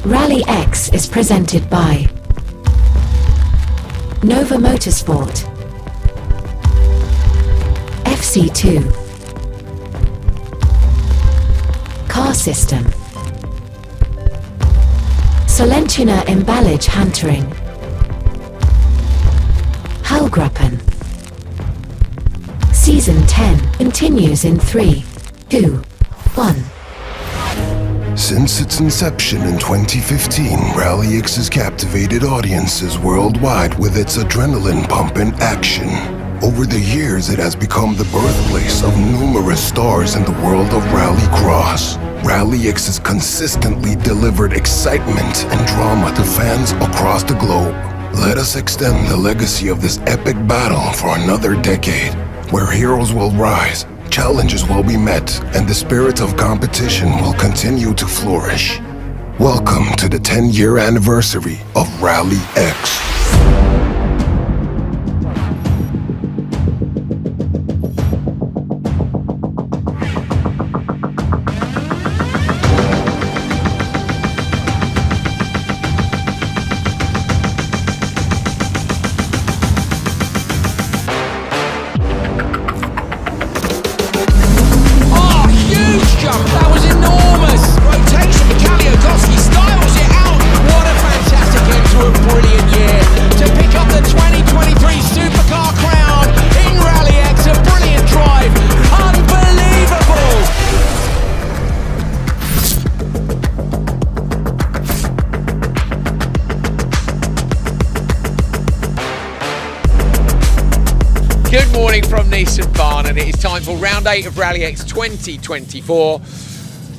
RallyX is presented by Nova Motorsport, FC2, Car System, Solentina Emballage Hantering, Hallgruppen. Season 10 continues in 3, 2, 1. Since its inception in 2015, RallyX has captivated audiences worldwide with its adrenaline-pumping action. Over the years, it has become the birthplace of numerous stars in the world of rallycross. RallyX has consistently delivered excitement and drama to fans across the globe. Let us extend the legacy of this epic battle for another decade, where heroes will rise, challenges will be met, and the spirit of competition will continue to flourish. Welcome to the 10-year anniversary of RallyX. Brilliant year to pick up the 2023 Supercar crown in RallyX. A brilliant drive, unbelievable. Good morning from Nysumbanen. It is time for round 8 of RallyX 2024.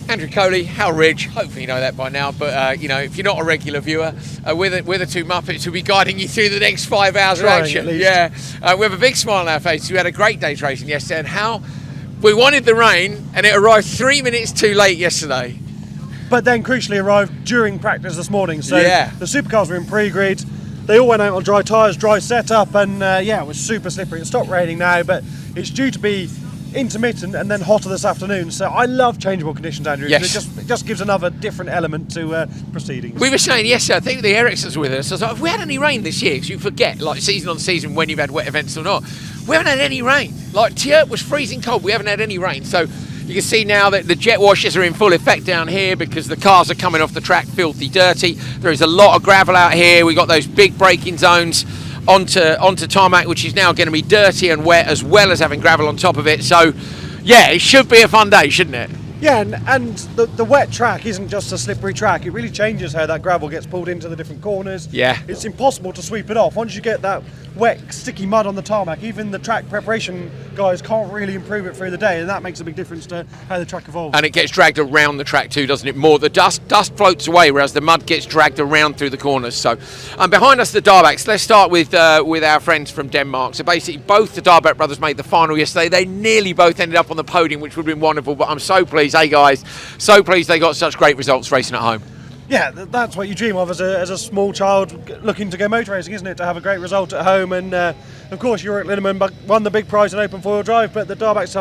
Andrew Coley, Hal Ridge, hopefully you know that by now, but you know, if you're not a regular viewer, we're the two Muppets who'll be guiding you through the next 5 hours of action. Yeah, we have a big smile on our faces. We had a great day's racing yesterday, and Hal, we wanted the rain, and it arrived 3 minutes too late yesterday. But then crucially arrived during practice this morning, so yeah. The supercars were in pre-grid, they all went out on dry tyres, dry setup, and yeah, it was super slippery. It stopped raining now, but it's due to be intermittent and then hotter this afternoon, so I love changeable conditions, Andrew. Yes. It just gives another different element to proceedings. We were saying yesterday, I think the Ericssons were with us. I was like, have we had any rain this year? Because you forget, like season on season, when you've had wet events or not. We haven't had any rain. Like Tiert was freezing cold. We haven't had any rain. So you can see now that the jet washers are in full effect down here because the cars are coming off the track filthy dirty. There is a lot of gravel out here. We got those big braking zones onto tarmac, which is now going to be dirty and wet, as well as having gravel on top of it. So yeah, it should be a fun day, shouldn't it? Yeah, and the wet track isn't just a slippery track. It really changes how that gravel gets pulled into the different corners. Yeah. It's impossible to sweep it off. Once you get that wet, sticky mud on the tarmac, even the track preparation guys can't really improve it through the day, and that makes a big difference to how the track evolves. And it gets dragged around the track too, doesn't it? More the dust floats away, whereas the mud gets dragged around through the corners. So, behind us, the Darbacks. Let's start with our friends from Denmark. So basically, both the Darback brothers made the final yesterday. They nearly both ended up on the podium, which would have been wonderful. But I'm so pleased, hey guys, so pleased they got such great results racing at home. Yeah, that's what you dream of as a small child looking to go motor racing, isn't it? To have a great result at home, and of course, Orick Linnemann won the big prize in open four-wheel drive, but the Darbacks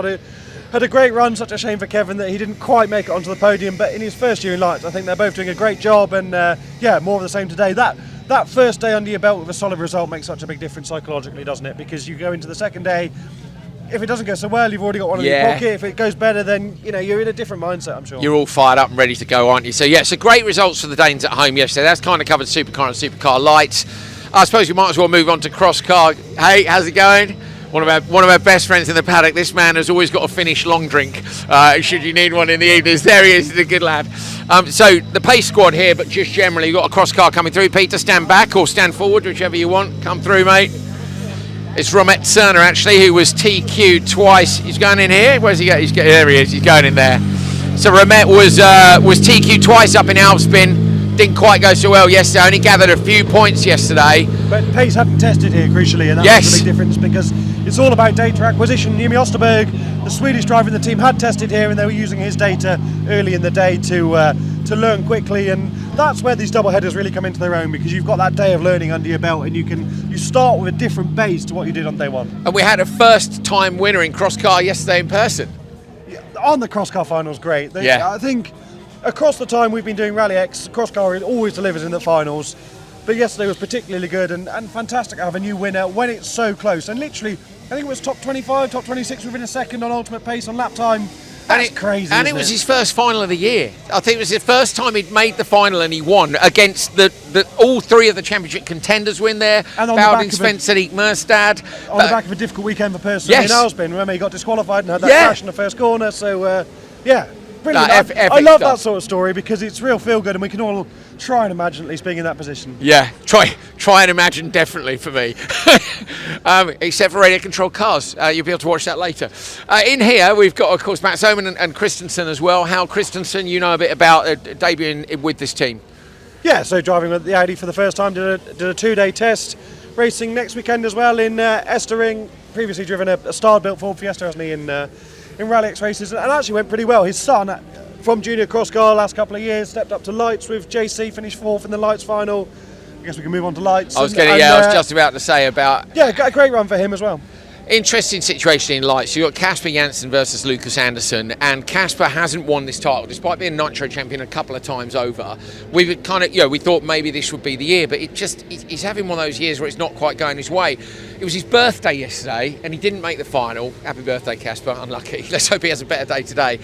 had a great run. Such a shame for Kevin that he didn't quite make it onto the podium, but in his first year in lights, I think they're both doing a great job, and yeah, more of the same today. That first day under your belt with a solid result makes such a big difference psychologically, doesn't it? Because you go into the second day, if it doesn't go so well, you've already got one in your pocket. If it goes better, then you know you're in a different mindset, I'm sure. You're all fired up and ready to go, aren't you? So yeah, so great results for the Danes at home yesterday. That's kind of covered Supercar and Supercar Lights. I suppose we might as well move on to Cross Car. Hey, how's it going? One of our best friends in the paddock. This man has always got a Finnish long drink. Should you need one in the evenings, there he is. He's a good lad. So the pace squad here, but just generally, you've got a Cross Car coming through. Peter, stand back or stand forward, whichever you want. Come through, mate. It's Romet Cerner, actually, who was TQ'd twice. He's going in here. Where's he go? There he is. He's going in there. So Romet was TQ'd twice up in Alpspin. Didn't quite go so well yesterday. Only gathered a few points yesterday. But pace hadn't tested here, crucially, and that makes a big difference because it's all about data acquisition. Jimmy Osterberg, the Swedish driver in the team, had tested here, and they were using his data early in the day to learn quickly, and that's where these double headers really come into their own, because you've got that day of learning under your belt, and you start with a different base to what you did on day one. And we had a first-time winner in Cross Car yesterday in person. Yeah, on the Cross Car finals, great. I think across the time we've been doing RallyX, cross car always delivers in the finals. But yesterday was particularly good and fantastic to have a new winner when it's so close. And literally, I think it was top 25, top 26 within a second on ultimate pace on lap time. That's crazy. And it was his first final of the year. I think it was the first time he'd made the final and he won against all three of the championship contenders were in there. And Bowden, Spencer, Merstad. On the back of a difficult weekend for personally in Alsbin. Remember, he got disqualified and had that crash in the first corner. So, brilliant. I love that sort of story because it's real feel good and we can all try and imagine at least being in that position. Yeah, try and imagine definitely for me. Except for radio control cars. You'll be able to watch that later. In here we've got of course Matt Soman and Christensen as well. Hal Christensen, you know a bit about debuting with this team. Yeah, so driving with the Audi for the first time, did a 2-day test. Racing next weekend as well in Estering. Previously driven a star-built Ford Fiesta, hasn't he, in RallyX races, and actually went pretty well. His son, from junior cross car last couple of years, stepped up to lights with JC, finished 4th in the lights final. I guess we can move on to lights. I was just about to say about... Yeah, got a great run for him as well. Interesting situation in lights. You've got Casper Janssen versus Lucas Anderson, and Casper hasn't won this title despite being Nitro champion a couple of times over. We were kind of, we thought maybe this would be the year, but he's having one of those years where it's not quite going his way. It was his birthday yesterday, and he didn't make the final. Happy birthday, Casper. Unlucky. Let's hope he has a better day today.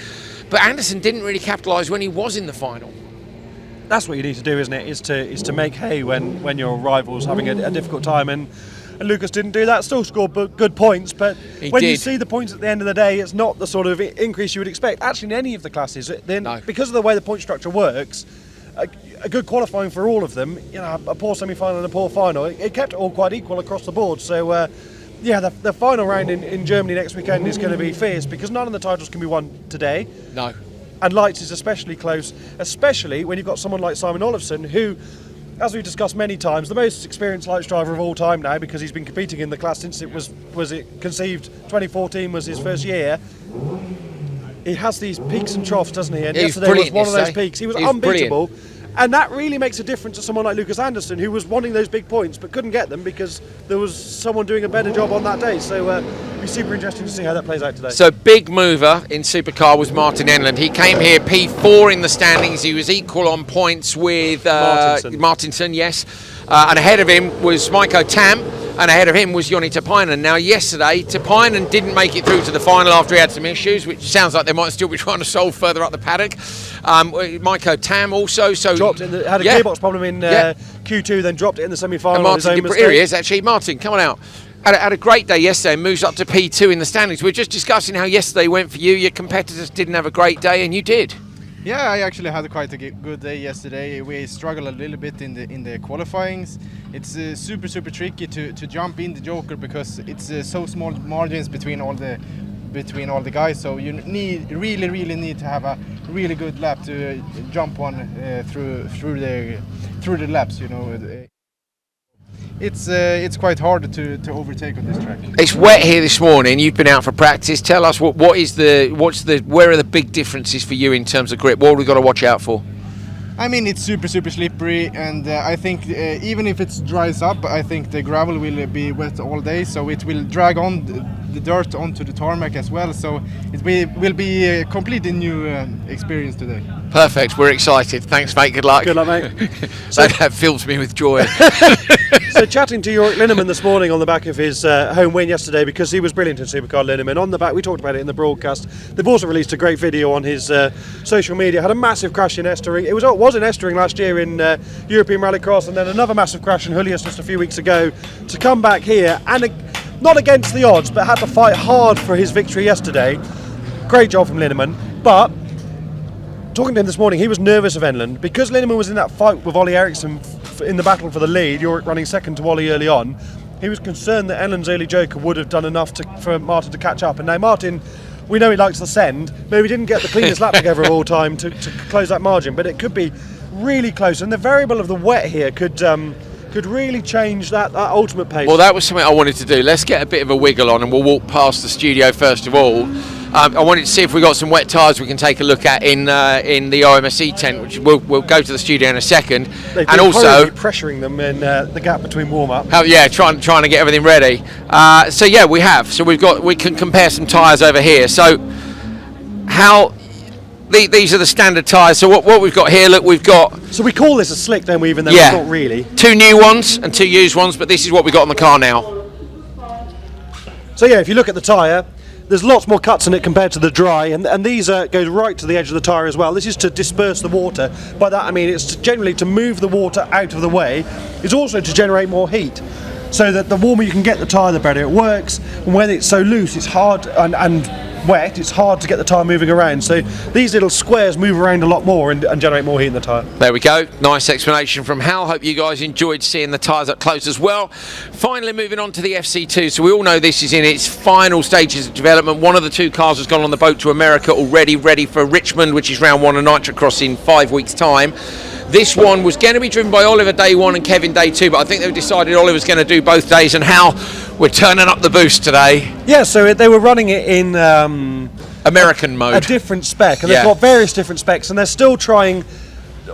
But Anderson didn't really capitalise when he was in the final. That's what you need to do, isn't it? Is to make hay when your rival's having a difficult time, and Lucas didn't do that. Still scored good points, but you see the points at the end of the day, it's not the sort of increase you would expect. Actually, in any of the classes, because of the way the point structure works, a good qualifying for all of them. A poor semi-final and a poor final. It kept it all quite equal across the board. So. The final round in Germany next weekend is going to be fierce because none of the titles can be won today. No. And lights is especially close, especially when you've got someone like Simon Olofsson, who, as we've discussed many times, the most experienced lights driver of all time now because he's been competing in the class since it was conceived. 2014 was his first year. He has these peaks and troughs, doesn't he? And yesterday was one of those peaks. He was unbeatable. Brilliant. And that really makes a difference to someone like Lucas Anderson, who was wanting those big points but couldn't get them because there was someone doing a better job on that day. So it'll be super interesting to see how that plays out today. So big mover in Supercar was Martin Enland. He came here P4 in the standings. He was equal on points with Martinson, yes. And ahead of him was Maiko Tam, and ahead of him was Joni Tapainen. Now yesterday, Tapainen didn't make it through to the final after he had some issues, which sounds like they might still be trying to solve further up the paddock. Maiko Tam also dropped had a gearbox problem in Q2, then dropped it in the semi-final. Here he is actually. Martin, come on out. Had a great day yesterday and moves up to P2 in the standings. We were just discussing how yesterday went for you. Your competitors didn't have a great day and you did. Yeah, I actually had quite a good day yesterday. We struggled a little bit in the qualifyings. It's super tricky to jump in the Joker because it's so small margins between all the guys. So you really need to have a really good lap to jump on through the laps. It's quite hard to overtake on this track. It's wet here this morning. You've been out for practice. Tell us where are the big differences for you in terms of grip? What have we got to watch out for? I mean, it's super slippery, and I think even if it dries up, I think the gravel will be wet all day, so it will drag on the dirt onto the tarmac as well. So it will be a completely new experience today. Perfect. We're excited. Thanks, mate. Good luck. Good luck, mate. That fills me with joy. So chatting to Orick Linnemann this morning on the back of his home win yesterday, because he was brilliant in Supercar, Linnemann. On the back, we talked about it in the broadcast. They've also released a great video on his social media. Had a massive crash in Estering. It was in Estering last year in European Rallycross, and then another massive crash in Julius just a few weeks ago. To come back here and not against the odds, but had to fight hard for his victory yesterday. Great job from Linnemann. But talking to him this morning, he was nervous of Enland because Linnemann was in that fight with Ollie Eriksson in the battle for the lead. Orick running second to Ollie early on. He was concerned that Enland's early Joker would have done enough for Martin to catch up. And now Martin, we know he likes the send. Maybe didn't get the cleanest lap together of all time to close that margin, but it could be really close. And the variable of the wet here could really change that ultimate pace. Well, that was something I wanted to do. Let's get a bit of a wiggle on, and we'll walk past the studio first of all. I wanted to see if we got some wet tyres we can take a look at in the OMSE tent, which we'll go to the studio in a second. They've and been also pressuring them in the gap between warm-up. Trying to get everything ready. We have. So we can compare some tyres over here. So these are the standard tyres. So what we've got here, look, we've got... So we call this a slick, don't we, even though Yeah. it's not really? 2 new ones and 2 used ones, but this is what we got on the car now. So yeah, if you look at the tyre, there's lots more cuts in it compared to the dry, and these go right to the edge of the tyre as well. This is to disperse the water. By that I mean it's generally to move the water out of the way. It's also to generate more heat, so that the warmer you can get the tyre, the better it works. And when it's so loose, it's hard and wet, it's hard to get the tyre moving around. So these little squares move around a lot more and generate more heat in the tyre. There we go. Nice explanation from Hal. Hope you guys enjoyed seeing the tyres up close as well. Finally moving on to the FC2. So we all know this is in its final stages of development. One of the 2 cars has gone on the boat to America already, ready for Richmond, which is round 1 of Nitrocross in 5 weeks' time. This one was going to be driven by Oliver day 1 and Kevin day 2, but I think they've decided Oliver's going to do both days. And Hal, we're turning up the boost today. Yeah, so they were running it in American mode. A different spec, and Yeah. they've got various different specs, and they're still trying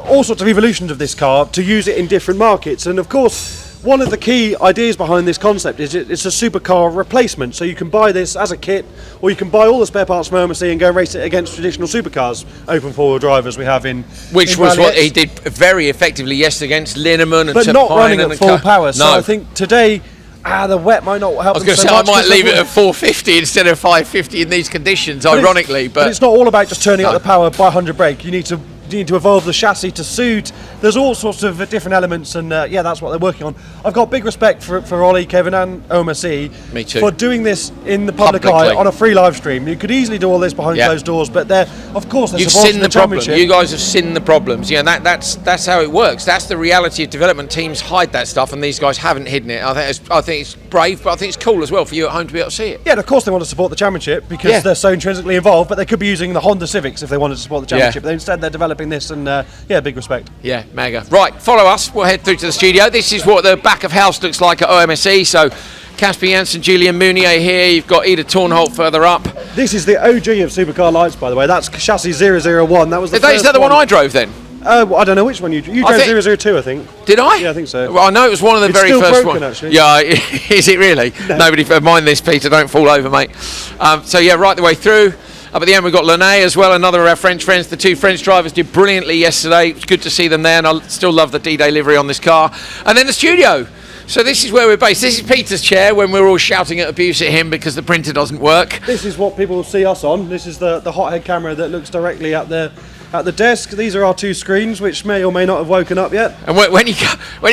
all sorts of evolutions of this car to use it in different markets. And of course, one of the key ideas behind this concept is it's a supercar replacement. So you can buy this as a kit, or you can buy all the spare parts from OMC and go race it against traditional supercars, open four-wheel drive as we have in Which in was what RallyX. he did very effectively yesterday against Linnemann and But not Tapine running and at full power. So No. I think today, the wet might not help. I was going to say I might leave it at 450 instead of 550 in these conditions, ironically. But it's not all about just turning up the power by 100 brake. You need to evolve the chassis to suit. There's all sorts of different elements, and yeah, that's what they're working on. I've got big respect for Ollie, Kevin, and OMC Me too. for doing this in the public Publicly. eye on a free live stream. You could easily do all this behind Yeah. closed doors, but of course, they're You've supporting seen the the problem. championship. You guys have seen the problems. Yeah, that's how it works. That's the reality of development. Teams hide that stuff, and these guys haven't hidden it. I think it's brave, but I think it's cool as well for you at home to be able to see it. Yeah, and of course they want to support the championship because Yeah. they're so intrinsically involved, but they could be using the Honda Civics if they wanted to support the championship. But instead they're developing this, and yeah, big respect. Yeah, mega. Right, follow us. We'll head through to the studio. This is what the back of house looks like at OMSE. So, Casper Janssen, Julian Mounier here. You've got Ida Tornholt further up. This is the OG of supercar lights, by the way. That's chassis 001. That was the Is first that the one I drove then? Well, I don't know which one you drove. I drove think- 002, I think. Did I? Yeah, I think so. Well, I know it was one of the It's very still first broken, ones. actually. Yeah, is it really? No. Nobody mind this, Peter. Don't fall over, mate. So yeah, right the way through. Up at the end, we've got Lene as well, another of our French friends. The 2 French drivers did brilliantly yesterday. It's good to see them there, and I still love the D-Day livery on this car. And then the studio. So this is where we're based. This is Peter's chair when we're all shouting at abuse at him because the printer doesn't work. This is what people see us on. This is the hothead camera that looks directly at the desk. These are our 2 screens, which may or may not have woken up yet. And when you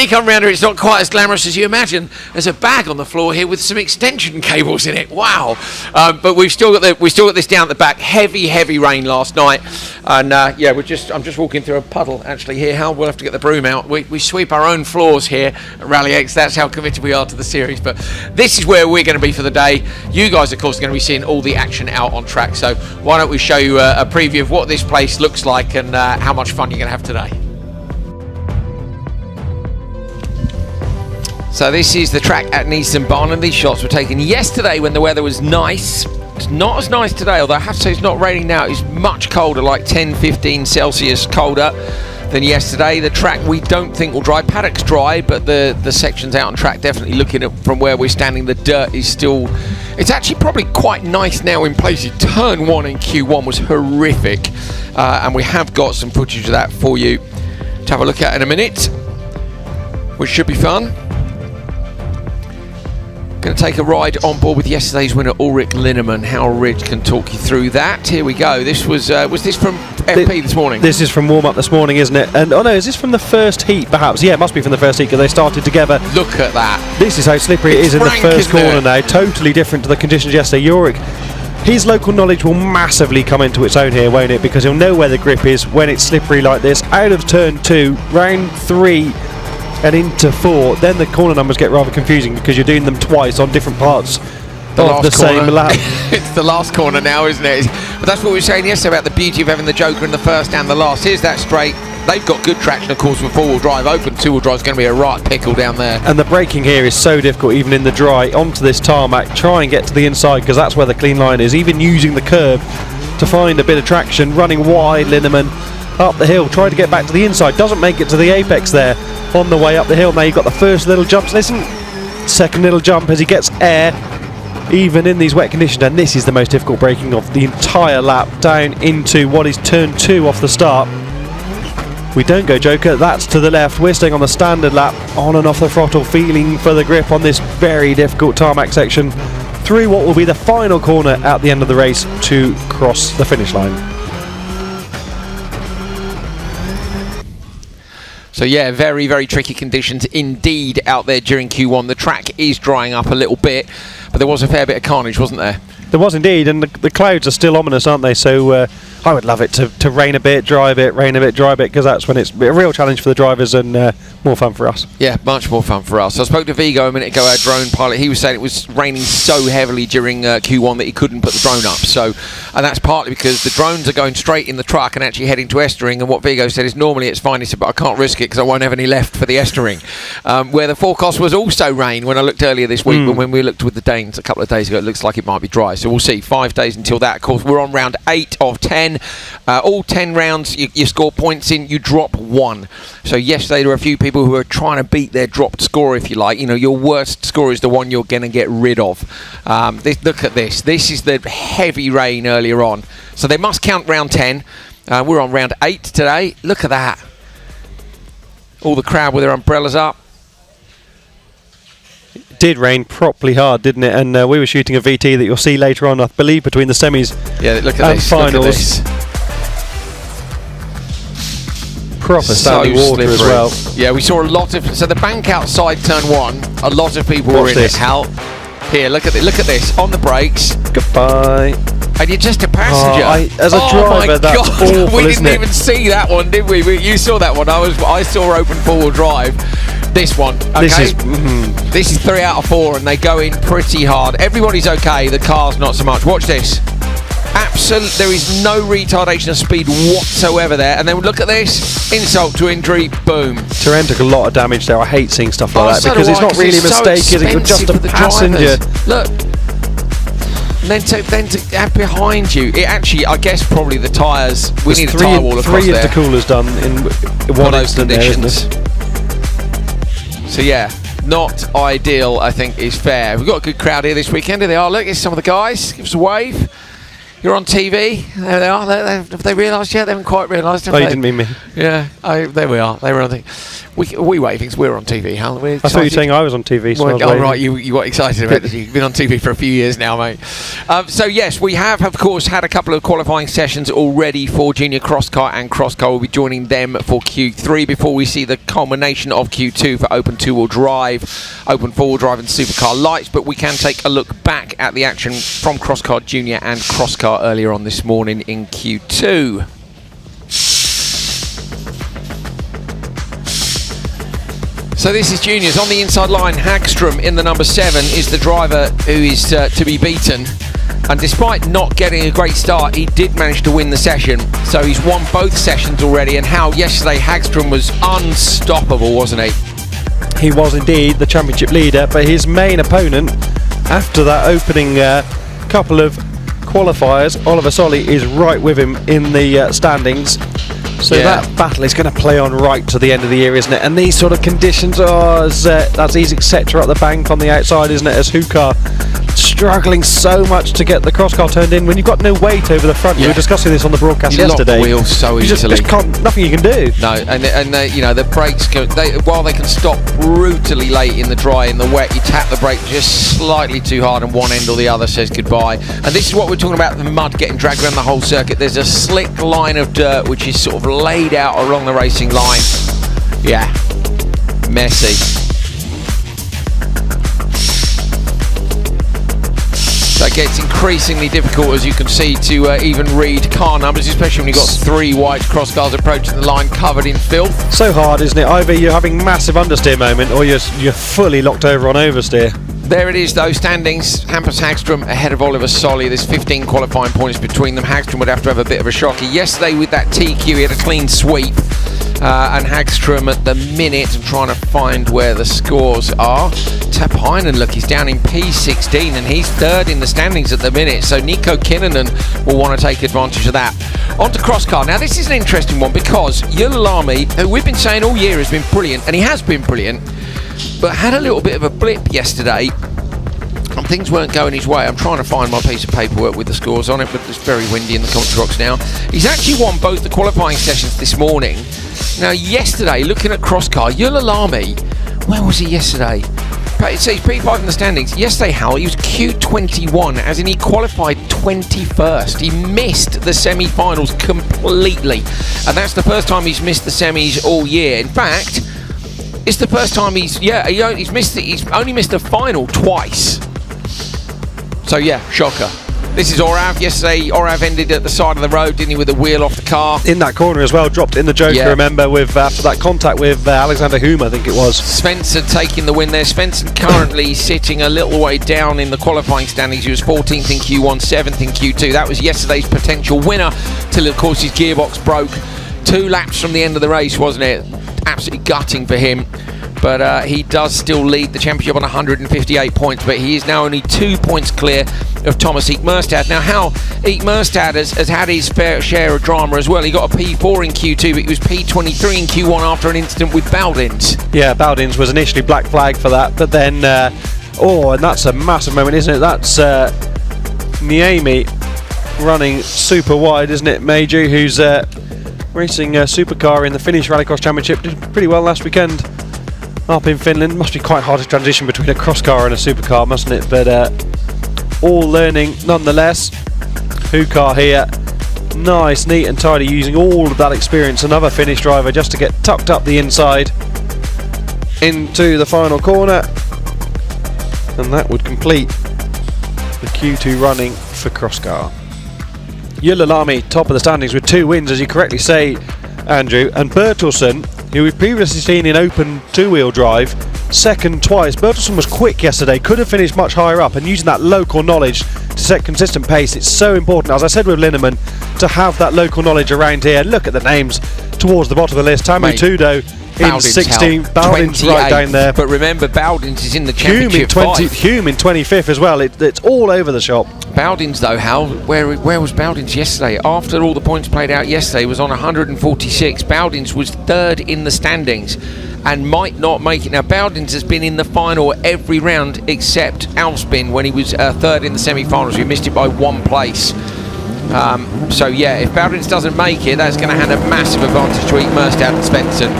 come around here, it's not quite as glamorous as you imagine. There's a bag on the floor here with some extension cables in it. Wow! But we've still got this down at the back. Heavy rain last night, and yeah, I'm just walking through a puddle actually here. Hal, we'll have to get the broom out. We sweep our own floors here at RallyX. That's how committed we are to the series. But this is where we're going to be for the day. You guys, of course, are going to be seeing all the action out on track. So why don't we show you a preview of what this place looks like and how much fun you're going to have today. So this is the track at Nysumbanen. These shots were taken yesterday when the weather was nice. It's not as nice today, although I have to say it's not raining now. It's much colder, like 10-15 Celsius colder than yesterday. The track we don't think will dry. Paddock's dry, but the sections out on track, definitely looking at from where we're standing, the dirt is still... It's actually probably quite nice now in places. Turn 1 in Q1 was horrific, and we have got some footage of that for you to have a look at in a minute, which should be fun. Going to take a ride on board with yesterday's winner, Orick Linnemann. How Rich can talk you through that. Here we go. This was this from FP this morning? This is from warm-up this morning, isn't it? And oh no, is this from the first heat perhaps? Yeah, it must be from the first heat because they started together. Look at that. This is how slippery it is in the frank, first isn't corner it? now. Totally different to the conditions yesterday. Orick, his local knowledge will massively come into its own here, won't it? Because he'll know where the grip is when it's slippery like this. Out of turn 2, round 3 and into 4, then the corner numbers get rather confusing because you're doing them twice on different parts of the same lap. It's the last corner now, isn't it? But that's what we were saying yesterday about the beauty of having the Joker in the first and the last. Here's that straight. They've got good traction, of course, with four-wheel drive open. Two-wheel drive is going to be a right pickle down there. And the braking here is so difficult, even in the dry, onto this tarmac. Try and get to the inside because that's where the clean line is. Even using the curb to find a bit of traction, running wide, Linnemann up the hill, trying to get back to the inside. Doesn't make it to the apex there on the way up the hill. Now you've got the first little jumps. Listen, second little jump as he gets air. even in these wet conditions, and this is the most difficult braking of the entire lap, down into what is turn 2 off the start. We don't go Joker, that's to the left. We're staying on the standard lap, on and off the throttle, feeling for the grip on this very difficult tarmac section through what will be the final corner at the end of the race to cross the finish line. So yeah, very, very tricky conditions indeed out there during Q1. The track is drying up a little bit, but there was a fair bit of carnage, wasn't there? There was indeed, and the clouds are still ominous, aren't they? So I would love it to rain a bit, dry a bit, rain a bit, dry a bit, because that's when it's a real challenge for the drivers and more fun for us. Yeah, much more fun for us. I spoke to Vigo a minute ago, our drone pilot. He was saying it was raining so heavily during Q1 that he couldn't put the drone up. So, and that's partly because the drones are going straight in the truck and actually heading to Estering. And what Vigo said is normally it's fine. He said, but I can't risk it because I won't have any left for the Estering. Where the forecast was also rain when I looked earlier this week, but when we looked with the Danes a couple of days ago, it looks like it might be dry. So we'll see. 5 days until that. Of course, we're on round 8 of 10. All 10 rounds, you score points in, you drop 1. So yesterday there were a few people who are trying to beat their dropped score, if you like. You know, your worst score is the one you're going to get rid of. Look at this. This is the heavy rain earlier on. So they must count round 10. We're on round 8 today. Look at that. All the crowd with their umbrellas up. It did rain properly hard, didn't it? And we were shooting a VT that you'll see later on, I believe, between the semis and finals. Look at this. Proper standing water as well. Yeah, we saw a lot of. So the bank outside turn 1, a lot of people were in it. Hal, here, look at this on the brakes. Goodbye. And you're just a passenger. As a driver, that's awful, we didn't even see that one, did we? You saw that one. I saw open 4-wheel drive. This one, okay. This is 3 out of 4, and they go in pretty hard. Everybody's okay. The car's not so much. Watch this. There is no retardation of speed whatsoever there. And then look at this. Insult to injury. Boom. Terrain took a lot of damage there. I hate seeing stuff like that because it's not really a mistake, is it? You're just a passenger. Look. And then to have behind you, it actually, I guess, probably the tyres. We need a tyre wall across there. 3 intercoolers done in one of those conditions. So yeah, not ideal, I think, is fair. We've got a good crowd here this weekend. Here they are. Look, here's some of the guys. Give us a wave. You're on TV. There they are. Have they realised yet? They haven't quite realised. Oh, you didn't mean me. Yeah. There we are. They were on TV. We waving. We're on TV. Hal. I thought you were saying I was on TV. So right. You got excited about it. You've been on TV for a few years now, mate. So yes, we have, of course, had a couple of qualifying sessions already for Junior Cross Car and Cross Car. We'll be joining them for Q3 before we see the culmination of Q2 for Open 2-wheel drive, Open 4-wheel drive and Supercar lights. But we can take a look back at the action from Cross Car Junior and Cross Car earlier on this morning in Q2. So this is Juniors on the inside line. Hagstrom in the number 7 is the driver who is to be beaten. And despite not getting a great start, he did manage to win the session. So he's won both sessions already. And how yesterday Hagstrom was unstoppable, wasn't he? He was indeed the championship leader, but his main opponent, after that opening couple of qualifiers, Oliver Solly is right with him in the standings. So that battle is going to play on right to the end of the year, isn't it? And these sort of conditions are that's easy, etc. at the bank on the outside, isn't it? As Hukar struggling so much to get the cross car turned in when you've got no weight over the front. We were discussing this on the broadcast yesterday. You lock the wheels so easily. Just can't, nothing you can do. No, and you know, the brakes while they can stop brutally late in the dry, in the wet, you tap the brake just slightly too hard and one end or the other says goodbye. And this is what we're talking about, the mud getting dragged around the whole circuit. There's a slick line of dirt which is sort of laid out along the racing line. Yeah, messy. That gets increasingly difficult, as you can see, to even read car numbers, especially when you've got 3 white cross cars approaching the line covered in filth. So hard, isn't it? Either you're having massive understeer moment or you're fully locked over on oversteer. There it is, though. Standings. Hampus Hagstrom ahead of Oliver Solly. There's 15 qualifying points between them. Hagstrom would have to have a bit of a shocker. Yesterday with that TQ, he had a clean sweep. And Hagstrom at the minute, I'm trying to find where the scores are. Tapinen, look, he's down in P16 and he's 3rd in the standings at the minute. So Nico Kinnunen will want to take advantage of that. On to Cross Car. Now this is an interesting one because Yulilami, who we've been saying all year has been brilliant, and he has been brilliant, but had a little bit of a blip yesterday. things weren't going his way. I'm trying to find my piece of paperwork with the scores on it, but it's very windy in the commentary box now. He's actually won both the qualifying sessions this morning. Now, yesterday, looking at cross-car, Yulilami, where was he yesterday? It says P5 in the standings. Yesterday, Hal, he was Q21, as in he qualified 21st. He missed the semi-finals completely, and that's the first time he's missed the semis all year. In fact, it's the first time he's only missed the final twice. So yeah, shocker. This is Orav. Yesterday, Orav ended at the side of the road, didn't he, with a wheel off the car. In that corner as well, dropped in the Joker, Yeah. remember, with after that contact with Alexander Hume, I think it was. Svensson taking the win there. Svensson currently sitting a little way down in the qualifying standings. He was 14th in Q1, 7th in Q2. That was yesterday's potential winner, till of course his gearbox broke. 2 laps from the end of the race, wasn't it? Absolutely gutting for him. But he does still lead the championship on 158 points, but he is now only 2 points clear of Thomas Eek-Merstad. Now, how Eek-Merstad has had his fair share of drama as well. He got a P4 in Q2, but he was P23 in Q1 after an incident with Baldins. Yeah, Baldins was initially black flag for that, but then, and that's a massive moment, isn't it? That's Niemi running super wide, isn't it? Meiju, who's racing a supercar in the Finnish Rallycross Championship, did pretty well last weekend. Up in Finland. Must be quite hard to transition between a cross car and a supercar, mustn't it? But all learning nonetheless. Hukar here, nice, neat and tidy, using all of that experience. Another Finnish driver just to get tucked up the inside into the final corner, and that would complete the Q2 running for cross car. Yulilami top of the standings with 2 wins, as you correctly say, Andrew, and Bertelsen, who we've previously seen in open 2-wheel drive, second twice. Bertelsen was quick yesterday, could have finished much higher up, and using that local knowledge to set consistent pace, it's so important, as I said with Linnemann, to have that local knowledge around here. Look at the names towards the bottom of the list. Tamu Tudo in 16th, Baldins right down there. But remember, Baldins is in the championship. Hume in 25th as well. It's all over the shop. Baldins, though, Hal, where was Baldins yesterday? After all the points played out yesterday, was on 146. Baldins was 3rd in the standings and might not make it. Now, Baldins has been in the final every round except Alspin when he was 3rd in the semi-finals. We missed it by 1 place. So, yeah, if Baldins doesn't make it, that's going to hand a massive advantage to Eek-Merstad and Svensson.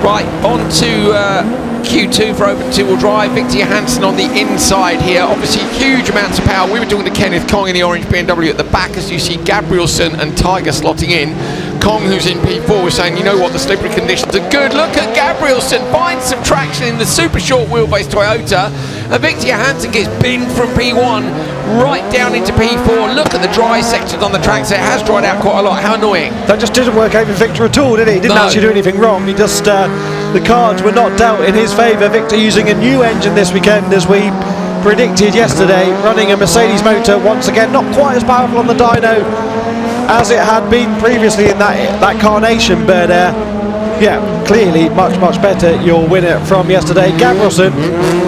Right, on to Q2 for open 2-wheel drive. Victor Johansson on the inside here. Obviously, huge amounts of power. We were talking to Kenneth Kong in the orange BMW at the back, as you see Gabrielson and Tiger slotting in. Kong, who's in P4, was saying, you know what, the slippery conditions are good. Look at Gabrielson, finds some traction in the super short wheelbase Toyota. And Victor Johansson gets binned from P1 right down into P4. Look at the dry sections on the track, so it has dried out quite a lot. How annoying. That just didn't work out with Victor at all, did it? He didn't actually do anything wrong. He just, the cards were not dealt in his favour. Victor using a new engine this weekend, as we predicted yesterday, running a Mercedes motor once again, not quite as powerful on the dyno as it had been previously in that Carnation, but yeah, clearly much better. Your winner from yesterday, Gabrielson,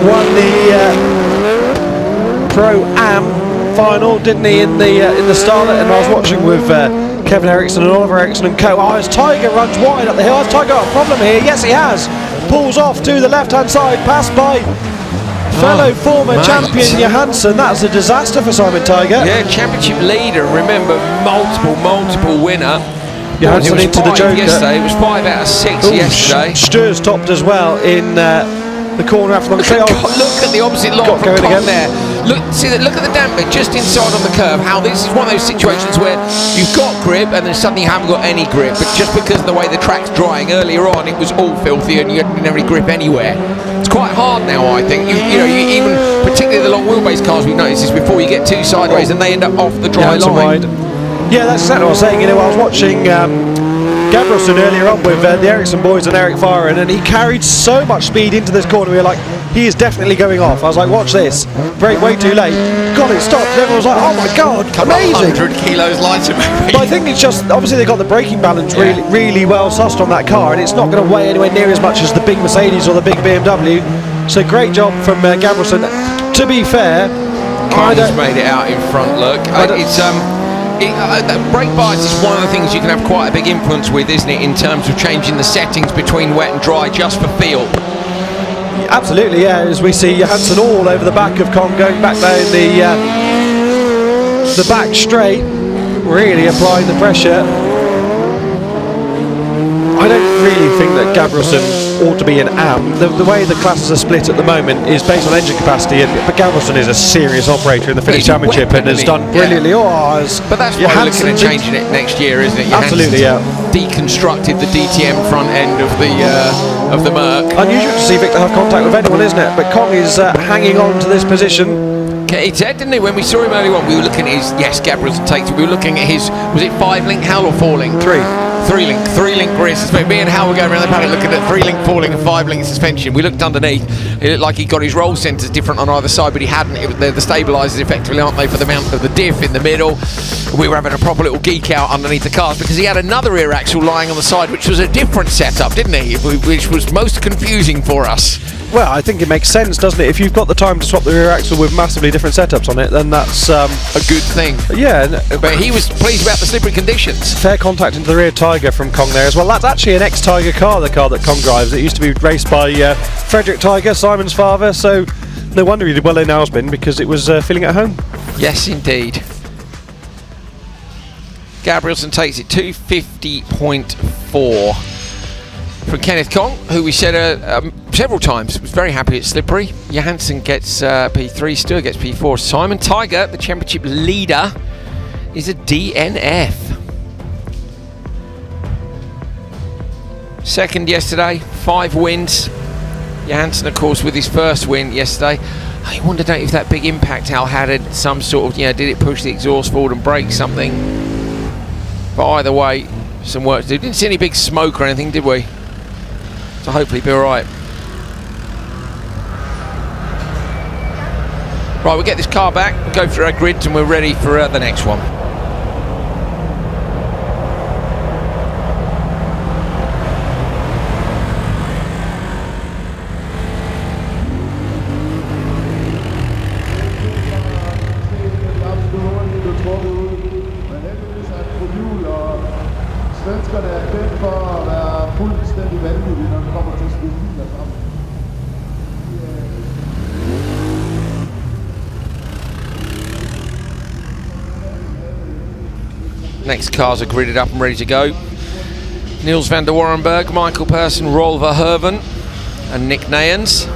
won the Pro-Am final, didn't he, in the Starlet? And I was watching with Kevin Eriksson and Oliver Eriksson and co. Oh, as Tiger runs wide up the hill. Has Tiger got a problem here? Yes, he has. Pulls off to the left-hand side, passed by fellow former champion Johansson. That's a disaster for Simon Tiger. Yeah, championship leader. Remember, multiple winner. Johansson into the Joker. Yesterday. It was 5 out of 6 yesterday. Sturz topped as well in the corner after the look at the opposite lot from going again there. Look at the damper just inside on the curve. How this is one of those situations where you've got grip and then suddenly you haven't got any grip, but just because of the way the track's drying earlier on, it was all filthy and you didn't have any grip anywhere. It's quite hard now, I think. You even particularly the long wheelbase cars, we've noticed this before, you get too sideways and they end up off the dry line. Yeah, that's exactly what I was saying. I was watching Gabrielson earlier on with the Ericsson boys and Eric Farren, and he carried so much speed into this corner. We were like, he is definitely going off. I was like, watch this. Brake way too late. God, it stopped. Everyone was like, oh my God, amazing. 100 kilos lighter, maybe. But I think it's just, obviously they got the braking balance really well sussed on that car, and it's not going to weigh anywhere near as much as the big Mercedes or the big BMW. So great job from Gabrielson. To be fair, Just made it out in front, look. Brake bias is one of the things you can have quite a big influence with, isn't it, in terms of changing the settings between wet and dry just for feel. Absolutely, yeah. As we see Johansson all over the back of Kong, going back down the back straight, really applying the pressure. I don't really think that Gabrielsen ought to be an AM. The way the classes are split at the moment is based on engine capacity, but Gabrielsen is a serious operator in the Finnish Championship and has done brilliantly. But that's why we're looking at changing it next year, isn't it? Absolutely, yeah. Deconstructed the DTM front end of the Merc. Unusual to see Victor have contact with anyone, isn't it? But Kong is hanging on to this position. He said, didn't he, when we saw him earlier on, we were looking at his, yes, Gabrielsen takes it, we were looking at his, was it 5-link Hal or 4-link? 3-link rear suspension. Me and Hal were going around the paddock looking at 3-link, 4-link and 5-link suspension. We looked underneath, it looked like he got his roll centres different on either side, but he hadn't. They're the stabilisers effectively, aren't they, for the mount of the diff in the middle. We were having a proper little geek out underneath the cars because he had another rear axle lying on the side, which was a different setup, didn't he? Which was most confusing for us. Well, I think it makes sense, doesn't it? If you've got the time to swap the rear axle with massively different setups on it, then that's a good thing. Yeah. But he was pleased about the slippery conditions. Fair contact into the rear Tiger from Kong there as well. That's actually an ex-Tiger car, the car that Kong drives. It used to be raced by Frederick Tiger, Simon's father, so no wonder he did well in Alsbyn, because it was feeling at home. Yes, indeed. Gabrielsen takes it 250.4. From Kenneth Kong, who we said several times was very happy it's slippery. Johansson gets P3, Stewart gets P4. Simon Tiger, the championship leader, is a DNF. Second yesterday, 5 wins. Johansson, of course, with his first win yesterday. I wondered if that big impact Al had some sort of, did it push the exhaust forward and break something? But either way, some work to do. Didn't see any big smoke or anything, did we? So hopefully be alright. Right, we'll get this car back, we'll go through our grids and we're ready for the next one. Next cars are gridded up and ready to go. Niels van der Warrenberg, Michael Persson, Rolf Verhoeven and Nick Nayens.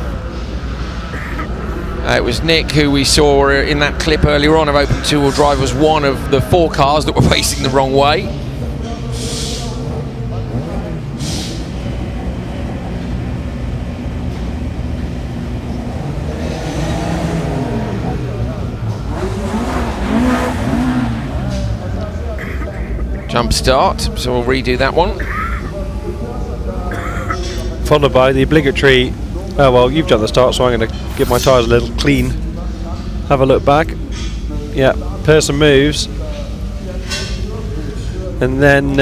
It was Nick who we saw in that clip earlier on of Open Two-Wheel Drive was one of the 4 cars that were facing the wrong way. Jump start, so we'll redo that one. Followed by the obligatory, oh well, you've done the start, so I'm going to give my tyres a little clean. Have a look back. Yeah, Persson moves. And then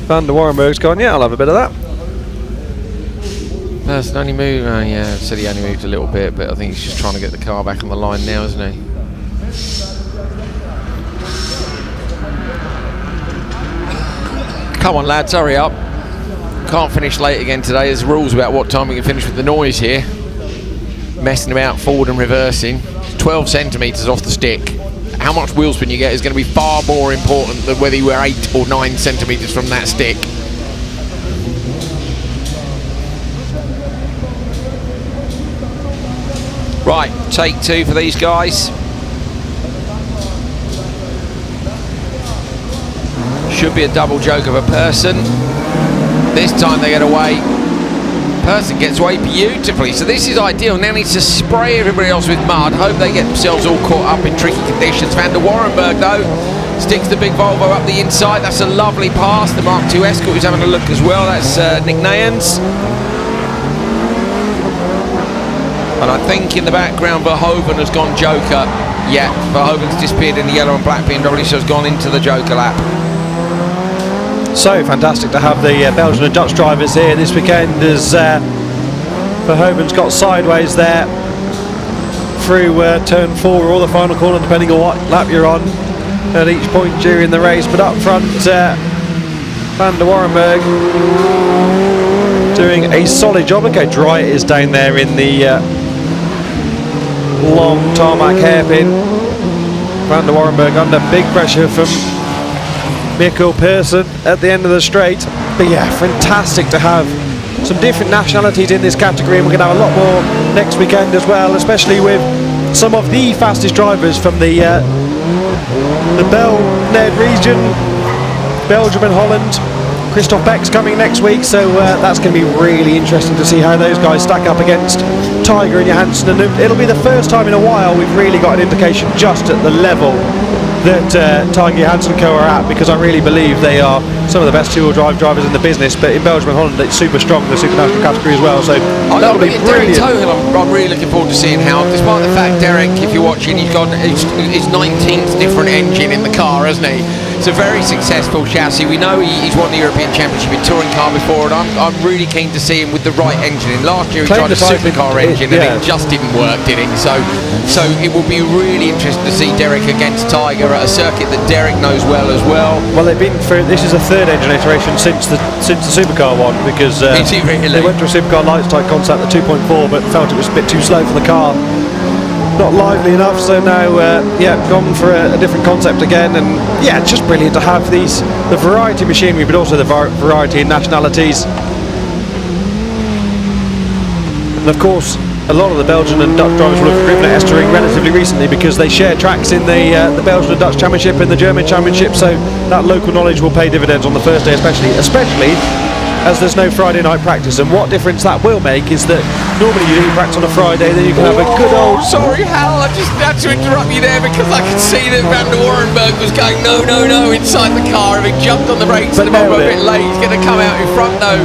Van der Warrenberg's gone, yeah, I'll have a bit of that. Persson only moved, yeah, said he only moved a little bit, but I think he's just trying to get the car back on the line now, isn't he? Come on lads, hurry up. Can't finish late again today. There's rules about what time we can finish with the noise here. Messing about forward and reversing. 12 centimetres off the stick. How much wheel spin you get is going to be far more important than whether you were 8 or 9 centimetres from that stick. Right, take 2 for these guys. Should be a double joke of a Persson. This time they get away. Persson gets away beautifully. So this is ideal. Now needs to spray everybody else with mud. Hope they get themselves all caught up in tricky conditions. Van der Warrenberg though sticks the big Volvo up the inside. That's a lovely pass. The Mark II Escort who's having a look as well. That's Nick Nayens. And I think in the background Verhoeven has gone Joker. Yeah, Verhoeven's disappeared in the yellow and black BMW, so has gone into the Joker lap. So fantastic to have the Belgian and Dutch drivers here this weekend, as Verhoeven's got sideways there through turn 4 or the final corner, depending on what lap you're on at each point during the race. But up front, Van der Warrenberg doing a solid job. Look how dry it is down there in the long tarmac hairpin. Van der Warrenberg under big pressure from Mikkel Persson at the end of the straight. But yeah, fantastic to have some different nationalities in this category, and we're going to have a lot more next weekend as well, especially with some of the fastest drivers from the Bel-Ned region, Belgium and Holland. Christoph Beck's coming next week, so that's going to be really interesting to see how those guys stack up against Tiger and Johansson. And it'll be the first time in a while we've really got an indication just at the level that Tiger, Johansson Co are at, because I really believe they are some of the best two-wheel drive drivers in the business. But in Belgium and Holland, it's super strong in the supernational category as well, so that'll be brilliant. I'm really looking forward to seeing how, despite the fact Derek, if you're watching, he's got his 19th different engine in the car, hasn't he? It's a very successful chassis. We know he's won the European Championship in touring car before, and I'm really keen to see him with the right engine. And last year he tried a supercar engine, and it just didn't work, did it? So it will be really interesting to see Derek against Tiger at a circuit that Derek knows well as well. Well, this is a third engine iteration since the supercar one, because really? They went to a supercar lights type concept, the 2.4, but felt it was a bit too slow for the car. Not lively enough, so now gone for a different concept again. And yeah, it's just brilliant to have the variety of machinery, but also the variety in nationalities. And of course, a lot of the Belgian and Dutch drivers will have driven at Estering relatively recently, because they share tracks in the Belgian and Dutch Championship and the German Championship, so that local knowledge will pay dividends on the first day, especially as there's no Friday night practice. And what difference that will make is that normally you do practice on a Friday, then you can have a good old... Sorry Hal, I just had to interrupt you there, because I could see that Van der Warrenberg was going no inside the car, having jumped on the brakes a bit late. He's going to come out in front though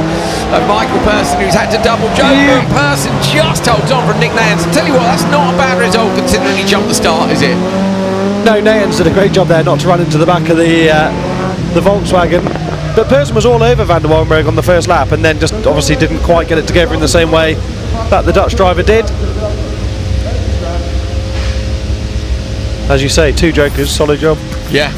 of Michael Persson, who's had to double jump, and Persson just holds on from Nick Nayans. Tell you what, that's not a bad result considering he jumped the start, is it? No, Nayans did a great job there not to run into the back of the Volkswagen. But Persson was all over Van der Warrenberg on the first lap, and then just obviously didn't quite get it together in the same way that the Dutch driver did. As you say, two jokers, solid job. Yeah.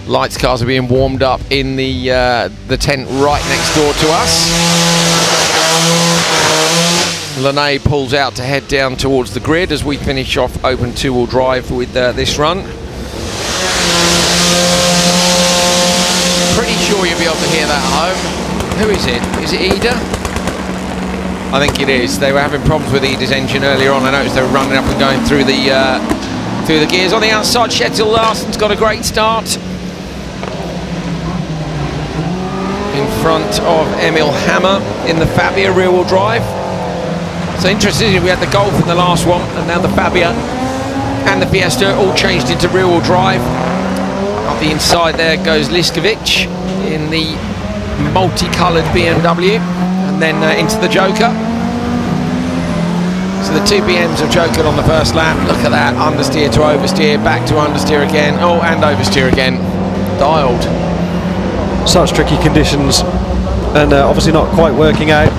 Lights cars are being warmed up in the tent right next door to us. Linne pulls out to head down towards the grid as we finish off open two-wheel drive with this run. Pretty sure you'll be able to hear that at home. Who is it? Is it Ida? I think it is. They were having problems with Ida's engine earlier on. I noticed they were running up and going through the gears. On the outside, Kjetil Larsen's got a great start. In front of Emil Hammer in the Fabia rear-wheel drive. So interesting, we had the Golf in the last one, and now the Fabia and the Fiesta all changed into rear-wheel drive. Up the inside there goes Liskovic in the multicoloured BMW, and then into the Joker. So the two BMs have jokered on the first lap. Look at that, understeer to oversteer, back to understeer again, oh, and oversteer again. Dialed. Such tricky conditions, and obviously not quite working out.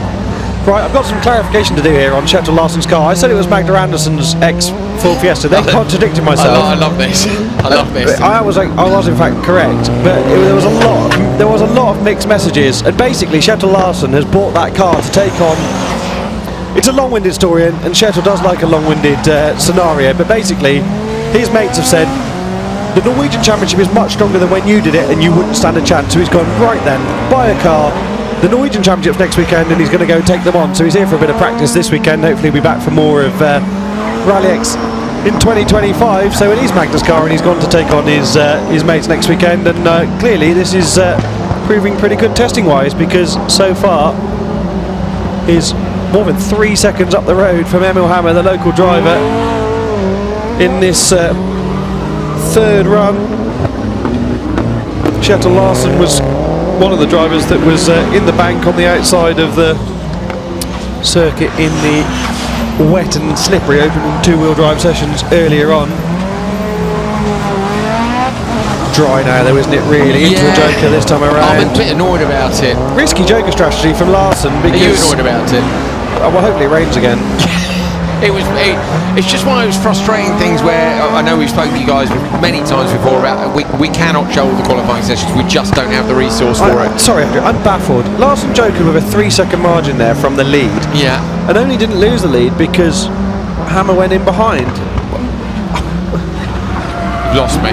Right, I've got some clarification to do here on Kjetil Larsen's car. I said it was Magda Andersson's ex-Ford Fiesta. Then contradicted myself. I love this. I love this. I was in fact correct, but there was a lot of mixed messages. And basically, Kjetil Larsen has bought that car to take on. It's a long-winded story, and Kjetil does like a long-winded scenario. But basically, his mates have said, the Norwegian Championship is much stronger than when you did it, and you wouldn't stand a chance. So he's gone, right then, buy a car. The Norwegian Championship's next weekend, and he's going to go take them on. So he's here for a bit of practice this weekend. Hopefully he'll be back for more of RallyX in 2025. So it is Magda's car, and he's gone to take on his mates next weekend. And clearly this is proving pretty good testing-wise, because so far is more than 3 seconds up the road from Emil Hammer, the local driver. in this third run. Kjetil Larsen was one of the drivers that was in the bank on the outside of the circuit in the wet and slippery open two-wheel drive sessions earlier on. Dry now though, isn't it, really? Into a Joker this time around. I'm a bit annoyed about it. Risky Joker strategy from Larsen because... Are you annoyed about it? Well, hopefully it rains again. It's just one of those frustrating things where I know we've spoken to you guys many times before about we cannot show all the qualifying sessions. We just don't have the resource for it. Sorry, Andrew, I'm baffled. Larsen Joker with a 3-second margin there from the lead. Yeah. And only didn't lose the lead because Hammer went in behind. Lost me.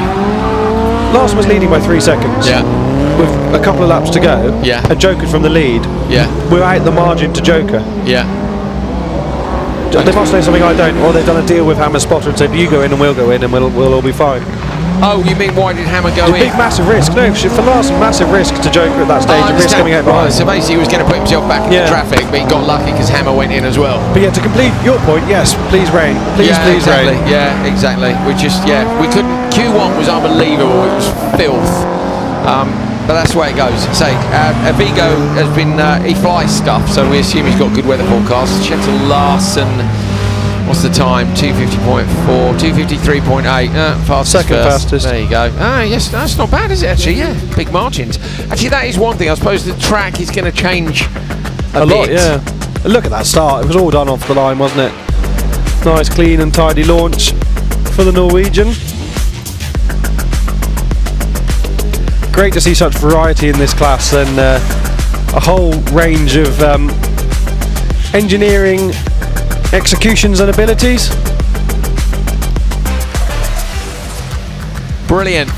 Larsen was leading by 3 seconds. Yeah. With a couple of laps to go. Yeah. And Joker from the lead. Yeah. Without the margin to Joker. Yeah. They must know something I don't, or they've done a deal with Hammer's spotter and said, you go in and we'll go in and we'll all be fine. Oh, you mean why did Hammer go in? Big massive risk. No, for Larsen, massive risk to Joker at that stage, and risk coming out behind. Right, so basically he was going to put himself back in the traffic, but he got lucky because Hammer went in as well. But yeah, to complete your point, yes, please rain. Please exactly. rain. Yeah, exactly. We couldn't. Q1 was unbelievable. It was filth. But that's the way it goes. Say, Vigo has been, he flies stuff, so we assume he's got good weather forecasts. Kjetil Larsen, what's the time? 250.4, 253.8, fastest. There you go. Ah, yes, that's not bad, is it, actually? Yeah, big margins. Actually, that is one thing. I suppose the track is going to change a bit. Lot, yeah. Look at that start. It was all done off the line, wasn't it? Nice, clean and tidy launch for the Norwegian. Great to see such variety in this class and a whole range of engineering executions and abilities. Brilliant.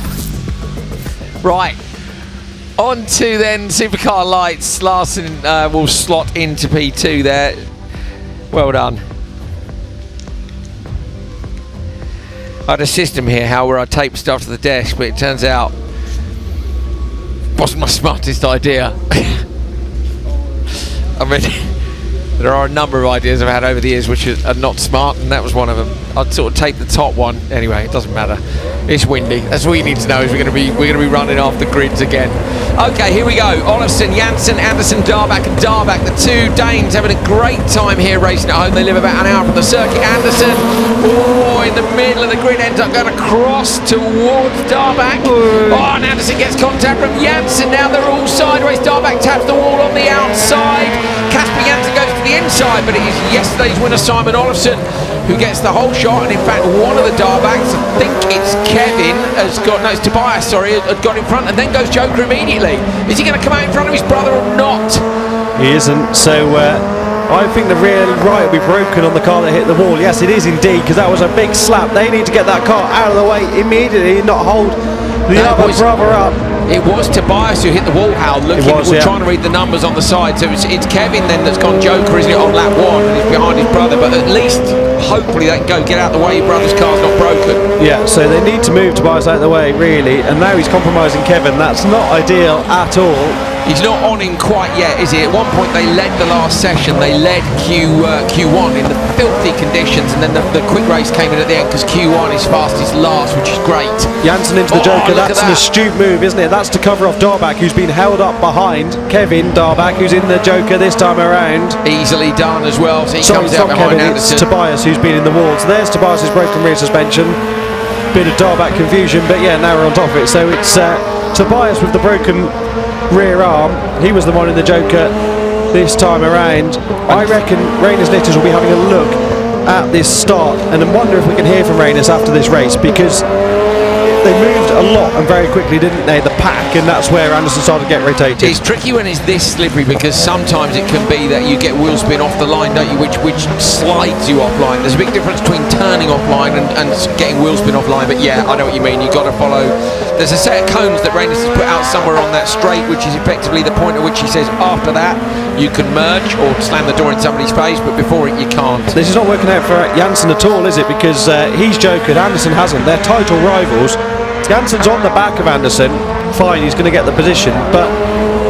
Right, on to then Supercar lights. Larsen will slot into P2 there. Well done. I had a system here how where I tape stuff to the desk, but it turns out wasn't my smartest idea. I mean, there are a number of ideas I've had over the years which are not smart, and that was one of them. I'd sort of take the top one. Anyway, it doesn't matter. It's windy. That's all you need to know is we're going to be running off the grids again. Okay, here we go. Olofsson, Janssen, Anderson, Darback, and Darback. The two Danes having a great time here racing at home. They live about an hour from the circuit. Anderson, in the middle of the grid, ends up going across towards Darback. Oh, and Anderson gets contact from Janssen. Now they're all sideways. Darback taps the wall on the outside. Casper Janssen goes to the inside, but it is yesterday's winner, Simon Olofsson, who gets the whole shot. And in fact, one of the Darbacks, I think it's Kevin, has got, no, it's Tobias, sorry, had got in front, and then goes Joker immediately. Is he going to come out in front of his brother or not? He isn't, so I think the rear right will be broken on the car that hit the wall. Yes, it is indeed, because that was a big slap. They need to get that car out of the way immediately and not hold the other brother up. It was Tobias who hit the wall, Hal, trying to read the numbers on the side. So it's Kevin then that's gone Joker, isn't it, on lap 1, and he's behind his brother. But at least, hopefully, they can go get out of the way. Your brother's car's not broken. Yeah, so they need to move Tobias out of the way, really. And now he's compromising Kevin. That's not ideal at all. He's not on him quite yet, is he? At one point, they led the last session. They led Q1 in the filthy conditions, and then the quick race came in at the end because Q1 is fastest last, which is great. Janssen into the Joker. That's an astute move, isn't it? That's to cover off Darback, who's been held up behind Kevin Darback, who's in the Joker this time around. Easily done as well. So he comes out behind Kevin, Anderson. It's Tobias who's been in the wall. So there's Tobias's broken rear suspension. Bit of Darback confusion, but yeah, now we're on top of it. So it's Tobias with the broken rear arm. He was the one in the Joker this time around. I reckon Reynes Knitters will be having a look at this start, and I wonder if we can hear from Reynes after this race, because they moved a lot and very quickly, didn't they, the pack, and that's where Anderson started to get rotated. It's tricky when it's this slippery, because sometimes it can be that you get wheel spin off the line, don't you, which slides you offline. There's a big difference between turning offline and getting wheel spin offline, but yeah, I know what you mean. You've got to follow. There's a set of cones that Reynes has put out somewhere on that straight, which is effectively the point at which he says after that you can merge or slam the door in somebody's face, but before it you can't. This is not working out for Janssen at all, is it? Because he's jokered, Anderson hasn't. They're title rivals. Janssen's on the back of Anderson. Fine, he's going to get the position, but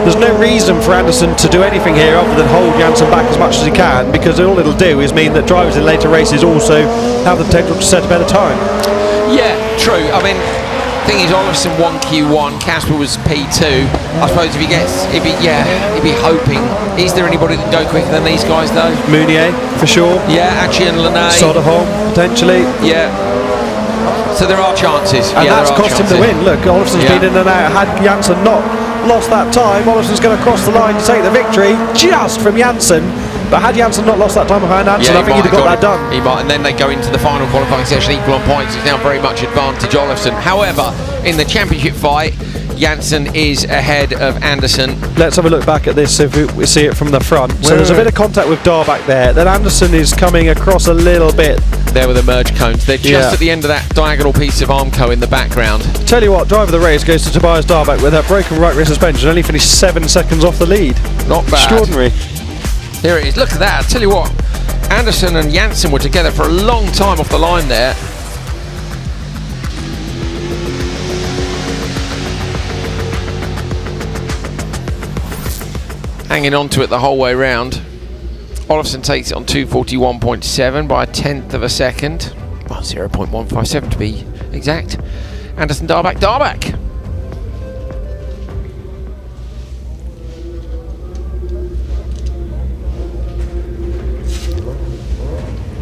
there's no reason for Anderson to do anything here other than hold Janssen back as much as he can, because all it'll do is mean that drivers in later races also have the potential to set a better time. Yeah, true. I mean, thing is, Olofsson won Q1, Casper was P2. I suppose if he'd be hoping. Is there anybody that can go quicker than these guys though? Meunier, for sure. Yeah, actually, and Linnemann. Soderholm, potentially. Yeah. So there are chances. And that's cost him the win. Look, Olofsson's been in and out. Had Janssen not lost that time, Olofsson's going to cross the line to take the victory just from Janssen. But had Janssen not lost that time behind Anderson, I think he'd have got that done. He might, and then they go into the final qualifying session equal on points. It's now very much advantage Olofsson. However, in the championship fight, Janssen is ahead of Anderson. Let's have a look back at this if we see it from the front. So there's a bit of contact with Darback there. Then Anderson is coming across a little bit. There with the merge cones. They're just at the end of that diagonal piece of Armco in the background. Tell you what, driver of the race goes to Tobias Darback with that broken right rear suspension, only finished 7 seconds off the lead. Not bad. Extraordinary. Here it is. Look at that. I tell you what, Anderson and Janssen were together for a long time off the line there. Hanging on to it the whole way round. Olofsson takes it on 2:41.7 by a tenth of a second. Well, 0.157 to be exact. Anderson, Darback.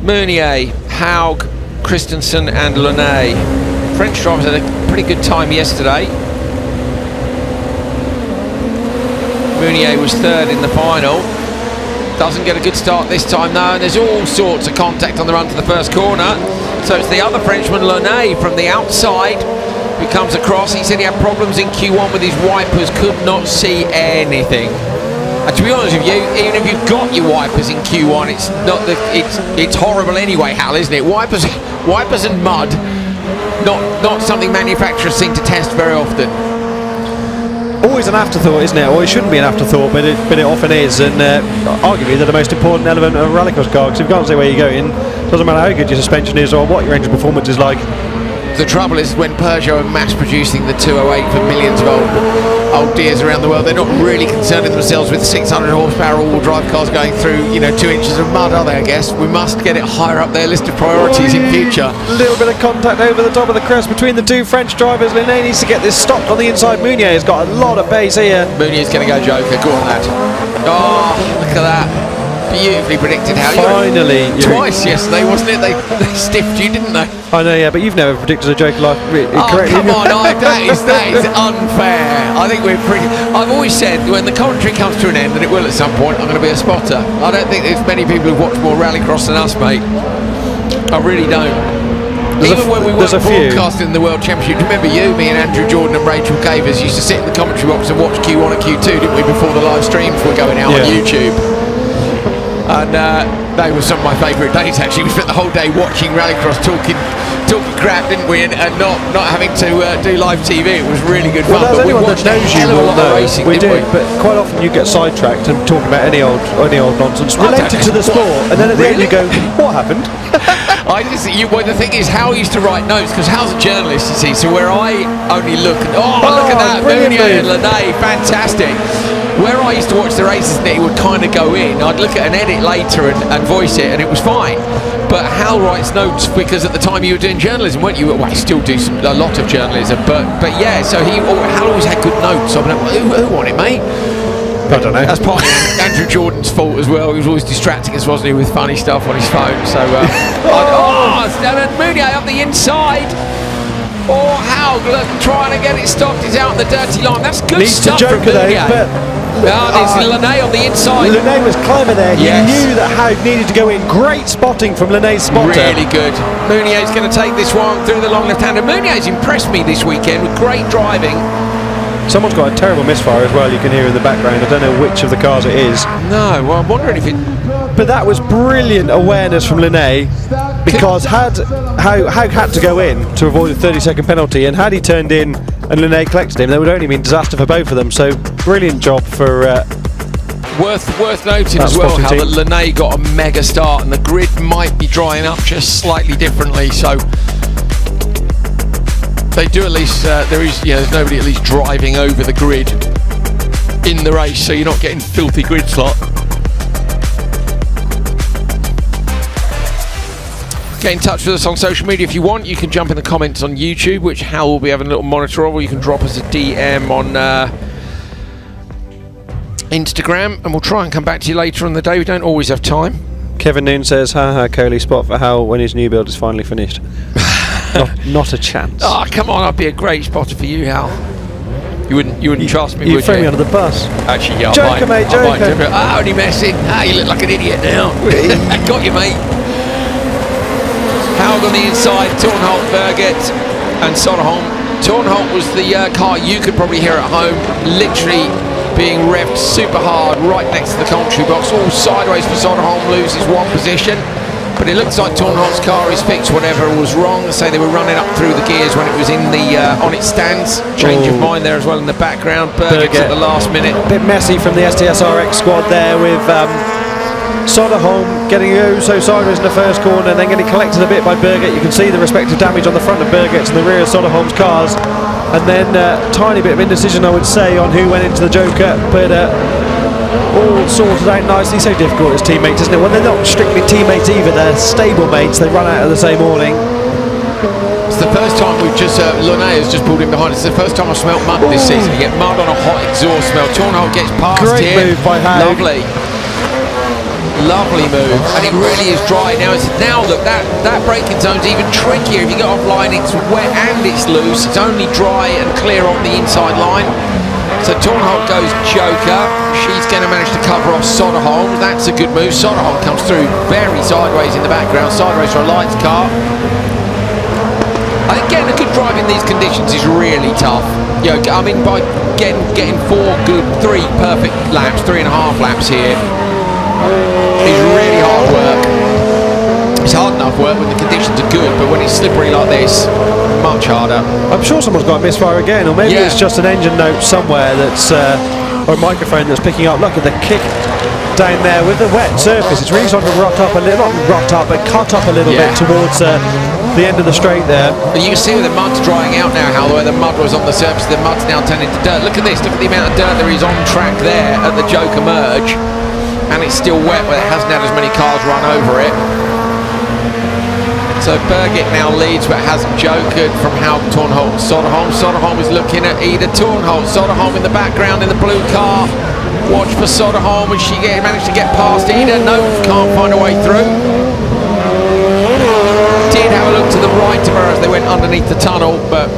Meunier, Haug, Christensen and Linnemann. French drivers had a pretty good time yesterday. Meunier was third in the final. Doesn't get a good start this time though, and there's all sorts of contact on the run to the first corner. So it's the other Frenchman, Linnemann, from the outside who comes across. He said he had problems in Q1 with his wipers, could not see anything. And to be honest with you, even if you've got your wipers in Q1, it's horrible anyway, Hal, isn't it? Wipers and mud, not something manufacturers seem to test very often. Always an afterthought, isn't it? Or it shouldn't be an afterthought, but it often is. And arguably, they're the most important element of a rallycross car, because if you can't see where you're going, doesn't matter how good your suspension is or what your engine performance is like. The trouble is when Peugeot are mass producing the 208 for millions of old dears around the world, they're not really concerning themselves with 600 horsepower all-wheel drive cars going through 2 inches of mud, are they? I guess we must get it higher up their list of priorities in future. A little bit of contact over the top of the crest between the two French drivers. Linnemann needs to get this stopped on the inside. Meunier has got a lot of pace here. Meunier's going to go Joker. Go on, lad. Oh, look at that. Beautifully predicted. How finally twice yesterday, wasn't it? They stiffed you, didn't they? I know, yeah, but you've never predicted a Joker life correctly. Come on, that is unfair. I think we're pretty. I've always said when the commentary comes to an end, and it will at some point, I'm going to be a spotter. I don't think there's many people who've watched more rallycross than us, mate. I really don't. Even when we weren't broadcasting the World Championship, remember me and Andrew Jordan and Rachel Cavers used to sit in the commentary box and watch Q1 and Q2, didn't we, before the live streams were going out on YouTube? And they were some of my favourite days actually. We spent the whole day watching rallycross, talking crap, didn't we? And not having to do live TV. It was really good fun. Well, but anyone that knows you will know. Racing, we do, but quite often you get sidetracked and talk about any old nonsense related to the sport, and then at the end you go, "What happened?" The thing is, Hal used to write notes because Hal's a journalist, you see. So where I only look at look at that, Meunier and Linnemann, fantastic. Where I used to watch the races and it would kind of go in, I'd look at an edit later and voice it, and it was fine. But Hal writes notes because at the time you were doing journalism, weren't you? Well, I still do a lot of journalism, but yeah. So Hal always had good notes. I'm like, who on it, mate? I don't know. That's partly Andrew Jordan's fault as well. He was always distracting us, wasn't he, with funny stuff on his phone. So Meunier up the inside. Oh, Hal, look, trying to get it stopped. He's out on the dirty line. That's good stuff from Meunier. There's Linnemann on the inside. Linnemann was clever there. He knew that Haug needed to go in. Great spotting from Linnein's spotter. Really good. Meunier's going to take this one through the long left-hander. Meunier's impressed me this weekend with great driving. Someone's got a terrible misfire as well, you can hear in the background. I don't know which of the cars it is. No, well, I'm wondering if it... But that was brilliant awareness from Linnemann, because Haug had to go in to avoid a 30-second penalty, and had he turned in and Linnemann collected him, that would only mean disaster for both of them. So brilliant job for... Worth noting as well how that Linnemann got a mega start, and the grid might be drying up just slightly differently, so... They do at least, there's nobody at least driving over the grid. in the race, so you're not getting filthy grid slot. Get in touch with us on social media if you want. You can jump in the comments on YouTube, which Hal will be having a little monitor of, or you can drop us a DM on Instagram, and we'll try and come back to you later on in the day. We don't always have time. Kevin Noon says, haha, Coley, spot for Hal when his new build is finally finished. not a chance. Oh, come on, I'd be a great spotter for you, Hal. You wouldn't trust me, would you? You'd throw me under the bus. Actually, yeah, Joker, mate, Joker. Only messing. You look like an idiot now. Got you, mate. Howard on the inside, Tornholt, Birgit and Soderholm. Tornholt was the car you could probably hear at home, literally being revved super hard right next to the commentary box, all sideways for Soderholm, loses one position. But it looks like Tornholt's car is fixed whatever was wrong. So they were running up through the gears when it was in the on its stands. Change of mind there as well in the background. Birgit at the last minute. A bit messy from the STS-RX squad there with Soderholm getting so sideways in the first corner and then getting collected a bit by Birgit. You can see the respective damage on the front of Birgit's and the rear of Soderholm's cars. And then tiny bit of indecision, I would say, on who went into the Joker, but all sorted out nicely. So difficult as teammates, isn't it? Well, they're not strictly teammates either, they're stable mates. They run out of the same awning. It's the first time we've just, Lene has just pulled in behind us. It's the first time I've smelt mud this season. You get mud on a hot exhaust smell. Tornholt gets past Great here. move by Haug. Lovely move, and it really is dry now. Look, that braking zone's even trickier. If you get offline, it's wet and it's loose. It's only dry and clear on the inside line. So Tornholt goes Joker. She's going to manage to cover off Soderholm. That's a good move. Soderholm comes through very sideways in the background, sideways for a lights car. I think getting a good drive in these conditions is really tough. You know, I mean, by getting 3 perfect laps, 3.5 laps here, is really hard work. It's hard enough work when the conditions are good, but when it's slippery like this, much harder. I'm sure someone's got a misfire again, or maybe it's just an engine note somewhere that's or a microphone that's picking up. Look at the kick down there with the wet surface. It's really starting to rot up a little, not rot up, but cut up a little bit towards the end of the straight there. But you can see where the mud's drying out now, Hal, where the mud was on the surface, the mud's now turning to dirt. Look at this, look at the amount of dirt there is on track there at the Joker merge. And it's still wet, but it hasn't had as many cars run over it. So Birgit now leads, but hasn't jokered from Haug, Tornholt, Soderholm. Soderholm is looking at Ida Tornholt. Soderholm in the background in the blue car. Watch for Soderholm, and she managed to get past Ida. No, can't find a way through. Did have a look to the right of her as they went underneath the tunnel, but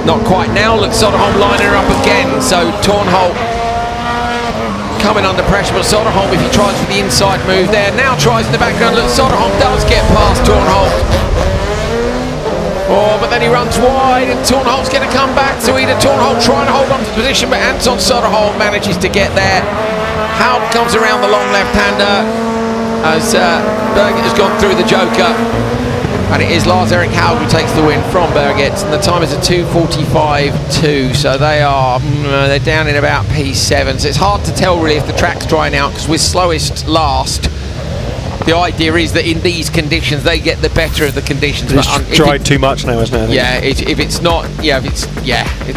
not quite now. Look, Soderholm lining her up again. So Tornholt coming under pressure, but Soderholm, if he tries for the inside move there, now tries in the background. Look, Soderholm does get past Tornholt. Oh, but then he runs wide, and Tornholt's going to come back. So either Tornholt trying to hold on to the position, but Anton Soderholm manages to get there. Haug comes around the long left-hander as Birgit has gone through the Joker. And it is Lars-Erik Haug who takes the win from Birgit, and the time is a 2:45.2, so they're down in about P7. So it's hard to tell really if the track's drying out, because with slowest last, the idea is that in these conditions they get the better of the conditions. It's dried too much now, isn't it? Yeah, if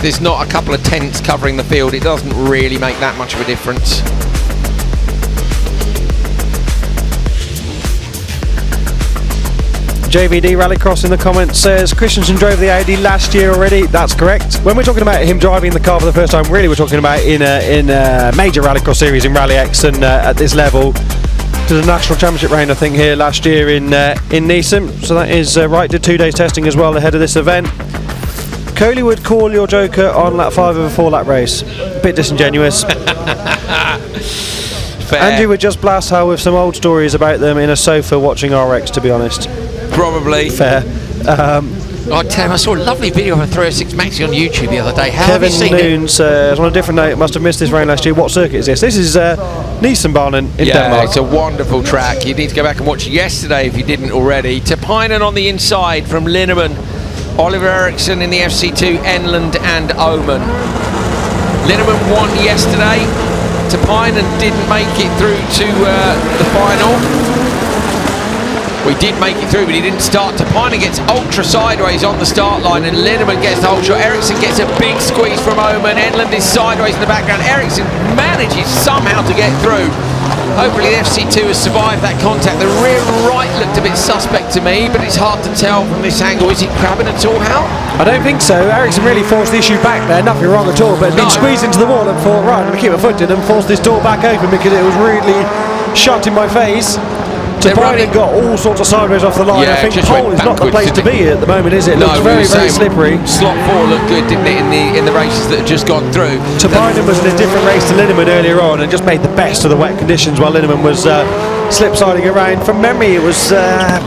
there's not a couple of tents covering the field, it doesn't really make that much of a difference. JVD Rallycross in the comments says Christensen drove the Audi last year already. That's correct. When we're talking about him driving the car for the first time, really we're talking about in a major Rallycross series in RallyX, and at this level to the National Championship round, I think, here last year in Nysumbanen. So that is right. Did 2 days testing as well ahead of this event. Coley would call your Joker on lap 5 of a 4-lap race. A bit disingenuous. Andrew would just blast her with some old stories about them in a sofa watching RX, to be honest. Probably. Fair. I saw a lovely video of a 306 Maxi on YouTube the other day. How Kevin have you seen Noon says, on a different note, must have missed this round last year. What circuit is this? This is Nysumbanen in Denmark. It's a wonderful track. You need to go back and watch yesterday if you didn't already. Tapinen on the inside from Linnemann. Oliver Eriksson in the FC2, Enland and Oman. Linnemann won yesterday. Tapinen didn't make it through to the final, We did make it through, but he didn't start. Tapine gets ultra sideways on the start line, and Linnemann gets the ultra. Ericsson gets a big squeeze from Oman. Enlund is sideways in the background. Ericsson manages somehow to get through. Hopefully the FC2 has survived that contact. The rear right looked a bit suspect to me, but it's hard to tell from this angle. Is he crabbing at all, Hal? I don't think so. Ericsson really forced the issue back there. Nothing wrong at all, but been squeezed into the wall and thought, right, I'm going to keep my foot in and force this door back open because it was really shut in my face. Tapine got all sorts of sideways off the line. Yeah, I think pole is not the place to be at the moment, is it? It looks very, very slippery. Slot 4 looked good, didn't it, in the races that had just gone through. Tapine was in a different race to Linnemann earlier on and just made the best of the wet conditions while Linnemann was slip-siding around. From memory, it was, I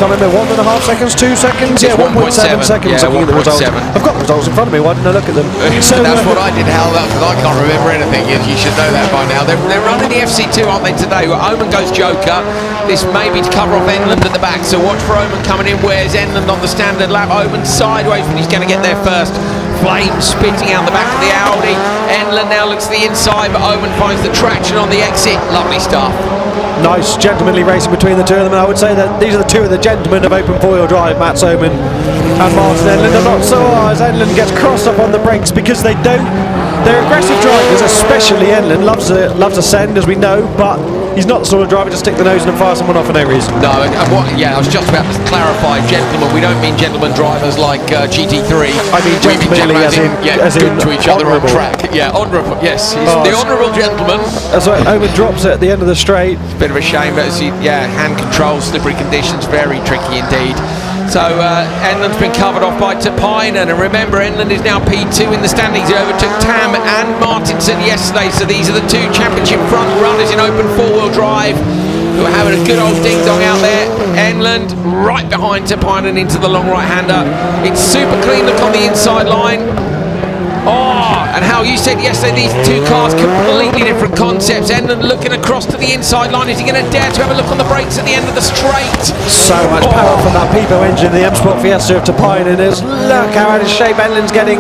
can't remember, 1.5 seconds, 2 seconds? Yeah, 1.7 seconds. Yeah, looking at the results. I've got the results in front of me, why didn't I look at them? So that's what I did, Hal, because I can't remember anything. You should know that by now. They're running the FC2, aren't they, today? Well, Oman goes Joker. This may be to cover off Enlund at the back, so watch for Oman coming in. Where's Enlund on the standard lap? Oman sideways, but he's going to get there first. Flame spitting out the back of the Audi. Enlund now looks to the inside, but Oman finds the traction on the exit. Lovely stuff. Nice gentlemanly racing between the two of them. I would say that these are the two of the gentlemen of open four-wheel drive, Mats Oman and Martin Enlund. Are not so as Enlund gets crossed up on the brakes because they don't. They're aggressive drivers, especially Enlund loves a send, as we know, but he's not the sort of driver to stick the nose in and fire someone off for no reason. No, I was just about to clarify, gentlemen. We don't mean gentlemen drivers like GT3. I mean gentlemanly as in to each other on track. Yeah, honourable. Yes, he's the honourable gentleman. That's right. Oman drops it at the end of the straight. It's a bit of a shame, but hand control, slippery conditions, very tricky indeed. So Enlund's been covered off by Tapine, and remember, Enlund is now P2 in the standings. He overtook Tam and Martinson yesterday, so these are the two championship front runners in open four-wheel drive who are having a good old ding-dong out there. Enlund right behind Tapine and into the long right-hander. It's super clean look on the inside line. Oh, and how you said yesterday, these two cars, completely different concepts. Enlund looking across to the inside line. Is he going to dare to have a look on the brakes at the end of the straight? So much power from that Pipo engine, the M Sport Fiesta of Tapine, and look how out of shape Enlund's getting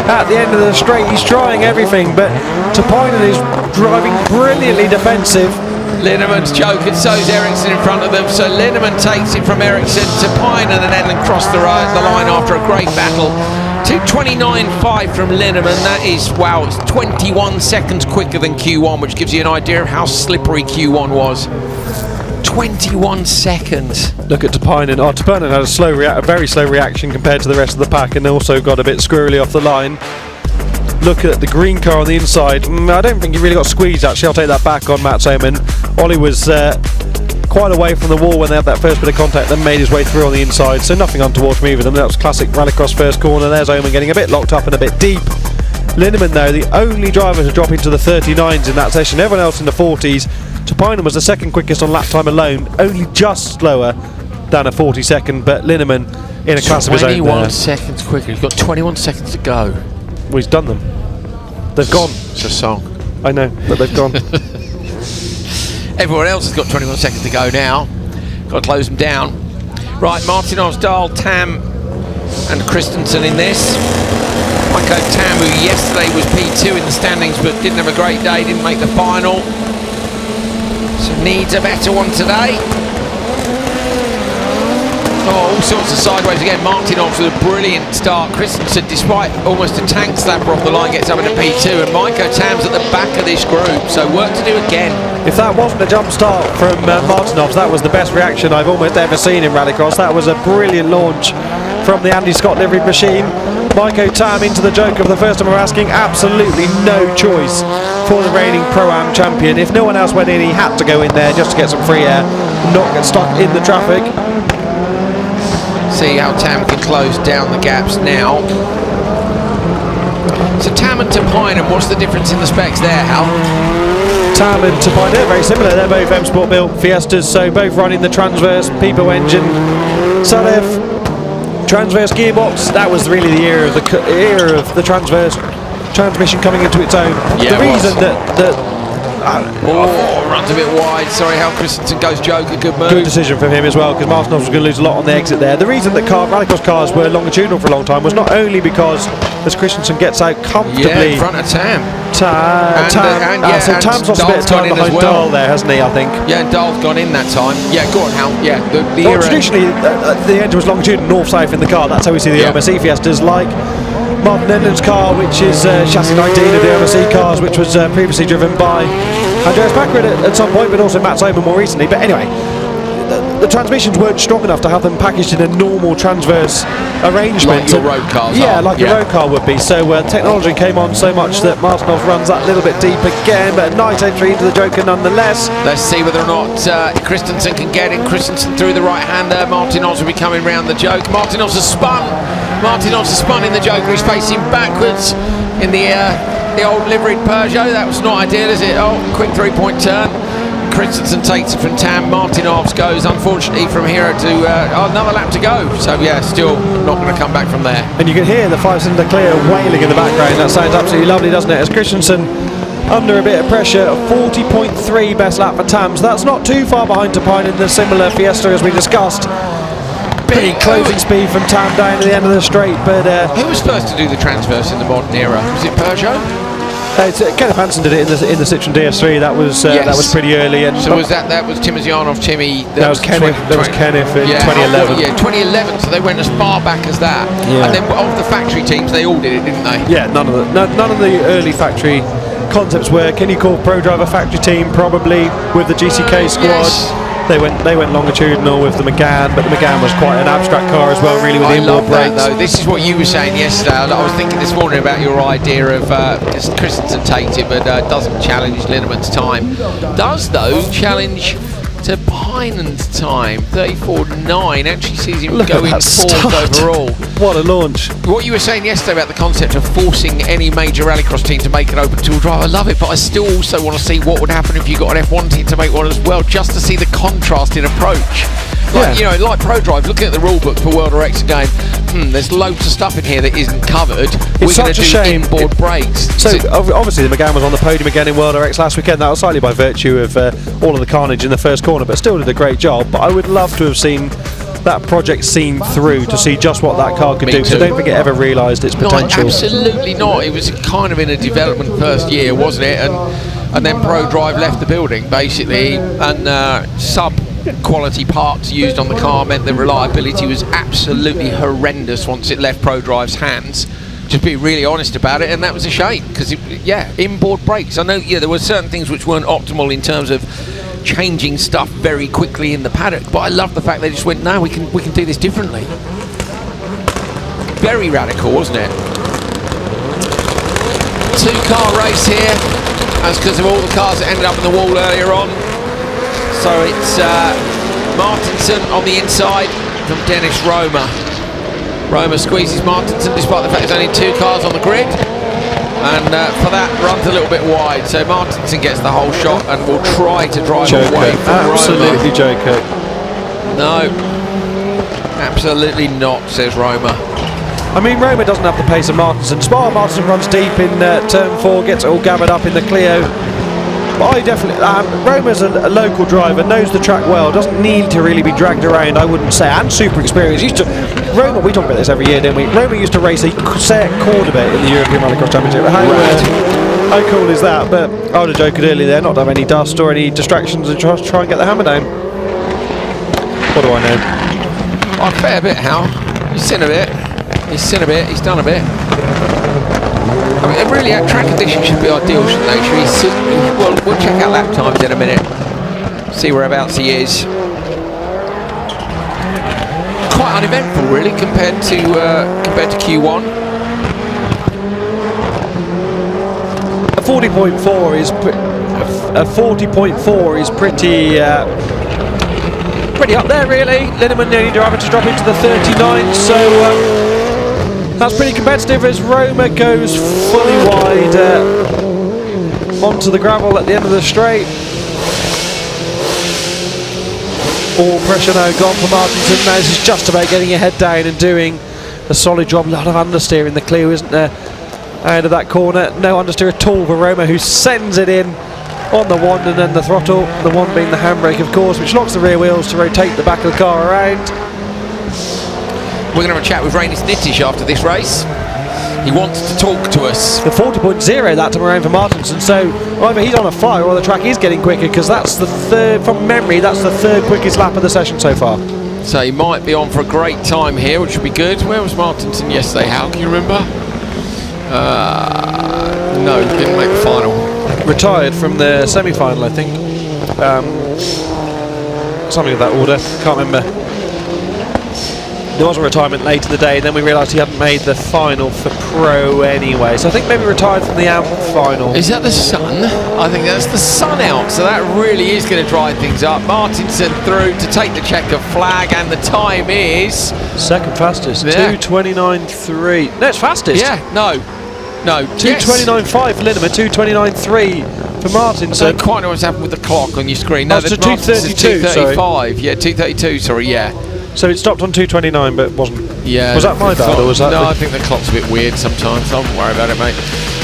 at the end of the straight. He's trying everything, but Tapine is driving brilliantly defensive. Linnemann's choking, so is Ericsson in front of them. So Linnemann takes it from Ericsson. Tapine and then Enlund cross the line after a great battle. 2:29.5 from Linnemann. That is, wow, it's 21 seconds quicker than Q1, which gives you an idea of how slippery Q1 was. 21 seconds. Look at Tapine, and Tapine had a very slow reaction compared to the rest of the pack, and also got a bit squirrely off the line. Look at the green car on the inside. I don't think he really got squeezed, actually. I'll take that back on Mats Oman. Ollie was quite away from the wall when they had that first bit of contact, then made his way through on the inside, so nothing untoward from either of them. That was classic rallycross first corner. There's Oman getting a bit locked up and a bit deep. Linnemann, though, the only driver to drop into the 39s in that session, everyone else in the 40s. Tapine was the second quickest on lap time alone, only just slower than a 40-second, but Linnemann in a class of his own. 21 seconds quicker. He's got 21 seconds to go. Well, he's done them. They've gone. It's a song. I know, but they've gone. Everyone else has got 21 seconds to go now. Got to close them down. Right, Martin Osdahl, Tam and Christensen in this. Michael Tam, who yesterday was P2 in the standings but didn't have a great day, didn't make the final. So needs a better one today. Oh, all sorts of sideways again. Martin off with a brilliant start. Christensen, despite almost a tank slapper off the line, gets up into P2, and Maiko Tam's at the back of this group, so work to do again. If that wasn't a jump start from Martinov, that was the best reaction I've almost ever seen in Rallycross. That was a brilliant launch from the Andy Scott livery machine. Maiko Tam into the joke of the first time we're asking. Absolutely no choice for the reigning Pro-Am champion. If no one else went in, he had to go in there just to get some free air, not get stuck in the traffic. See how Tam can close down the gaps now. So Tam and Tapine, and what's the difference in the specs there, Hal? Tam and Tapine, they're very similar. They're both M Sport built Fiestas, so both running the transverse Pipo engine. Salev, transverse gearbox. That was really the era of the transverse transmission coming into its own. Yeah, the reason that Runs a bit wide. Sorry, Hal Christensen goes Joker. Good move. Good decision from him as well, because Martinov was going to lose a lot on the exit there. The reason that rallycross cars were longitudinal for a long time was not only because as Christensen gets out comfortably in front of Tam. Tam's lost a bit of time behind Dahl there, hasn't he, I think? Yeah, and Dahl's gone in that time. Yeah, go on, Hal. Yeah, traditionally, the engine was longitudinal north-south in the car. That's how we see the OMSE Fiestas, like Martin Enden's car, which is chassis 19 of the OMSE cars, which was previously driven by Andreas Baccarat at some point, but also Matt Simon more recently. But anyway, the transmissions weren't strong enough to have them packaged in a normal transverse arrangement. Like your road cars like your road car would be. So technology came on so much that Martinov runs that little bit deep again, but a nice entry into the Joker nonetheless. Let's see whether or not Christensen can get in. Christensen through the right-hander. Martinovs will be coming round the Joker. Martinovs has spun. Martinovs has spun in the Joker. He's facing backwards in the old liveried Peugeot. That was not ideal, is it? Oh, quick three-point turn. Christensen takes it from Tam. Martinovs goes, unfortunately, from here to another lap to go. So yeah, still not going to come back from there. And you can hear the 5-cylinder Clio wailing in the background. That sounds absolutely lovely, doesn't it? As Christensen under a bit of pressure, 40.3 best lap for Tam. So that's not too far behind Tapine in the similar Fiesta as we discussed. Big closing speed from Tam down to the end of the straight. But who was first to do the transverse in the modern era? Was it Peugeot? Kenneth Hansen did it in the Citroen DS3. That was pretty early. And so was that was Timozyanov, Timmy? That was Kenneth. That was Kenneth in 2011. Yeah, 2011. So they went as far back as that. Yeah. And then of the factory teams, they all did it, didn't they? Yeah, none of the early factory concepts were. Can you call Pro Driver factory team? Probably with the GCK squad. Yes. They went longitudinal with the Megane, but the Megane was quite an abstract car as well, really, with inboard brakes. Though. This is what you were saying yesterday. I was thinking this morning about your idea of Christensen takes it, but doesn't challenge Linnemann's time. Does, though, challenge to Pinen's time, 34.9. Actually sees him going fourth overall. What a launch. What you were saying yesterday about the concept of forcing any major rallycross team to make an open tool drive, I love it, but I still also want to see what would happen if you got an F1 team to make one as well, just to see the contrast in approach. Like, you know, like Pro Drive, looking at the rule book for World RX again, there's loads of stuff in here that isn't covered. It's such a shame. Inboard brakes. So obviously the Megane was on the podium again in World RX last weekend. That was slightly by virtue of all of the carnage in the first corner, but still did a great job. But I would love to have seen that project seen through to see just what that car could do. So I don't think it ever realised its potential. No, absolutely not. It was kind of in a development first year, wasn't it? And then Pro Drive left the building basically, and sub-quality parts used on the car meant the reliability was absolutely horrendous once it left Pro Drive's hands. Just be really honest about it, and that was a shame because inboard brakes. I know there were certain things which weren't optimal in terms of changing stuff very quickly in the paddock, but I love the fact they just went, no, we can do this differently. Very radical, wasn't it? Two-car race here. That's because of all the cars that ended up in the wall earlier on. So it's Martinsen on the inside from Dennis Roma. Roma squeezes Martinsen despite the fact there's only two cars on the grid, and for that runs a little bit wide. So Martinsen gets the whole shot and will try to drive away from absolutely Roma. Joker. No, absolutely not, says Roma. I mean, Roma doesn't have the pace of Martinsen. Martinsen runs deep in turn 4, gets it all gathered up in the Clio. But I definitely, Roma's a local driver, knows the track well, doesn't need to really be dragged around, I wouldn't say, and super experienced. Roma, we talk about this every year, don't we? Roma used to race a set Cordoba in the European Rallycross Championship. How cool is that? But I would have joked earlier there, not to have any dust or any distractions and try and get the hammer down. What do I know? A fair bit, Hal. He's seen a bit. He's seen a bit. He's done a bit. I mean, really, our track conditions should be ideal, shouldn't they? Well, we'll check out lap times in a minute. See whereabouts he is. Quite uneventful, really, compared to Q1. A 40.4 is pretty up there, really. Linnemann nearly driving to drop into the 39, so that's pretty competitive as Roma goes fully wide onto the gravel at the end of the straight. All pressure now gone for Martinsen. Now this is just about getting your head down and doing a solid job. A lot of understeer in the Clio, isn't there? Out of that corner, no understeer at all for Roma, who sends it in on the one and then the throttle, the one being the handbrake of course, which locks the rear wheels to rotate the back of the car around. We're going to have a chat with Rainis Nittish after this race. He wants to talk to us. The 40.0 that time around for Martinson, so either he's on a fire or the track is getting quicker, because that's the third, from memory, that's the third quickest lap of the session so far. So he might be on for a great time here, which would be good. Where was Martinson yesterday? How can you remember? No, didn't make the final. Retired from the semi-final, I think. Something of that order, can't remember. There was a retirement late in the day, and then we realised he hadn't made the final for Pro anyway. So I think maybe retired from the AMP final. Is that the sun? I think that's the sun out, so that really is going to dry things up. Martinson through to take the checker flag, and the time is... Second fastest, yeah. 2:29.3. No, it's fastest. Yeah, no. 2:29.5 for Linnemann, 2:29.3 for Martinson. So quite know what's happened with the clock on your screen. No, that's the 2:32, 2:35. Yeah, 2:32, sorry, yeah. So it stopped on 2:29, but wasn't. Yeah. Was that my bad, or was that? No, I think the clock's a bit weird sometimes. I won't worry about it, mate.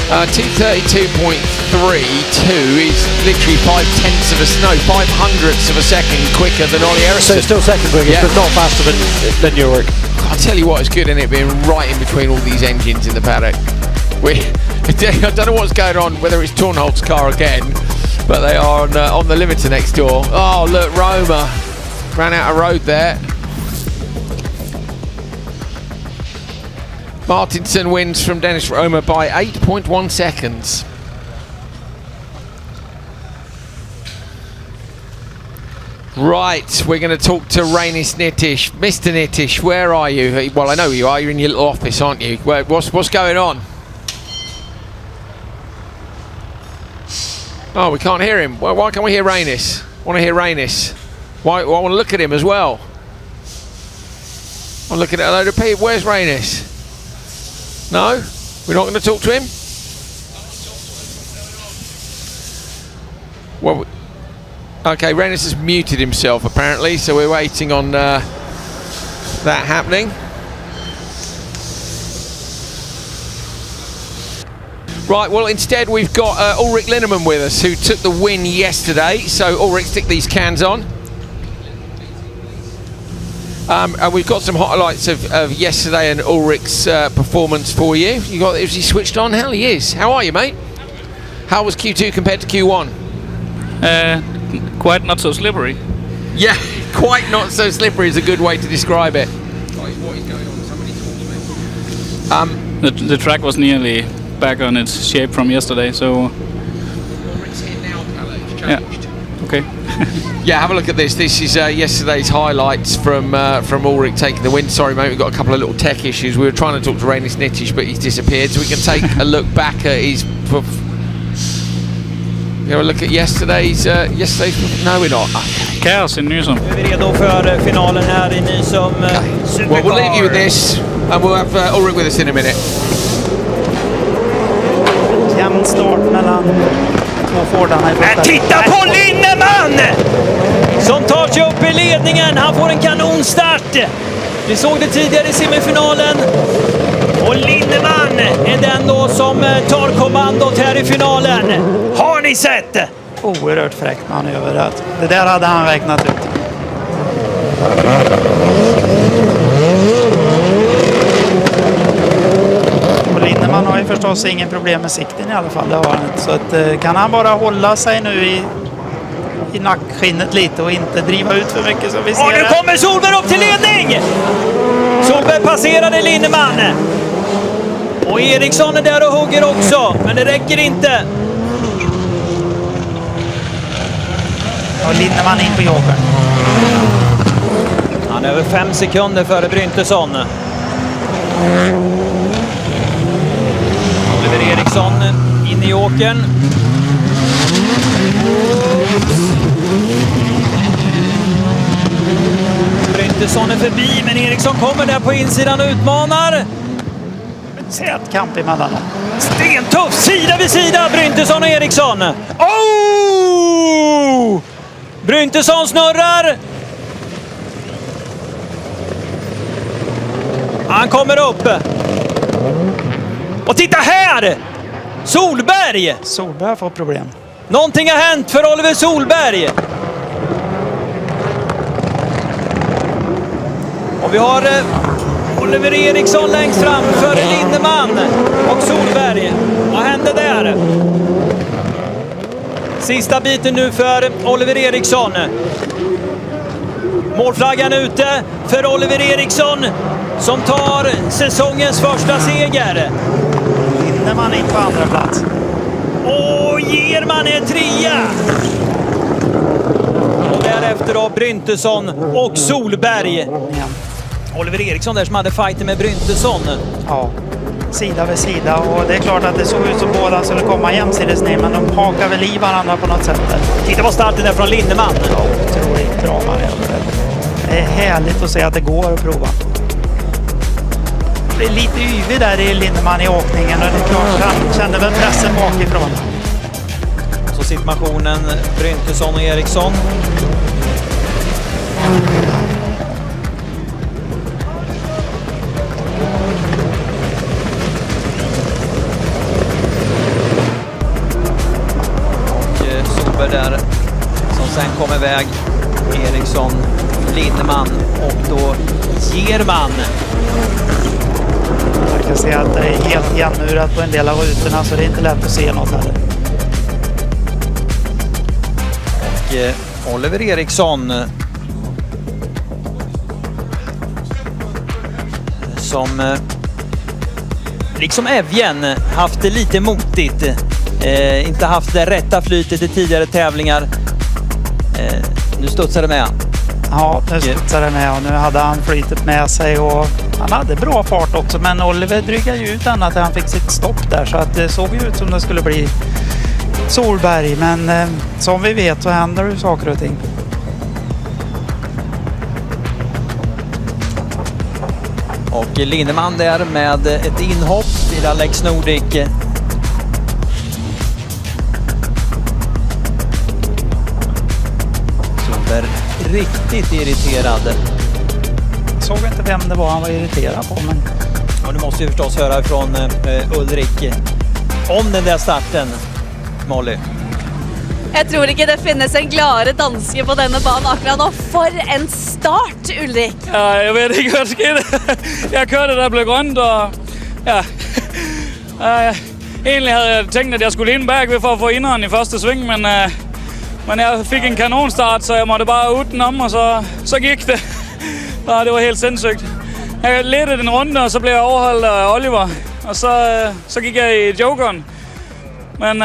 2:32.32 is literally 5/10 of a 500ths of a second quicker than Ollie Ericsson. So it's still second quickest, yeah, but not faster than Orick. I'll tell you what, it's good in it being right in between all these engines in the paddock. I don't know what's going on, whether it's Tornholt's car again, but they are on the limiter next door. Oh, look, Roma ran out of road there. Martinson wins from Dennis Roma by 8.1 seconds. Right, we're going to talk to Rainis Nittish. Mr. Nittish, where are you? Well, I know you are. You're in your little office, aren't you? What's going on? Oh, we can't hear him. Well, why can't we hear Rainis? Want to hear Rainis? Why? I want to look at him as well. I'm looking at a load of people. Where's Rainis? No? We're not going to talk to him? Well, okay, Rainis has muted himself apparently, so we're waiting on that happening. Right, well, instead we've got Orick Linnemann with us, who took the win yesterday. So, Orick, stick these cans on. And we've got some highlights of yesterday and Ulrich's performance for you. Is he switched on? Hell, he is. How are you, mate? How was Q2 compared to Q1? Quite not so slippery. Yeah, quite not so slippery is a good way to describe it. The track was nearly back on its shape from yesterday, so... Yeah, okay. Yeah, have a look at this. This is yesterday's highlights from Ulrich taking the win. Sorry, mate, we've got a couple of little tech issues. We were trying to talk to Rainis Nittish, but he's disappeared, so we can take a look back at his... You know, look at yesterday's... No, we're not. Chaos in Nysumbanen. Vi är redo för finalen här i Nysum Supercar. Well, we'll leave you with this, and we'll have Ulrich with us in a minute. Jämn start mellan två Fordarna i första. Titta på Linnemann! Som tar sig upp i ledningen. Han får en kanonstart. Vi såg det tidigare i semifinalen. Och Linnemann är den då som tar kommandot här i finalen. Har ni sett det? Oerhört fräckt manöver. Det där hade han räknat ut. Och Linnemann har ju förstås ingen problem med sikten i alla fall. Det har han inte. Så att, kan han bara hålla sig nu i nackskinnet lite och inte driva ut för mycket som vi ser. Och nu kommer Solberg upp till ledning! Solberg passerade Linnemann. Och Eriksson är där och hugger också, men det räcker inte. Och Linnemann in på jokern. Han är över 5 sekunder före Bryntesson. Oliver Eriksson in i jokern. Bryntesson är förbi, men Eriksson kommer där på insidan och utmanar. Sät kamp emellan dem. Stentuff, sida vid sida, Bryntesson och Eriksson. Oh! Bryntesson snurrar. Han kommer upp. Och titta här! Solberg! Solberg får problem. Någonting har hänt för Oliver Solberg. Och vi har Oliver Eriksson längst fram för Linnemann och Solberg. Vad hände där? Sista biten nu för Oliver Eriksson. Målflaggan ute för Oliver Eriksson som tar säsongens första seger. Linnemann in på andra plats. Och German är trea. Och därefter då Bryntesson och Solberg. Ja. Oliver Eriksson där som hade fighten med Bryntesson. Ja, sida vid sida, och det är klart att det såg ut som båda skulle komma jämsides ner, men de hakar väl i varandra på något sätt. Titta på starten där från Linnemann. Ja, otroligt bra man är. Det är härligt att se att det går att prova. Det är lite yvig där i Linnemann i åkningen, och det är klart han kände väl pressen bakifrån. Så situationen Bryntesson och Eriksson. Och där som sen kom iväg Eriksson, Linnemann och då German. Jag kan se att det är helt jämnurat på en del av rutorna, så det är inte lätt att se något heller. Och Oliver Eriksson som liksom Evjen haft det lite motigt. Inte haft det rätta flytet i tidigare tävlingar. Nu studsar det med. Ja, nu studsar det med, och nu hade han flytet med sig, och han hade bra fart också, men Oliver drygade ju ut annat att han fick sitt stopp där, så att det såg ju ut som det skulle bli Solberg, men som vi vet så händer ju saker och ting. Och Linnemann där med ett inhopp vid Alex Nordic. Solberg riktigt irriterad. Såg inte vem det var han var irriterad på, men... Och nu måste vi förstås höra från Ulrik om den där starten, Molly. Jag tror inte det finns en gladere danske på denna banan akkurat nu. For en start, Ulrik! Ja, jag vet inte vad som skete. Jag körde där blev grönt, och ja. Egentlig hade jag tänkt att jag skulle in bagved för att få inderen i första sving, men jag fick en kanonstart, så jag måste bara utenom, och så gick det. Ja, det var helt sindssygt. Jag ledde en runde, och så blev jag överhålld av Oliver, och så gick jag i jokern. Men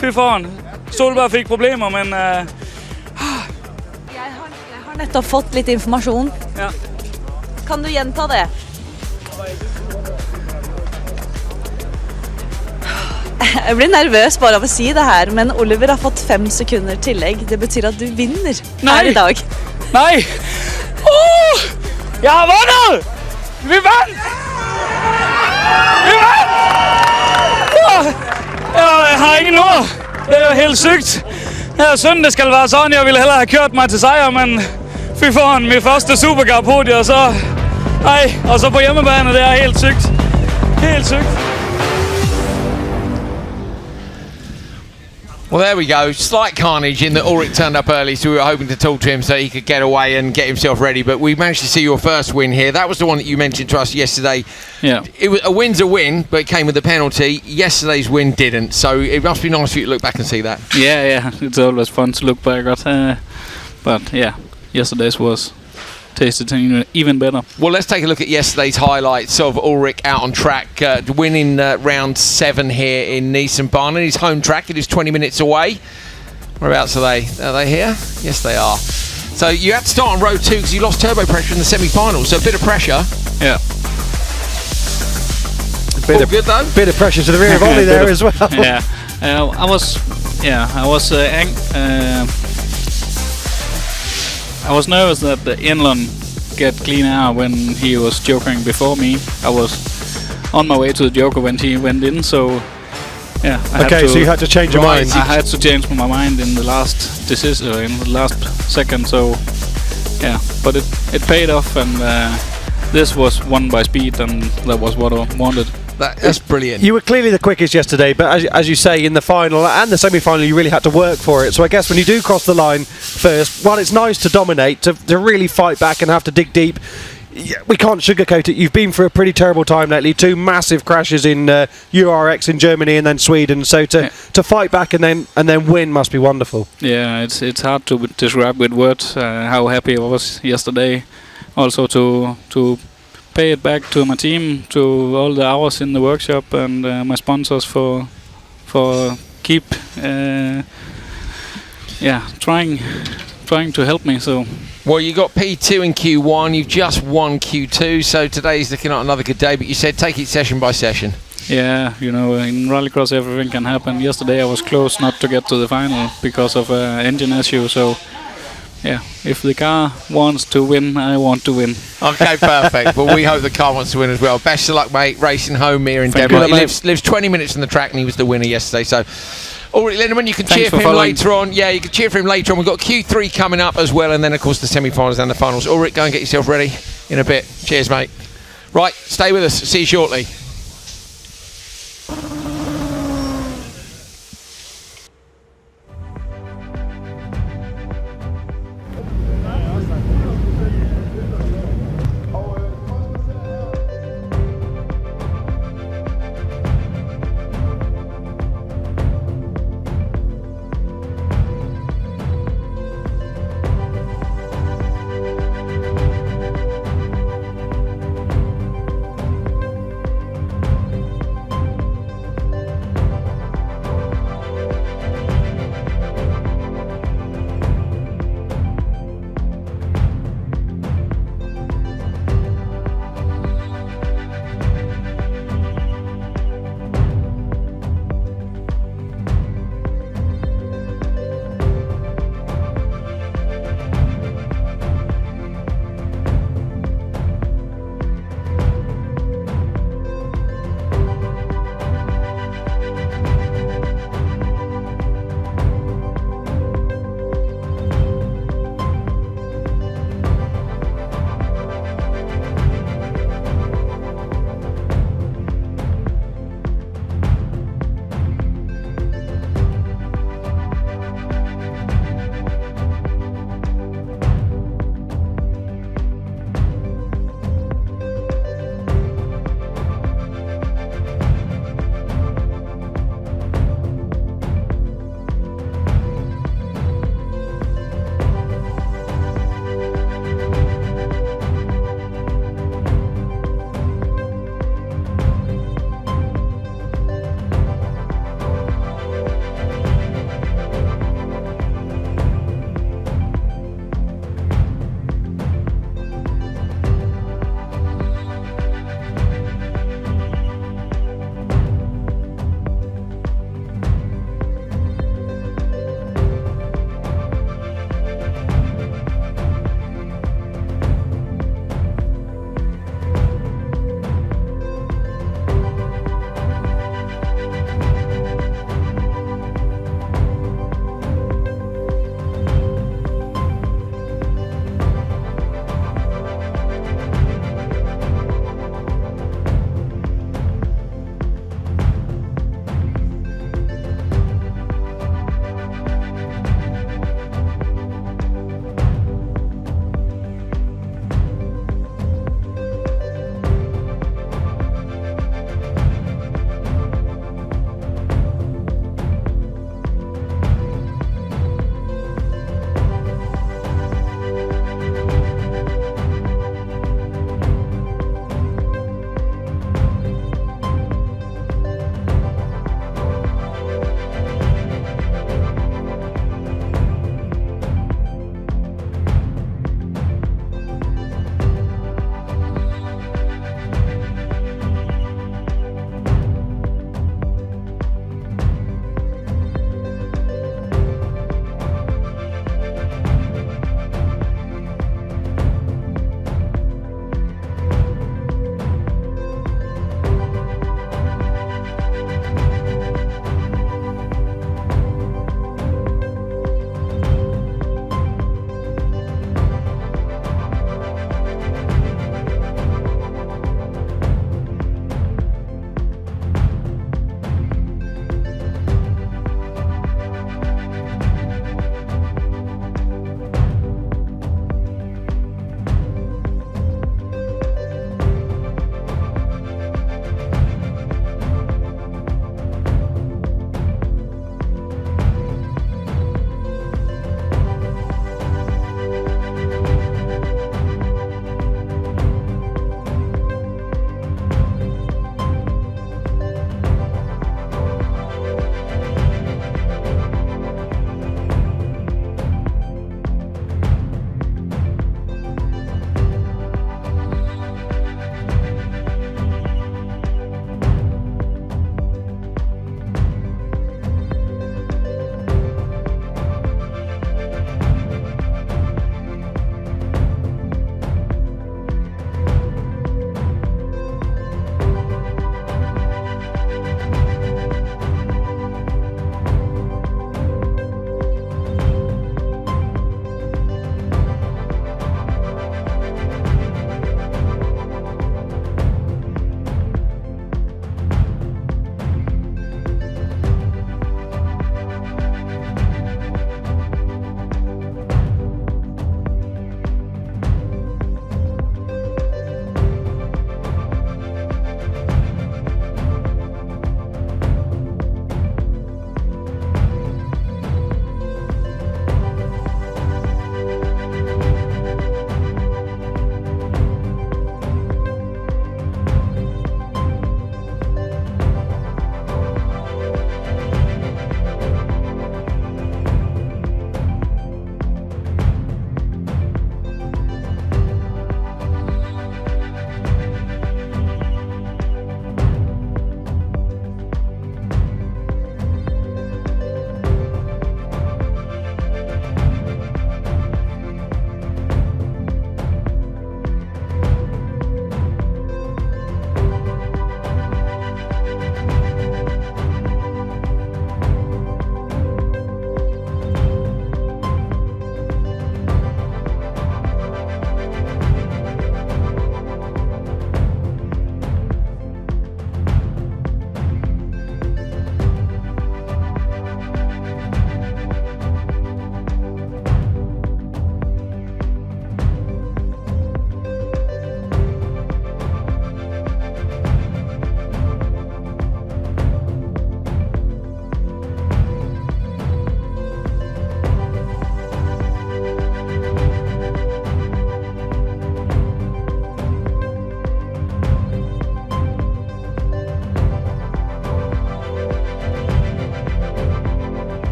fy fan. Solberg fick problemer, men... Jeg har nettopp fått lite information. Ja. Kan du gjenta det? Jag blir nervös bara av att säga det här, men Oliver har fått 5 sekunder tillägg. Det betyder att du vinner här idag. Nej! Jag har vunnit! Vi vann! Vi vann! Jag har ingen ord. Det är helt sygt. Det är synd det ska vara sån. Jag ville hellre ha kört mig till sejr, men fy fan, min första Supercar podium, så nej, och så på hemmabane, det är helt sygt. Helt sygt. Well, there we go. Slight carnage in that Orick turned up early, so we were hoping to talk to him so he could get away and get himself ready. But we managed to see your first win here. That was the one that you mentioned to us yesterday. Yeah. It was a win's a win, but it came with a penalty. Yesterday's win didn't, so it must be nice for you to look back and see that. Yeah. It's always fun to look back at. But yeah, yesterday's was tasted even better. Well, let's take a look at yesterday's highlights of Orick out on track, winning round 7 here in Nysumbanen. His home track, it is 20 minutes away. Whereabouts are they? Are they here? Yes, they are. So you had to start on row 2 because you lost turbo pressure in the semi-finals, so a bit of pressure. Yeah. All good though? Bit of pressure to the rear of Ollie there as well. Yeah. I was nervous that the inland get clean air when he was joking before me. I was on my way to the joker when he went in, so yeah. So you had to change your mind. I had to change my mind in the last decision, in the last second. So yeah, but it paid off, and this was won by speed, and that was what I wanted. That's brilliant. You were clearly the quickest yesterday, but as you say, in the final and the semi-final, you really had to work for it. So I guess when you do cross the line first, while it's nice to dominate, to really fight back and have to dig deep, we can't sugarcoat it. You've been through a pretty terrible time lately. 2 massive crashes in RallyX in Germany and then Sweden. So to fight back and then win must be wonderful. Yeah, it's hard to describe with words how happy I was yesterday. Also to pay it back to my team, to all the hours in the workshop, and my sponsors for keep trying to help me. So. Well, you got P2 in Q1, you've just won Q2, so today's looking at another good day, but you said take it session by session. Yeah, in rallycross everything can happen. Yesterday I was close not to get to the final because of an engine issue, so yeah, if the car wants to win, I want to win. Okay, perfect. Well, we hope the car wants to win as well. Best of luck, mate, racing home here in Denmark. He lives 20 minutes from the track and he was the winner yesterday, so... Orick Linnemann, you can cheer for him later on. Yeah, you can cheer for him later on. We've got Q3 coming up as well, and then, of course, the semi-finals and the finals. Orick, go and get yourself ready in a bit. Cheers, mate. Right, stay with us. See you shortly.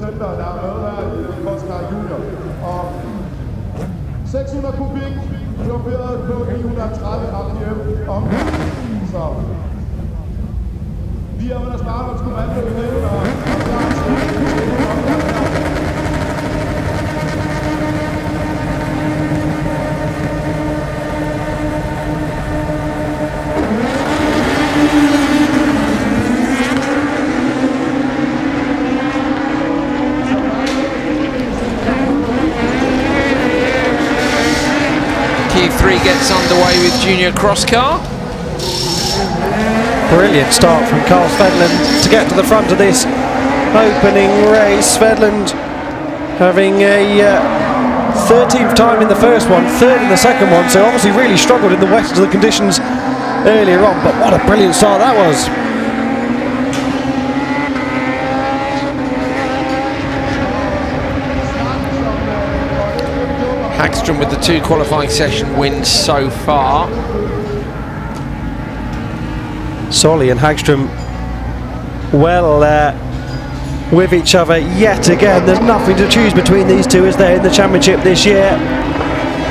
center, der er med her i Coscar Junior. Og 600 kubik, klopperet på 930 rpm om. Så vi er under startholdskommando igen, og Q3 gets underway with Junior Cross Car. Brilliant start from Carl Svedland to get to the front of this opening race. Svedland having a 13th time in the first one, third in the second one, so obviously really struggled in the wet of the conditions earlier on, but what a brilliant start that was. Hagström with the 2 qualifying session wins so far. Solly and Hagström well with each other yet again. There's nothing to choose between these two as they're in the championship this year.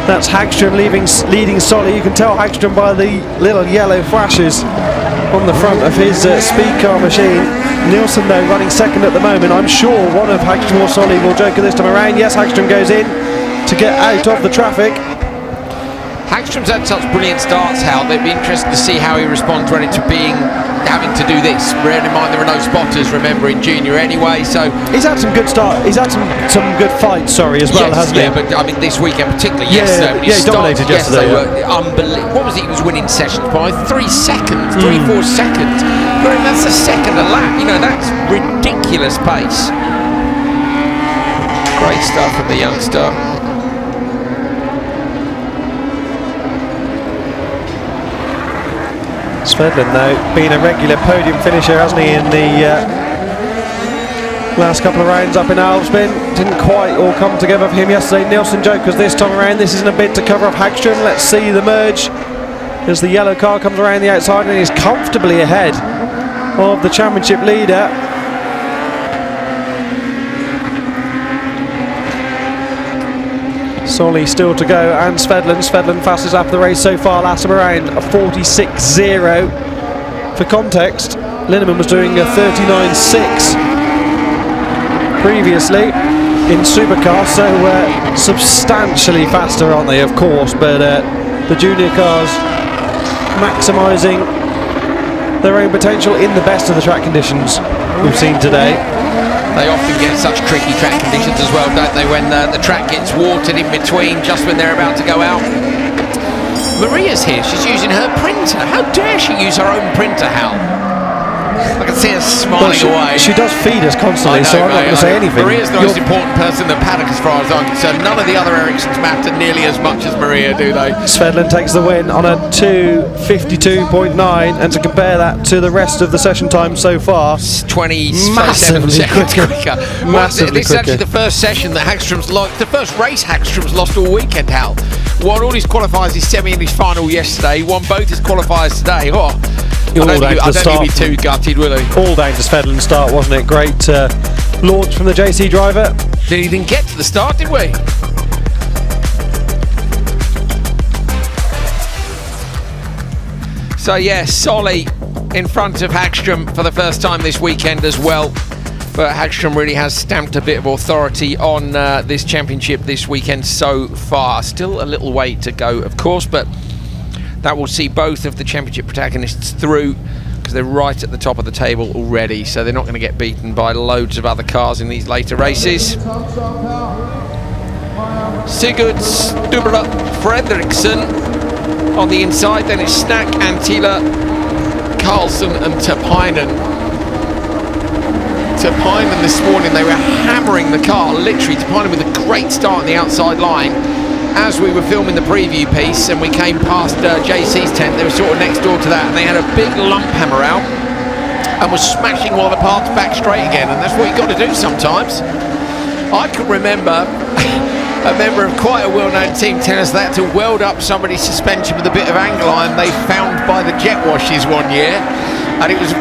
That's Hagström leading Solly. You can tell Hagström by the little yellow flashes on the front of his speed car machine. Nilsson though running second at the moment. I'm sure one of Hagström or Solly will joker this time around. Yes, Hagström goes in to get out of the traffic. Hagström's had such brilliant starts, Hal. They'd be interested to see how he responds when it's having to do this. Bearing in mind there are no spotters, remember, in Junior anyway, so he's had some good start. He's had some good fights, as well, hasn't he? Yeah, but I mean this weekend particularly, yesterday. He dominated yesterday. Were unbelievable. What was it? He was winning sessions by 3 seconds, 3-4 seconds. But that's a second a lap. You know, that's ridiculous pace. Great stuff from the youngster. Svedland though, being a regular podium finisher, hasn't he, in the last couple of rounds up in Alvsbyn. Didn't quite all come together for him yesterday. Nilsson jokers this time around. This isn't a bid to cover off Hagström. Let's see the merge as the yellow car comes around the outside and is comfortably ahead of the championship leader. Solly still to go, and Svedland fastest lap of the race so far, last time around a 46.0. For context, Linnemann was doing a 39.6 previously in Supercar, so substantially faster, aren't they, of course, but the junior cars maximising their own potential in the best of the track conditions we've seen today. They often get such tricky track conditions as well, don't they, when the track gets watered in between just when they're about to go out. Maria's here, she's using her printer. How dare she use her own printer, Hal? I can see her smiling away. She does feed us constantly, so I'm not going to say anything. Maria's the most important person in the paddock as far as I'm concerned. None of the other Ericssons matter nearly as much as Maria, do they? Svedland takes the win on a 2:52.9, and to compare that to the rest of the session time so far, 27 seconds quicker. Massively this is actually the first session that Hagström's lost, the first race Hagström's lost all weekend, Hal. Won all his qualifiers, his semi and his final yesterday, won both his qualifiers today. I don't think he'll be too gutted, will he? All down to Svedland's start, wasn't it? Great launch from the JC driver. Didn't even get to the start, did we? So yeah, Solly in front of Hagström for the first time this weekend as well. But Hagström really has stamped a bit of authority on this championship this weekend so far. Still a little way to go, of course, but that will see both of the championship protagonists through, because they're right at the top of the table already, so they're not going to get beaten by loads of other cars in these later races. Sigurd Stubler Fredriksson on the inside, then it's Snack, Antila, Carlson and Tapainen. Tapainen this morning, they were hammering the car, literally. Tapainen with a great start on the outside line. As we were filming the preview piece and we came past JC's tent, they were sort of next door to that, and they had a big lump hammer out and was smashing all the parts back straight again, and that's what you've got to do sometimes. I can remember a member of quite a well-known team telling us they had to weld up somebody's suspension with a bit of angle iron they found by the jet washes one year. And it was.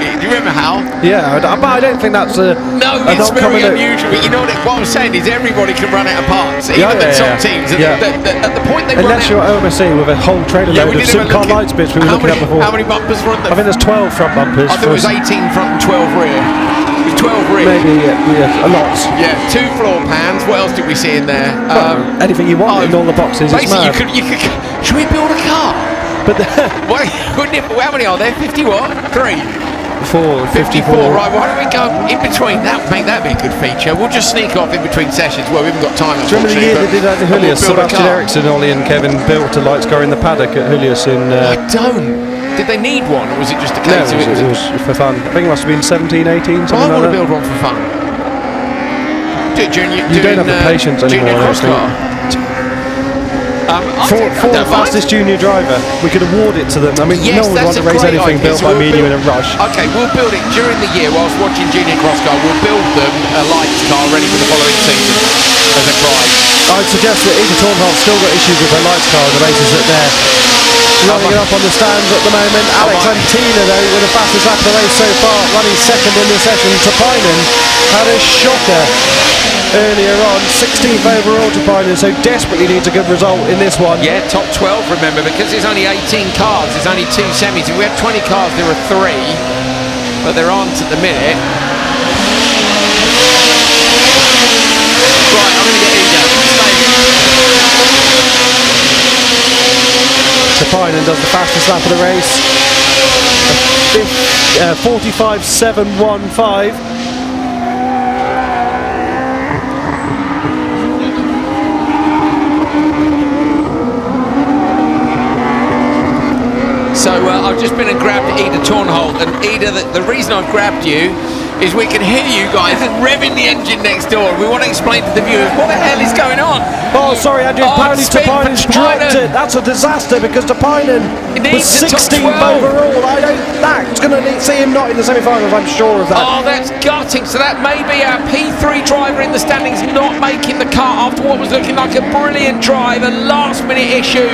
Do you remember how? Yeah, but I don't think that's a. No, it's very unusual. But you know what I'm saying is everybody can run out of parts, even the top teams. At the point they unless you're at OMSE with a whole trailer load of Supercar lights bits we were looking at before. How many bumpers were on them? I think there's 12 front bumpers. I thought it was 18 front and 12 rear. It was 12 rear. Maybe, yeah, a lot. Yeah, 2 floor pans. What else did we see in there? Anything you want in all the boxes. Basically, you could. Should we build a car? But how many are there? 50 what? 3. 54. Right, why don't we go in between that, make that be a good feature. We'll just sneak off in between sessions. Well, we haven't got time. Do you remember the year they did that in Julius? Sebastian Eriksson, Ollie and Kevin built a lights car in the paddock at Julius in... I don't. Did they need one, or was it just a case of it was for fun. I think it must have been 17, 18, something like that. I want to build one for fun. You don't have the patience anymore, I don't think. For the fastest junior driver, we could award it to them. I mean, no one would want to race anything built by me and you in a rush. Okay, we'll build it during the year whilst watching Junior Cross Car. We'll build them a lights car ready for the following season as a prize. I'd suggest that Ida Tornholt still got issues with her lights car in the races that they're running it up on the stands at the moment. Alex Antina, though, with the fastest lap of the race so far, running second in the session. Topainen had a shocker earlier on, 16th overall to Paddock, so desperately needs a good result in this one. Yeah, top 12, remember, because there's only 18 cars, there's only 2 semis. If we had 20 cars, there are 3, but there aren't at the minute. Right, I'm going to get Ida. Topainen does the fastest lap of the race, 45.715. So I've just been and grabbed Ida Tornholt, and Ida, the reason I've grabbed you is we can hear you guys revving the engine next door. We want to explain to the viewers what the hell is going on. Oh, sorry, Andrew. Apparently Topainen's dropped it. That's a disaster because Topainen was 16th overall. That's going to see him not in the semi-finals, I'm sure of that. Oh, that's gutting. So that may be our P3 driver in the standings not making the cut after what was looking like a brilliant drive, a last-minute issue.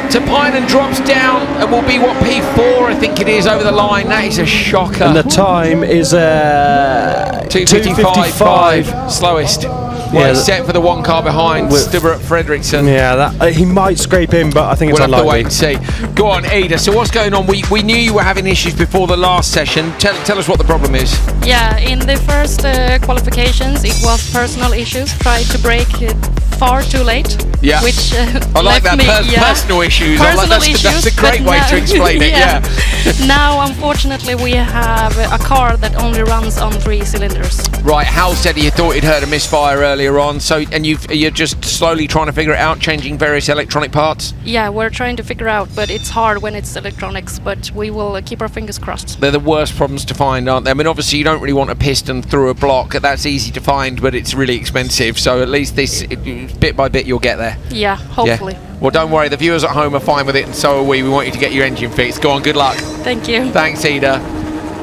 Topainen drops down and will be what, P4 I think it is over the line. That is a shocker. And the time is 2:55. Slowest. Well, he's set for the 1 car behind Stuart Fredriksson. Yeah, he might scrape in, but I think it's unlikely. We'll have to wait and see. Go on, Ida. So what's going on? We knew you were having issues before the last session. Tell us what the problem is. Yeah, in the first qualifications, it was personal issues. Tried to brake it far too late. Yeah, which I like that. Personal issues. That's a great way to explain it. Yeah. Now, unfortunately, we have a car that only runs on 3 cylinders. Right. Hal said he thought he'd heard a misfire earlier on. So, and you're just slowly trying to figure it out, changing various electronic parts. Yeah, we're trying to figure out, but it's hard when it's electronics. But we will keep our fingers crossed. They're the worst problems to find, aren't they? I mean, obviously, you don't really want a piston through a block. That's easy to find, but it's really expensive. So at least bit by bit, you'll get there. Yeah, hopefully. Yeah. Well, don't worry. The viewers at home are fine with it, and so are we. We want you to get your engine fixed. Go on. Good luck. Thank you. Thanks, Ida.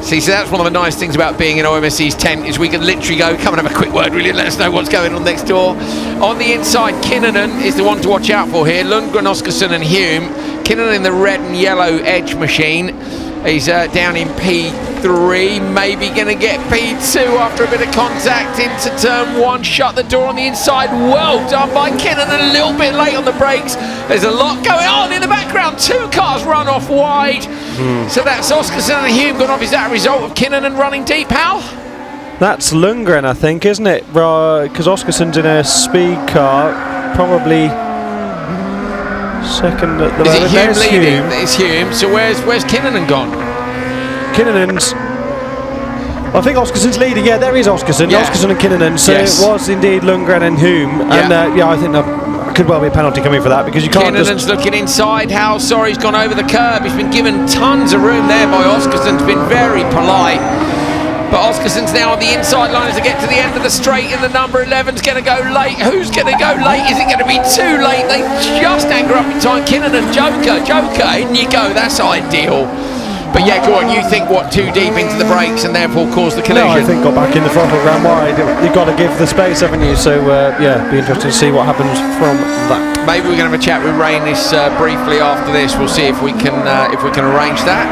See, so that's one of the nice things about being in OMSE's tent is we can literally go, come and have a quick word, really, let us know what's going on next door. On the inside, Kinnunen is the one to watch out for here. Lundgren, Oskarsson and Hume. Kinnunen in the red and yellow Edge machine. He's down in P3, maybe going to get P2 after a bit of contact into turn 1. Shut the door on the inside. Well done by Kinnunen, a little bit late on the brakes. There's a lot going on in the background. 2 cars run off wide. So that's Oskarsson and Hume gone off. Is that a result of Kinnunen running deep, Hal? That's Lundgren, I think, isn't it? Because Oskarsson's in a speed car, probably second at the moment. Is it Hume leading? It's Hume. So where's Kinnunen gone? Kinnunen's... I think Oskarsson's leading. Yeah, there is Oskarsson. Yeah. Oskarsson and Kinnunen. So it was indeed Lundgren and Hume. And I think that could well be a penalty coming for that because you can't. Kinnunen's looking inside. Hal, sorry, he's gone over the curb. He's been given tons of room there by Oskarsson's been very polite. But Oskarsson's now on the inside line as they get to the end of the straight, and the number 11's going to go late. Who's going to go late? Is it going to be too late? They just anchor up in time. Kinnunen, Joker, in you go. That's ideal. But yeah, go on. You think what, too deep into the brakes and therefore caused the collision? No, I think got back in the throttle, ran wide. You've got to give the space, haven't you? So yeah, be interesting to see what happens from that. Maybe we're going to have a chat with Rainis briefly after this. We'll see if we can arrange that.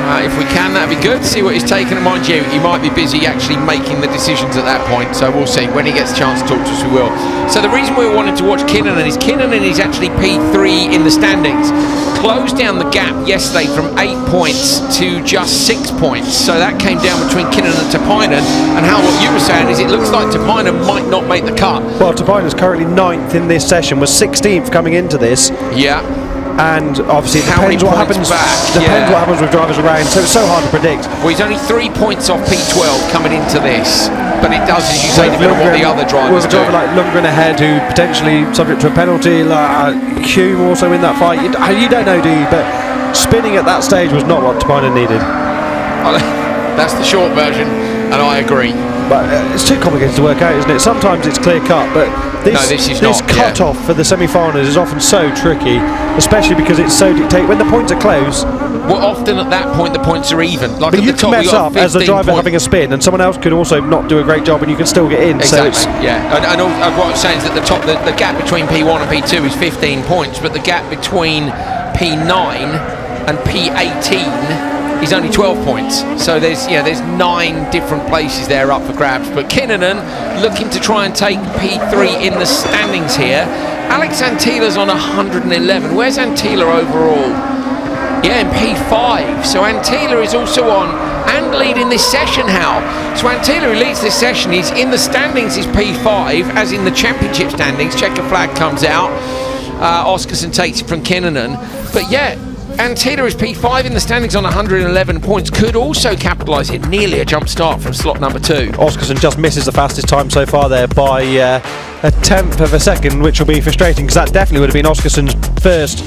If we can, that'd be good. See what he's taken. And mind you, he might be busy actually making the decisions at that point. So we'll see. When he gets a chance to talk to us, we will. So the reason we wanted to watch Kinnunen is actually P3 in the standings. Closed down the gap yesterday from 8 points to just 6 points. So that came down between Kinnunen and Tapainen. And how what you were saying is it looks like Tapainen might not make the cut. Well, Tapainen's currently 9th in this session, was 16th coming into this. Yeah. And obviously it depends what happens with drivers around, so it's so hard to predict. Well, he's only 3 points off P12 coming into this, but it does, as you say, depend on what the other drivers do. With a driver like Lundgren ahead, who potentially subject to a penalty, like Hume also in that fight. You don't know, do you? But spinning at that stage was not what Tapainen needed. That's the short version, and I agree. But it's too complicated to work out, isn't it? Sometimes it's clear cut, but this cut-off for the semi-finals is often so tricky, especially because it's so dictated. When the points are close, well, often at that point the points are even. Like but at you the can top, mess up as a driver having a spin, and someone else could also not do a great job, and you can still get in. Exactly. So and what I'm saying is that the top, the gap between P1 and P2 is 15 points, but the gap between P9 and P18 is only 12 points. So there's 9 different places there up for grabs. But Kinnunen looking to try and take P3 in the standings here. Alex Antila's on 111. Where's Antila overall? Yeah, in P5. So Antila is also on and leading this session, Hal. So Antila, who leads this session, he's in the standings, is P5, as in the championship standings. Checker flag comes out. Oscarson takes it from Kinnunen. But yeah, Antila is P5 in the standings on 111 points. Could also capitalise it. Nearly a jump start from slot number 2. Oscarson just misses the fastest time so far there by a tenth of a second, which will be frustrating because that definitely would have been Oscarson's first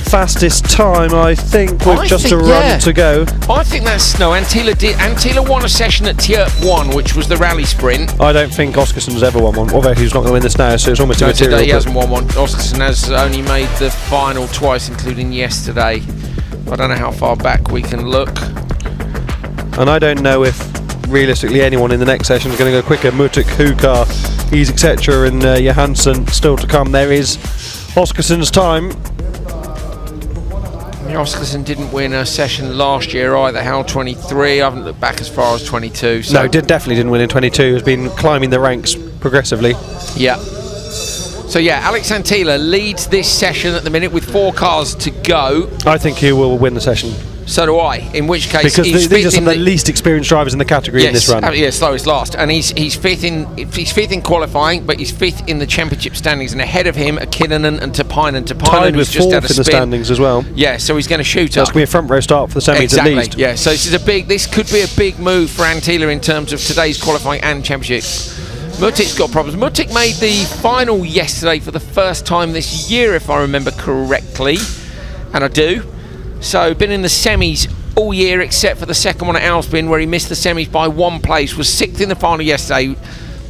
fastest time, I think, with just a run to go. I think that's Antila won a session at Tierp 1, which was the rally sprint. I don't think Oscarson's ever won one, although he's not going to win this now, so it's almost immaterial. He hasn't won one. Oscarson has only made the final twice, including yesterday. I don't know how far back we can look. And I don't know if realistically anyone in the next session is going to go quicker. Mutik, Hukar, Ease, etc. and Johansson still to come. There is Oscarson's time. Oscarson didn't win a session last year either. How 23? I haven't looked back as far as 22. So. No, definitely didn't win in 22. Has been climbing the ranks progressively. Yeah. So yeah, Alex Antila leads this session at the minute with 4 cars to go. I think he will win the session. So do I. In which case, because these are some of the least experienced drivers in the category in this run. Yeah, slowest last, and he's fifth in qualifying, but he's 5th in the championship standings, and ahead of him are Kinnunen and Tapainen. Tied with 4th in the standings as well. Yeah, so he's going to shoot up. It's going to be a front row start for the semis at least. Yeah, so this could be a big move for Antila in terms of today's qualifying and championship. Mutik's got problems. Mutik made the final yesterday for the first time this year, if I remember correctly, and I do. So been in the semis all year except for the second one at Alspin, where he missed the semis by 1 place. Was 6th in the final yesterday.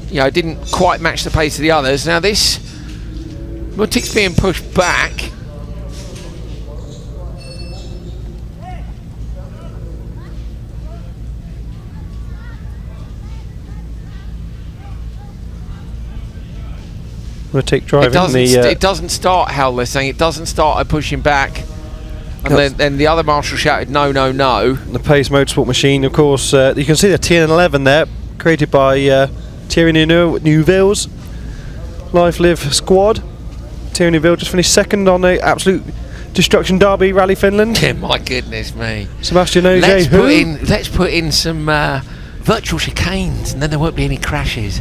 Didn't quite match the pace of the others. Now this Mutik's being pushed back. Mutik driving it doesn't start, Hal, they're saying. It doesn't start. I push him back. And then the other marshal shouted, no, no, no. The Pace Motorsport machine, of course. You can see the TN11 there, created by Thierry Neuville's Life Live squad. Thierry Neuville just finished 2nd on the Absolute Destruction Derby Rally Finland. Yeah, my goodness me. Sebastian Ogier, let's put in some virtual chicanes, and then there won't be any crashes.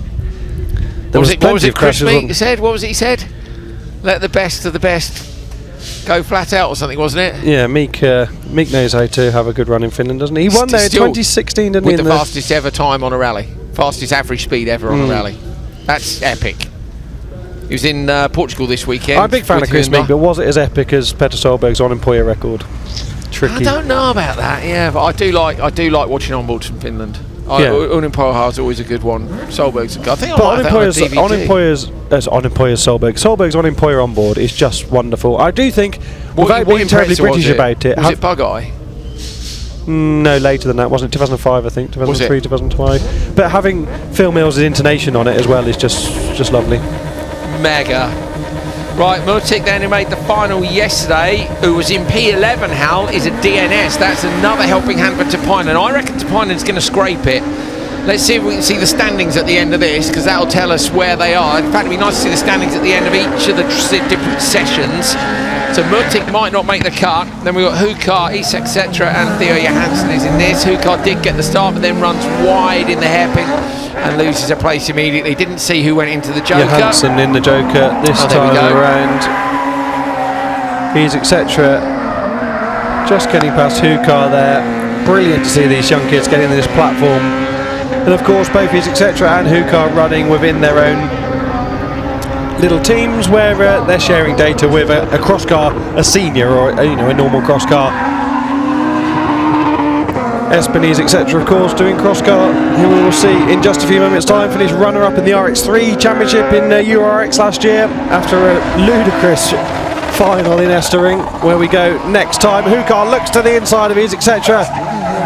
What was it Chris Meek said? What was it he said? Let the best of the best go flat out or something, wasn't it? Yeah, Meek knows how to have a good run in Finland, doesn't he? He won there in 2016, didn't he? With the fastest ever time on a rally. Fastest average speed ever on a rally. That's epic. He was in Portugal this weekend. I'm a big fan of Chris Meek, but was it as epic as Petter Solberg's on-employer record? Tricky. I don't know about that, yeah, but I do like watching onboards from Finland. Unemployer is always a good one. Solberg's a good. I think Solberg's on-employer onboard is just wonderful. I do think, without being terribly British about it, was it Bug-Eye? No, later than that, wasn't it? 2005, I think, 2003, 2005. But having Phil Mills' intonation on it as well is just lovely. Mega. Right, Mutik then, who made the final yesterday, who was in P11, Hal, is a DNS. That's another helping hand for Tapainen. I reckon Tapainen's going to scrape it. Let's see if we can see the standings at the end of this, because that'll tell us where they are. In fact, it'd be nice to see the standings at the end of each of the different sessions. So Mutik might not make the cut. Then we've got Hukar, Is, etc. and Theo Johansson is in this. Hukar did get the start, but then runs wide in the hairpin and loses a place immediately. Didn't see who went into the Joker. Johansson in the Joker this time around. Is, etc. Just getting past Hukar there. Brilliant to see these young kids getting this platform. And of course, both Is, etc. and Hukar running within their own little teams where they're sharing data with a cross car, a senior, or a normal cross car. Espinese, etc. of course doing cross car, who we will see in just a few moments time, finished runner-up in the RX3 Championship in URX last year after a ludicrous final in Estering, where we go next time. Hukar looks to the inside of Is, etc.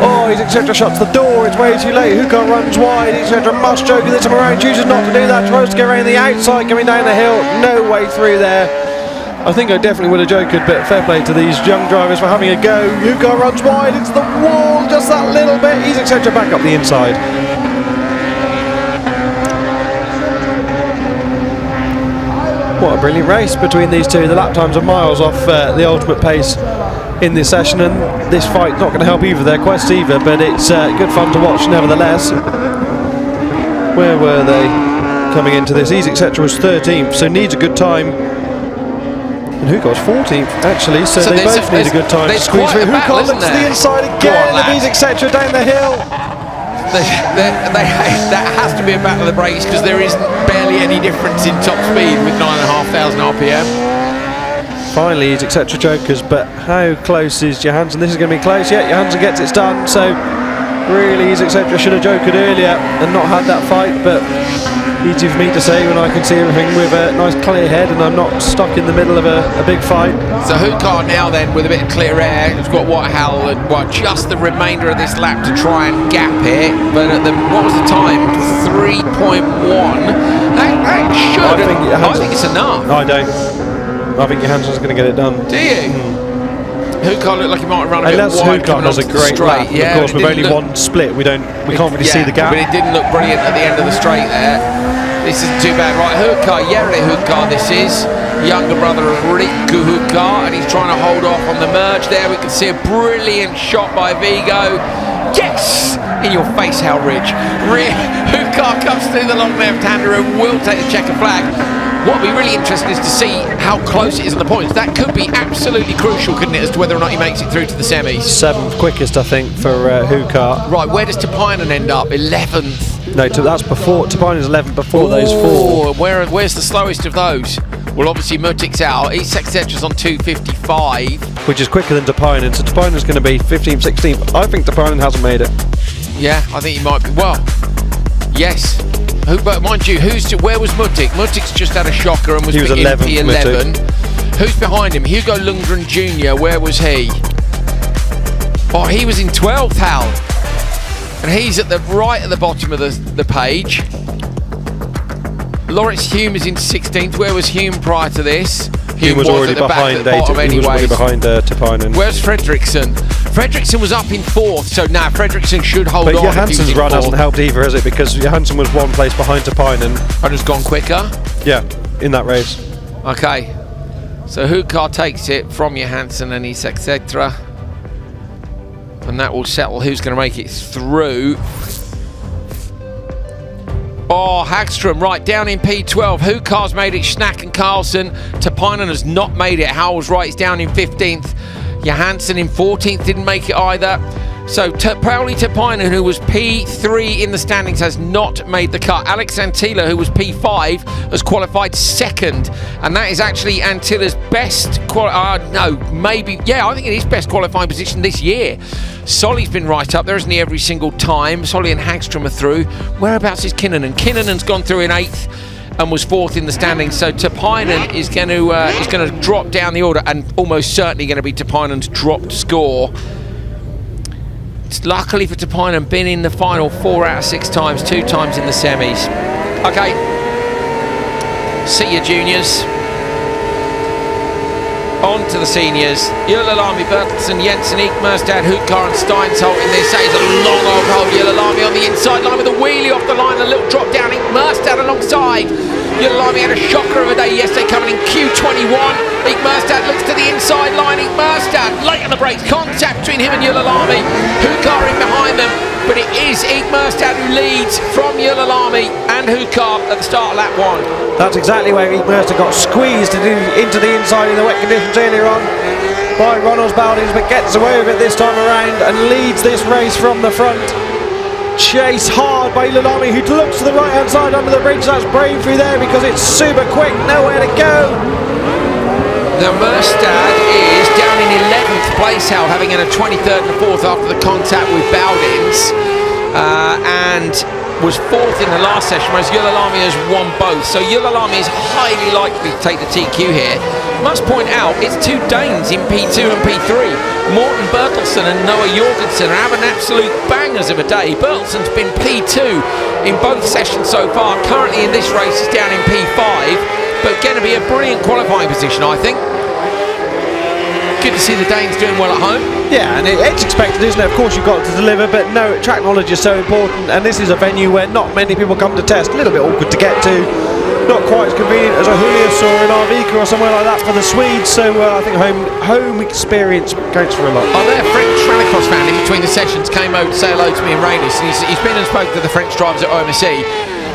Oh, Is, etc. shuts the door, it's way too late. Hukar runs wide, Is, etc. must joke this time around, chooses not to do that, tries to get around the outside coming down the hill, no way through there. I think I definitely would have joked, but fair play to these young drivers for having a go. Hukar runs wide into the wall, just that little bit. Is, etc. back up the inside. What a brilliant race between these two. The lap times are miles off the ultimate pace in this session, and this fight not going to help either their quests either, but it's good fun to watch nevertheless. Where were they coming into this? Is, etc. was 13th, so needs a good time. And Hukar's 14th actually, so they both need a good time to squeeze through. Hukar looks to the inside again, and Is, etc. down the hill. That has to be a battle of the brakes, because there isn't barely any difference in top speed with 9,500 RPM. Finally, Is, etc. jokers, but how close is Johansson? This is going to be close. Yeah, Johansson gets it done, so really Is, etc. should have jokered earlier and not had that fight, but easy for me to say when I can see everything with a nice clear head and I'm not stuck in the middle of a big fight. So Hukar now then with a bit of clear air, has got Hal and just the remainder of this lap to try and gap it, but at what was the time? 3.1. That should. I think it's enough. I don't. I think Johansson's going to get it done. Do you? Hukar looked like he might have run a bit unless wide. Hukar does a great lap. Yeah, of course, with only one split, we can't really see the gap. But it didn't look brilliant at the end of the straight there. This isn't too bad, right? Hukar, Jere Hukar, this is younger brother of Riku Hukar, and he's trying to hold off on the merge there. We can see a brilliant shot by Vigo. Yes! In your face, Hal Ridge. Hukar comes through the long left-hander and will take the checker flag. What will be really interesting is to see how close it is on the points. That could be absolutely crucial, couldn't it, as to whether or not he makes it through to the semis. 7th quickest, I think, for Hukar. Right, where does Tapainen end up? 11th. No, that's before. Tapainen's 11th before those four. Where's the slowest of those? Well, obviously Mutik's out. Is, etc.'s on 2:55. Which is quicker than Tapainen, so Tapainen's going to be 15th, 16th. I think Tapainen hasn't made it. Yeah, I think he might be. Well, yes. But mind you, where was Mutik? Mutik's just had a shocker and was in P11. Who's behind him? Hugo Lundgren Jr., where was he? Oh, he was in 12th, Hal. And he's at the bottom of the page. Lawrence Hume is in 16th. Where was Hume prior to this? Hume was already behind Tapainen. Where's Fredriksson? Fredriksson was up in 4th, so now Fredriksson should hold on. But Johansson's run hasn't helped either, has it? Because Johansson was one place behind Tapainen. And has gone quicker? Yeah, in that race. Okay. So Hukar takes it from Johansson and Is, etc. And that will settle who's going to make it through. Oh, Hagström, right, down in P12. Hukar's made it, Schnack and Carlson. Tapainen has not made it. Hal was right, he's down in 15th. Johansson in 14th, didn't make it either. So Pauli Tapainen, who was P3 in the standings, has not made the cut. Alex Antilla, who was P5, has qualified 2nd. And that is actually Antilla's best, I think it is best qualifying position this year. Solly's been right up there, isn't he, every single time? Solly and Hagström are through. Whereabouts is Kinnunen? Kinnunen's gone through in 8th and was 4th in the standings. So Tapainen is going to drop down the order, and almost certainly going to be Tapainen's dropped score. It's luckily for Tapainen been in the final 4 out of 6 times, 2 times in the semis. Okay, see you, juniors. On to the seniors. Ylälami, Bertelsen, Jensen, Ekmerstad, Hukar and Steinsholt in this. That is a long old hold. Ylälami on the inside line with a wheelie off the line, a little drop down. Ekmerstad alongside. Ylälami had a shocker of a day yesterday coming in Q21. Ekmerstad looks to the inside line. Ekmerstad late on the brakes. Contact between him and Ylälami. Hukar in behind them. But it is Ekmerstad who leads from Ylälami and Hukar at the start of lap 1. That's exactly where Ekmerstad got squeezed into the inside in the wet conditions earlier on by Ronald Baldings, but gets away with it this time around and leads this race from the front. Chase hard by Ylälami, who looks to the right hand side under the bridge. That's brave through there because it's super quick, nowhere to go. Now Merstad is down in 11th place, Hal, having in a 23rd and 4th after the contact with Baldings, and was 4th in the last session, whereas Ylälami has won both. So Ylälami is highly likely to take the TQ here. Must point out, it's two Danes in P2 and P3. Morten Bertelsen and Noah Jorgensen are having absolute bangers of a day. Bertelsen's been P2 in both sessions so far. Currently in this race is down in P5, but going to be a brilliant qualifying position, I think. Good to see the Danes doing well at home. Yeah, and it's expected, isn't it? Of course you've got to deliver, but no, track knowledge is so important, and this is a venue where not many people come to test. A little bit awkward to get to, not quite as convenient as a Julius or an Arvika or somewhere like that for the Swedes, so I think home experience counts for a lot. Oh, their French rallycross fan in between the sessions came over to say hello to me and Rainis, and he's been and spoken to the French drivers at OMSE.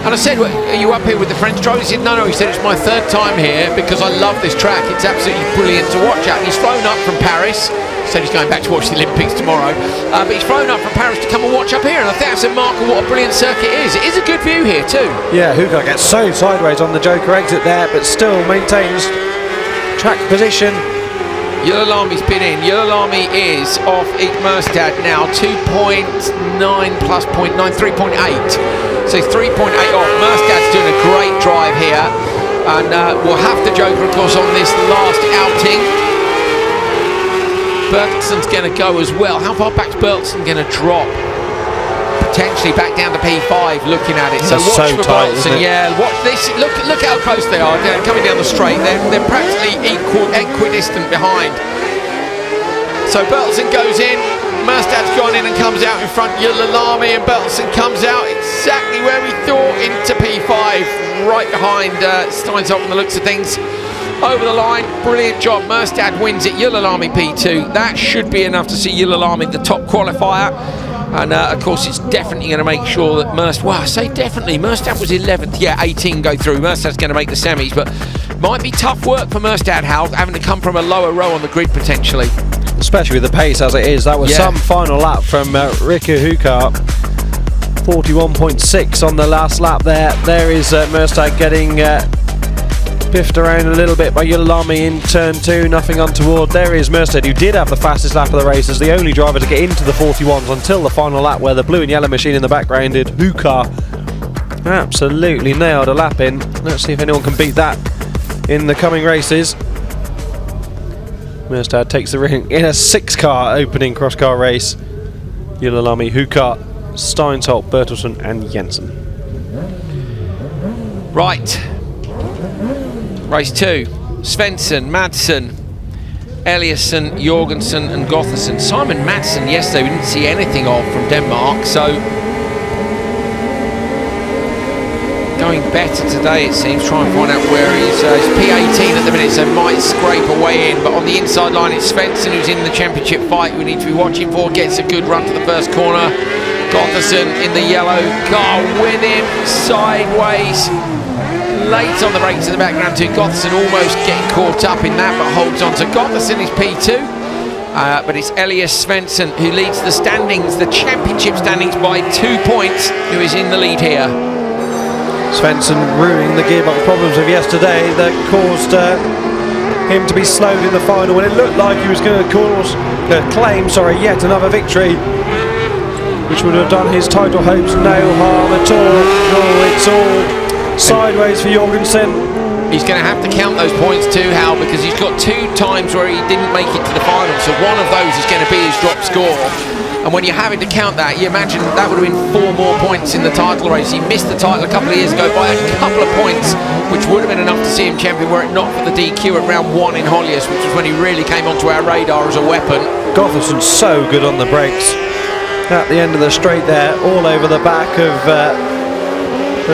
And I said, well, are you up here with the French drivers? He said, no, he said, it's my 3rd time here because I love this track. It's absolutely brilliant to watch at. And he's flown up from Paris. He said he's going back to watch the Olympics tomorrow. But he's flown up from Paris to come and watch up here. And I think that's a mark of what a brilliant circuit is. It is a good view here too. Yeah, Hukar gets so sideways on the Joker exit there, but still maintains track position. Ylälami's been in. Ylälami is off Ekmerstad now, 2.9 plus 0.9, 3.8. So 3.8 off. Merstad's doing a great drive here, and we'll have the Joker, of course, on this last outing. Bertelsen's going to go as well. How far back's Bertelsen going to drop? Potentially back down to P5, looking at it. So watch so for tight, Bertelsen. Yeah, watch this. Look how close they are. They're coming down the straight. They're practically equidistant behind. So Bertelsen goes in. Merstad's gone in and comes out in front. Ylälami, and Bertelsen comes out exactly where we thought, into P5, right behind Steinsholt from the looks of things. Over the line, brilliant job. Merstad wins it. Ylälami P2. That should be enough to see Ylälami the top qualifier. And of course, it's definitely going to make sure that I say definitely. Merstad was 11th. Yeah, 18 go through. Merstad's going to make the semis, but might be tough work for Merstad, Hal, having to come from a lower row on the grid potentially. Especially with the pace as it is. That was some final lap from Riku Hukar. 41.6 on the last lap there. There is Merstad getting biffed around a little bit by Ylälami in turn 2, nothing untoward. There is Merstad, who did have the fastest lap of the race as the only driver to get into the 41s until the final lap, where the blue and yellow machine in the background did. Hukar absolutely nailed a lap in. Let's see if anyone can beat that in the coming races. Merstad takes the ring in a 6-car opening cross-car race. Ylälami, Hukar, Steinsholt, Bertelsen and Jensen. Right. Race 2. Svensson, Madsen, Eliasson, Jorgensen and Gothersen. Simon Madsen yesterday we didn't see anything of from Denmark, so going better today it seems. Try and find out where he's P18 at the minute, so might scrape a way in, but on the inside line it's Svensson who's in the championship fight we need to be watching for. Gets a good run to the first corner. Gothersen in the yellow car with him sideways. Late on the brakes in the background too. Gothersen almost getting caught up in that, but holds on to. Gothersen is P2, but it's Elias Svensson who leads the standings, the championship standings, by 2 points, who is in the lead here. Svensson ruining the gearbox problems of yesterday that caused him to be slowed in the final when it looked like he was going to claim yet another victory, which would have done his title hopes no harm at all. No, it's all sideways for Jorgensen. He's going to have to count those points too, Hal, because he's got 2 times where he didn't make it to the final, so one of those is going to be his drop score. And when you're having to count that, you imagine that would have been 4 more points in the title race. He missed the title a couple of years ago by a couple of points, which would have been enough to see him champion were it not for the DQ at round 1 in Hollius, which was when he really came onto our radar as a weapon. Gotherson's so good on the brakes. At the end of the straight there, all over the back of the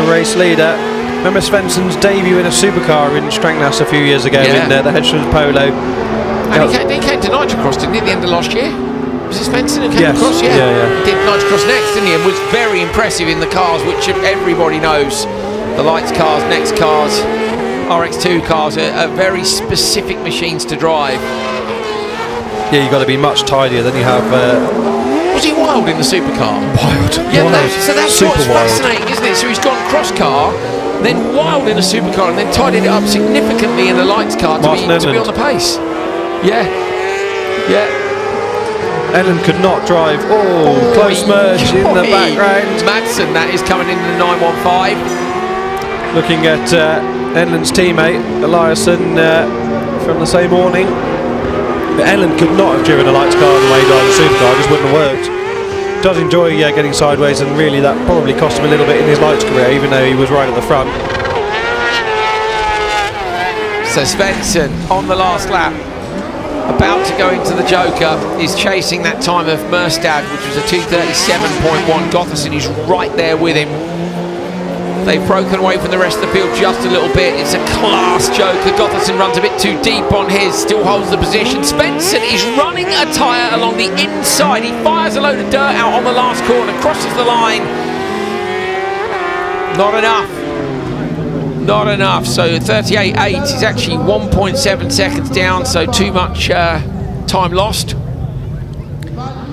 race leader. Remember Svensson's debut in a supercar in Strangnas a few years ago in the Hedgelands Polo. And he came to Nitrocross, didn't he, at the end of last year? Was it Svensson who came across? Yeah. Did Nitrocross next, didn't he? And was very impressive in the cars, which everybody knows. The lights cars, next cars, RX2 cars are very specific machines to drive. Yeah, you've got to be much tidier than you have. Was he wild in the supercar? Wild. Yeah, wild. so that's Super what's wild. fascinating, isn't it? So he's gone cross car, then wild in a supercar, and then tidied it up significantly in the lights car to be on the pace. Yeah. Ellen could not drive. Close merge in the background. Madsen, that is coming in the 915. Looking at Ellen's teammate, Eliasson, from the same morning. But Ellen could not have driven a lights car the way he drives a supercar, it just wouldn't have worked. Does enjoy getting sideways, and really that probably cost him a little bit in his lights career, even though he was right at the front. So Svensson on the last lap, about to go into the Joker, is chasing that time of Merstad, which was a 2:37.1. Gotherson is right there with him. They've broken away from the rest of the field just a little bit. It's a class Joker. Gotherson runs a bit too deep on his, still holds the position. Svensson is running a tyre along the inside. He fires a load of dirt out on the last corner, crosses the line. Not enough. Not enough. So 38.8 is actually 1.7 seconds down, so too much time lost.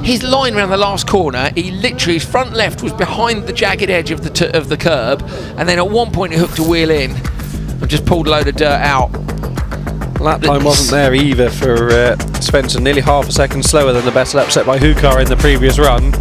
His line around the last corner, he literally, his front left was behind the jagged edge of the curb, and then at one point he hooked a wheel in and just pulled a load of dirt out. Lap time wasn't there either for Svensson, nearly half a second slower than the best lap set by Hukar in the previous run.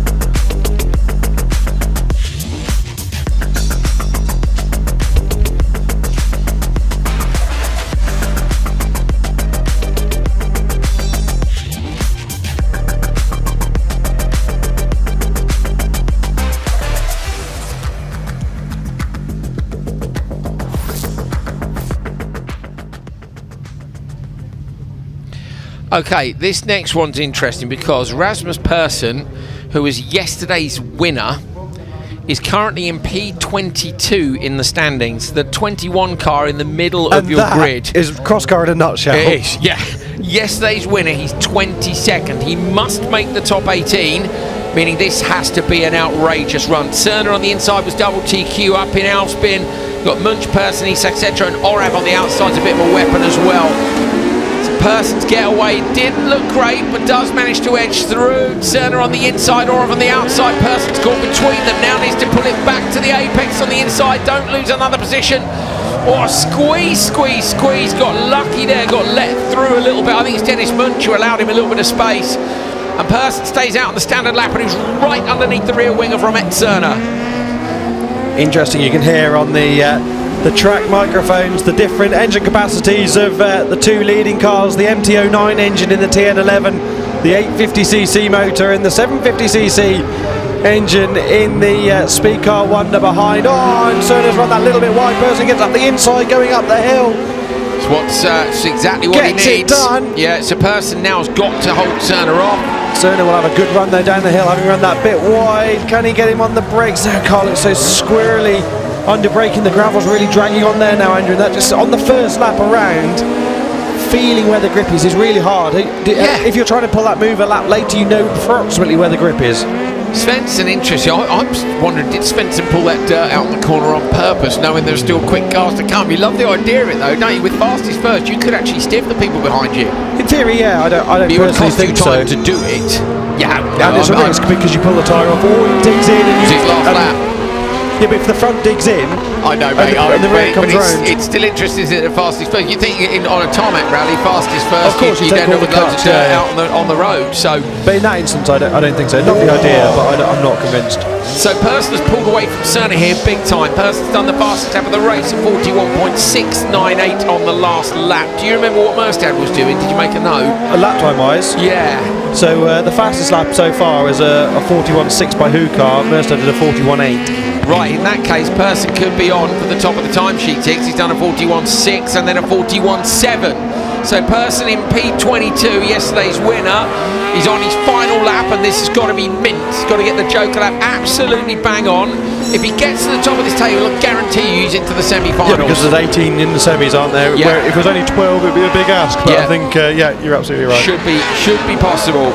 Okay, this next one's interesting because Rasmus Persson, who was yesterday's winner, is currently in P22 in the standings, the 21 car in the middle of your grid. Is cross car in a nutshell. It is, yeah. Yesterday's winner, he's 22nd. He must make the top 18, meaning this has to be an outrageous run. Cerner on the inside was double TQ up in Alspin. Got Munch, Persson, Isak, etc. and Orav on the outside's a bit of a weapon as well. Person's getaway didn't look great, but does manage to edge through. Cerner on the inside, Orav on the outside. Person's caught between them, now needs to pull it back to the apex on the inside. Don't lose another position. Squeeze. Got lucky there, got let through a little bit. I think it's Dennis Munch who allowed him a little bit of space. And Persson stays out on the standard lap and he's right underneath the rear wing of Romet Cerner. Interesting, you can hear on the track microphones the different engine capacities of the two leading cars, the MT09 engine in the TN11, the 850cc motor in the 750cc engine in the Speedcar Wonder behind. And Cerner's run that little bit wide. Persson gets up the inside going up the hill. It's exactly what he needs. Gets it done. Yeah, so Persson now has got to hold Cerner off. Cerner will have a good run though down the hill, having run that bit wide. Can he get him on the brakes there? Carl, it's so squirrely under braking. The gravel's really dragging on there now, Andrew. That just on the first lap around, feeling where the grip is really hard. If you're trying to pull that move a lap later, you know approximately where the grip is. Svensson, interesting. I'm wondering, did Svensson pull that dirt out on the corner on purpose, knowing there's still quick cars to come? You love the idea of it though, don't you? With fastest first, you could actually stiff the people behind you. In theory, yeah. I don't personally think so. It would cost you time to do it. Yeah, and it's a risk because you pull the tyre off, or it digs in and you. His last lap. Yeah, but if the front digs in, I know, mate. and the rear comes round. It's still interesting, isn't it? The fastest first. You think on a tarmac rally, fastest first, of course, you end up with loads of dirt out on the road. So, but in that instance, I don't think so. Not the idea, but I'm not convinced. So Person has pulled away from Cerner here big time. Person's done the fastest lap of the race at 41.698 on the last lap. Do you remember what Merstad was doing? Did you make a note? Lap time wise? Yeah. So the fastest lap so far is a 41.6 by Hukar. Merstad did a 41.8. Right, in that case, Person could be on for the top of the timesheet ticks. He's done a 41.6 and then a 41.7. So Person in P22, yesterday's winner. He's on his final lap, and this has got to be mint. He's got to get the Joker lap absolutely bang on. If he gets to the top of this table, I'll guarantee you he's into the semi-finals. Yeah, because there's 18 in the semis, aren't there? Yeah. Where if it was only 12, it'd be a big ask. But I think, yeah, you're absolutely right. Should be possible.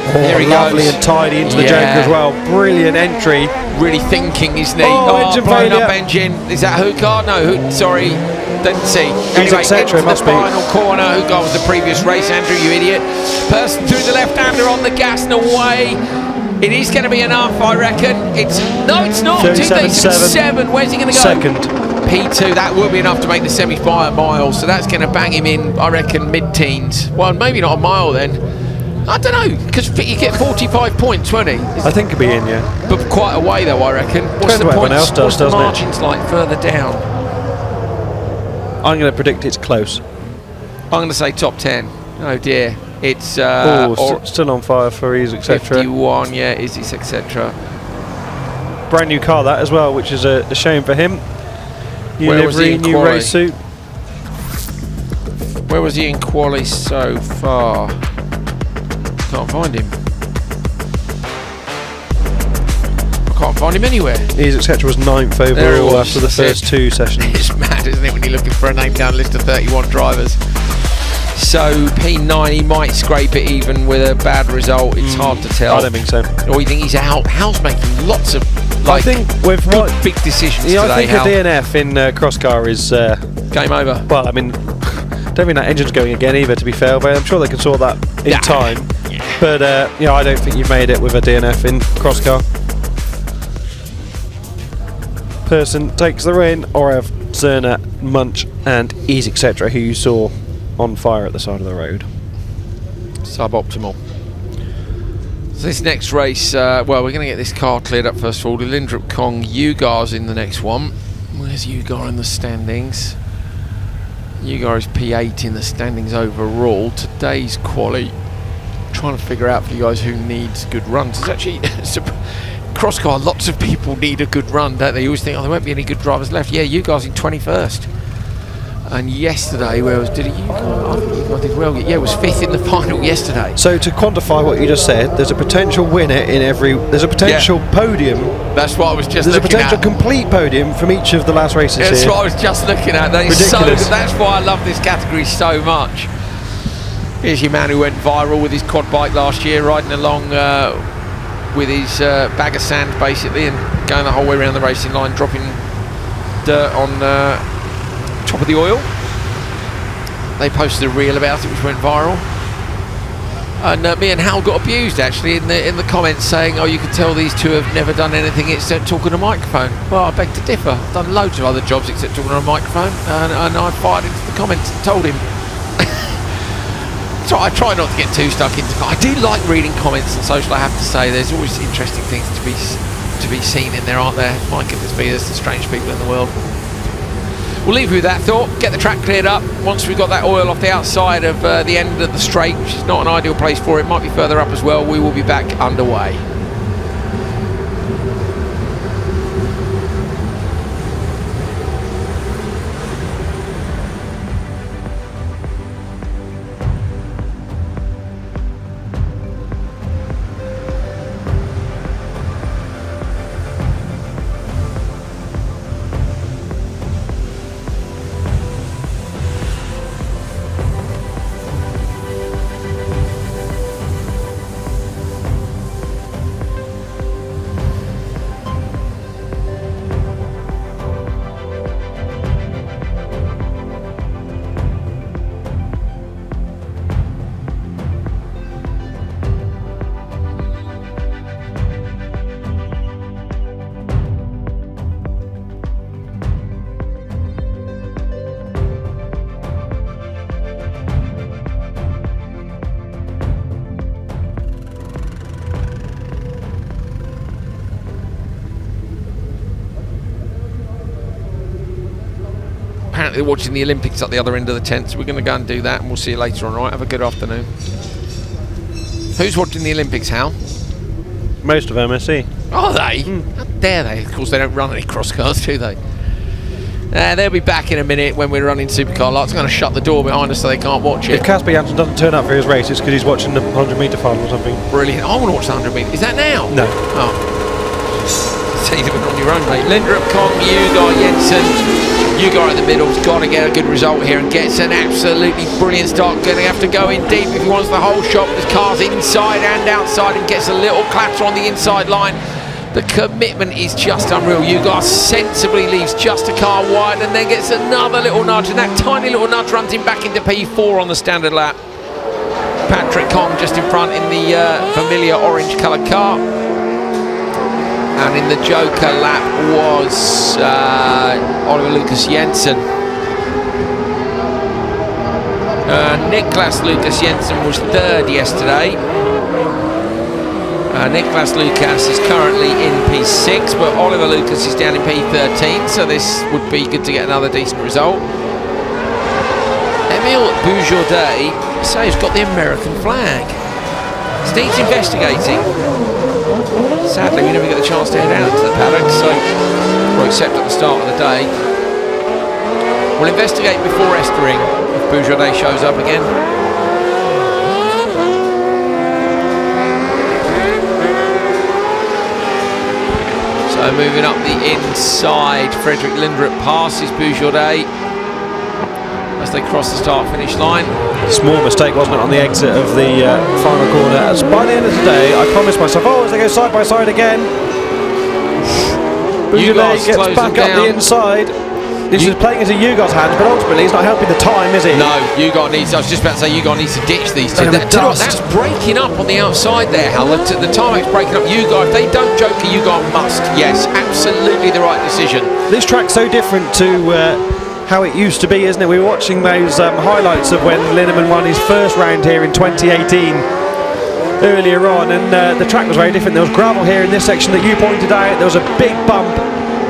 Here he lovely goes. And tidy into the Joker as well. Brilliant entry. Really thinking, isn't he? Engine blowing failure. up engine. Is that Hukar? No, sorry. Didn't see. Anyway, etc. into the final corner. Hukar was the previous race, Andrew, you idiot. Person through the left-hander on the gas and away. It is going to be enough, I reckon. It's not. 2:37.7. Where's he going to go? Second. P2, that will be enough to make the semi-final mile. So that's going to bang him in, I reckon, mid-teens. Well, maybe not a mile then. I don't know, because you get 45 points, won't he? I think he'll be in, yeah. But quite a way, though, I reckon. What's the points? else does, What's the margins like further down? I'm going to predict it's close. I'm going to say top 10. Oh dear, it's still on fire for Ease, etc. 51, yeah, Ease, etc. Brand new car that as well, which is a shame for him. New Where was he livery, in new quali? race suit. Where was he in quali so far? Can't find him. I can't find him anywhere. Ease, etc. was 9th overall after the first 2 sessions. It's mad, isn't it, when you're looking for a name down list of 31 drivers. So P9, he might scrape it even with a bad result. It's hard to tell. I don't think so. Or you think he's out? Hal's making lots of I think with good, big decisions yeah, today. I think a DNF in cross car is game over. Well, I mean, don't think that engine's going again either. To be fair, but I'm sure they can sort that in time. Yeah. But yeah, I don't think you've made it with a DNF in cross car. Person takes the win, or have Zerner, Munch, and Ease, etc., who you saw on fire at the side of the road. Suboptimal. So this next race, well, we're going to get this car cleared up first of all. Lindrup Kong, Ugar's in the next one. Where's Ugar in the standings? Ugar is P8 in the standings overall. Today's quali, trying to figure out for you guys who needs good runs. It's actually cross car, lots of people need a good run, don't they? You always think, oh, there won't be any good drivers left. Yeah, Ugar's in 21st. And yesterday, where was did Ugar? I think Ugar did well. Yeah, it was 5th in the final yesterday. So to quantify what you just said, there's a potential winner in every. There's a potential podium. That's what I was just. There's a potential complete podium from each of the last races. That's here. what I was just looking at. That is ridiculous. So. That's why I love this category so much. Here's your man who went viral with his quad bike last year, riding along with his bag of sand basically, and going the whole way around the racing line, dropping dirt on. Top of the oil. They posted a reel about it which went viral, and me and Hal got abused actually in the comments saying, oh, you can tell these two have never done anything except talking on a microphone. Well, I beg to differ. I've done loads of other jobs except talking on a microphone, and I fired into the comments and told him. So I try not to get too stuck into. I do like reading comments on social, I have to say. There's always interesting things to be seen in there, aren't there? My goodness me, there's some strange people in the world. We'll leave you with that thought, get the track cleared up. Once we've got that oil off the outside of the end of the straight, which is not an ideal place for it, might be further up as well, we will be back underway. like they're watching the Olympics at the other end of the tent. So we're going to go and do that, and we'll see you later on. Right? Have a good afternoon. Who's watching the Olympics, Hal? Most of MSC. Are they? How dare they? Of course, they don't run any cross cars, do they? They'll be back in a minute when we're running Supercar Lights. I'm going to shut the door behind us so they can't watch it. If Casper Janssen doesn't turn up for his race, it's because he's watching the 100-metre final or something. Brilliant. I want to watch the 100 metres. Is that now? No. Oh. So you've been on your own, mate. Lindrup, Kong, Ugar, Jensen. Ugar in the middle's got to get a good result here and gets an absolutely brilliant start. Going to have to go in deep if he wants the whole shot. There's cars inside and outside and gets a little clatter on the inside line. The commitment is just unreal. Ugar sensibly leaves just a car wide and then gets another little nudge, and that tiny little nudge runs him back into P4 on the standard lap. Patrick Kong just in front in the familiar orange coloured car. And in the Joker lap was Oliver Lucas Jensen. Niklas Lucas Jensen was third yesterday. Niklas Lucas is currently in P6, but Oliver Lucas is down in P13, so this would be good to get another decent result. Emile Boujordet, so he's got the American flag. Steve's investigating. Sadly, we never get the chance to head out to the paddock, so we'll accept at the start of the day. We'll investigate before Estering if Boujordet shows up again. So moving up the inside, Frederick Lindrup passes Boujordet as they cross the start-finish line. Small mistake, wasn't it, on the exit of the final corner. As by the end of the day, I promised myself, as they go side by side again, Boujordet gets back up the inside. This is playing into Ugar's hands, but ultimately he's not helping the time, is he? No, Ugar needs, I was just about to say, Ugar needs to ditch these two. That's breaking up on the outside there, Hal. The tarmac's breaking up. Ugar, if they don't joker, Ugar must. Yes, absolutely the right decision. This track's so different to how it used to be, isn't it? We were watching those highlights of when Linnemann won his first round here in 2018 earlier on, and the track was very different. There was gravel here in this section that you pointed out. There was a big bump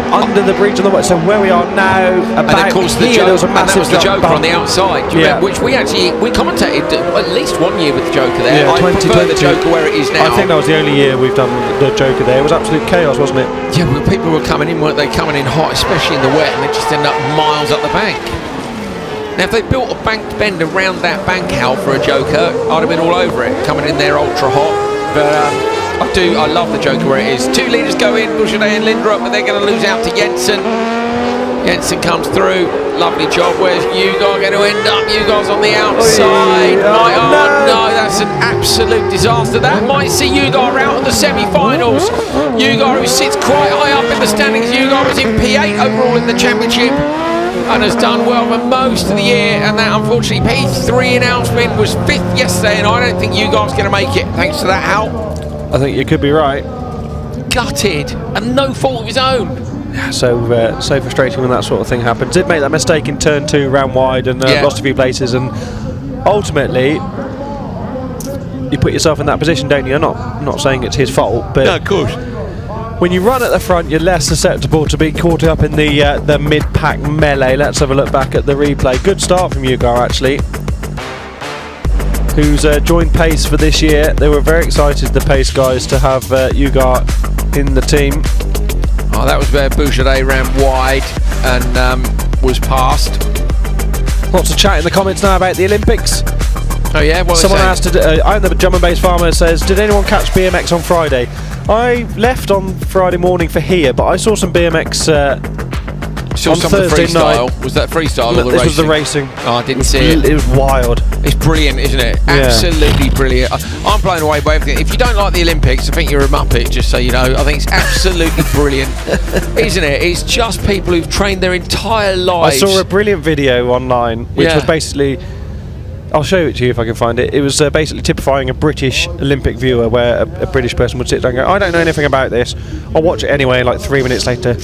under the bridge on the way. So where we are now, about and of course here, there was a massive the Joker bump on the outside. Do you remember? Which we commentated at least 1 year with the Joker there. Yeah, I prefer the Joker where it is now. I think that was the only year we've done the Joker there. It was absolute chaos, wasn't it? Yeah, well, people were coming in, weren't they? Coming in hot, especially in the wet, and they just ended up miles up the bank. Now, if they built a banked bend around that bank, Hal, for a Joker, I'd have been all over it, coming in there ultra hot. But I love the Joker where it is. 2 leaders go in, Boujordet and Lindrup, but they're going to lose out to Jensen. Jensen comes through, lovely job. Where's Ugar going to end up? Ugar's on the outside. No, that's an absolute disaster. That might see Ugar out of the semi-finals. Ugar, who sits quite high up in the standings. Ugar was in P8 overall in the championship and has done well for most of the year, and that unfortunately P3 announcement was 5th yesterday, and I don't think Ugar's going to make it thanks to that, Hal. I think you could be right. Gutted, and no fault of his own. So frustrating when that sort of thing happens. Did make that mistake in turn 2, round wide, and lost a few places, and ultimately you put yourself in that position, don't you? I'm not saying it's his fault, but no, of course. When you run at the front, you're less susceptible to be caught up in the mid-pack melee. Let's have a look back at the replay. Good start from Ugar, actually, who's joined Pace for this year. They were very excited, the Pace guys, to have Ugar in the team. Oh, that was where Boujordet ran wide and was passed. Lots of chat in the comments now about the Olympics. Oh yeah, what someone asked, I'm the Drum and Bass Farmer, says, did anyone catch BMX on Friday? I left on Friday morning for here, but I saw some BMX saw on some Thursday of the freestyle. night. Was that freestyle or the this racing? Was the racing. Oh, I didn't see it. It was wild. It's brilliant, isn't it? Yeah. Absolutely brilliant. I'm blown away by everything. If you don't like the Olympics, I think you're a muppet, just so you know. I think it's absolutely brilliant, isn't it? It's just people who've trained their entire lives. I saw a brilliant video online, which was basically, I'll show it to you if I can find it. It was basically typifying a British Olympic viewer, where a British person would sit down and go, I don't know anything about this. I'll watch it anyway, like 3 minutes later,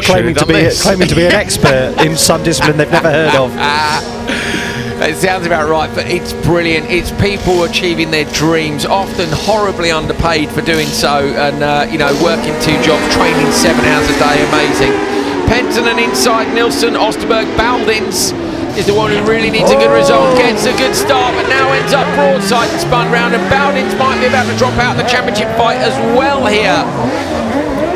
claiming to be an expert in some discipline they've never heard of. It sounds about right, but it's brilliant. It's people achieving their dreams, often horribly underpaid for doing so, and working 2 jobs, training 7 hours a day. Amazing. Penttinen inside Nilsson, Osterberg, Baldins is the one who really needs a good result, gets a good start, but now ends up broadside and spun round, and Baldins might be about to drop out of the championship fight as well here.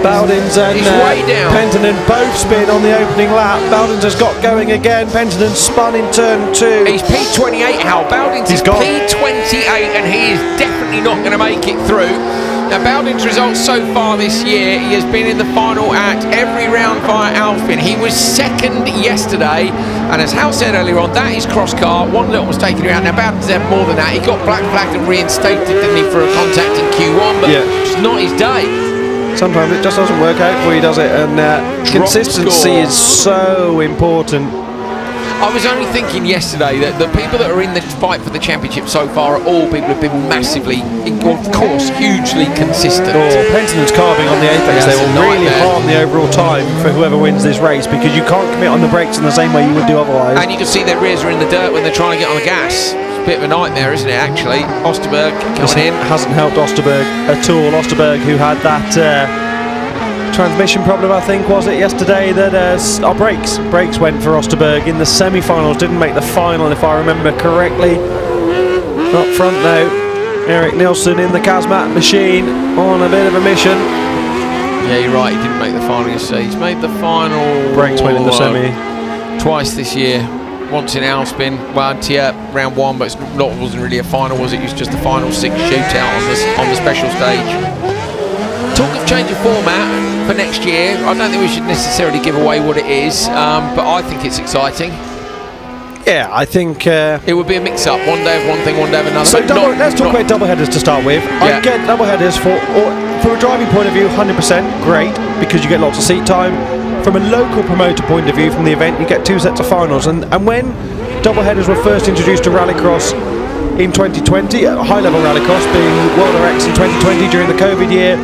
Baldins and way down. Penttinen both spin on the opening lap. Baldins has got going again. Penttinen spun in turn 2. He's P28, Hal. Baldins is P28, and he is definitely not going to make it through. Now, Baldin's results so far this year, he has been in the final at every round via Alpin. He was second yesterday, and as Hal said earlier on, that is cross car. One little mistake in the round. Now, Baldin's had more than that. He got black flagged and reinstated, didn't he, for a contact in Q1, but it's not his day. Sometimes it just doesn't work out for you, does it? And consistency is so important. I was only thinking yesterday that the people that are in the fight for the championship so far are all people who have been massively, of course, hugely consistent. Penttinen's carving on the apex. They will really harm the overall time for whoever wins this race, because you can't commit on the brakes in the same way you would do otherwise. And you can see their rears are in the dirt when they're trying to get on the gas. It's a bit of a nightmare, isn't it, actually? Osterberg coming in. Hasn't helped Osterberg at all. Osterberg, who had that transmission problem, I think, was it yesterday, that brakes went for Osterberg in the semi-finals, didn't make the final if I remember correctly. Up front now, Orick Nilsson in the Kazmat machine on a bit of a mission. Yeah, you're right, he didn't make the final, you see. He's made the final... Brakes went in the semi. Twice this year. Once in Alspin, round 1, but it wasn't really a final, was it? It was just the final 6 shootout on the special stage. Talk of change of format for next year. I don't think we should necessarily give away what it is, but I think it's exciting. Yeah, I think it would be a mix-up. One day of one thing, one day of another. So let's talk about double headers to start with. I get double headers from a driving point of view, 100% great, because you get lots of seat time. From a local promoter point of view, from the event, you get 2 sets of finals. And when double headers were first introduced to Rallycross in 2020, high-level Rallycross being World RX in 2020 during the COVID year,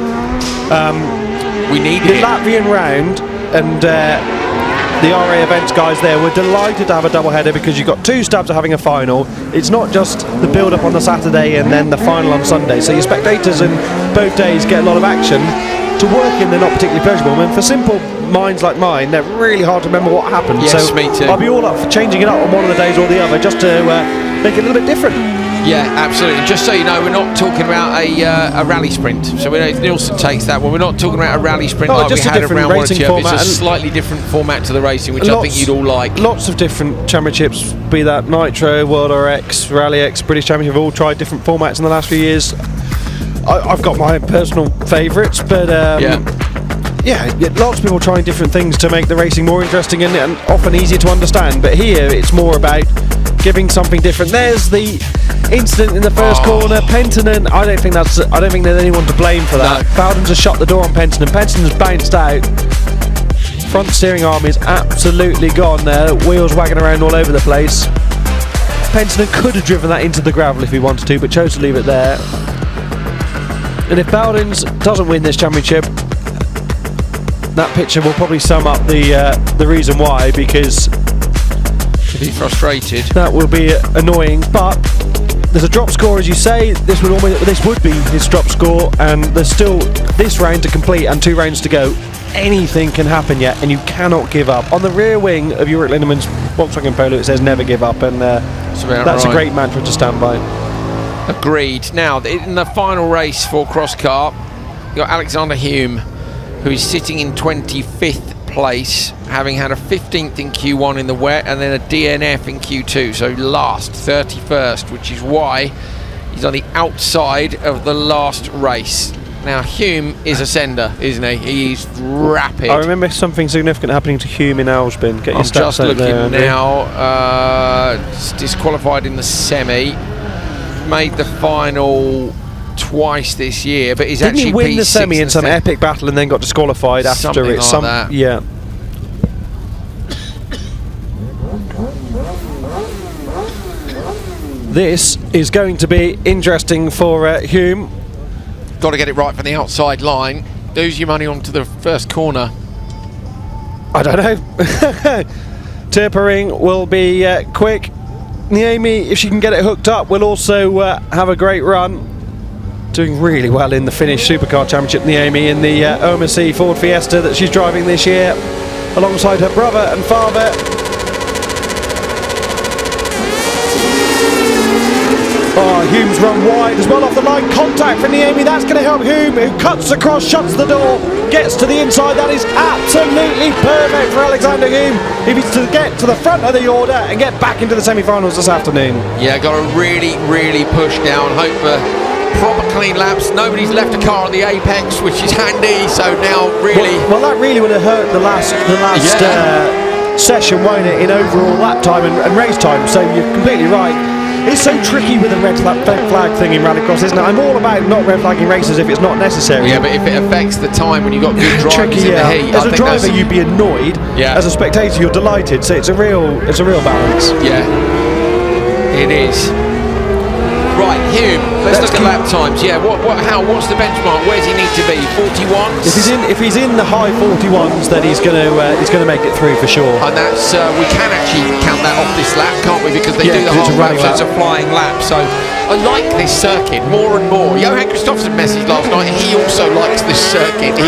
we needed the Latvian round and the RA events guys there were delighted to have a double header, because you've got 2 stabs at having a final. It's not just the build up on the Saturday and then the final on Sunday, so your spectators in both days get a lot of action. To work in, they're not particularly pleasurable, and for simple minds like mine, they're really hard to remember what happened. Yes, so me too. I'll be all up for changing it up on one of the days or the other, just to make it a little bit different. Yeah, absolutely. Just so you know, we're not talking about a rally sprint. So we know if Nilsson takes that one, we're not talking about a rally sprint like we had at round 1 or 2. It's a slightly different format to the racing, which I think you'd all like. Lots of different championships, be that Nitro, World RX, RallyX, British Championship, have all tried different formats in the last few years. I've got my personal favourites, but yeah, lots of people trying different things to make the racing more interesting and often easier to understand. But here, it's more about giving something different. There's the incident in the first corner. Penttinen, I don't think there's anyone to blame for that. No. Baldins has shut the door on Penttinen. Penttinen's bounced out. Front steering arm is absolutely gone there. Wheels wagging around all over the place. Penttinen could have driven that into the gravel if he wanted to, but chose to leave it there. And if Baldins doesn't win this championship, that picture will probably sum up the reason why, because to be frustrated, that will be annoying. But there's a drop score, as you say. This would be his drop score, and there's still this round to complete and 2 rounds to go. Anything can happen yet, and you cannot give up. On the rear wing of Orick Linnemann's Volkswagen Polo, it says "never give up," and that's a great mantra to stand by. Agreed. Now, in the final race for cross car, you've got Alexander Hume, who is sitting in 25th place, having had a 15th in Q1 in the wet and then a DNF in Q2, so last 31st, which is why he's on the outside of the last race. Now, Hume is a sender, isn't he? He's rapid. I remember something significant happening to Hume in Alspin. Get your I'm stats just out looking there, now. Disqualified in the semi. Made the final twice this year, but he's actually didn't he win the semi in some epic battle and then got disqualified after it? Like that. Yeah. This is going to be interesting for Hume. Got to get it right from the outside line. Lose your money onto the first corner. I don't know. Tippering will be quick. Niemi, if she can get it hooked up, will also have a great run. Doing really well in the Finnish Supercar Championship, Niemi, in the OMC Ford Fiesta that she's driving this year. alongside her brother and father. Oh, Hume's run wide as well off the line. Contact from Niemi. That's going to help Hume, who cuts across, shuts the door, gets to the inside. That is absolutely perfect for Alexander Hume if he's to get to the front of the order and get back into the semi-finals this afternoon. Yeah, got to really, really push down. Hope for proper clean laps. Nobody's left a car on the apex, which is handy. So now really... Well, that really would have hurt the last session, won't it, in overall lap time and race time. So you're completely right. It's so tricky with the red flag thing in Rallycross, isn't it? I'm all about not red flagging races if it's not necessary. Yeah, but if it affects the time when you've got good drivers tricky, in the heat, as a driver you'd be annoyed. Yeah. As a spectator you're delighted. So it's a real balance. Yeah, it is. Right, Hume. Let's look at lap times. Yeah, what's the benchmark? Where does he need to be? 41s. If he's in the high 41s, then he's gonna make it through for sure. And that's we can actually count that off this lap, can't we? Because they do the half lap, so it's a flying lap. So I like this circuit more and more. Johan Kristofferson messaged last night. He also likes this circuit.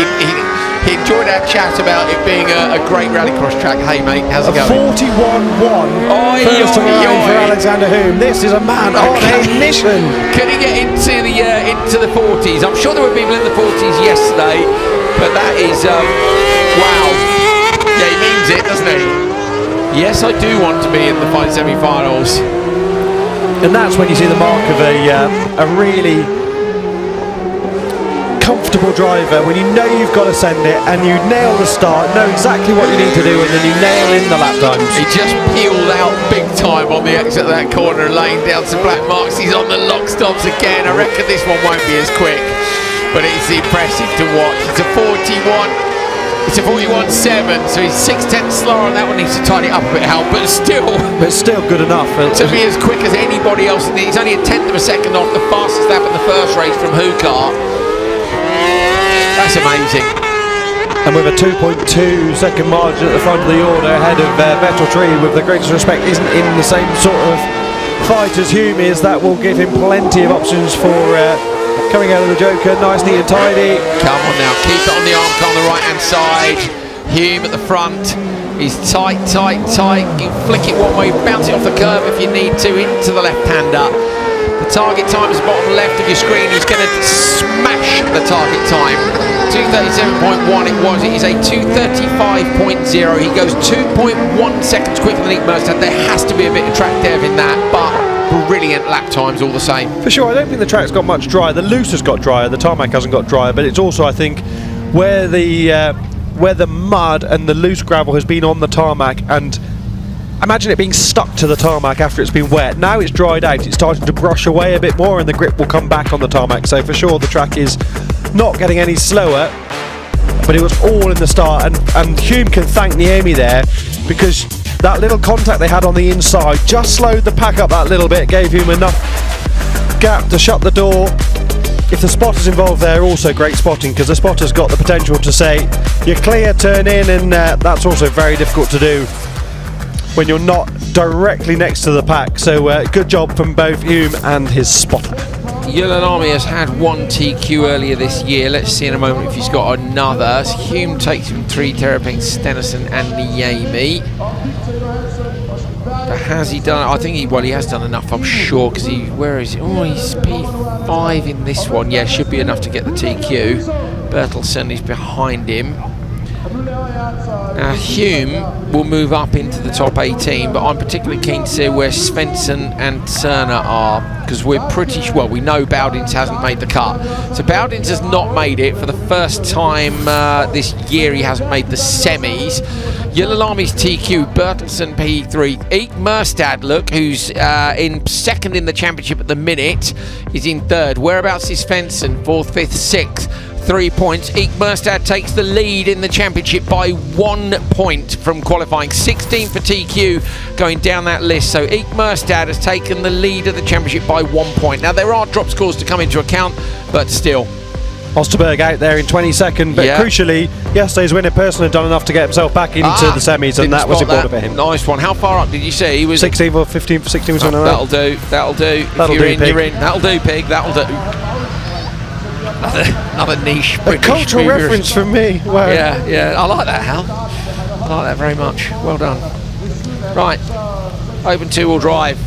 He enjoyed our chat about it being a great rallycross track. Hey mate, how's it going? 41-1 first to arrive for Alexander Hume. This is a man on a mission. Can he get into the 40s? I'm sure there were people in the 40s yesterday, but that is wow. Yeah, he means it, doesn't he? Yes, I do want to be in the final semi-finals. And that's when you see the mark of a really comfortable driver, when you know you've got to send it and you nail the start, know exactly what you need to do, and then you nail in the lap times. He just peeled out big time on the exit of that corner and laying down some black marks. He's on the lock stops again. I reckon this one won't be as quick, but it's impressive to watch. It's a 41. It's a 41.7, so he's 6/10 slower on that one. Needs to tidy it up a bit, Hal, but still good enough to be as quick as anybody else. He's only a tenth of a second off the fastest lap in the first race from Hukar. That's amazing. And with a 2.2 second margin at the front of the order ahead of Vettel Tree, with the greatest respect, isn't in the same sort of fight as Hume is. That will give him plenty of options for coming out of the Joker. Nice, neat and tidy. Come on now, keep it on the arm car on the right hand side. Hume at the front. He's tight. You flick it one way, bounce it off the curb if you need to, into the left-hander. The target time is bottom left of your screen. He's going to smash the target time. 2:37.1 it was. It is a 2:35.0. He goes 2.1 seconds quicker than Nick Merstad. There has to be a bit of track dev in that, but brilliant lap times all the same. For sure, I don't think the track's got much drier. The loose has got drier, the tarmac hasn't got drier, but it's also, I think, where the mud and the loose gravel has been on the tarmac, and imagine it being stuck to the tarmac after it's been wet. Now it's dried out, it's starting to brush away a bit more and the grip will come back on the tarmac. So for sure the track is not getting any slower, but it was all in the start, and Hume can thank Niemi there, because that little contact they had on the inside just slowed the pack up that little bit, gave Hume enough gap to shut the door. If the spotter's involved there, also great spotting, because the spotter's got the potential to say you're clear, turn in, and that's also very difficult to do when you're not directly next to the pack. So good job from both Hume and his spotter. Yillinami has had one TQ earlier this year. Let's see in a moment if he's got another. Hume takes him 3, Terrapin, Stenison and Niemi. But has he done? I think he has done enough, I'm sure, because where is he? Oh, he's P5 in this one. Yeah, should be enough to get the TQ. Bertelsen is behind him. Now Hume will move up into the top 18, but I'm particularly keen to see where Svensson and Turner are, because we're pretty well, we know Bowdins hasn't made the cut. So Bowdins has not made it for the first time this year. He hasn't made the semis. Yillalami's TQ, Bertelsen P3, Eek Merstad, look, who's in second in the championship at the minute, is in third. Whereabouts is Svensson? 4th, 5th, 6th. 3 points. Eek Merstad takes the lead in the championship by 1 point from qualifying. 16 for TQ going down that list. So Eek Merstad has taken the lead of the championship by 1 point. Now there are drop scores to come into account, but still. Osterberg out there in 22nd, but crucially, yesterday's winner person had done enough to get himself back into the semis, and that was important for him. Nice one. How far up did you say he was? 16th or 15th, 16th or something like that. That'll do. If you're in, you're in. That'll do, Pig. That'll do. Another niche British cultural reference from me. Wow. Yeah, I like that, Hal. I like that very much. Well done. Right, open two-wheel drive.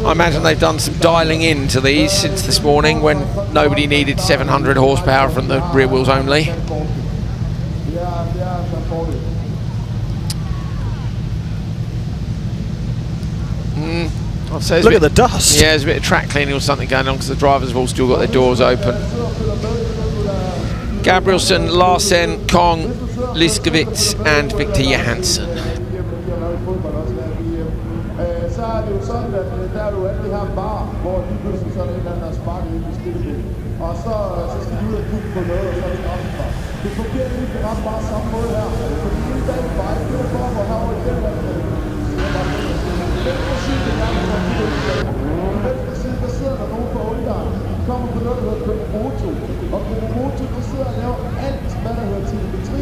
I imagine they've done some dialing in to these since this morning when nobody needed 700 horsepower from the rear wheels only. I'd say look at the dust. Yeah, there's a bit of track cleaning or something going on because the drivers have all still got their doors open. Gabrielsen, Larsen, Kong, Liskowitz and Victor Johansson. Så er det jo sådan, at der er jo altid har en bar, hvor de pludselig sådan en eller anden der sparker ind i skiltet. Og så skal de ud og kigge på noget, og så er det straffenbar. Det fungerer ikke ret bare samme måde her. Fordi det er bag vej, det er for, hvor har vi den der venstre side, det er for at kigge ud. På venstre side, der sidder der nogen fra Ungarn. De kommer på noget, der hedder Komomoto. Og Komomoto, der sidder og laver alt, hvad der hedder telemetri,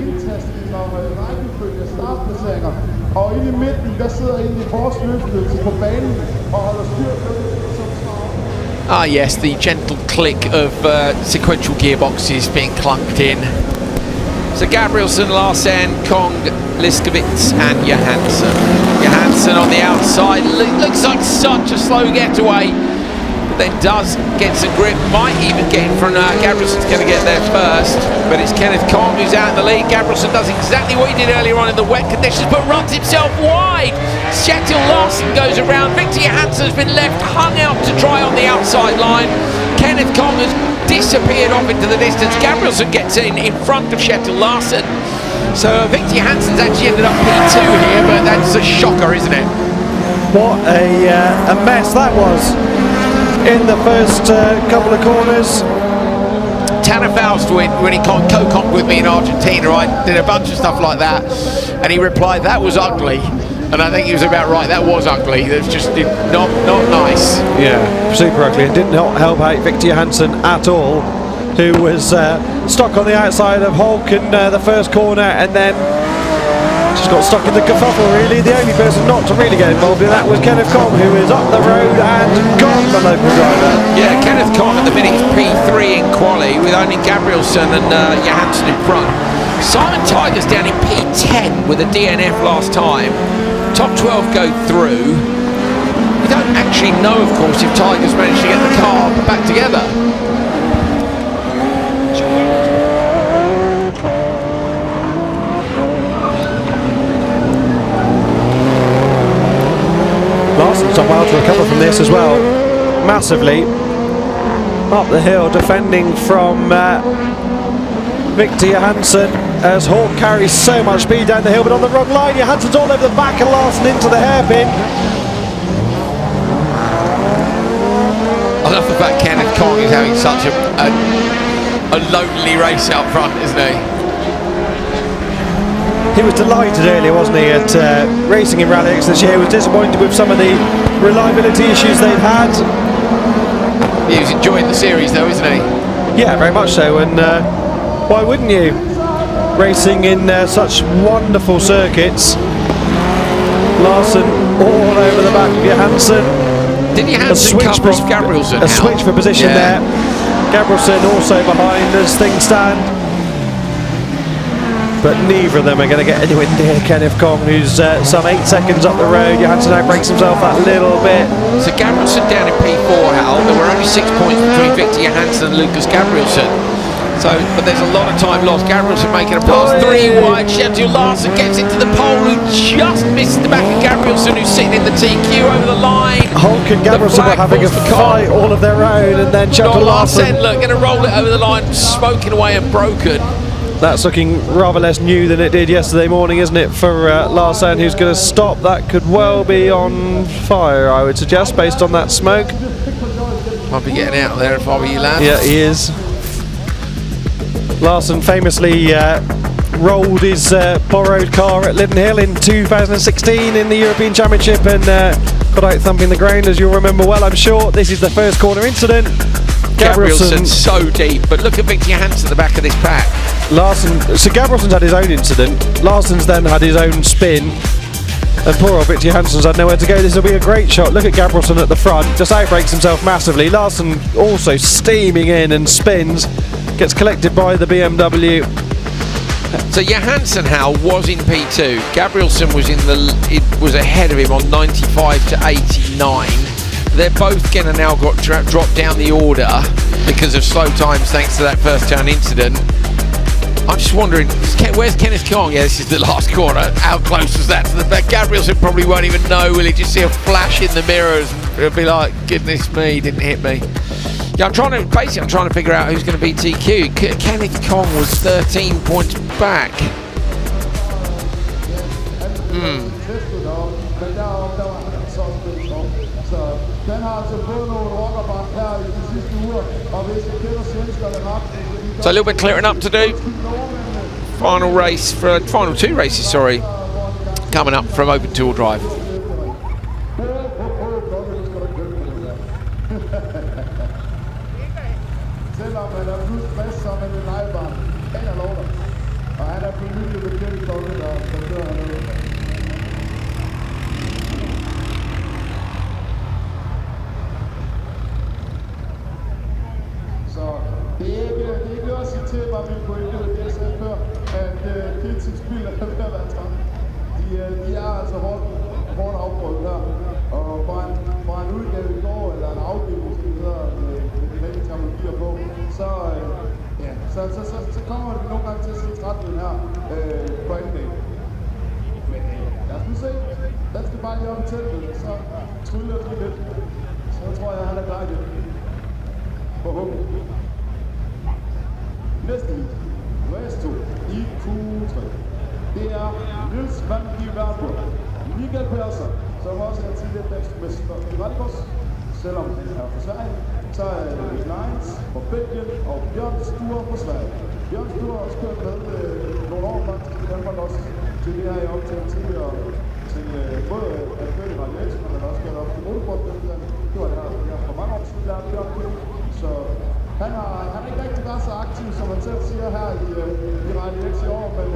indtastninger, rækkefølge, startplaceringer. Og inde i midten, der sidder egentlig vores løsledelse på banen og holder styr på det, som starter. Ah yes, the gentle click of sequential gearboxes being clunked in. So Gabrielsen, Larsen, Kong, Liskowitz and Johansson. Johansson on the outside, looks like such a slow getaway. Then does get some grip, might even get in front. Gabrielsen's going to get there first, but it's Kenneth Kong who's out in the lead. Gabrielsen does exactly what he did earlier on in the wet conditions, but runs himself wide. Kjetil Larsen goes around. Victor Johansson has been left hung out to dry on the outside line. Kenneth Kong has disappeared off into the distance. Gabrielsen gets in front of Kjetil Larsen. So Victor Johansson's actually ended up P2 here, but that's a shocker, isn't it? What a mess that was in the first couple of corners. Tanner Faust, when he co-comped with me in Argentina, I did a bunch of stuff like that, and he replied, that was ugly. And I think he was about right, that was ugly. That's just not nice. Yeah, super ugly. It did not help out Victor Johansson at all, who was stuck on the outside of Hulk in the first corner, and then just got stuck in the kerfuffle, really. The only person not to really get involved in that was Kenneth Kong, who is up the road and gone, the local driver. Yeah, Kenneth Kong at the minute is P3 in quali, with only Gabrielsen and Johansson in front. Simon Tiger's down in P10 with a DNF last time. Top 12 go through. We don't actually know, of course, if Tiger's managed to get the car back together. Larsen's done well to recover from this as well, massively. Up the hill, defending from Victor Johansson, as Hawk carries so much speed down the hill, but on the wrong line. Johansson's all over the back of Larsen into the hairpin. I love the fact Kenneth Kong is having such a lonely race out front, isn't he? He was delighted earlier, wasn't he, at racing in RallyX this year. He was disappointed with some of the reliability issues they've had. He was enjoying the series though, isn't he? Yeah, very much so, and why wouldn't you? Racing in such wonderful circuits. Larsen all over the back of Johansson. Did Johansson cover off Gabrielsen? A switch for position there. Gabrielsen also behind as things stand. But neither of them are going to get anywhere near Kenneth Kong, who's some 8 seconds up the road. Johansson outbreaks himself that little bit. So Gabrielsen down in P4, Hal. There were only 6 points between Victor Johansson and Lucas Gabrielsen. So, but there's a lot of time lost. Gabrielsen making a pass 3 wide. Kjetil Larsen gets into the pole, who just misses the back of Gabrielsen, who's sitting in the TQ over the line. Hulk and Gabrielsen were having a fight all of their own, and then Kjetil Larsen, look, going to roll it over the line, smoking away and broken. That's looking rather less new than it did yesterday morning, isn't it, for Larsen, who's going to stop. That could well be on fire, I would suggest, based on that smoke. Might be getting out of there if I were you, lad. Yeah, he is. Larsen famously rolled his borrowed car at Linden Hill in 2016 in the European Championship and got out thumping the ground, as you'll remember well, I'm sure. This is the first corner incident. Gabrielsen's so deep, but look at Victor Johansson at the back of this pack. So Gabrielsen's had his own incident. Larsen's then had his own spin, and poor old Victor Johansson's had nowhere to go. This will be a great shot. Look at Gabrielsen at the front, just outbreaks himself massively. Larsen also steaming in and spins, gets collected by the BMW, So Johansson Hal was in P2. Gabrielsen was ahead of him on 95 to 89. They're both going to now got dropped down the order because of slow times thanks to that first turn incident. I'm just wondering, where's Kenneth Kong? Yeah, this is the last corner. How close was that to the back? Gabrielsen probably won't even know. Will he just see a flash in the mirrors? It'll be like, goodness me, didn't hit me. Yeah, I'm trying to figure out who's going to beat TQ. Kenneth Kong was 13 points back. So a little bit clearing up to do. Final two races, coming up from Open Tour Drive. De er altså hårdt afprøvet her, og fra en udgave i går, eller en afgivelse, som hedder med de rigtige terminologier på, så kommer det nogle gange til at se træt ud her på anden dag. Men lad os nu se, den skal bare lige op i teltet, så tryller det lidt, så tror jeg, han er klar igen. Forhåbentlig. Næste week, race 2 i Q3. Det er Nysumbanen, Michael Persson, som også er tidligere dansk mester i RallyX. Selvom han er fra Sverige, så er det Lines fra Belgien og Bjørn Sture fra Sverige. Bjørn Sture har også kørt med nogle år faktisk i Danmark også til det her i optaget tidligere til både at køre i RallyX, men han har også kørt op til motorsport. Det var det her for mange år siden, der er Bjørn kørt. Så han har ikke rigtig været så aktiv, som han selv siger her i RallyX i år, men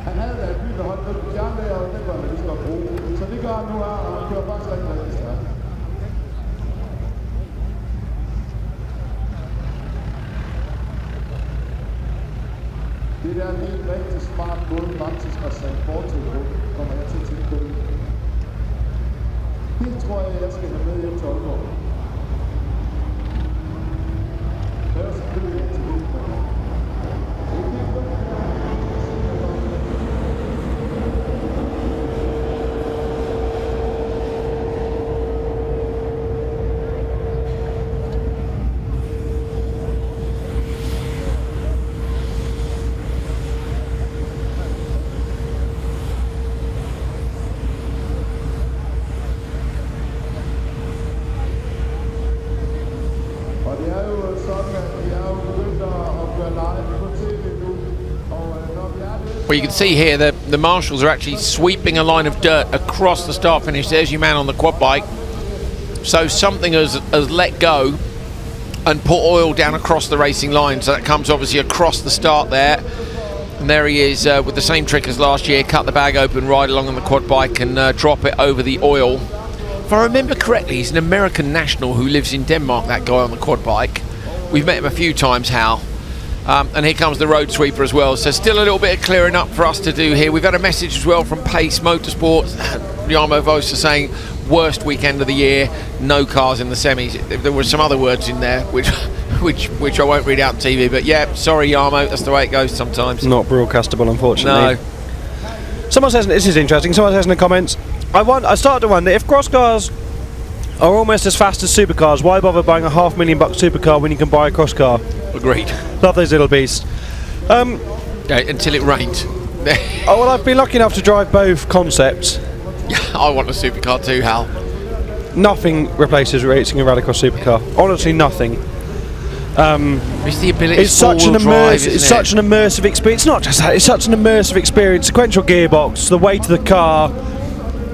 han havde da et by, der holdt lidt på fjernlæger, og det var han lige så godt bruge. Så det gør han nu her, og han kører faktisk rigtig stærkt. Det der er en rigtig smart måde faktisk at sætte fortil på, kommer jeg til at tænke på. Det tror jeg skal have med hjem til Aalborg. Det er selvfølgelig ikke til det. Well, you can see here the marshals are actually sweeping a line of dirt across the start finish. There's your man on the quad bike. So something has let go and put oil down across the racing line. So that comes obviously across the start there. And there he is with the same trick as last year. Cut the bag open, ride along on the quad bike and drop it over the oil. If I remember correctly, he's an American national who lives in Denmark, that guy on the quad bike. We've met him a few times, Hal. And here comes the road sweeper as well. So still a little bit of clearing up for us to do here. We've had a message as well from Pace Motorsports. Jarmo Vosa saying worst weekend of the year, no cars in the semis. There were some other words in there which I won't read out on TV. But yeah, sorry Jarmo, that's the way it goes sometimes. Not broadcastable, unfortunately. No. Someone says, this is interesting, someone says in the comments, I started to wonder, if cross cars are almost as fast as supercars, why bother buying a $500,000 supercar when you can buy a cross car? Agreed. Love those little beasts. Until it rained. Oh, well, I've been lucky enough to drive both concepts. Yeah, I want a supercar too, Hal. Nothing replaces racing a rallycross supercar. Honestly, nothing. It's the ability. It's such an immersive experience. It's not just that. It's such an immersive experience. Sequential gearbox, the weight of the car.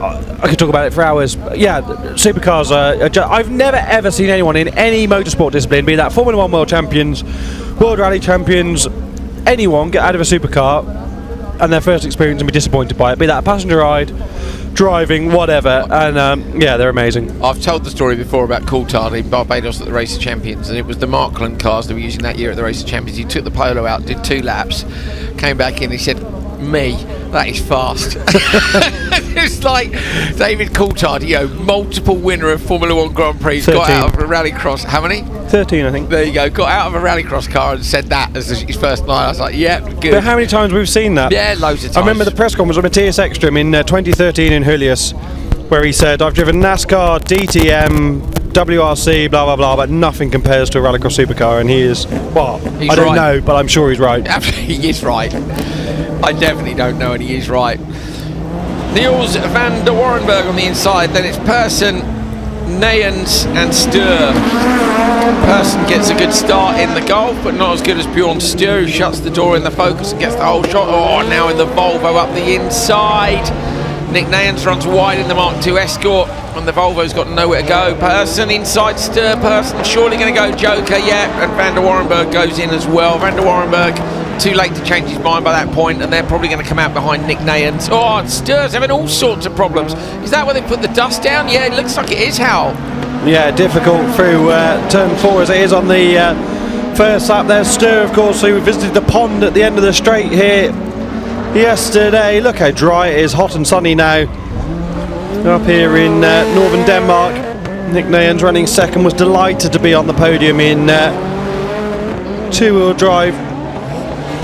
I could talk about it for hours. Yeah, supercars are I've never ever seen anyone in any motorsport discipline, be that Formula 1 World Champions, World Rally Champions, anyone get out of a supercar and their first experience and be disappointed by it, be that a passenger ride, driving, whatever, and yeah, they're amazing. I've told the story before about Coulthard in Barbados at the Race of Champions, and it was the Markland cars they were using that year at the Race of Champions. He took the Polo out, did 2 laps, came back in. He said, "Me, that is fast." It's like David Coulthard, multiple winner of Formula 1 Grand Prix, 13. got out of a rallycross. How many? 13, I think. There you go. Got out of a rallycross car and said that as his first night. I was like, yeah, good. But how many times we've seen that? Yeah, loads of times. I remember the press conference on Matthias Ekström in 2013 in Julius, where he said, "I've driven NASCAR, DTM, WRC, blah blah blah, but nothing compares to a rallycross supercar." And he is, well, He's I don't right. know, but I'm sure he's right. Absolutely, he is right. I definitely don't know, and he is right. Niels van der Warrenberg on the inside. Then it's Persson, Neyens and Stur. Persson gets a good start in the Golf, but not as good as Bjorn Stur, who shuts the door in the Focus and gets the whole shot. Oh, now in the Volvo up the inside. Nick Neyens runs wide in the Mark II Escort, and the Volvo's got nowhere to go. Persson inside Stur. Persson surely going to go Joker, yeah, and van der Warrenberg goes in as well. Van der Warrenberg too late to change his mind by that point, and they're probably going to come out behind Nick Neyens. Oh, and Stur's having all sorts of problems. Is that where they put the dust down? Yeah, it looks like it is, Hal. Yeah, difficult through turn 4 as it is on the first lap there. Stur, of course, who visited the pond at the end of the straight here yesterday. Look how dry it is, hot and sunny now up here in northern Denmark. Nick Neyens running second, was delighted to be on the podium in two-wheel drive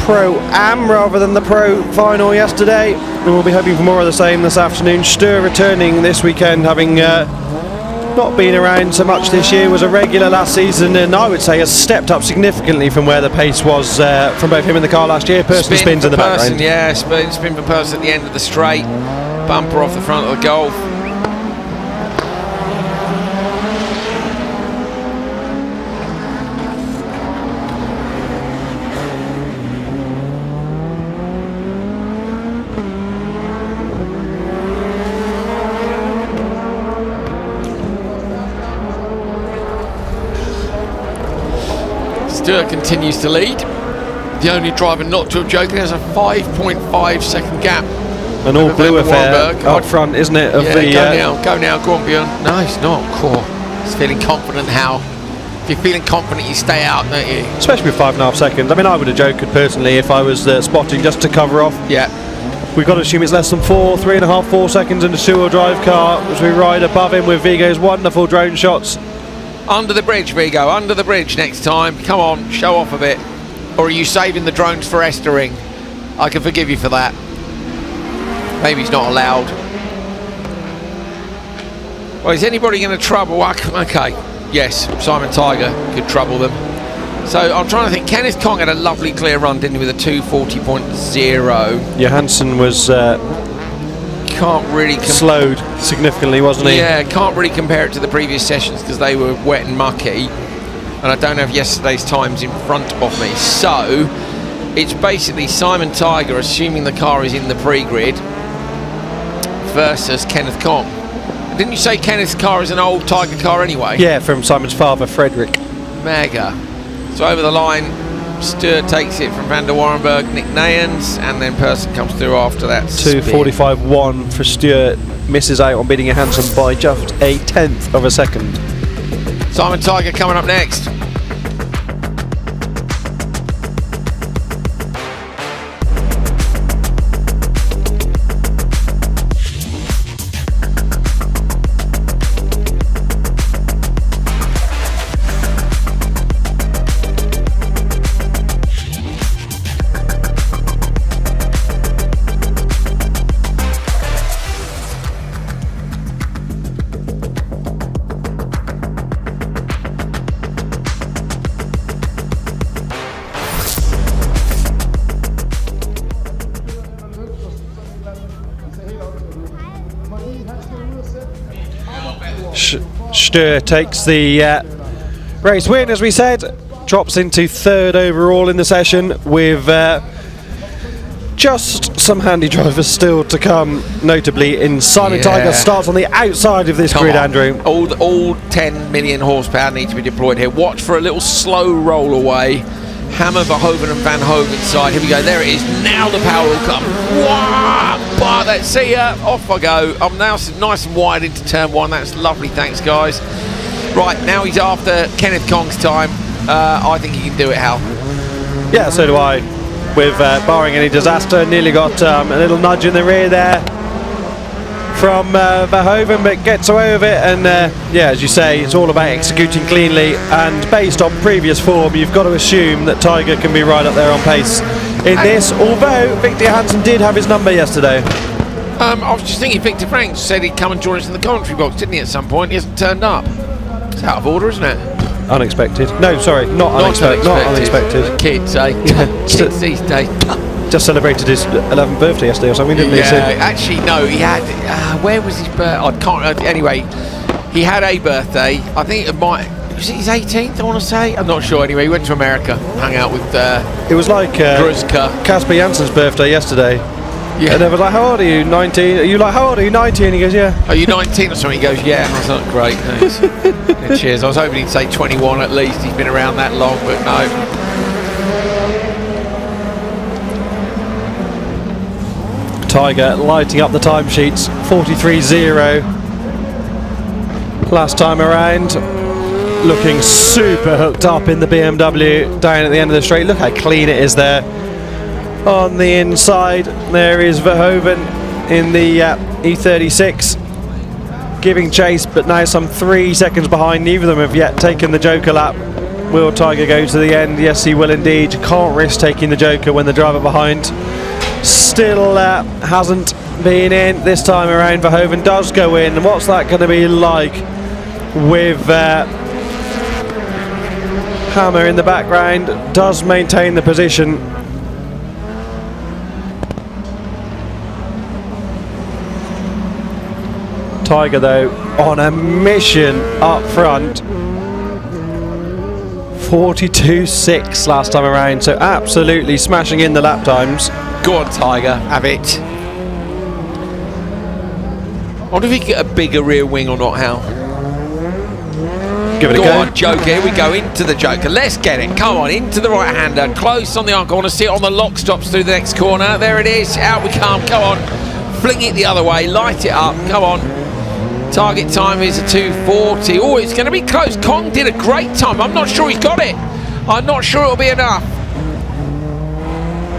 Pro-Am rather than the Pro final yesterday, and we'll be hoping for more of the same this afternoon. Stur returning this weekend, having not been around so much this year, was a regular last season, and I would say has stepped up significantly from where the pace was from both him and the car last year. Persson spins in the background. Yeah, spin for Persson at the end of the straight. Bumper off the front of the Golf. Stur continues to lead. The only driver not to have Joker has a 5.5 second gap. An all blue affair up front, isn't it? Of the, go now, go on, Bjorn. No, he's not. Cool. He's feeling confident, Hal. If you're feeling confident, you stay out, don't you? Especially with 5.5 seconds. I mean, I would have Jokered personally if I was spotting just to cover off. Yeah. We've got to assume it's less than 4 seconds in the two-wheel drive car as we ride above him with Vigo's wonderful drone shots. Under the bridge, Vigo, under the bridge next time. Come on, show off a bit. Or are you saving the drones for Estering? I can forgive you for that. Maybe he's not allowed. Well, is anybody going to trouble? Okay, yes, Simon Tiger could trouble them. So I'm trying to think. Kenneth Kong had a lovely clear run, didn't he, with a 2:40.0. Johansson was can't really slowed significantly, wasn't he? Yeah, can't really compare it to the previous sessions because they were wet and mucky, and I don't have yesterday's times in front of me. So it's basically Simon Tiger, assuming the car is in the pre-grid, versus Kenneth Kong. Didn't you say Kenneth's car is an old Tiger car anyway? Yeah, from Simon's father, Frederick. Mega. So over the line, Stur takes it from van der Warrenberg, Nick Neyens, and then Persson comes through after that. 2:45.1 for Stur, misses out on beating Johansson by just a 1/10 of a second. Simon Tiger coming up next. Stur takes the race win, as we said, drops into third overall in the session with just some handy drivers still to come, notably in Simon Tiger. Starts on the outside of this grid, Andrew. All 10 million horsepower need to be deployed here. Watch for a little slow roll away. Hammer, Verhoeven and Van Hoven inside. Here we go, there it is. Now the power will come. Wow! But let's see, off I go. I'm now nice and wide into turn one. That's lovely, thanks guys. Right, now he's after Kenneth Kong's time. I think he can do it, Hal. Yeah, so do I. with barring any disaster. Nearly got a little nudge in the rear there from Verhoeven, but gets away with it. And yeah, as you say, it's all about executing cleanly, and based on previous form, you've got to assume that Tiger can be right up there on pace in this, although Victor Johansson did have his number yesterday. I was just thinking, Victor Franks said he'd come and join us in the commentary box, didn't he, at some point? He hasn't turned up. It's out of order, isn't it? Unexpected. No, sorry, not unexpected. Not unexpected. Kids, eh? Kids these days. Just celebrated his 11th birthday yesterday or something, didn't he? Yeah, actually, no, he had... where was his birthday? I can't... Anyway, he had a birthday. I think it might... Was it his 18th, I want to say? I'm not sure. Anyway, he went to America, hung out with... it was like Casper Janssen's birthday yesterday. Yeah. And they were like, how old are you? 19? Are you like, how old are you? 19? He goes, yeah. Are you 19 or something? He goes, yeah. I was like, great. Yeah, cheers. I was hoping he'd say 21 at least. He's been around that long, but no. Tiger lighting up the timesheets. 43.0 last time around. Looking super hooked up in the BMW down at the end of the straight. Look how clean it is there. On the inside, there is Verhoeven in the E36 giving chase, but now some 3 seconds behind. Neither of them have yet taken the Joker lap. Will Tiger go to the end? Yes, he will indeed. You can't risk taking the Joker when the driver behind still hasn't been in. This time around, Verhoeven does go in. And what's that going to be like with Hammer in the background? Does maintain the position. Tiger, though, on a mission up front. 42.6 last time around, so absolutely smashing in the lap times. Go on, Tiger, have it. I wonder if he can get a bigger rear wing or not, Hal. Give it a go. Go on, Joker, here we go, into the Joker. Let's get it, come on, into the right-hander, close on the arc. I want to see it on the lock stops through the next corner. There it is, out we come, come on. Fling it the other way, light it up, come on. Target time is a 2:40. Oh, it's going to be close. Kong did a great time. I'm not sure he's got it. I'm not sure it'll be enough.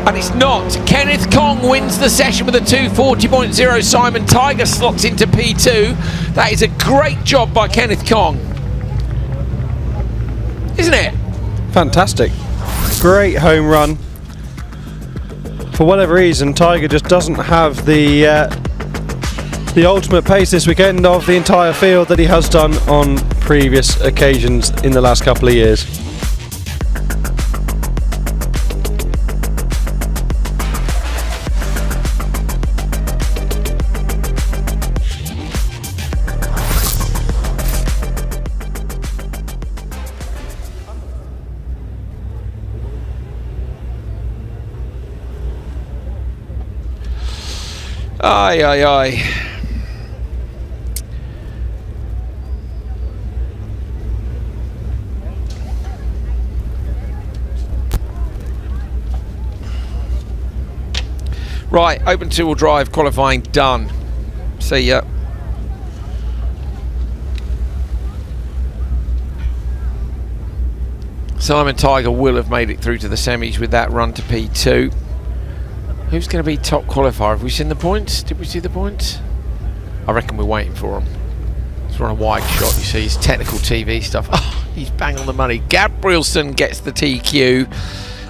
And it's not. Kenneth Kong wins the session with a 2:40.0. Simon Tiger slots into P2. That is a great job by Kenneth Kong. Isn't it? Fantastic. Great home run. For whatever reason, Tiger just doesn't have the ultimate pace this weekend of the entire field that he has done on previous occasions in the last couple of years. Aye, aye, aye. Right, open two-wheel drive qualifying done. See ya. Simon Tiger will have made it through to the semis with that run to P2. Who's going to be top qualifier? Have we seen the points? Did we see the points? I reckon we're waiting for him. It's on a wide shot, you see his technical TV stuff. Oh, he's bang on the money. Gabrielson gets the TQ.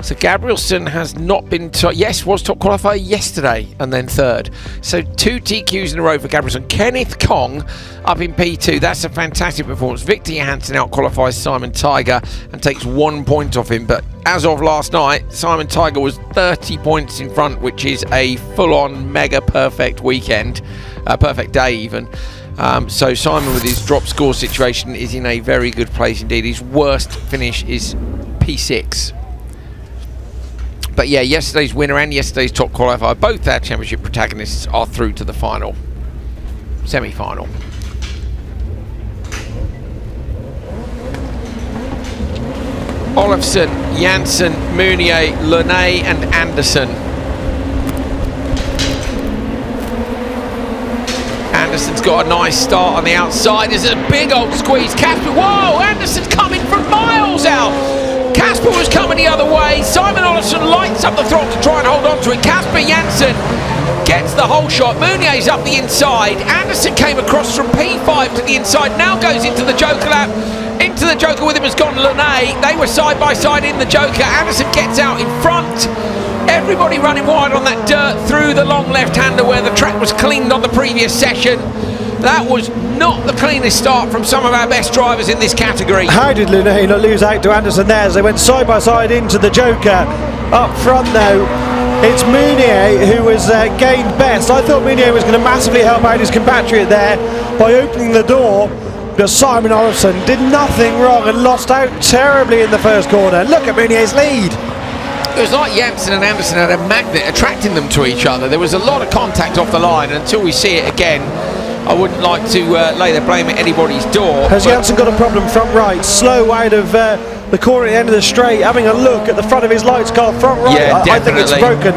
So Gabrielson has not been yes, was top qualifier yesterday and then third. So 2 TQs in a row for Gabrielson. Kenneth Kong up in P2. That's a fantastic performance. Victor Johansson out qualifies Simon Tiger and takes 1 point off him. But as of last night, Simon Tiger was 30 points in front, which is a full-on mega perfect weekend, perfect day even. So Simon, with his drop score situation, is in a very good place indeed. His worst finish is P6. But yeah, yesterday's winner and yesterday's top qualifier, both our championship protagonists, are through to the final, semi-final. Olofsson, Janssen, Meunier, Lene and Anderson. Anderson's got a nice start on the outside. There's a big old squeeze. Casper, whoa, Anderson's coming from miles out. Casper was coming the other way. Simon Olofsson lights up the throttle control. gets the whole shot. Meunier's up the inside. Anderson came across from P5 to the inside, now goes into the Joker lap. Into the Joker with him has gone Linne. They were side by side in the Joker. Anderson gets out in front. Everybody running wide on that dirt through the long left-hander where the track was cleaned on the previous session. That was not the cleanest start from some of our best drivers in this category. How did Linne not lose out to Anderson there as they went side by side into the Joker? Up front though, it's Meunier who has gained best. I thought Meunier was going to massively help out his compatriot there by opening the door. But Simon Olofsson did nothing wrong and lost out terribly in the first corner. Look at Meunier's lead. It was like Janssen and Anderson had a magnet attracting them to each other. There was a lot of contact off the line, and until we see it again, I wouldn't like to lay the blame at anybody's door. Has Janssen got a problem front right? Slow out of the corner at the end of the straight, having a look at the front of his lights car, front right. Yeah, I think it's broken.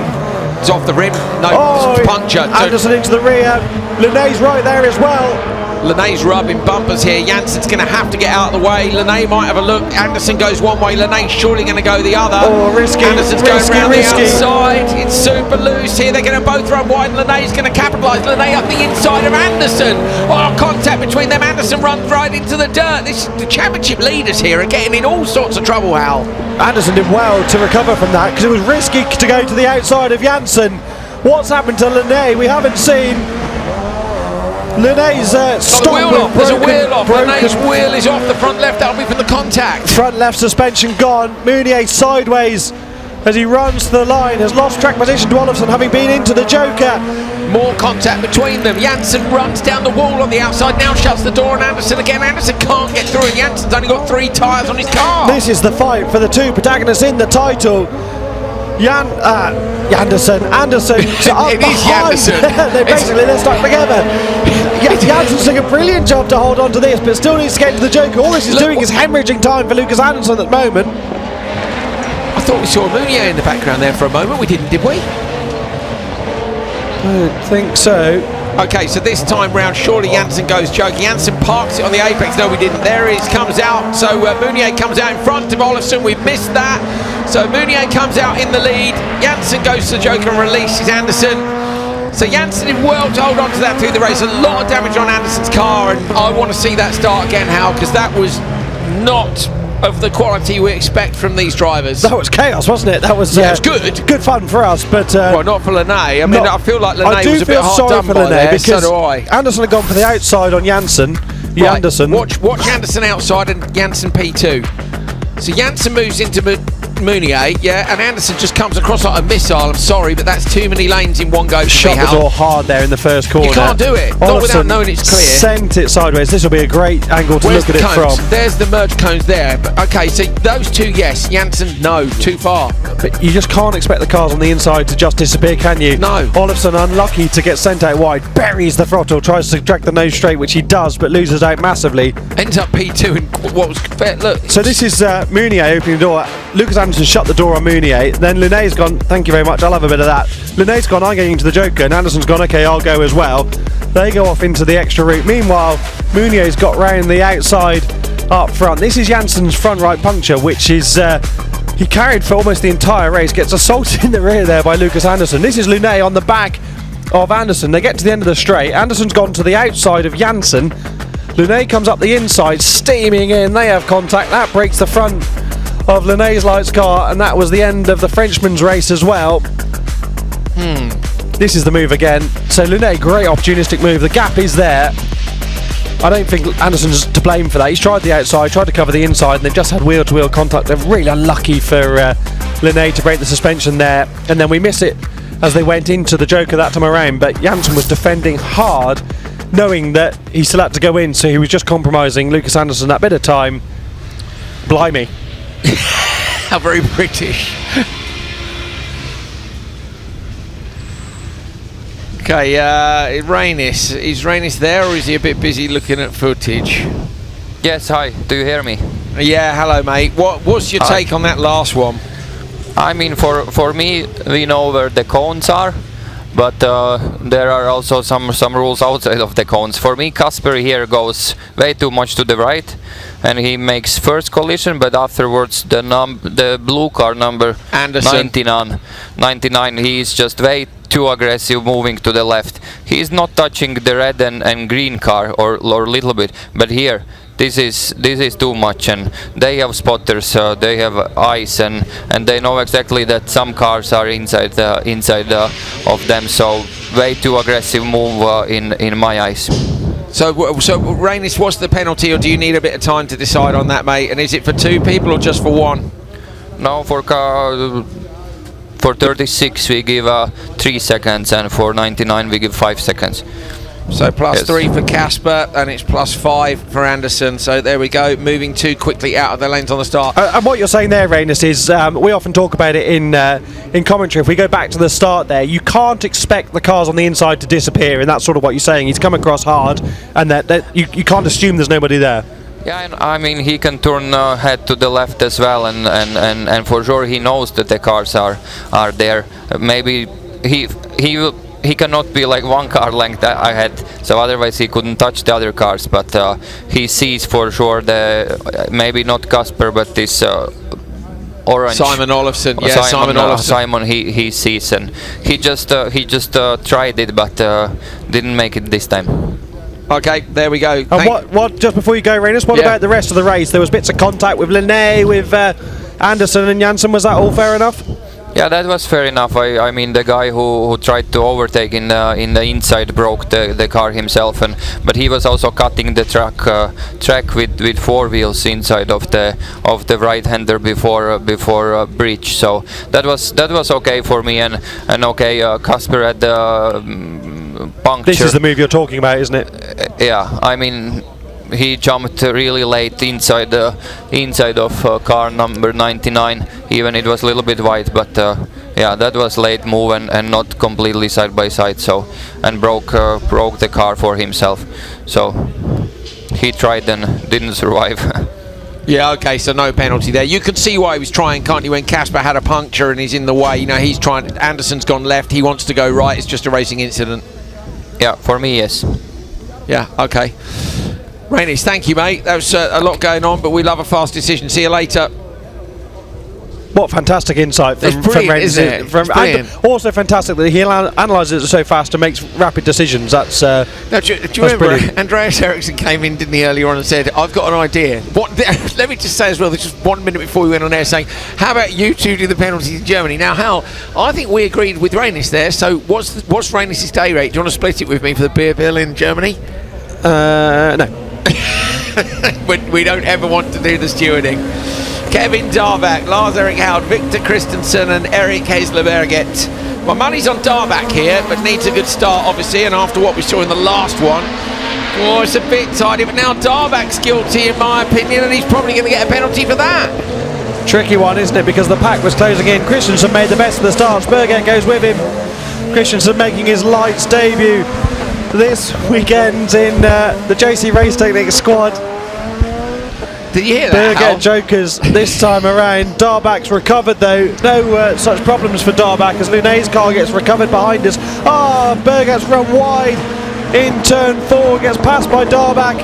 It's off the rim. No, it's punctured. Anderson into the rear. Linne's right there as well. Linne's rubbing bumpers here. Janssen's going to have to get out of the way. Linne might have a look. Anderson goes one way. Linne's surely going to go the other. Oh, risky. Anderson's going around the outside. It's super loose here. They're going to both run wide. Linne's going to capitalise. Linne up the inside of Anderson. Oh, contact between them. Anderson runs right into the dirt. The championship leaders here are getting in all sorts of trouble, Hal. Anderson did well to recover from that because it was risky to go to the outside of Janssen. What's happened to Linne? We haven't seen. Linne's stop wheel off. There's a wheel off. Linne's wheel is off the front left. That'll be from the contact. Front left suspension gone. Meunier sideways as he runs to the line. Has lost track position to Olofsson, having been into the Joker. More contact between them. Janssen runs down the wall on the outside, now shuts the door on Anderson again. Anderson can't get through, and Janssen's only got 3 tyres on his car. This is the fight for the two protagonists in the title. Anderson. It is Anderson. They're stuck together. Janssen's doing a brilliant job to hold on to this, but still needs to get to the Joker. All this is doing is hemorrhaging time for Lucas Anderson at the moment. I thought we saw Meunier in the background there for a moment. We didn't, did we? I don't think so. Okay, so this time round, surely Janssen goes Joker. Janssen parks it on the apex. No, we didn't. There he is, comes out. So Meunier comes out in front of Olofsson. We missed that. So Meunier comes out in the lead. Janssen goes to the Joker and releases Anderson. So Janssen did well to hold on to that through the race. A lot of damage on Anderson's car, and I want to see that start again, Hal, because that was not of the quality we expect from these drivers. That was chaos, wasn't it? That was, it was good. Good fun for us, but well, not for Linne. I mean, I feel like Linne was a bit hard done by there. So do I. Anderson had gone for the outside on Janssen. Right. Anderson. Watch Anderson outside and Janssen P2. So Janssen moves into Meunier, yeah, and Anderson just comes across like a missile. I'm sorry, but that's too many lanes in one go. Shot the door hard there in the first corner. You can't do it. Not without knowing it's clear. Sent it sideways. This will be a great angle to look at it from. There's the merge cones there. But okay, so those two, yes. Janssen, no, too far. But you just can't expect the cars on the inside to just disappear, can you? No. Olofsson unlucky to get sent out wide. Buries the throttle, tries to drag the nose straight, which he does, but loses out massively. Ends up P2 in what was fair. Look. So this is Meunier opening the door. Lucas Anderson shut the door on Meunier. Then Linne's gone, thank you very much, I'll have a bit of that. Linne's gone, I'm going into the Joker, and Anderson's gone, okay, I'll go as well. They go off into the extra route. Meanwhile, Meunier's got round the outside up front. This is Janssen's front right puncture, which is he carried for almost the entire race, gets assaulted in the rear there by Lucas Anderson. This is Linne on the back of Anderson. They get to the end of the straight. Anderson's gone to the outside of Janssen. Linne comes up the inside, steaming in. They have contact. That breaks the front of Linne's lights car, and that was the end of the Frenchman's race as well. This is the move again. So Linne, great opportunistic move. The gap is there. I don't think Anderson's to blame for that. He's tried the outside, tried to cover the inside, and they've just had wheel-to-wheel contact. They're really unlucky for Linne to break the suspension there, and then we miss it as they went into the Joker that time around. But Janssen was defending hard, knowing that he still had to go in, so he was just compromising Lucas Anderson that bit of time. Blimey. How very British. Okay, Rainis. Is Rainis there, or is he a bit busy looking at footage? Yes, hi. Do you hear me? Yeah, hello, mate. What's your take on that last one? I mean, for me, we know where the cones are, but there are also some rules outside of the cones. For me, Kasper here goes way too much to the right, and he makes first collision, but afterwards the blue car number Anderson. 99, he's just way too aggressive, moving to the left. He's not touching the red and green car or little bit, but here this is too much, and they have spotters, they have eyes, and they know exactly that some cars are inside of them. So way too aggressive move in my eyes. So Rainis, what's the penalty, or do you need a bit of time to decide on that, mate? And is it for 2 people or just for 1? No, for 36 we give 3 seconds, and for 99 we give 5 seconds. So plus 3 for Casper, and it's plus 5 for Anderson. So there we go, moving too quickly out of their lanes on the start. And what you're saying there, Rainis, is we often talk about it in commentary. If we go back to the start there, you can't expect the cars on the inside to disappear, and that's sort of what you're saying. He's come across hard, and that you can't assume there's nobody there. Yeah, and I mean, he can turn head to the left as well, and for sure he knows that the cars are there. Maybe he cannot be like 1 car length ahead, so otherwise he couldn't touch the other cars. But he sees for sure maybe not Casper, but this orange Simon Olofsson. Yeah, Simon Olofsson. Simon, he sees, and he just tried it, but didn't make it this time. Okay, there we go. And what just before you go, Rainis, what about the rest of the race? There was bits of contact with Linne, with Anderson and Janssen. Was that all fair enough? Yeah, that was fair enough. I mean, the guy who tried to overtake in the inside broke the car himself, but he was also cutting the track with 4 wheels inside of the right-hander before bridge. So that was okay for me, and okay. Casper had the puncture. This is the move you're talking about, isn't it? Yeah, I mean, he jumped really late inside of car number 99. Even it was a little bit wide, but yeah, that was late move and not completely side by side. So, and broke the car for himself. So he tried and didn't survive. Yeah, okay, so no penalty there. You can see why he was trying, can't you, when Casper had a puncture and he's in the way. You know, he's trying. Anderson's gone left. He wants to go right. It's just a racing incident. Yeah, for me, yes. Yeah, okay. Rainis, thank you, mate. That was a lot going on, but we love a fast decision. See you later. What fantastic insight from Rainis, isn't it? And also fantastic that he analyses it so fast and makes rapid decisions. That's now, do you remember brilliant. Andreas Eriksson came in, didn't he, earlier on and said, I've got an idea. Let me just say as well, this just 1 minute before we went on air, saying, how about you two do the penalties in Germany? Now, Hal, I think we agreed with Rainis there, so what's Rainis' day rate? Do you want to split it with me for the beer bill in Germany? No. We don't ever want to do the stewarding. Kevin Darback, Lars-Erik Howard, Victor Christensen and Eric Haesler-Berget. My money's on Darback here, but needs a good start, obviously, and after what we saw in the last one, oh, it's a bit tidy, but now Darback's guilty, in my opinion, and he's probably going to get a penalty for that. Tricky one, isn't it, because the pack was closing in. Christensen made the best of the starts. Berget goes with him. Christensen making his lights debut this weekend in the JC Race Techniques squad. Did you hear that? Berget Jokers this time around. Darback's recovered though. No such problems for Darback as Lunet's car gets recovered behind us. Berget's run wide in turn 4, gets passed by Darback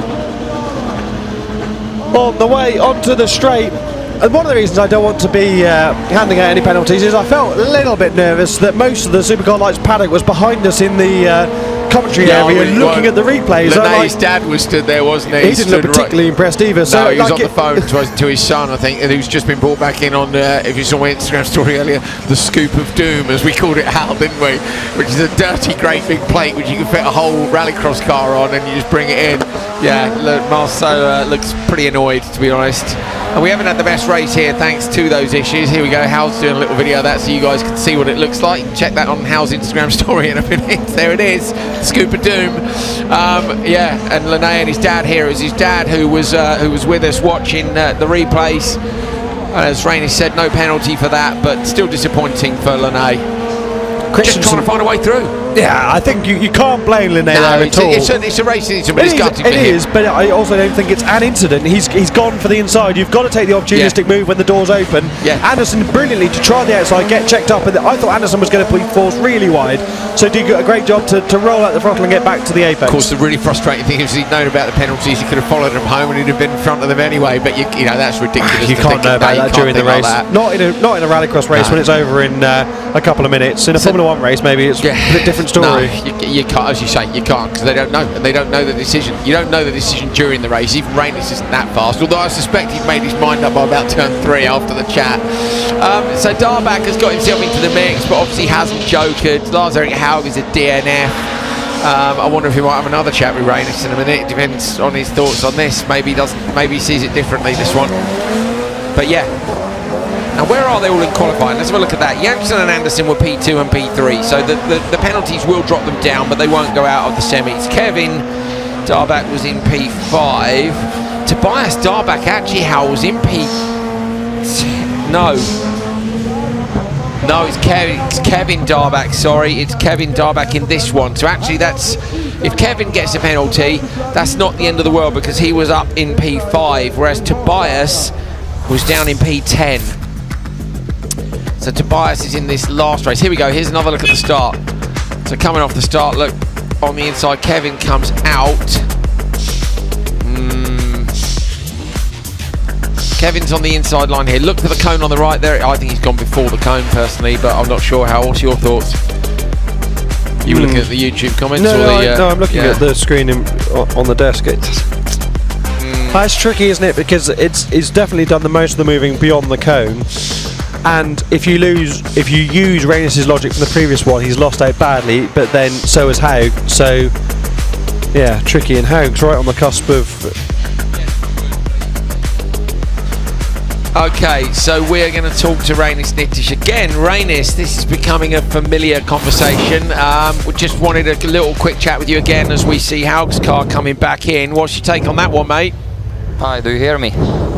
on the way onto the straight. And one of the reasons I don't want to be handing out any penalties is I felt a little bit nervous that most of the Supercar Lights paddock was behind us in the commentary area looking at the replays. Linne's dad was stood there, wasn't he? He didn't look particularly impressed either. So no, he was on the phone to his son, I think, and who's just been brought back in on, if you saw my Instagram story earlier, the Scoop of Doom, as we called it, Hal, didn't we? Which is a dirty, great big plate which you can fit a whole rallycross car on and you just bring it in. Yeah, look, Marceau looks pretty annoyed, to be honest. And we haven't had the best race here thanks to those issues. Here we go, Hal's doing a little video of that so you guys can see what it looks like. Check that on Hal's Instagram story in a minute. There it is, Scoop of Doom. Yeah, and Linne and his dad here is his dad who was with us watching the replays. As Rainis said, no penalty for that, but still disappointing for Linne. Just trying to find a way through. Yeah, I think you can't blame Linne there at all. It's a race incident, but it's gutting for him. It is, but I also don't think it's an incident. He's gone for the inside. You've got to take the opportunistic move when the door's open. Yeah. Anderson brilliantly to try the outside, get checked up, and I thought Anderson was going to be forced really wide, so did a great job to roll out the throttle and get back to the apex. Of course, the really frustrating thing is he'd known about the penalties. He could have followed them home and he'd have been in front of them anyway. But you know that's ridiculous. You can't know about that during the race. Like not in a rallycross race when it's over in a couple of minutes. In a Formula 1 race, maybe it's a bit different story. No, you can't, as you say, you can't, because they don't know. They don't know the decision. You don't know the decision during the race. Even Rainis isn't that fast, although I suspect he'd made his mind up by about turn 3 after the chat. So Darback has got himself into the mix, but obviously hasn't jokered. Lars-Erik Haug is a DNF. I wonder if he might have another chat with Rainis in a minute. It depends on his thoughts on this. Maybe he doesn't. Maybe he sees it differently, this one. But yeah. Now, where are they all in qualifying? Let's have a look at that. Janssen and Anderson were P2 and P3, so the penalties will drop them down, but they won't go out of the semis. Kevin Darback was in P5. Tobias Darback actually, Hal, was in P... No, it's Kevin Darback, sorry. It's Kevin Darback in this one. So actually that's... If Kevin gets a penalty, that's not the end of the world, because he was up in P5, whereas Tobias was down in P10. So Tobias is in this last race. Here we go. Here's another look at the start. So coming off the start, look on the inside. Kevin comes out. Kevin's on the inside line here. Look for the cone on the right there. I think he's gone before the cone personally, but I'm not sure. How? What's your thoughts? You were looking at the YouTube comments? No, I'm looking at the screen on the desk. It's tricky, isn't it? Because it's definitely done the most of the moving beyond the cone. And if you use Rainis' logic from the previous one, he's lost out badly, but then so has Haug. So, yeah, tricky. And Haug's right on the cusp of... Okay, so we're going to talk to Rainis Nitish again. Rainis, this is becoming a familiar conversation. We just wanted a little quick chat with you again as we see Haug's car coming back in. What's your take on that one, mate? Hi, do you hear me?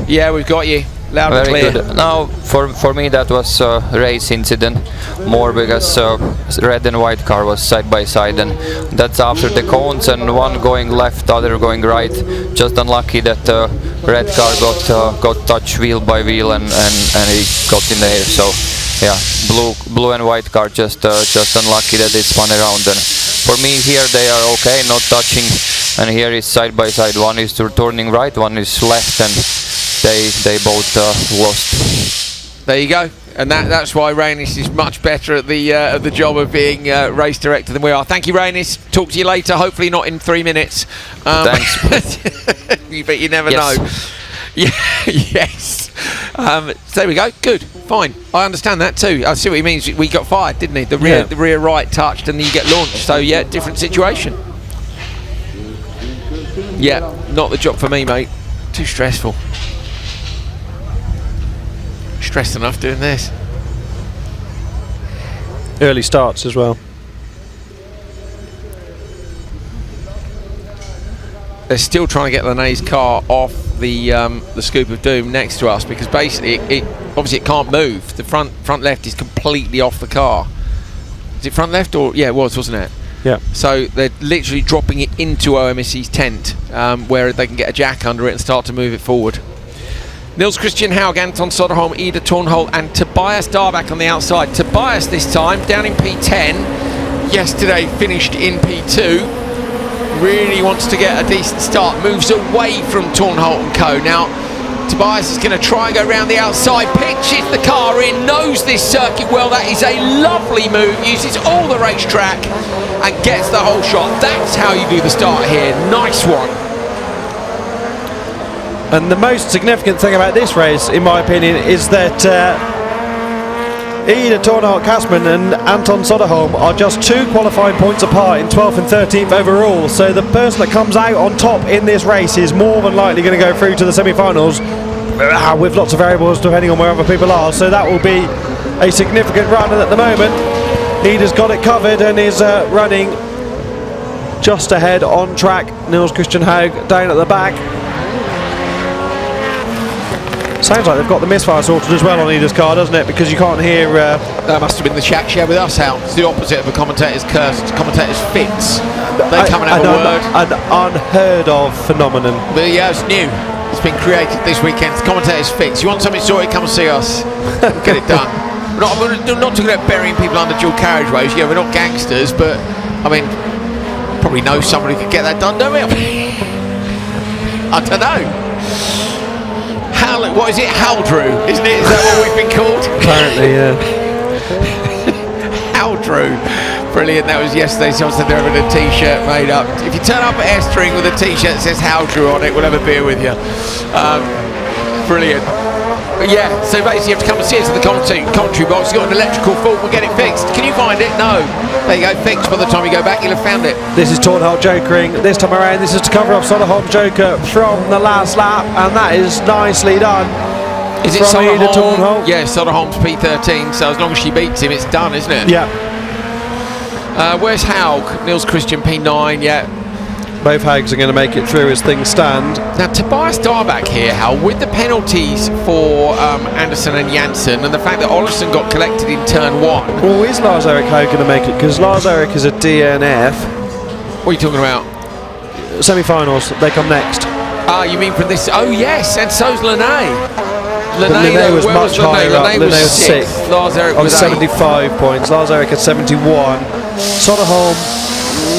Yeah, we've got you. Loud and clear. Good. Now, for me that was a race incident, more because red and white car was side by side, and that's after the cones, and one going left, other going right. Just unlucky that red car got touched wheel by wheel, and he got in the air. So yeah, blue and white car just unlucky that it spun around. And for me here they are okay, not touching, and here is side by side. One is turning right, one is left, and they both lost. There you go, and that's why Rainis is much better at the job of being race director than we are. Thank you, Rainis. Talk to you later. Hopefully not in 3 minutes. Thanks. But you never know. Yeah, yes. So there we go. Good. Fine. I understand that too. I see what he means. We got fired, didn't he? The rear right touched, and then you get launched. So yeah, different situation. Yeah, not the job for me, mate. Too stressful. Stressed enough doing this. Early starts as well. They're still trying to get Linne's car off the scoop of doom next to us, because basically it obviously it can't move. The front left is completely off the car. Is it front left or it was, wasn't it? Yeah. So they're literally dropping it into OMSC's tent, where they can get a jack under it and start to move it forward. Nils Christian Haug, Anton Soderholm, Ida Tornholt and Tobias Darback on the outside. Tobias this time down in P10. Yesterday finished in P2. Really wants to get a decent start. Moves away from Tornholt and co. Now Tobias is going to try and go around the outside. Pitches the car in. Knows this circuit well. That is a lovely move. Uses all the racetrack and gets the whole shot. That's how you do the start here. Nice one. And the most significant thing about this race, in my opinion, is that Ida Tornholt Kasman and Anton Soderholm are just 2 qualifying points apart in 12th and 13th overall. So the person that comes out on top in this race is more than likely going to go through to the semi-finals, with lots of variables depending on where other people are. So that will be a significant run. And at the moment, Ida's got it covered and is running just ahead on track. Nils Christian Haug down at the back. Sounds like they've got the misfire sorted as well on Ida's car, doesn't it? Because you can't hear... That must have been the chat share with us, Hal. It's the opposite of a commentator's curse. It's commentator's fits. They come and have a word. An unheard of phenomenon. But yeah, it's new. It's been created this weekend. It's commentator's fits. You want something sorted, come and see us. We'll get it done. We're not talking about burying people under dual carriageways. Yeah, we're not gangsters, but I mean, probably know somebody who could get that done, don't we? I don't know. What is it? Haldrew, isn't it? Is that what we've been called? Apparently, yeah. Haldrew. Brilliant. That was yesterday. Someone said they're having a t-shirt made up. If you turn up at Airstream with a t-shirt that says Haldrew on it, we'll have a beer with you. Brilliant. But yeah, so basically you have to come and see us in the commentary box. You've got an electrical fault, we'll get it fixed. Can you find it? No. There you go, fixed. By the time you go back, you'll have found it. This is Tornholt jokering. This time around, this is to cover up Soderholm's joker from the last lap, and that is nicely done. Is it Soderholm? Yeah, Soderholm's P13, so as long as she beats him, it's done, isn't it? Yeah. Where's Haug? Niels Christian P9, yeah. Both Haugs are going to make it through as things stand. Now, Tobias Darback here, Hal, with the penalties for Anderson and Janssen, and the fact that Olafsson got collected in turn 1. Well, is Lars-Erik Haug going to make it? Because Lars-Erik is a DNF. What are you talking about? Semi-finals, they come next. Ah, you mean from this? Oh, yes, and so's Lene. Lene was much higher up. Lene was 6th. Lars-Erik was 75 points. Lars-Erik at 71. Soderholm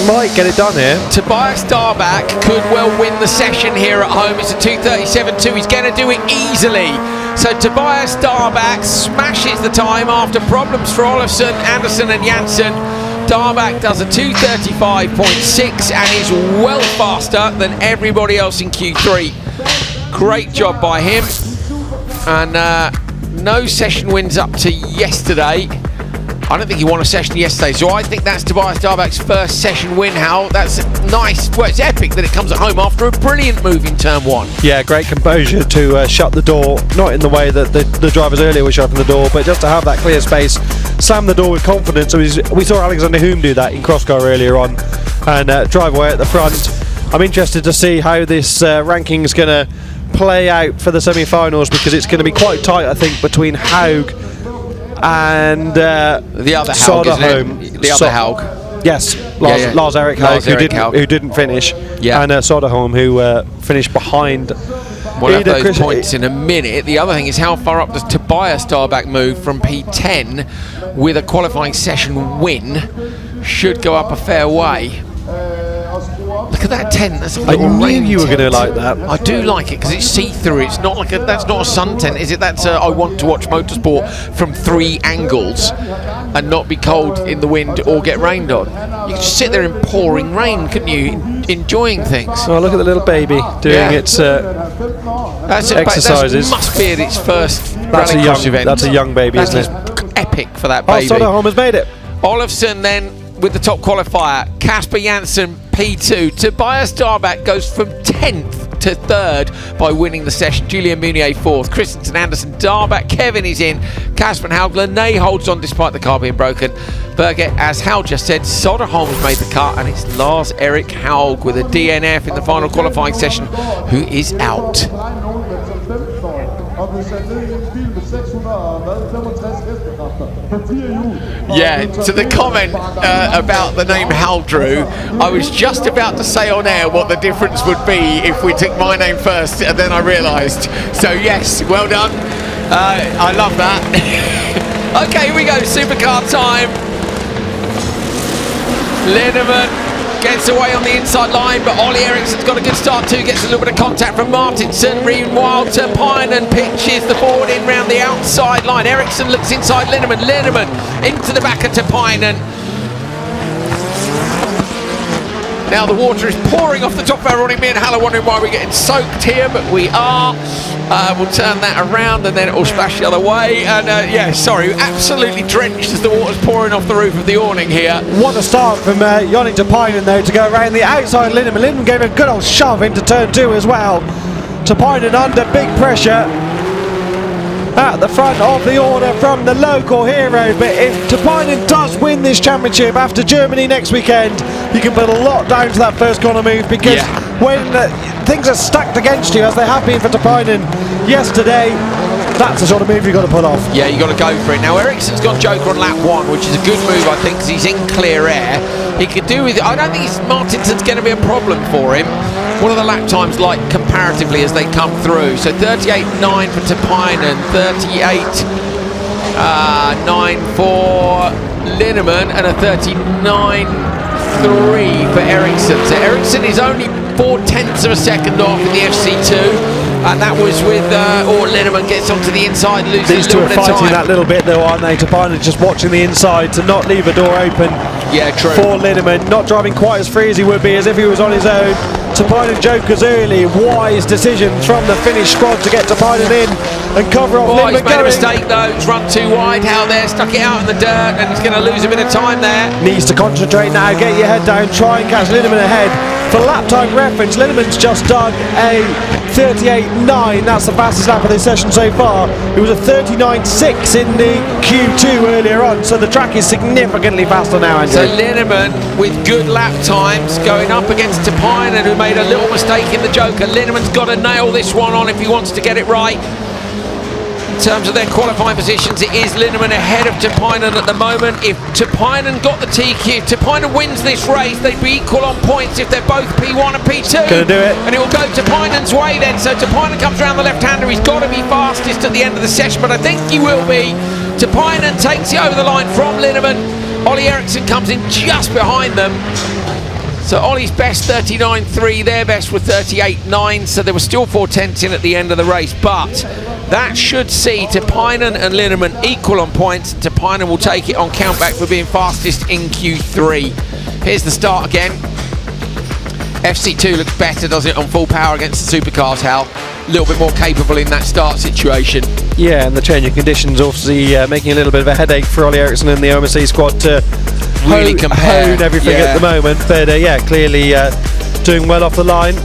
might get it done here. Tobias Darback could well win the session here at home. It's a 2:37.2. He's going to do it easily. So Tobias Darback smashes the time after problems for Olafsson, Anderson and Janssen. Darback does a 2:35.6 and is well faster than everybody else in Q3. Great job by him. And no session wins up to yesterday. I don't think he won a session yesterday, so I think that's Tobias Darback's first session win, Hal. That's nice. Well, it's epic that it comes at home after a brilliant move in turn 1. Yeah, great composure to shut the door, not in the way that the drivers earlier were shutting the door, but just to have that clear space, slam the door with confidence. So we saw Alexander Hume do that in crosscar earlier on, and drive away at the front. I'm interested to see how this ranking is going to play out for the semi-finals, because it's going to be quite tight, I think, between Haug and the other Haug, isn't it? The other Haug. Yes, Lars-Erik Haug, who didn't finish, and Soderholm, who finished behind. We'll have those points in a minute. The other thing is, how far up does Tobias Darback move from P10 with a qualifying session win? Should go up a fair way. Look at that tent. That's a little I knew rain you were tent. going to like that. I do like it because it's see-through. It's not like that's not a sun tent, is it? That's I want to watch motorsport from 3 angles and not be cold in the wind or get rained on. You could just sit there in pouring rain, couldn't you? Enjoying things. Oh, look at the little baby doing its exercises. That must be at its first That's rallycross event. That's a young baby, isn't it? Epic for that baby. Oh, Soderholm has made it. Olafsson then with the top qualifier. Casper Janssen P2. Tobias Darback goes from 10th to 3rd by winning the session. Julian Munier 4th. Christensen, Anderson, Darback, Kevin is in. Casper and Haug. Lene holds on despite the car being broken. Berger, as Hal just said, Soderholm has made the cut, and it's Lars-Erik Haug with a DNF in the final qualifying session, who is out. Yeah, to the comment about the name Haldrew, I was just about to say on air what the difference would be if we took my name first, and then I realised. So yes, well done. I love that. Okay, here we go, supercar time. Linnemann gets away on the inside line, but Ollie Eriksson's got a good start too, gets a little bit of contact from Martinsson. Meanwhile, Turpainen pitches the board in round the outside line. Eriksson looks inside Linnemann. Linnemann into the back of Turpainen. Now the water is pouring off the top of our running. Me and Hal are wondering why we're getting soaked here, but we are. We'll turn that around and then it will splash the other way. And yeah, sorry, absolutely drenched as the water's pouring off the roof of the awning here. What a start from Joni Turpainen though, to go around the outside Linnemann. Linnemann gave a good old shove into turn 2 as well. Turpainen under big pressure at the front of the order from the local hero, but if Turpainen does win this championship after Germany next weekend, you can put a lot down to that first corner move, because when things are stacked against you, as they have been for Turpainen yesterday, That's the sort of move you've got to pull off. Yeah, you got to go for it. Now Ericsson's got Joker on lap 1, which is a good move, I think, because he's in clear air. He could do with it. I don't think Martinson's going to be a problem for him. What are the lap times like comparatively as they come through? So 38.9 for Tapinen, 38.9 for Linnemann, and a 39.3 for Ericsson. So Ericsson is only 0.4 of a second off in the FC2. And that was with, Linnemann gets onto the inside, loses These two a are little bit of fighting time. that little bit though, aren't they? Tapinen just watching the inside to not leave a door open. Yeah, true. For Linnemann, not driving quite as free as he would be as if he was on his own. Tapinen Jokers early, wise decisions from the Finnish squad to get Tapinen in and cover off Oh, he's Linnemann made a going. mistake though, he's run too wide, Hal there, stuck it out in the dirt, and he's going to lose a bit of time there. Needs to concentrate now, get your head down, try and catch Linnemann ahead. For lap time reference, Linnemann's just done a 38.9, that's the fastest lap of this session so far. It was a 39.6 in the Q2 earlier on, so the track is significantly faster now, Andrew. So Linnemann with good lap times going up against Tapinen, who made a little mistake in the Joker. Linnemann's got to nail this one on if he wants to get it right. In terms of their qualifying positions, it is Linnemann ahead of Tapinen at the moment. If Tapinen got the TQ, if Tapinen wins this race, they'd be equal on points if they're both P1 and P2. Gonna do it. And it will go Tapinen's way then. So Tapinen comes around the left-hander. He's got to be fastest at the end of the session, but I think he will be. Tapinen takes it over the line from Linnemann. Ollie Ericsson comes in just behind them. So Ollie's best 39.3, their best were 38.9, so there were still 4/10 in at the end of the race, but that should see Tapinen and Linnemann equal on points. Tapinen will take it on countback for being fastest in Q3. Here's the start again. FC2 looks better, doesn't it, on full power against the supercars, Hal? A little bit more capable in that start situation. Yeah, and the change of conditions obviously making a little bit of a headache for Ollie Ericsson and the OMC squad to really compare hone everything at the moment. But yeah, clearly doing well off the line.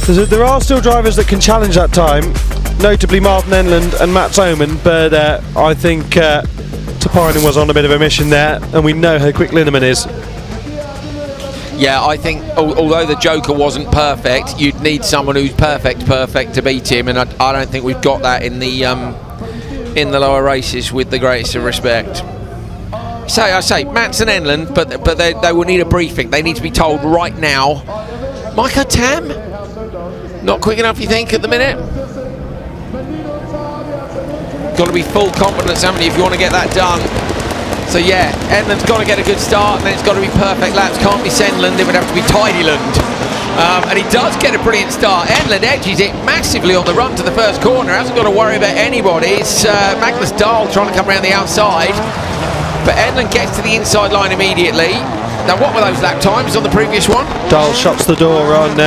There are still drivers that can challenge that time, notably Martin Enland and Mats Oman, but I think Tapinen was on a bit of a mission there, and we know how quick Linnemann is. Yeah, I think although the Joker wasn't perfect, you'd need someone who's perfect to beat him, and I don't think we've got that in the lower races, with the greatest of respect. So I say Mats and Enland, but they will need a briefing. They need to be told right now. Micah Tam, not quick enough, you think, at the minute? Got to be full confidence, haven't you, if you want to get that done. So yeah, Enland's got to get a good start, and then it's got to be perfect laps. Can't be Senland, it would have to be Tidyland. And he does get a brilliant start. Enland edges it massively on the run to the first corner. Hasn't got to worry about anybody. It's Magnus Dahl trying to come around the outside. But Enland gets to the inside line immediately. Now what were those lap times on the previous one? Dahl shuts the door on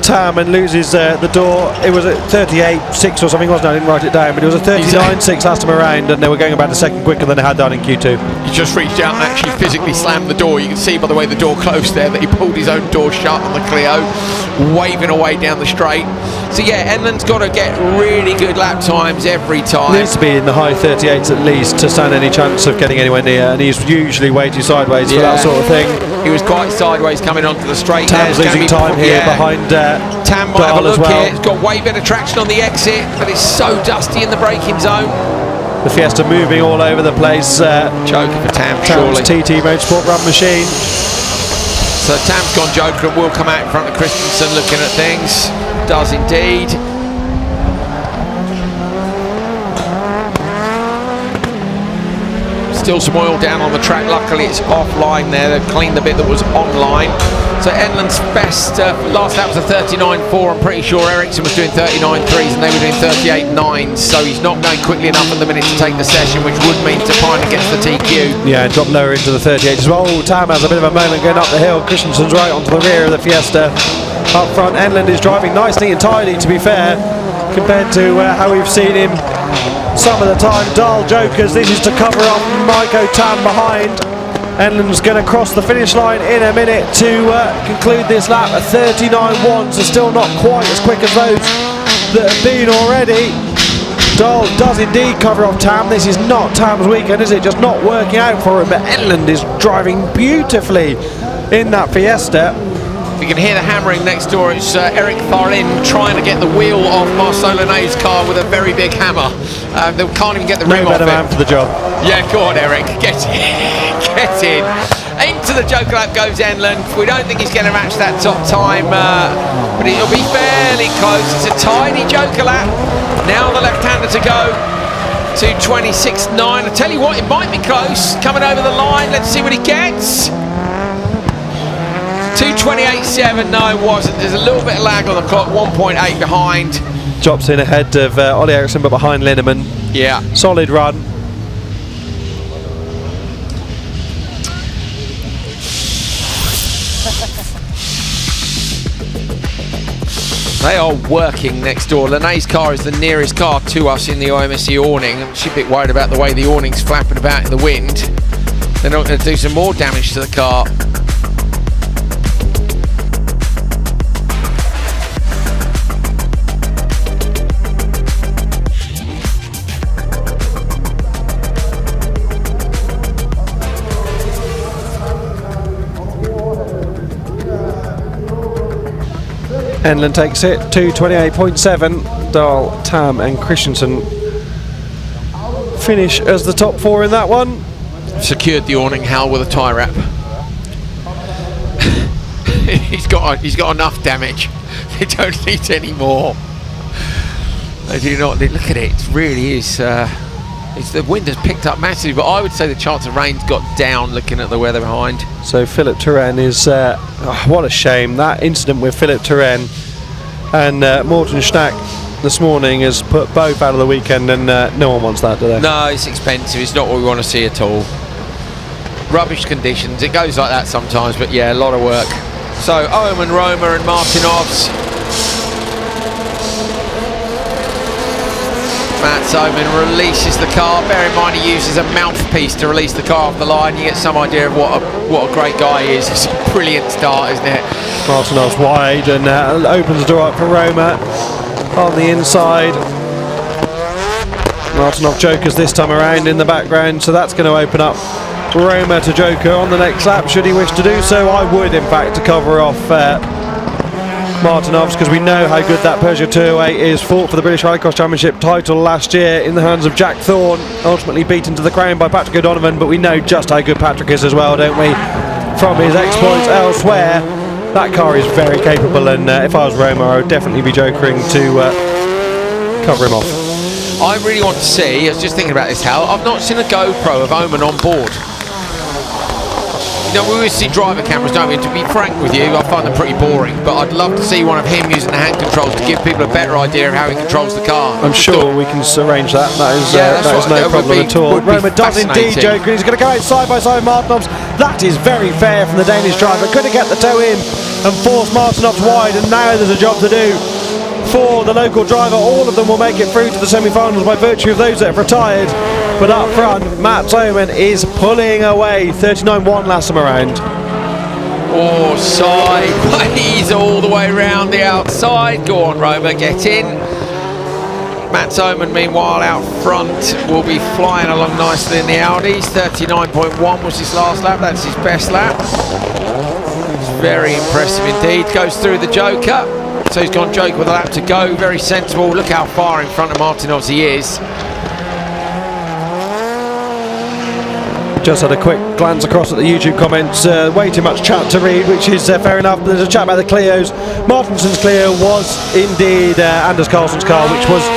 Tam and loses the door. It was at 38.6 or something, wasn't it? I didn't write it down, but it was a 39.6 last time around, and they were going about a second quicker than they had done in Q2. He just reached out and actually physically slammed the door. You can see by the way the door closed there that he pulled his own door shut on the Clio, waving away down the straight. So yeah, Enland's got to get really good lap times every time. Needs to be in the high 38s at least to stand any chance of getting anywhere near, and he's usually way too sideways for that sort of thing. He was quite sideways coming onto the straight. Tam's losing time here behind Tam might have a look here. It's got way better traction on the exit, but it's so dusty in the braking zone. The Fiesta moving all over the place. Joker for Tam, Tam's surely. TT Motorsport run machine. So Tam's gone Joker and will come out in front of Christensen looking at things. Does indeed. Still some oil down on the track. Luckily it's offline there. They've cleaned the bit that was online. So Enland's best last lap was a 39.4. I'm pretty sure Ericsson was doing 39.3s and they were doing 38.9s. So he's not going quickly enough at the minute to take the session, which would mean Tapinen gets the TQ. Yeah, drop lower into the 38 as well. Tam has a bit of a moment going up the hill. Christensen's right onto the rear of the Fiesta. Up front, Enland is driving nicely and tidy, to be fair, compared to how we've seen him some of the time. Dahl Jokers, this is to cover up Maiko Tam behind. Enland's going to cross the finish line in a minute to conclude this lap at 39.1, so still not quite as quick as those that have been already. Dahl does indeed cover off Tam. This is not Tam's weekend, is it? Just not working out for him, but Enland is driving beautifully in that Fiesta. If you can hear the hammering next door, it's Eric Farlin trying to get the wheel off Marcel Lenné's car with a very big hammer. They can't even get the rim off better it. man for the job. Yeah, go on, Eric. Get in. Get in. Into the Joker lap goes Enland. We don't think he's going to match that top time, but it'll be fairly close. It's a tiny Joker lap. Now the left-hander to go to 26.9. I tell you what, it might be close. Coming over the line. Let's see what he gets. 2:28.7. No, it wasn't. There's a little bit of lag on the clock. 1.8 behind. Drops in ahead of Ollie Eriksson, but behind Linnemann. Yeah. Solid run. They are working next door. Lenné's car is the nearest car to us in the IMSE awning. I'm just a bit worried about the way the awning's flapping about in the wind. They're not going to do some more damage to the car. Enland takes it, 2:28.7. Dahl, Tam and Christensen finish as the top four in that one. Secured the awning, Hal, with a tie wrap. he's got enough damage. They don't need any more. They do not. Look at it. It really is. The wind has picked up massively, but I would say the chance of rain's got down looking at the weather behind. So Philip Turenne is, what a shame. That incident with Philip Turenne and Morten Schnack this morning has put both out of the weekend, and no one wants that, do they? No, it's expensive. It's not what we want to see at all. Rubbish conditions. It goes like that sometimes, but yeah, a lot of work. So Oman, Roma and Martinovs. Mats Oman releases the car. Bear in mind he uses a mouthpiece to release the car off the line. You get some idea of what a great guy he is. It's a brilliant start, isn't it? Martinovs wide and opens the door up for Roma on the inside. Martinov Jokers this time around in the background, so that's going to open up Roma to Joker on the next lap should he wish to do so. I would in fact to cover off Martinovs, because we know how good that Peugeot 208 is. Fought for the British Rallycross Championship title last year in the hands of Jack Thorne, ultimately beaten to the crown by Patrick O'Donovan, but we know just how good Patrick is as well, don't we, from his exploits elsewhere. That car is very capable, and if I was Roma I would definitely be jokering to cover him off. I really want to see, I was just thinking about this, Hal, I've not seen a GoPro of Oman on board. You know, we always see driver cameras, don't we? And to be frank with you, I find them pretty boring, but I'd love to see one of him using the hand controls to give people a better idea of how he controls the car. I'm sure we can arrange that. That is no problem at all. Roma does indeed joke. He's going to go out side by side with Martinovs. That is very fair from the Danish driver. Could have kept the toe in and forced Martinovs wide, and now there's a job to do for the local driver. All of them will make it through to the semi-finals by virtue of those that have retired. But up front, Mats Oman is pulling away. 39.1 last time around. Oh, side, he's all the way around the outside. Go on, Roma, get in. Mats Oman, meanwhile, out front, will be flying along nicely in the Audis. 39.1 was his last lap. That's his best lap. It's very impressive indeed. Goes through the Joker. So he's gone Joker with a lap to go. Very sensible. Look how far in front of Martinovs he is. Just had a quick glance across at the YouTube comments. Way too much chat to read, which is fair enough. There's a chat about the Clios. Martinson's Clio was indeed Anders Carlson's car, which was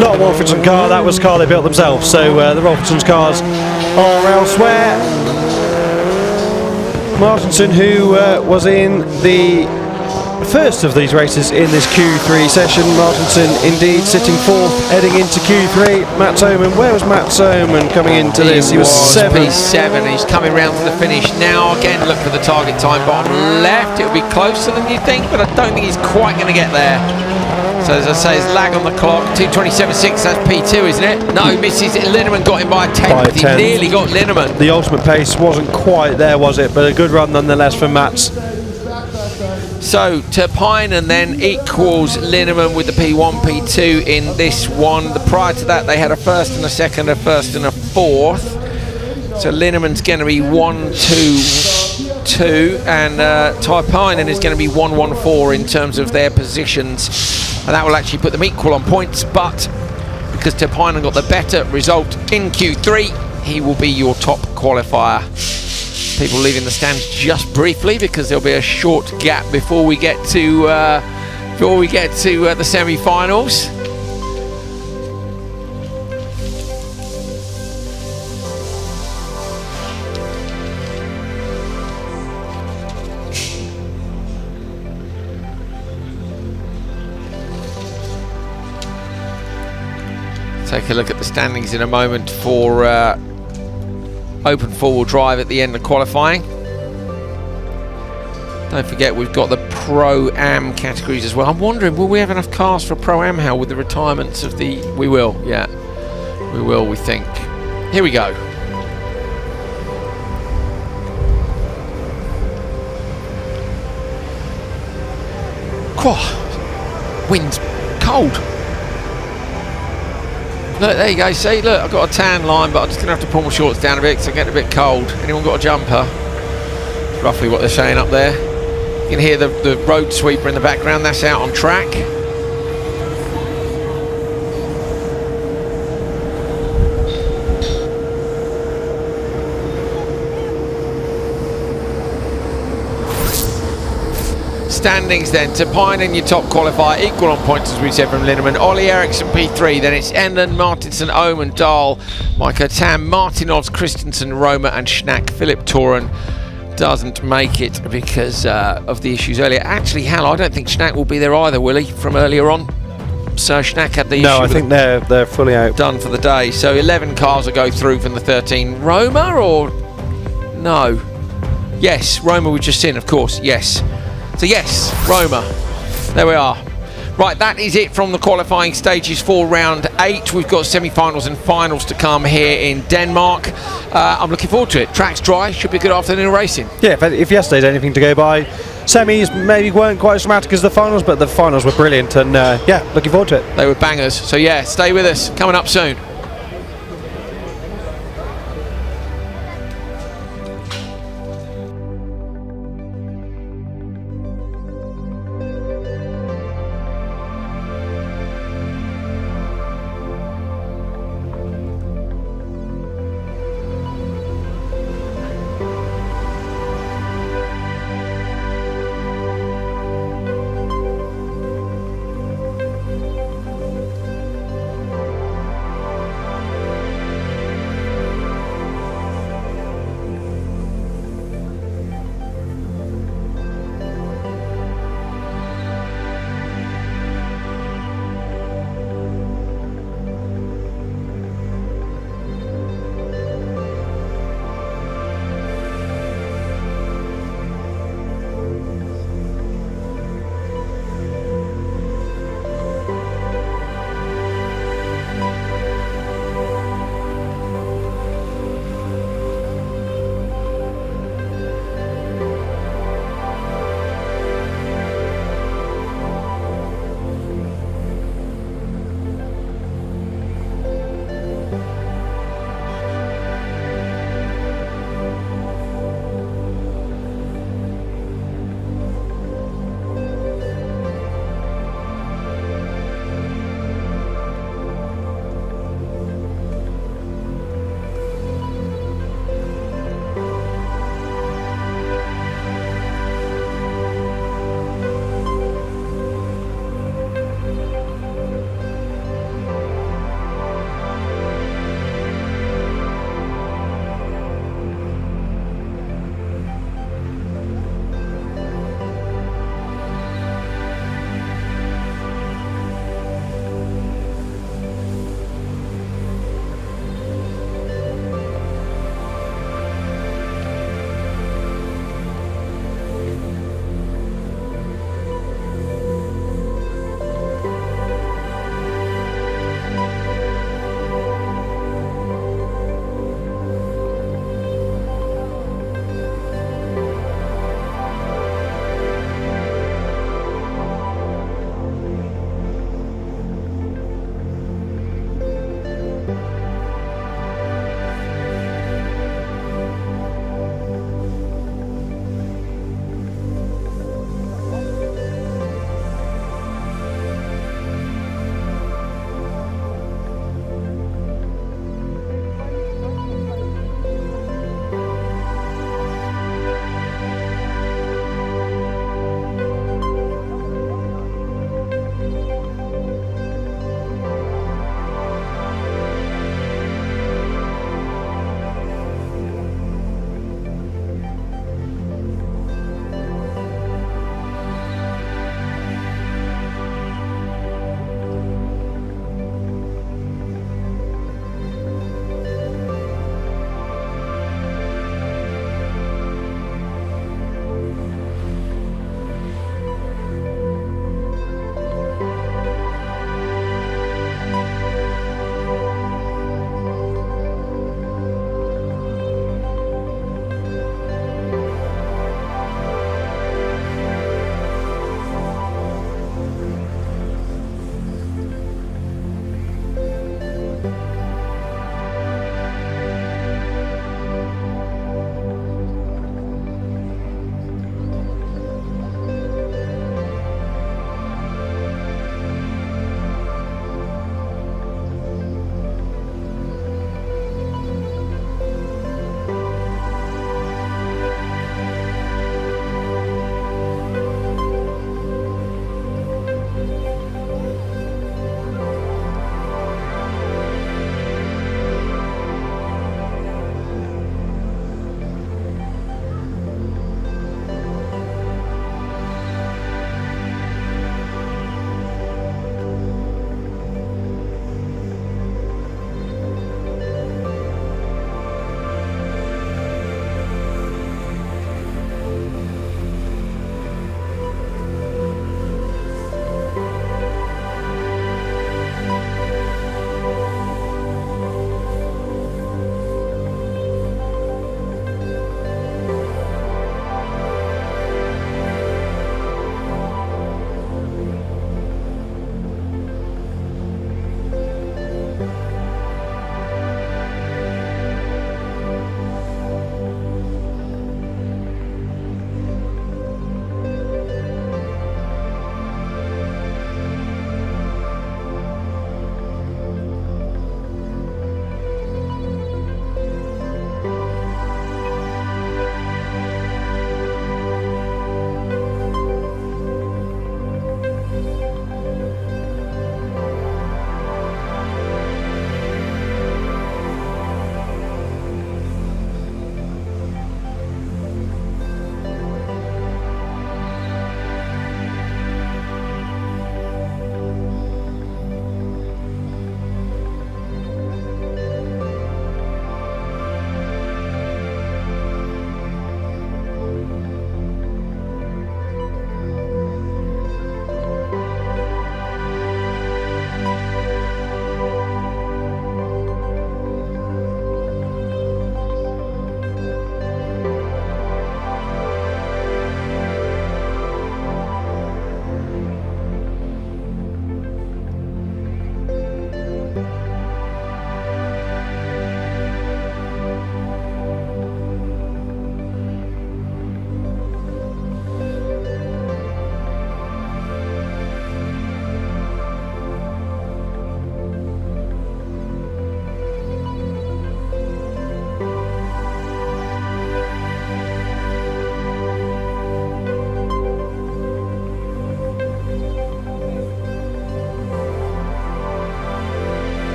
not a Wolfenson car. That was a car they built themselves. So the Wolfenson's cars are elsewhere. Martinson, who was in the first of these races in this Q3 session. Martinson indeed sitting fourth, heading into Q3. Mats Oman, where was Mats Oman coming into this? He was seventh. P7, he's coming round to the finish now. Again, look for the target time bottom left. It'll be closer than you think, but I don't think he's quite going to get there. So as I say, there's lag on the clock. 2:27.6, that's P2, isn't it? No, misses it. Linnemann got him by a 10th. He nearly got Linnemann. The ultimate pace wasn't quite there, was it? But a good run nonetheless for Mats. So Turpinen then equals Linnemann with the P1, P2 in this one. Prior to that, they had a first and a second, a first and a fourth. So Linnemann's going to be 1, 2, 112, and Taipinen is going to be 114 in terms of their positions, and that will actually put them equal on points, but because Taipinen got the better result in Q3, he will be your top qualifier. People leaving the stands just briefly because there'll be a short gap before we get to the semi-finals. Take a look at the standings in a moment for open four-wheel drive at the end of qualifying. Don't forget we've got the Pro-Am categories as well. I'm wondering, will we have enough cars for Pro-Am, Hal, with the retirements of the... We will, yeah. We will, we think. Here we go. Wind's cold. Look, there you go, see, look, I've got a tan line, but I'm just going to have to pull my shorts down a bit because I'm getting a bit cold. Anyone got a jumper? Roughly what they're saying up there. You can hear the road sweeper in the background, that's out on track. Standings then, Taipinen your top qualifier, equal on points as we said from Linnemann. Ollie Eriksson P3, then it's Enlund, Martinson, Oman, Dahl, Micah Tam, Martinovs, Christensen, Roma and Schnack. Philip Toren doesn't make it because of the issues earlier. Actually, Hal, I don't think Schnack will be there either, will he, from earlier on? So Schnack had the issue. No, I think they're fully out. Done for the day. So 11 cars will go through from the 13. Roma or no? Yes, Roma we've just seen, of course, yes. So yes, Roma. There we are. Right, that is it from the qualifying stages for round 8. We've got semi-finals and finals to come here in Denmark. I'm looking forward to it. Track's dry, should be a good afternoon of racing. Yeah, if yesterday's anything to go by, semis maybe weren't quite as dramatic as the finals, but the finals were brilliant, and yeah, looking forward to it. They were bangers. So yeah, stay with us. Coming up soon.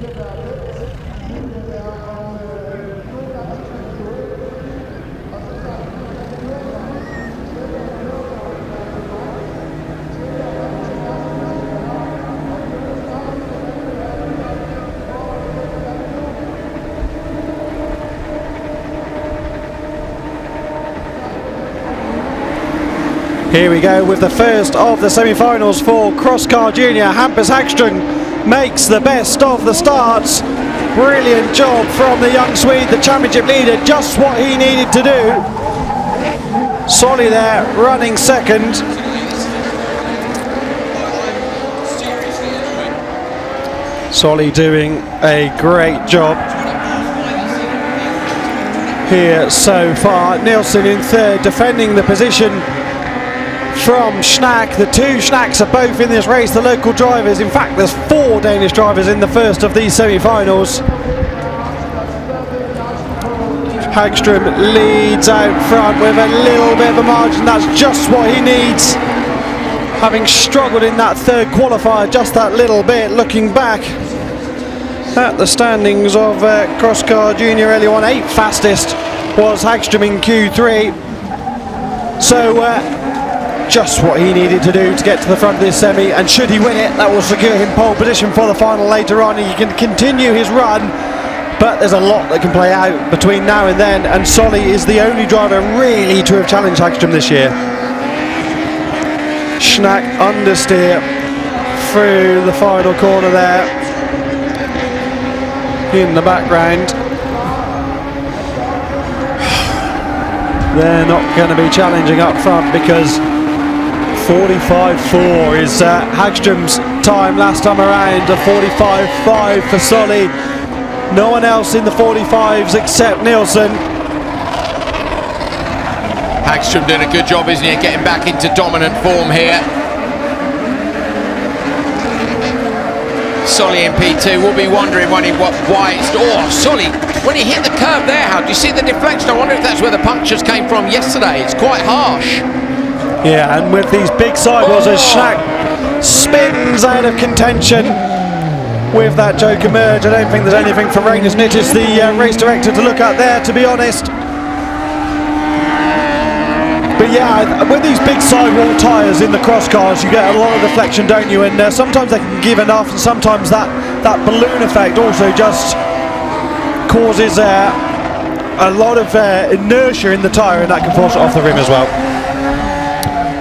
Here we go with the first of the semi-finals for Cross Car Junior. Hampus Hagström makes the best of the starts. Brilliant job from the young Swede, the championship leader, just what he needed to do. Solly there running second. Solly doing a great job here so far. Nilsson in third, defending the position from Schnack. The two Schnacks are both in this race, the local drivers. In fact, there's 4 Danish drivers in the first of these semi-finals. Hagström leads out front with a little bit of a margin. That's just what he needs. Having struggled in that third qualifier just that little bit, looking back at the standings of Cross Car Junior early on, 8th fastest was Hagström in Q3. So just what he needed to do to get to the front of this semi, and should he win it, that will secure him pole position for the final later on. He can continue his run, but there's a lot that can play out between now and then, and Solly is the only driver really to have challenged Hagström this year. Schnack understeer through the final corner there in the background. They're not going to be challenging up front because 45.4 is Hagström's time last time around, a 45.5 for Solly. No one else in the 45s except Nilsson. Hagström doing a good job, isn't he, getting back into dominant form here. Solly in P2 will be wondering why it's... Oh, Solly, when he hit the curb there, how do you see the deflection? I wonder if that's where the punctures came from yesterday. It's quite harsh. Yeah, and with these big sidewalls as Schnack spins out of contention with that Joker merge. I don't think there's anything for Ragnar Snittis, the race director, to look at there, to be honest. But yeah, with these big sidewall tyres in the cross cars, you get a lot of deflection, don't you? And sometimes they can give enough, and sometimes that balloon effect also just causes a lot of inertia in the tyre, and that can force it off the rim as well.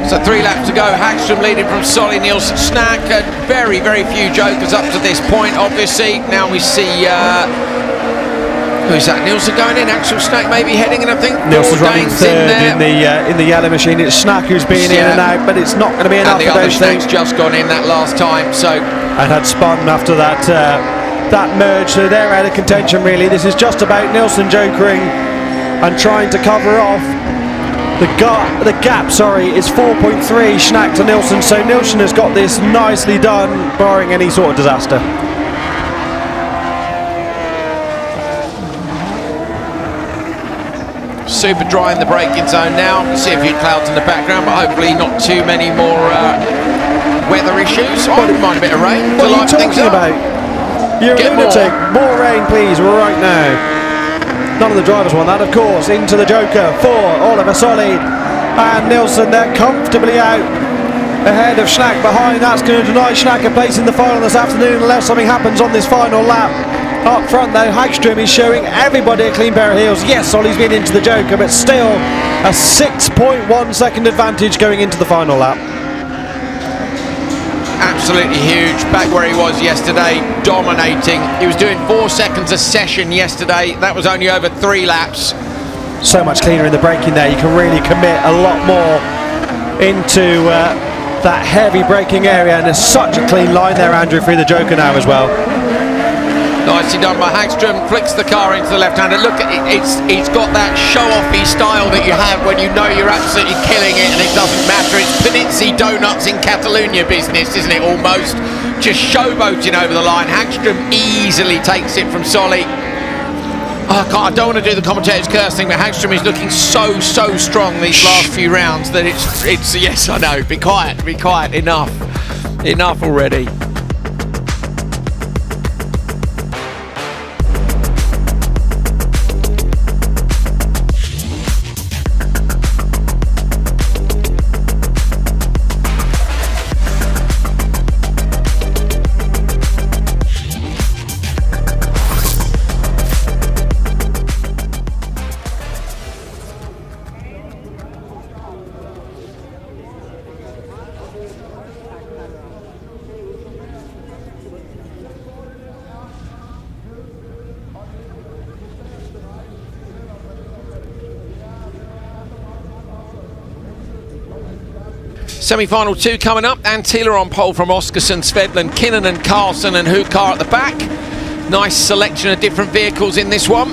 So 3 laps to go. Hagström leading from Solly, Nilsson, Schnack. Very, very few jokers up to this point, obviously. Now we see... who's that? Nilsson going in, Axel Schnack maybe heading in, I think. Nilsson's running third in the yellow machine. It's Schnack who's been in and out, but it's not going to be enough for those things. And the other Schnack's just gone in that last time, so... And had spun after that merge, so they're out of contention really. This is just about Nilsson jokering and trying to cover off. The gap, is 4.3 Schnack to Nilsson, so Nilsson has got this nicely done, barring any sort of disaster. Super dry in the braking zone now. You see a few clouds in the background, but hopefully not too many more weather issues. I wouldn't mind a bit of rain. What are you talking about? You're a lunatic. More rain, please, right now. None of the drivers want that, of course. Into the Joker for Oliver Solly. And Nilsson, they're comfortably out ahead of Schnack behind. That's going to deny Schnack a place in the final this afternoon unless something happens on this final lap. Up front though, Hagström is showing everybody a clean pair of heels. Yes, Solly's been into the Joker, but still a 6.1 second advantage going into the final lap. Absolutely huge, back where he was yesterday, dominating. He was doing 4 seconds a session yesterday. That was only over 3 laps. So much cleaner in the braking there. You can really commit a lot more into that heavy braking area, and there's such a clean line there, Andrew, through the Joker now as well. Nicely done by Hagström, flicks the car into the left-hander. Look, it's got that show-offy style that you have when you know you're absolutely killing it and it doesn't matter. It's Panizzi Donuts in Catalonia business, isn't it, almost? Just showboating over the line. Hagström easily takes it from Solly. Oh, I don't want to do the commentators curse thing, but Hagström is looking so strong these last few rounds that it's yes, I know. Be quiet, enough already. Semi-final 2 coming up. Antila on pole from Oskarsson, Svedlund, Kinnunen, Carlson and Hukar at the back. Nice selection of different vehicles in this one.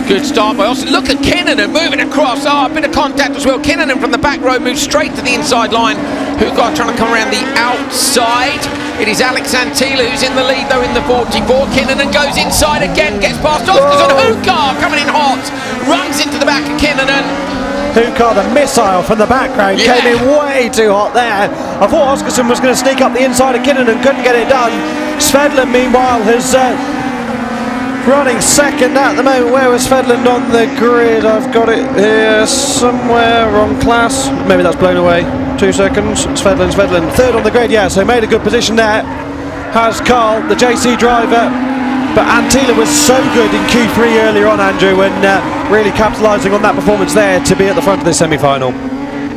Good start by Austin. Look at Kinnunen moving across. A bit of contact as well. Kinnunen from the back row moves straight to the inside line. Hukar trying to come around the outside. It is Alex Antila who's in the lead though in the 44. Kinnunen goes inside again, gets past Oskarsson. Hukar coming in hot. Runs into the back of Kinnunen. Hukar, the missile from the background, came in way too hot there. I thought Oskarsson was going to sneak up the inside of Kinnunen, couldn't get it done. Svedlund meanwhile has running second at the moment. Where was Svedlund on the grid? I've got it here somewhere. Wrong class. Maybe that's blown away. 2 seconds. Svedlund. Third on the grid, yeah, so made a good position there. Has Carl, the JC driver. But Antila was so good in Q3 earlier on, Andrew, and really capitalising on that performance there to be at the front of this semi-final.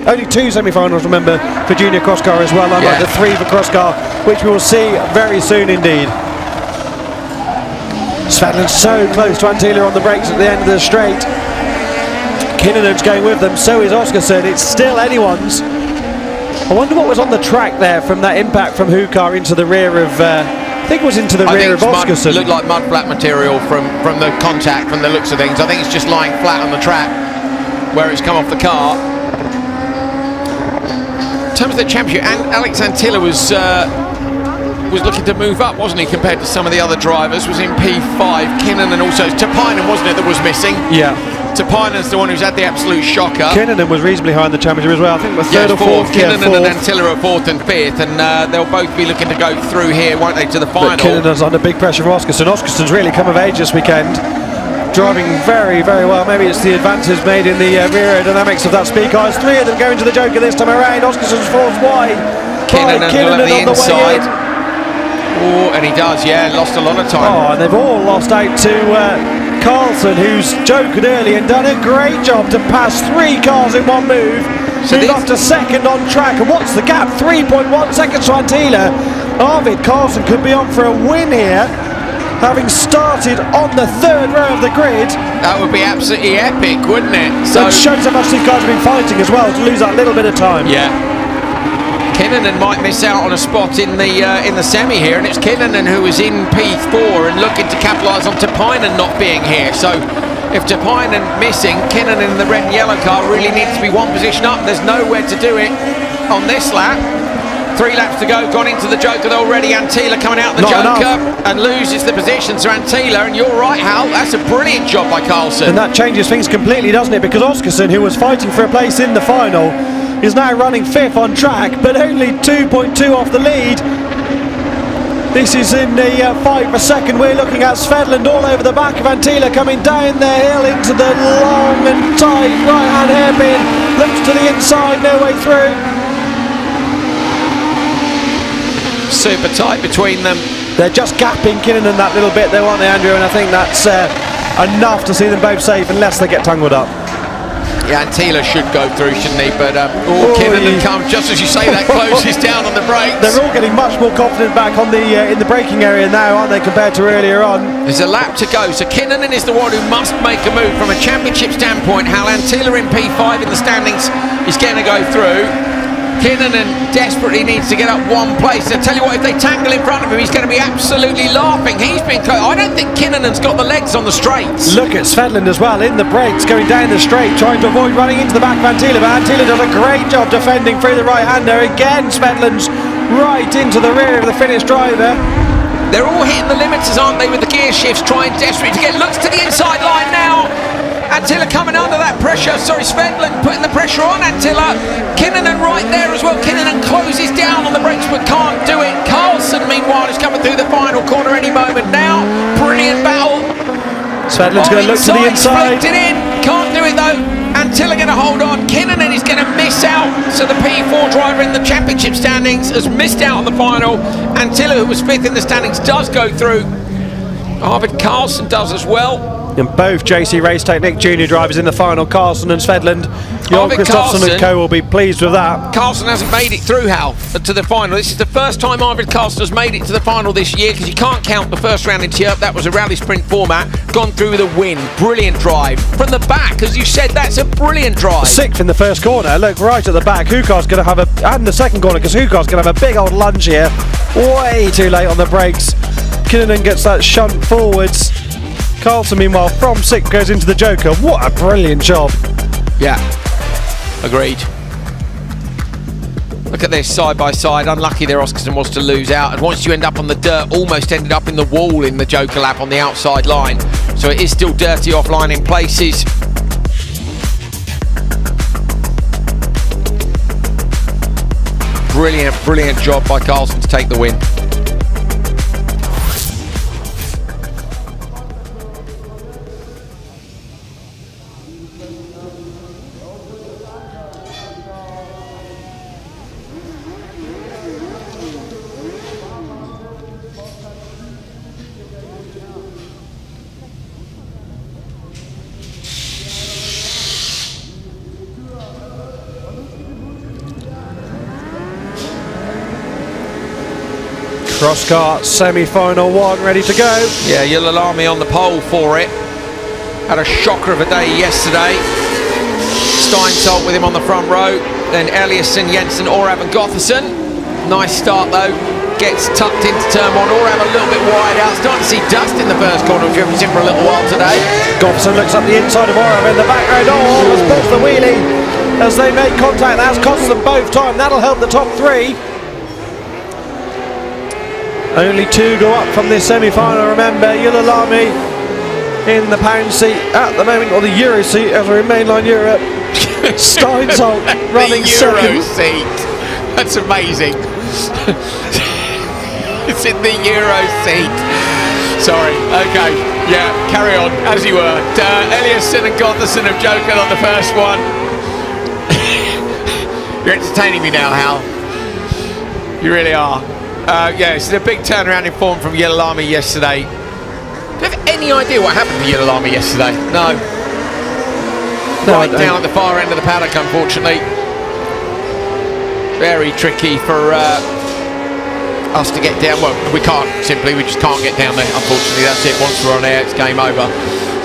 Only 2 semi-finals, remember, for junior cross car as well, unlike the 3 for cross car, which we will see very soon indeed. Svedlund's so close to Antila on the brakes at the end of the straight. Kinnunen's going with them, so is Oskarsson. It's still anyone's. I wonder what was on the track there from that impact from Hukar into the rear of, I think it was into the rear of Oskarsson. It looked like mud flat material from the contact, from the looks of things. I think it's just lying flat on the track where it's come off the car. In terms of the championship, Alex Antila was looking to move up, wasn't he, compared to some of the other drivers. Was in P5. Kinnunen also, Tapainen, wasn't it, that was missing? Yeah. Tapainen's the one who's had the absolute shocker. Kinnunen was reasonably high in the championship as well. I think we're third or fourth. Kinnunen and Antila are 4th and 5th, and they'll both be looking to go through here, won't they, to the final. But Kinnunen's under big pressure from Oskarsson. Oskarson's really come of age this weekend, driving very, very well. Maybe it's the advances made in the rear aerodynamics of that speed car. 3 of them going to the Joker this time around. Oskarson's falls wide. Kinnunen on the inside. Oh, and he does, yeah, lost a lot of time. Oh, and they've all lost out to Carlson, who's jokered early and done a great job to pass 3 cars in one move. So move up to second on track, and what's the gap? 3.1 seconds to Antila. Arvid Carlson could be on for a win here, having started on the 3rd row of the grid. That would be absolutely epic, wouldn't it? So it shows how much these guys have been fighting as well to lose that little bit of time. Yeah. Kinnunen might miss out on a spot in the semi here, and it's Kinnunen who is in P4 and looking to capitalise on Tapainen not being here. So if Tapainen missing, Kinnunen in the red and yellow car really needs to be 1 position up. There's nowhere to do it on this lap. 3 laps to go, gone into the Joker already. Antila coming out the Joker and loses the position to Antila, and you're right, Hal, that's a brilliant job by Carlson. And that changes things completely, doesn't it? Because Oskarsson, who was fighting for a place in the final, is now running 5th on track, but only 2.2 off the lead. This is in the fight for second. We're looking at Svedlund all over the back of Antila, coming down the hill into the long and tight right-hand hairpin. Looks to the inside, no way through. Super tight between them. They're just gapping Kinnunen that little bit there, aren't they, Andrew? And I think that's enough to see them both safe unless they get tangled up. Yeah, Antila should go through, shouldn't he? But Kinnunen comes just as you say that, closes down on the brakes. They're all getting much more confident back on the in the braking area now, aren't they, compared to earlier on? There's a lap to go, so Kinnunen is the one who must make a move from a championship standpoint. Hal, Antila in P5 in the standings is going to go through. Kinnunen desperately needs to get up 1 place. I tell you what, if they tangle in front of him, he's going to be absolutely laughing. He's been I don't think Kinnunen's got the legs on the straights. Look at Svedlund as well, in the brakes, going down the straight, trying to avoid running into the back of Antila, but Antila does a great job defending through the right-hander. Again, Svedlund's right into the rear of the Finnish driver. They're all hitting the limiters, aren't they, with the gear shifts, trying desperately to get looks to the inside line now. Antila coming under that pressure. Sorry, Svedlund putting the pressure on Antila. Kinnunen right there as well. Kinnunen closes down on the brakes but can't do it. Carlson, meanwhile, is coming through the final corner any moment now. Brilliant battle. Svedlund's going to look to the inside. It in. Can't do it though. Antila going to hold on. Kinnunen is going to miss out. So the P4 driver in the championship standings has missed out on the final. Antila, who was 5th in the standings, does go through. Arvid Carlson does as well. And both JC Race Technique Junior drivers in the final, Carlson and Svedland. Jon Kristoffersson and co will be pleased with that. Carlson hasn't made it through, Hal, to the final. This is the first time Arvid Carlson has made it to the final this year, because you can't count the first round in Tierp. That was a rally sprint format. Gone through with a win. Brilliant drive. From the back, as you said, that's a brilliant drive. 6th in the first corner. Look, right at the back. Hukar's going to have and the second corner, because Hukar's going to have a big old lunge here. Way too late on the brakes. Kinnunen gets that shunt forwards. Carlson, meanwhile, from 6th goes into the Joker. What a brilliant job. Yeah, agreed. Look at this, side by side. Unlucky there Oscarson was to lose out. And once you end up on the dirt, almost ended up in the wall in the Joker lap on the outside line. So it is still dirty offline in places. Brilliant, brilliant job by Carlson to take the win. Crosscar semi-final 1 ready to go. Yeah, Yillalami on the pole for it. Had a shocker of a day yesterday. Steinsolt with him on the front row. Then Eliasson, Jensen, Orav and Gothersson. Nice start though. Gets tucked into turn 1. Orav a little bit wide out. Starting to see dust in the first corner, which we haven't seen for a little while today. Gothersson looks up the inside of Orav in the background. Oh, has pushed the wheelie as they make contact. That's cost them both time. That'll help the top 3. Only 2 go up from this semi-final, remember. Yillalami in the pound seat at the moment, or the Euro seat as we're in mainline Europe. Steinsolt running the Euro second. seat. That's amazing. It's in the Euro seat. Sorry, okay, yeah, carry on, as you were. Eliasson and Gothersson have joked on the first one. You're entertaining me now, Hal. You really are. Yeah, it's a big turnaround in form from Yillalami yesterday. Do you have any idea what happened to Yillalami yesterday? No. Right down at the far end of the paddock, unfortunately. Very tricky for us to get down. Well, we just can't get down there, unfortunately. That's it. Once we're on air, it's game over.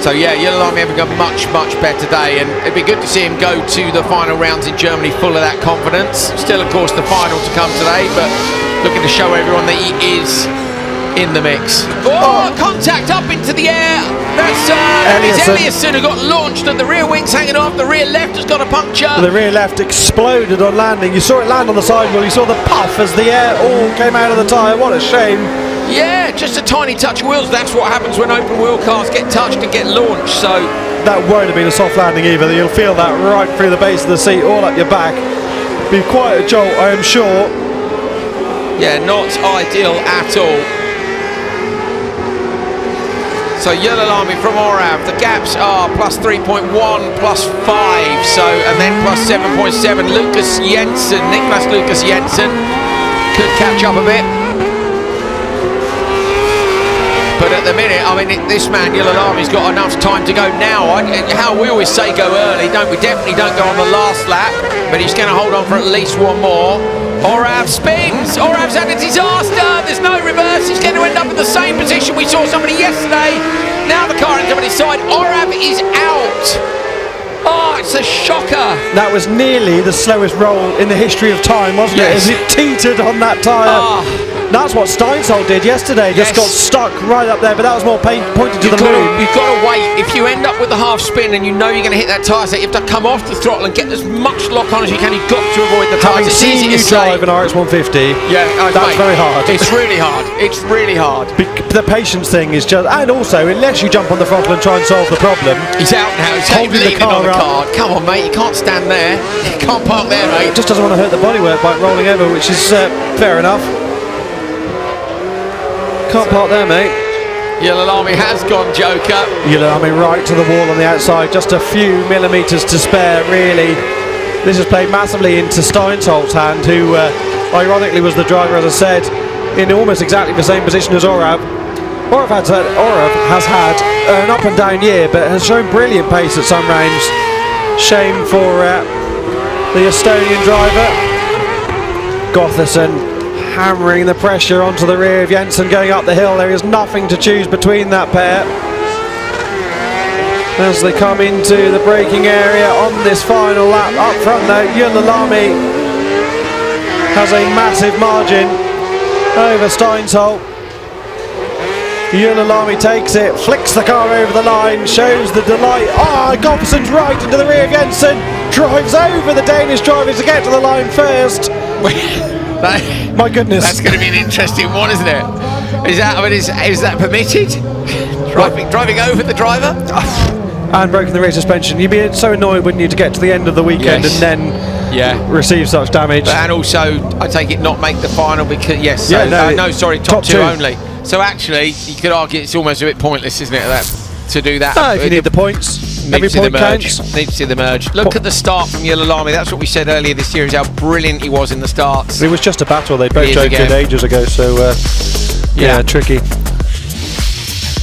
So yeah, Yillalami having a much better day, and it'd be good to see him go to the final rounds in Germany full of that confidence. Still, of course, the final to come today, but looking to show everyone that he is in the mix. Oh, contact up into the air. That's Eliasson who got launched and the rear wing's hanging off. The rear left has got a puncture. The rear left exploded on landing. You saw it land on the sidewall. You saw the puff as the air all came out of the tyre. What a shame. Yeah, just a tiny touch of wheels. That's what happens when open wheel cars get touched and get launched. So that won't have been a soft landing either. You'll feel that right through the base of the seat, all up your back. Be quite a jolt, I am sure. Yeah, not ideal at all. So Yillalami from Orav, the gaps are plus 3.1, plus 5, so, and then plus 7.7. Lucas Jensen, Niklas Lucas Jensen could catch up a bit. But at the minute, I mean, this man Yillalami's got enough time to go now. How we always say go early, don't we? Definitely don't go on the last lap, but he's going to hold on for at least one more. Orav spins. Orav's had a disaster. There's no reverse. He's going to end up in the same position we saw somebody yesterday. Now the car ends up on his side. Orav is out. Oh, it's a shocker. That was nearly the slowest roll in the history of time, wasn't it? As it teetered on that tyre. That's what Steinsolt did yesterday. Just got stuck right up there, but that was more pointed to the moon. You've got to wait. If you end up with the half spin and you know you're going to hit that tyre set, you have to come off the throttle and get as much lock on as you can. You've got to avoid the tyres. Having seen you drive an RX 150, that's very hard. It's really hard. It's really hard. The patience thing is just, and also, unless you jump on the throttle and try and solve the problem. He's out now. He's holding the car on the car. Come on, mate. You can't stand there. You can't park there, mate. Just doesn't want to hurt the bodywork by rolling over, which is fair enough. Can't park there, mate. Yillalami has gone Joker. Yillalami right to the wall on the outside, just a few millimetres to spare, really. This has played massively into Steinsolt's hand, who ironically was the driver, as I said, in almost exactly the same position as Orav. Orav has had an up and down year, but has shown brilliant pace at some rounds. Shame for the Estonian driver. Gotherson hammering the pressure onto the rear of Jensen going up the hill. There is nothing to choose between that pair. As they come into the braking area on this final lap, up front though, Ylälami has a massive margin over Steinsholt. Ylälami takes it, flicks the car over the line, shows the delight. Gottherson's right into the rear of Jensen, drives over the Danish drivers to get to the line first. My goodness. That's going to be an interesting one, isn't it? Is that permitted? Driving over the driver? And broken the rear suspension. You'd be so annoyed, wouldn't you, to get to the end of the weekend and then receive such damage. And also, I take it not make the final because, top two only. So actually, you could argue it's almost a bit pointless, isn't it, to do that? No, if you need the points, every point counts. Need to see the merge. Look at the start from Ylälami. That's what we said earlier this year, is how brilliant he was in the starts. It was just a battle. They both showed good ages ago, so tricky.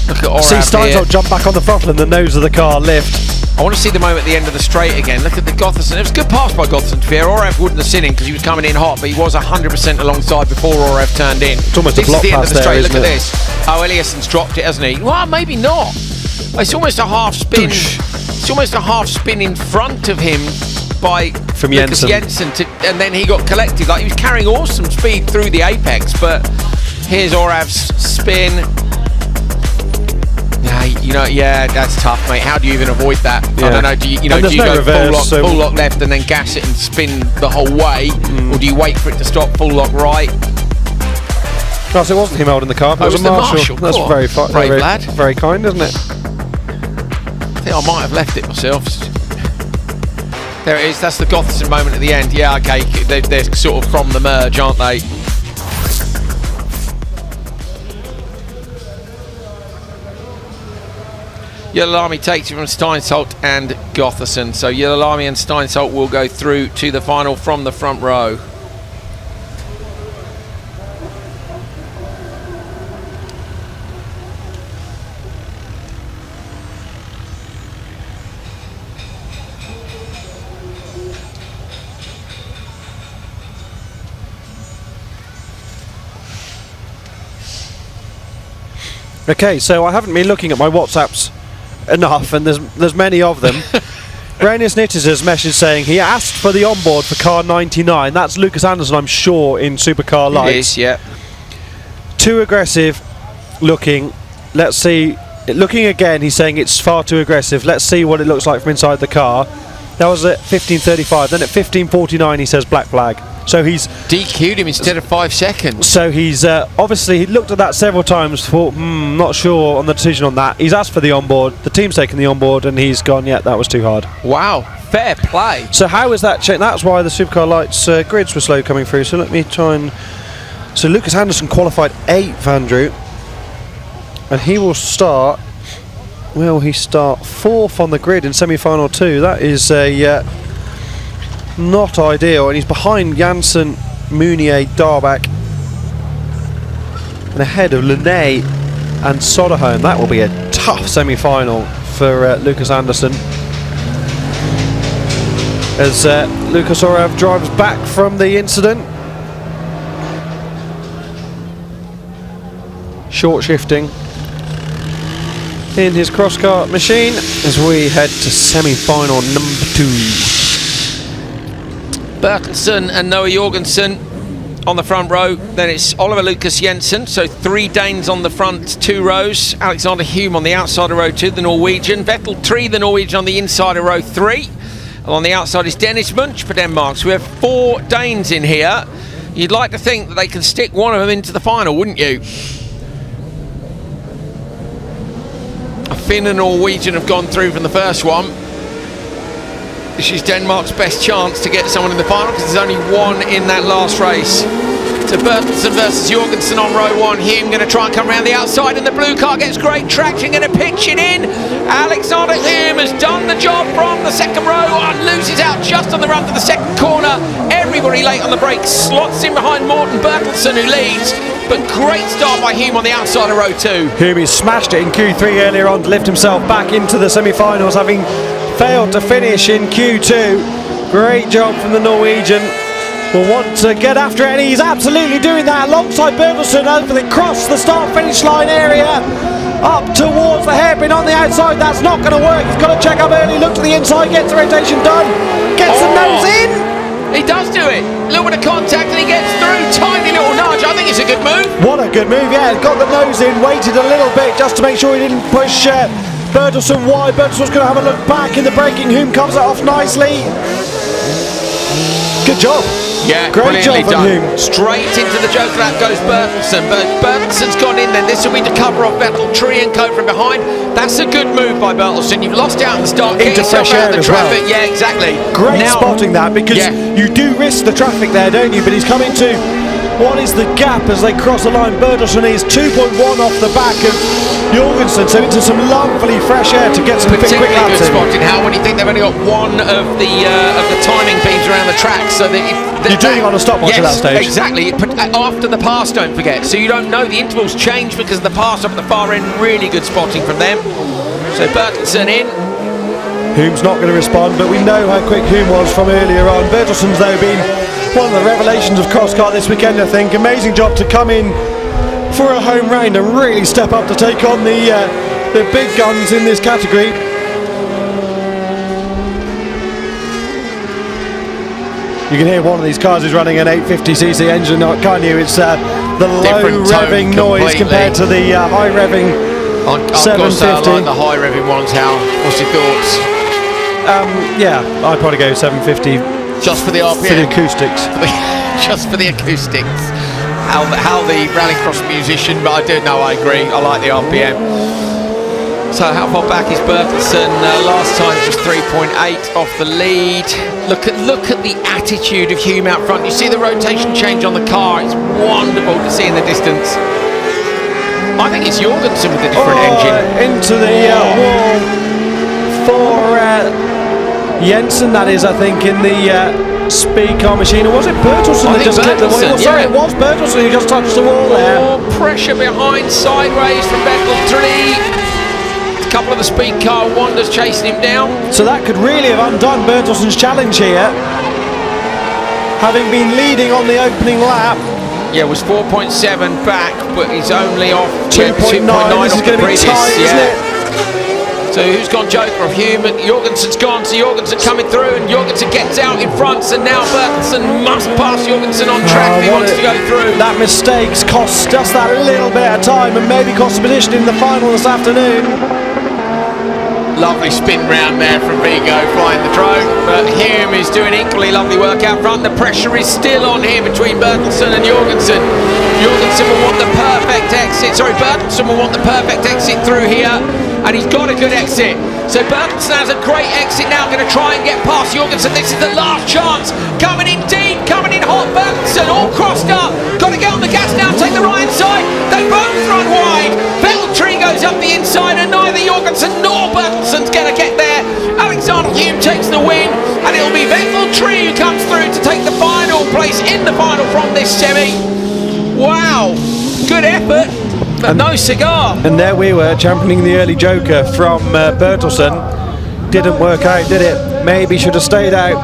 Look at Orav see Steinsholt jump back on the throttle and the nose of the car lift. I want to see the moment at the end of the straight again. Look at the Gotherson. It was a good pass by Gotherson to fair. Orav wouldn't have seen him because he was coming in hot, but he was 100% alongside before Orav turned in. It's almost this a block is the end of the pass there, straight. Look isn't at it? this. Oh, Eliasson's dropped it, hasn't he? Well, maybe not. It's almost a half spin. It's almost a half spin in front of him by from Lucas Jensen. and then he got collected. Like, he was carrying awesome speed through the apex, but here's Orav's spin. That's tough, mate. How do you even avoid that? I don't know. Do you go reverse, full lock left and then gas it and spin the whole way, or do you wait for it to stop full lock right? No, so it wasn't him holding the car. It was a Marshall. That's very kind, isn't it? I think I might have left it myself. There it is. That's the Gotherson moment at the end. Yeah, okay. They're sort of from the merge, aren't they? Ylälami takes it from Steinsholt and Gotherson. So Ylälami and Steinsholt will go through to the final from the front row. Okay, so I haven't been looking at my WhatsApps enough, and there's many of them. Brenius Nittis' message saying he asked for the onboard for car 99. That's Lucas Anderson, I'm sure, in Supercar Lights. It is, yeah. Too aggressive looking. Let's see. Looking again, he's saying it's far too aggressive. Let's see what it looks like from inside the car. That was at 15:35. Then at 15:49, he says black flag. So he's DQ'd him instead of 5 seconds. So he's obviously he looked at that several times. Thought, not sure on the decision on that. He's asked for the onboard. The team's taken the onboard, and he's gone. Yeah, that was too hard. Wow, fair play. So how is that changed? That's why the Supercar Lights grids were slow coming through. So let me try and. So Lucas Anderson qualified 8th, Andrew, and he will start. Will he start 4th on the grid in semi-final 2? That is a. Not ideal, and he's behind Janssen, Mounier, Darback, and ahead of Linné and Soderholm. That will be a tough semi-final for Lucas Anderson, as Lucas Orav drives back from the incident. Short shifting in his cross-kart machine as we head to semi-final number 2. Bertelsen and Noah Jorgensen on the front row. Then it's Oliver Lucas Jensen. So 3 Danes on the front 2 rows. Alexander Hume on the outside of row 2, the Norwegian. Vettel 3, the Norwegian, on the inside of row 3. And on the outside is Dennis Munch for Denmark. So we have 4 Danes in here. You'd like to think that they can stick one of them into the final, wouldn't you? A Finn and Norwegian have gone through from the first one. This is Denmark's best chance to get someone in the final because there's only one in that last race. So Bertelsen versus Jorgensen on row 1. Hume going to try and come around the outside, and the blue car gets great traction, going to pitch it in. Alexander Hume has done the job from the second row and loses out just on the run to the second corner. Everybody very late on the brakes, slots in behind Morten Bertelsen, who leads, but great start by Hume on the outside of row 2. Hume smashed it in Q3 earlier on to lift himself back into the semi-finals, having failed to finish in Q2. Great job from the Norwegian. Will want to get after it, and he's absolutely doing that alongside Bertelsen over the cross the start-finish line area. Up towards the hairpin on the outside. That's not going to work. He's got to check up early, look to the inside, gets the rotation done, gets the nose in. He does do it. A little bit of contact and he gets through. Tiny little nudge. I think it's a good move. What a good move, yeah. Got the nose in, waited a little bit just to make sure he didn't push Bertelsen wide. Bertelsen's going to have a look back in the braking. Hume covers it off nicely. Good job. Yeah, great job from Hume. Straight into the joker lap goes Bertelsen, but Bertelsen's gone in then. This will be to cover off Vettel, Tree and Co from behind. That's a good move by Bertelsen. You've lost out in the start. Into fresh air the as traffic. well. Yeah, exactly. Great spotting that, because you do risk the traffic there, don't you? But he's coming to what is the gap as they cross the line. Bertelsen is 2.1 off the back of Jorgensen, so into some lovely fresh air to get some quick laps good in. spotting. How when you think they've only got one of the timing beams around the track, so that you're doing it on a stopwatch at that stage. Exactly. After the pass, don't forget. So you don't know the intervals change because of the pass up at the far end. Really good spotting from them. So Bertelsen in. Hume's not going to respond, but we know how quick Hume was from earlier on. Bertelsen's though been one of the revelations of cross-car this weekend, I think. Amazing job to come in for a home round and really step up to take on the big guns in this category. You can hear one of these cars is running an 850cc engine, can't you? It's the low revving noise compared to the high revving 750. I like the high revving ones. Hal, what's your thoughts? Yeah, I'd probably go 750. Just for the RPM? For the acoustics. Just for the acoustics. How the rallycross musician, but I do know, I agree. I like the RPM. So how far back is Bertelsen? Last time it was 3.8 off the lead. Look at the attitude of Hume out front. You see the rotation change on the car. It's wonderful to see in the distance. I think it's Jorgensen with the different engine. Into the wall for Jensen, that is, I think, in the speed car machine. Or was it Bertelsen that just clipped the wall? Sorry, it was Bertelsen who just touched the wall there. More pressure behind, sideways from Vettel 3. A couple of the speed car wonders chasing him down. So that could really have undone Bertelsen's challenge here. Having been leading on the opening lap. Yeah, it was 4.7 back, but he's only off 2.9. This is going to be tight, isn't it? So who's gone joker of Hume? Jorgensen's gone, so Jorgensen coming through, and Jorgensen gets out in front, so now Bertelsen must pass Jorgensen on track if he wants to go through. That mistake's cost just that little bit of time, and maybe cost a position in the final this afternoon. Lovely spin round there from Vigo flying the drone, but Hume is doing equally lovely work out front. The pressure is still on here between Bertelsen and Jorgensen. Jorgensen will want the perfect exit. Sorry, Bertelsen will want the perfect exit through here, and he's got a good exit. So Bertelsen has a great exit now, going to try and get past Jorgensen. This is the last chance. Coming in deep, coming in hot. Bertelsen all crossed up. Got to get on the gas now, take the right side. They both run wide. Vettel Tree goes up the inside, and neither Jorgensen nor Bertelsen's going to get there. Alexander Hume takes the win, and it'll be Vettel Tree who comes through to take the final place in the final from this semi. Wow, good effort. But no cigar. And there we were, championing the early joker from Bertelsen. Didn't work out, did it? Maybe should have stayed out.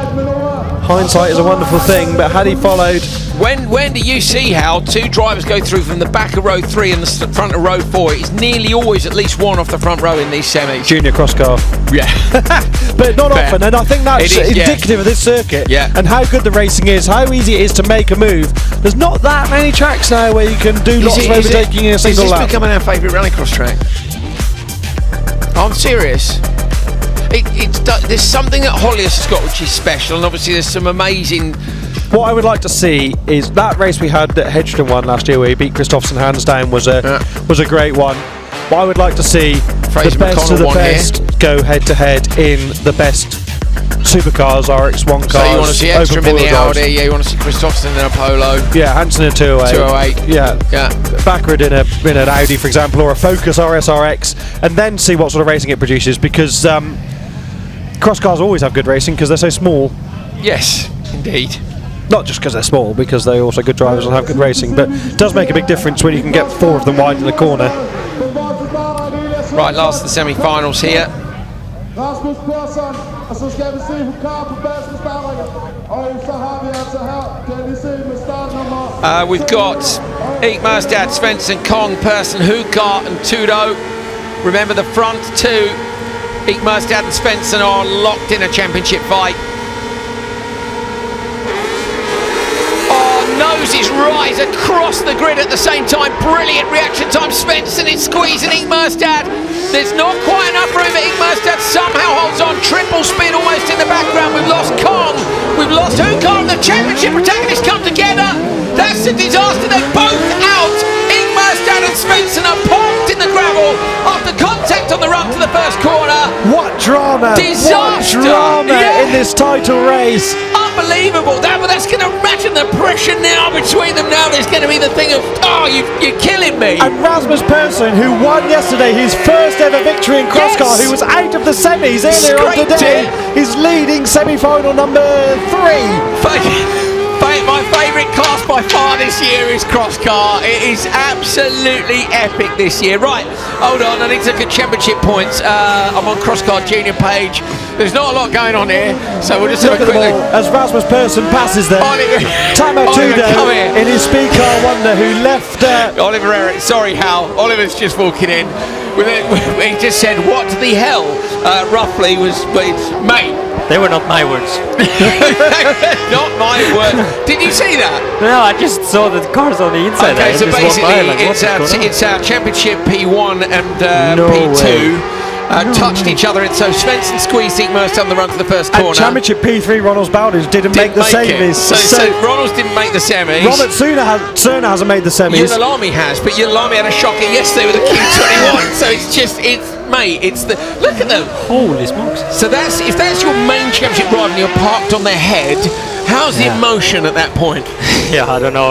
Hindsight is a wonderful thing, but had he followed... When do you see how two drivers go through from the back of row 3 and the front of row 4? It's nearly always at least one off the front row in these semis. Junior cross car. Yeah. But not often, and I think that's indicative of this circuit and how good the racing is, how easy it is to make a move. There's not that many tracks now where you can do lots of overtaking in a single lap. Is this becoming our favourite rallycross track? I'm serious. There's something that Hollius has got which is special, and obviously there's some amazing... What I would like to see is that race we had that Hedgestone won last year where he beat Kristoffersen hands down was a great one. What I would like to see the best of the best go head to head in the best supercars, RX1 cars. So you want to see Edstrom in the Audi, you want to see Kristoffersen in a Polo. Yeah, Hansen in a 208. Yeah. Backward in an Audi, for example, or a Focus RSRX, and then see what sort of racing it produces, because cross cars always have good racing because they're so small. Yes, indeed. Not just because they're small, because they're also good drivers and have good racing, but it does make a big difference when you can get 4 of them wide in the corner. Right, last of the semi-finals here. Rasmus Persson, og så skal vi se Supercar på bassen startrækker. Og så har vi altså her, kan I se med startnummer. We've got Eek Mørstad, Svensson, Kong, Persson, Hukar and Tudo. Remember the front two, Eek Mørstad and Svensson, are locked in a championship fight. Noses rise across the grid at the same time. Brilliant reaction time. Svensson is squeezing Eek Mørstad. There's not quite enough room, but Eek Mørstad somehow holds on. Triple spin almost in the background. We've lost Kong. We've lost Hukar, and the championship protagonists come together. That's a disaster. They're both out. Eek Mørstad and Svensson are parked in the gravel after contact on the run to the first corner. What drama! Disaster! What drama in this title race! Unbelievable. That's going to imagine the pressure now between them. Now there's going to be the thing of, oh, you're killing me. And Rasmus Persson, who won yesterday his first ever victory in crosscar, who was out of the semis earlier on today, is leading semi-final number 3. My favourite class by far this year is crosscar. It is absolutely epic this year. Right, hold on, I need to look at championship points. I'm on crosscar junior page. There's not a lot going on here, so we'll just have a quick look. As Rasmus Persson passes there. Tamo Tudo in his speed car wonder who left. Oliver Eric, sorry Hal, Oliver's just walking in. He just said, what the hell, roughly was, mate. They were not my words. Not my word. Did you see that? No, I just saw the cars on the inside. Okay, so basically it's our championship P1 and P2. Touched each other, and so Svensson squeezed Eek Mørstad on the run to the first corner. And championship P3 Ronalds Baldus didn't make the semis. So Ronalds didn't make the semis. Robert Cerner hasn't made the semis. Yunalami has, but Yunalami had a shocker yesterday with a Q21. So it's the look at them. Holy smokes! So if that's your main championship rival and you're parked on their head, how's the emotion at that point? Yeah, I don't know.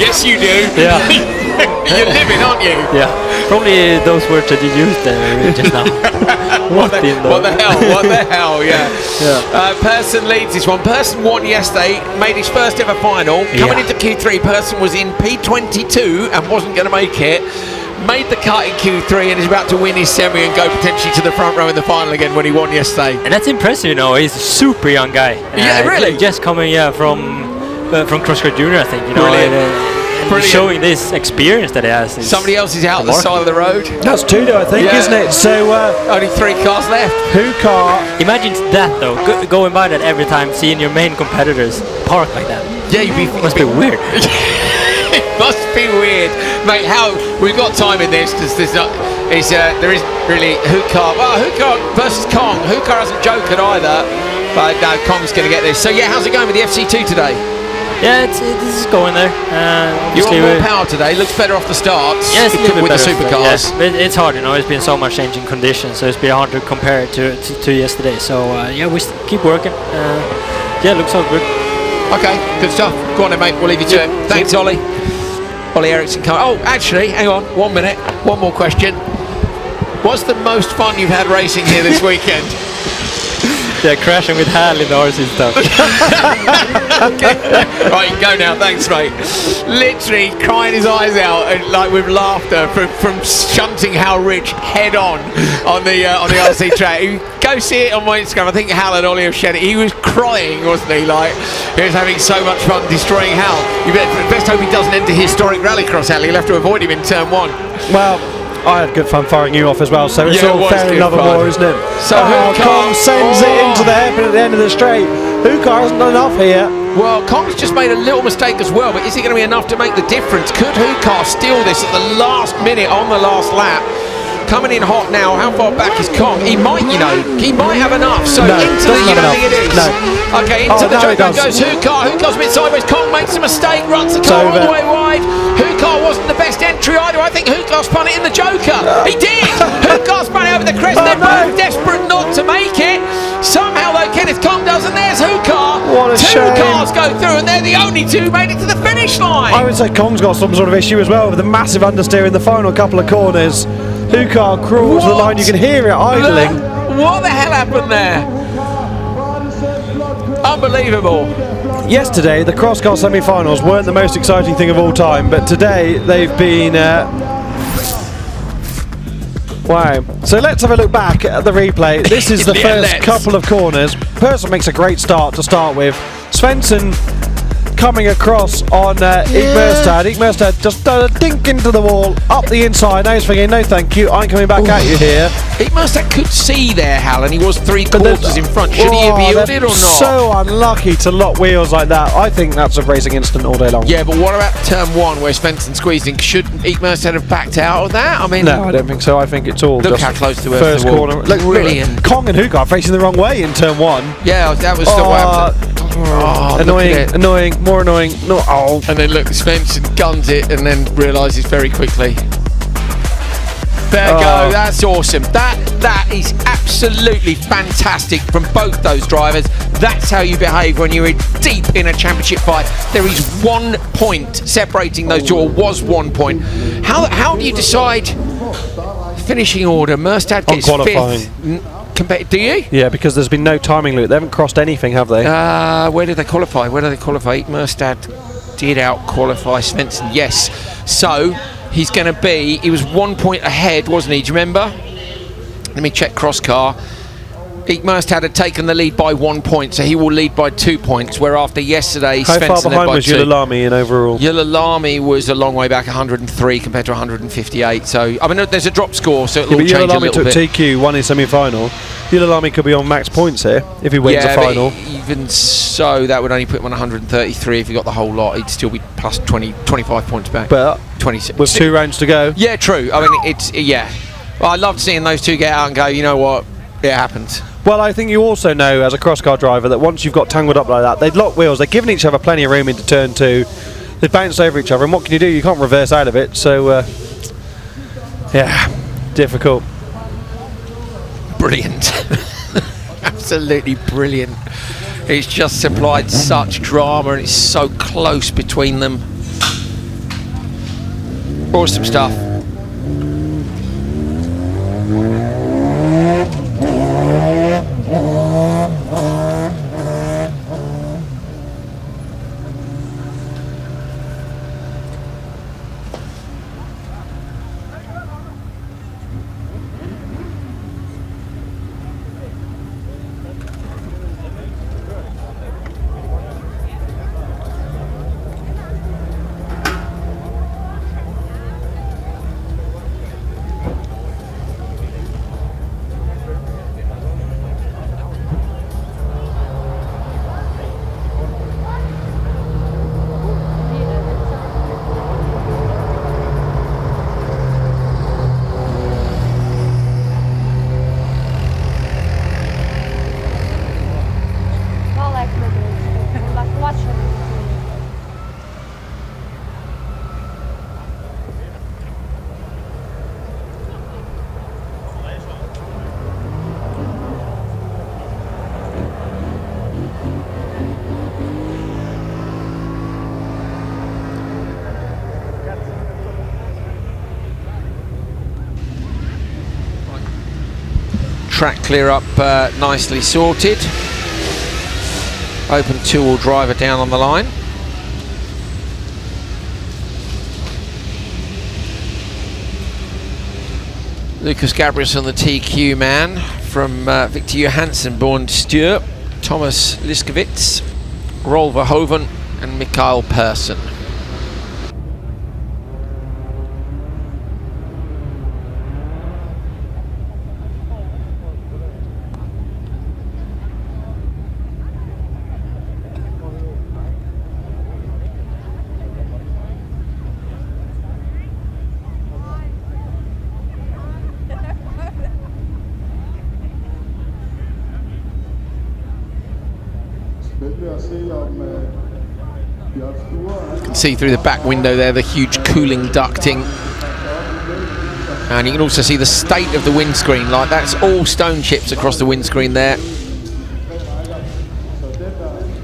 Yes, you do. Yeah. You're living, aren't you? Yeah. Probably those words that you used there just now. What the hell, yeah. Persson leads this one. Persson won yesterday, made his first ever final. Coming into Q3, Persson was in P22 and wasn't going to make it. Made the cut in Q3 and is about to win his semi and go potentially to the front row in the final again when he won yesterday. And that's impressive, you know. He's a super young guy. Yeah, really? Just coming from CrossCar Junior, I think. You know, Brilliant. Showing this experience that he has. Somebody else is out on the side of the road. That's Tudo, I think, isn't it? So only 3 cars left. Hukar. Imagine that though, going by that every time, seeing your main competitors park like that. Yeah, must be weird. It must be weird, mate. How we've got time in this? There is really Hukar. Well, Hukar versus Kong. Hukar hasn't joked either, but no, Kong's going to get this. So yeah, how's it going with the FC2 today? Yeah, this is going there. You want more power today? Looks better off the starts. Yes, with the supercars. Yes, it's hard, you know. It's been so much changing conditions, so it's been hard to compare it to yesterday. So yeah, we keep working. Yeah, it looks all good. Okay, good stuff. Go on then, mate. We'll leave you to it. Thanks, Ollie. Ollie Eriksson. Oh, actually, hang on. 1 minute. One more question. What's the most fun you've had racing here this weekend? Yeah, crashing with Hal in the RC stuff. Okay. Right, go now. Thanks, mate. Literally crying his eyes out and like with laughter from shunting Hal Rich head on the RC track. You go see it on my Instagram. I think Hal and Ollie have shared it. He was crying, wasn't he? Like he was having so much fun destroying Hal. You best hope he doesn't enter historic rallycross, Hal. You'll have to avoid him in turn 1. Well, I had good fun firing you off as well, so it's all fair and loving war, isn't it? So Kong sends it into the hairpin at the end of the straight. Hukar hasn't done enough here. Well, Kong's just made a little mistake as well, but is he going to be enough to make the difference? Could Hukar steal this at the last minute on the last lap? Coming in hot now. How far back is Kong? He might, he might have enough. So into the, you don't think it is? No. Okay, into the joker goes Hukar. Hukar's a bit sideways. Kong makes a mistake, runs the car all the way wide. Hukar wasn't the best entry either. I think Hukar spun it in the joker. He did. Hukar spun it over the crest. They're both desperate not to make it. Somehow though, Kenneth Kong does, and there's Hukar. What a shame. 2 cars go through, and they're the only 2 made it to the finish line. I would say Kong's got some sort of issue as well with a massive understeer in the final couple of corners. Hukar crawls to the line, you can hear it idling. What the hell happened there? Unbelievable. yesterday the cross-car semi-finals weren't the most exciting thing of all time, but today they've been wow. So let's have a look back at the replay. This is the first couple of corners. Purcell makes a great start to start with. Svensson coming across on Ig Mørstad. Ig Mørstad just dink into the wall, up the inside. Now he's thinking, no thank you, I'm coming back at you here. Ig Mørstad could see there, Hal, and he was 3/4 in front. Should he have yielded or not? So unlucky to lock wheels like that. I think that's a racing incident all day long. Yeah, but what about turn 1 where Svensson squeezing? Shouldn't Ig Mørstad have backed out of that? I mean, no, I don't think so. I think it's all look just how close to first the wall. corner. Look, brilliant. Kong and Hook are facing the wrong way in turn 1. Yeah, that was the way. Oh, annoying, more annoying. No, oh. And then look, Svensson guns it and then realises very quickly. There you go, that's awesome. That is absolutely fantastic from both those drivers. That's how you behave when you're deep in a championship fight. There is 1 point separating those two, or was 1 point. How do you decide finishing order? Mørstad gets qualifying. 5th. Do you? Yeah, because there's been no timing loop. They haven't crossed anything, have they? Where did they qualify? Mørstad did out-qualify Svensson, yes. So, he's going to be... He was 1 point ahead, wasn't he? Do you remember? Let me check cross car. Ig Mørstad had taken the lead by 1 point, so he will lead by 2 points, where after yesterday, How Svensson far led behind by was 2. Yulilami in overall? Yulilami was a long way back, 103 compared to 158. So, I mean, there's a drop score, so it'll all change a little bit. Yulilami took TQ, won his semi-final. Yulilami could be on max points here if he wins the final. But even so, that would only put him on 133 if he got the whole lot. He'd still be plus 25 points back. But 26. With 2 rounds to go. Yeah, true. I mean, it's Well, I loved seeing those two get out and go, you know what, it happens. Well, I think you also know as a cross-car driver that once you've got tangled up like that, they'd lock wheels, they've given each other plenty of room into turn 2, they've bounced over each other, and what can you do? You can't reverse out of it, so yeah, difficult. Brilliant. Absolutely brilliant. It's just supplied such drama and it's so close between them. Awesome stuff. Track clear up nicely sorted. Open two-wheel driver down on the line. Lucas Gabrielson, the TQ man from Victor Johansson, born Stewart, Thomas Liskowitz, Rolf Verhoeven and Mikael Persson. You can see through the back window there the huge cooling ducting, and you can also see the state of the windscreen. Like, that's all stone chips across the windscreen there.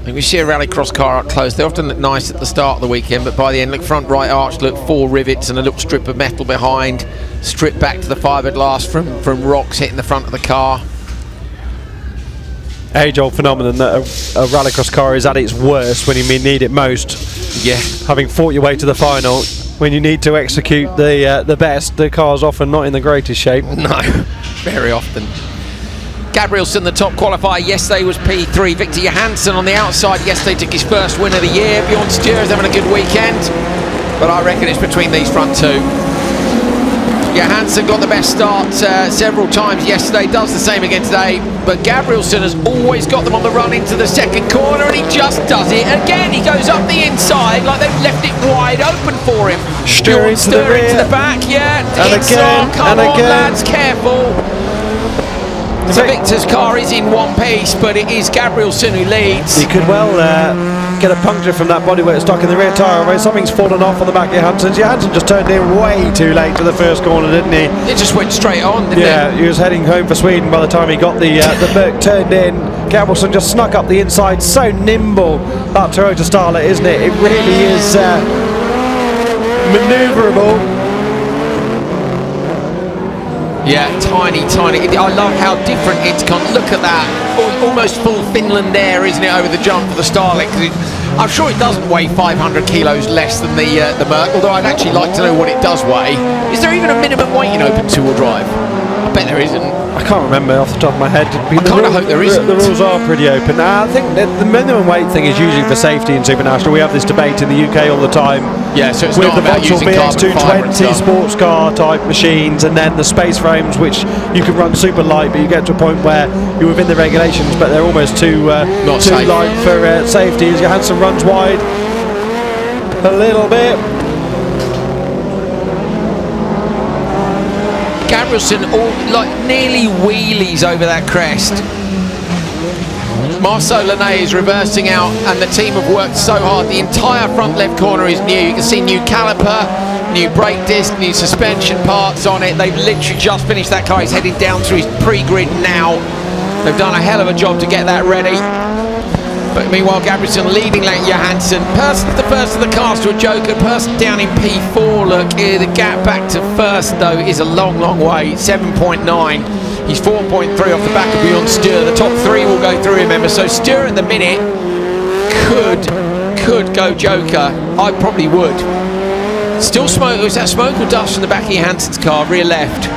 And we see a rallycross car up close. They often look nice at the start of the weekend, but by the end, look, front right arch, look, 4 rivets and a little strip of metal behind, stripped back to the fiberglass from rocks hitting the front of the car. age-old phenomenon that a rallycross car is at its worst when you need it most. Yeah. Having fought your way to the final, when you need to execute the best, the car's often not in the greatest shape. No, very often. Gabrielsen, the top qualifier yesterday, was P3. Victor Johansson on the outside yesterday took his first win of the year. Bjorn Stewart is having a good weekend, but I reckon it's between these front two. Johansson got the best start several times yesterday, does the same again today, but Gabrielsen has always got them on the run into the second corner, and he just does it again. He goes up the inside like they've left it wide open for him. Stirring to the back, yeah. And again, come on, lads, careful. So Victor's car is in one piece, but it is Gabrielsen who leads. He could well get a puncture from that bodywork stuck in the rear tyre. Something's fallen off on the back of Johansson's. Johansson just turned in way too late to the first corner, didn't he? It just went straight on, didn't it? Yeah, he was heading home for Sweden by the time he got the Merc turned in. Gabrielsen just snuck up the inside. So nimble, that Toyota Starlet, isn't it? It really is manoeuvrable. Yeah, tiny. I love how different it's gone. Look at that. Almost full Finland air, isn't it, over the jump for the Starlet? I'm sure it doesn't weigh 500 kilos less than the Merc, although I'd actually like to know what it does weigh. Is there even a minimum weight in open two-wheel drive? I bet there isn't. I can't remember off the top of my head. I kind of hope there isn't. The rules are pretty open. I think that the minimum weight thing is usually for safety in Supernational. We have this debate in the UK all the time. Yeah, so it's with not the about Vauxhall using carbon fibre and BX220 stuff. sports car type machines, and then the space frames, which you can run super light, but you get to a point where you're within the regulations, but they're almost too safe. light for safety. As Johansson runs wide a little bit. Gabrielsen nearly wheelies over that crest. Marceau Launay is reversing out, and the team have worked so hard. The entire front left corner is new. You can see new caliper, new brake disc, new suspension parts on it. They've literally just finished that car. He's heading down through his pre-grid now. They've done a hell of a job to get that ready. But meanwhile, Gabrielsen leading like Johansson. Person's the first of the cars to a Joker. Person down in P4. Look, the gap back to first, though, is a long, long way. 7.9. He's 4.3 off the back of Bjorn Stewart. The top three will go through, remember. So Stewart at the minute could go Joker. I probably would. Still smoke. Was that smoke or dust from the back of Johansson's car, rear left?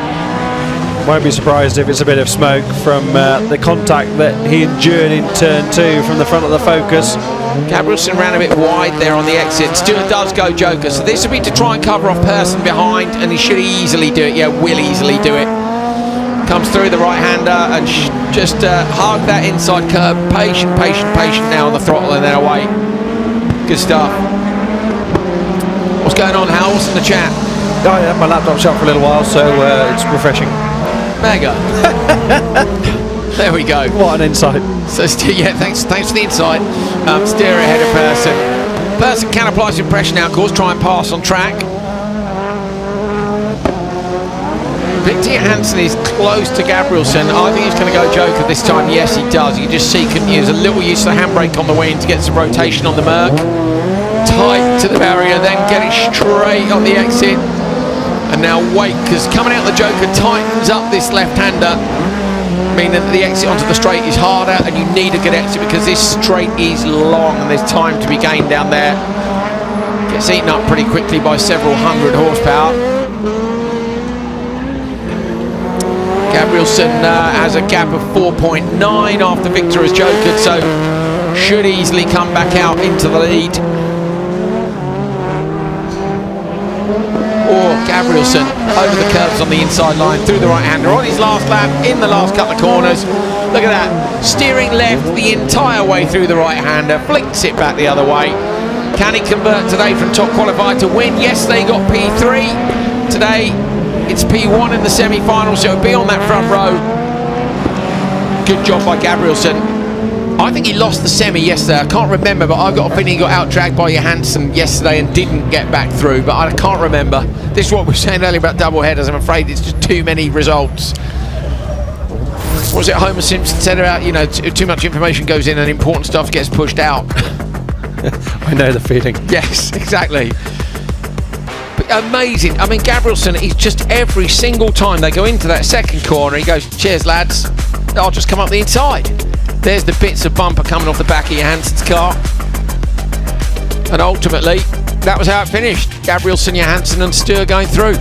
Won't be surprised if it's a bit of smoke from the contact that he endured in turn 2 from the front of the Focus. Gabrielsen ran a bit wide there on the exit. Stewart does go Joker, so this will be to try and cover off Person behind, and he should easily do it. Yeah, will easily do it. Comes through the right-hander and just hug that inside curb. Patient now on the throttle, and then away. Good stuff. What's going on, Hal? What's in the chat? Oh, yeah, my laptop shut for a little while, so it's refreshing. Mega. There we go. What an insight. So yeah, thanks for the insight. Steer ahead of Person. Person can apply some pressure now, of course, try and pass on track. Victor Johansson is close to Gabrielsen. I think he's going to go Joker this time. Yes, he does. You can just see he can use a little use of the handbrake on the way in to get some rotation on the Merc. Tight to the barrier, then get it straight on the exit. And now wait, because coming out the Joker tightens up this left-hander, meaning that the exit onto the straight is harder, and you need a good exit because this straight is long and there's time to be gained down there. Gets eaten up pretty quickly by several hundred horsepower. Gabrielsen has a gap of 4.9 after Victor has jokered, so should easily come back out into the lead. Or Gabrielsen over the curbs on the inside line, through the right-hander on his last lap, in the last couple of corners. Look at that, steering left the entire way through the right-hander, flicks it back the other way. Can he convert today from top qualifier to win? Yes, they got P3. Today, it's P1 in the semi-final, so it'll be on that front row. Good job by Gabrielsen. I think he lost the semi yesterday. I can't remember, but I've got a feeling he got out-dragged by Johansson yesterday and didn't get back through, but I can't remember. This is what we were saying earlier about double headers. I'm afraid it's just too many results. What was it Homer Simpson said about, you know, too much information goes in and important stuff gets pushed out? I know the feeling. Yes, exactly. But amazing. I mean, Gabrielsen, he's just every single time they go into that second corner, he goes, cheers, lads. I'll just come up the inside. There's the bits of bumper coming off the back of Johansson's car. And ultimately, that was how it finished. Gabrielsen, Johansson and Stur going through.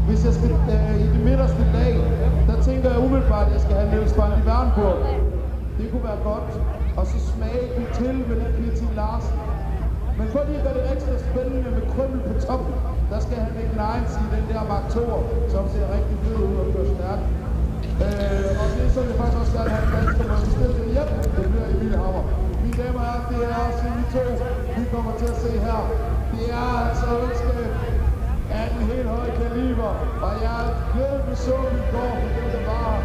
Hvis jeg skal i det midterste lag, der tænker jeg umiddelbart, at jeg skal have Niels van der Varen på. Det kunne være godt. Og så smage den til med den Kirtin Larsen. Men for lige at gøre det ekstra spændende med krømmel på toppen, der skal han ikke Nines i den der Mark 2'er, som ser rigtig fed ud og kører stærkt. Og det er så vi faktisk også gerne have en dansk, der må stille det hjem. Det bliver Emil Hammer. Mine damer og herrer, det er også de to, vi kommer til at se her. Det er altså ølskab af den helt høje kaliber, og jeg glæder mig så i går, fordi det var,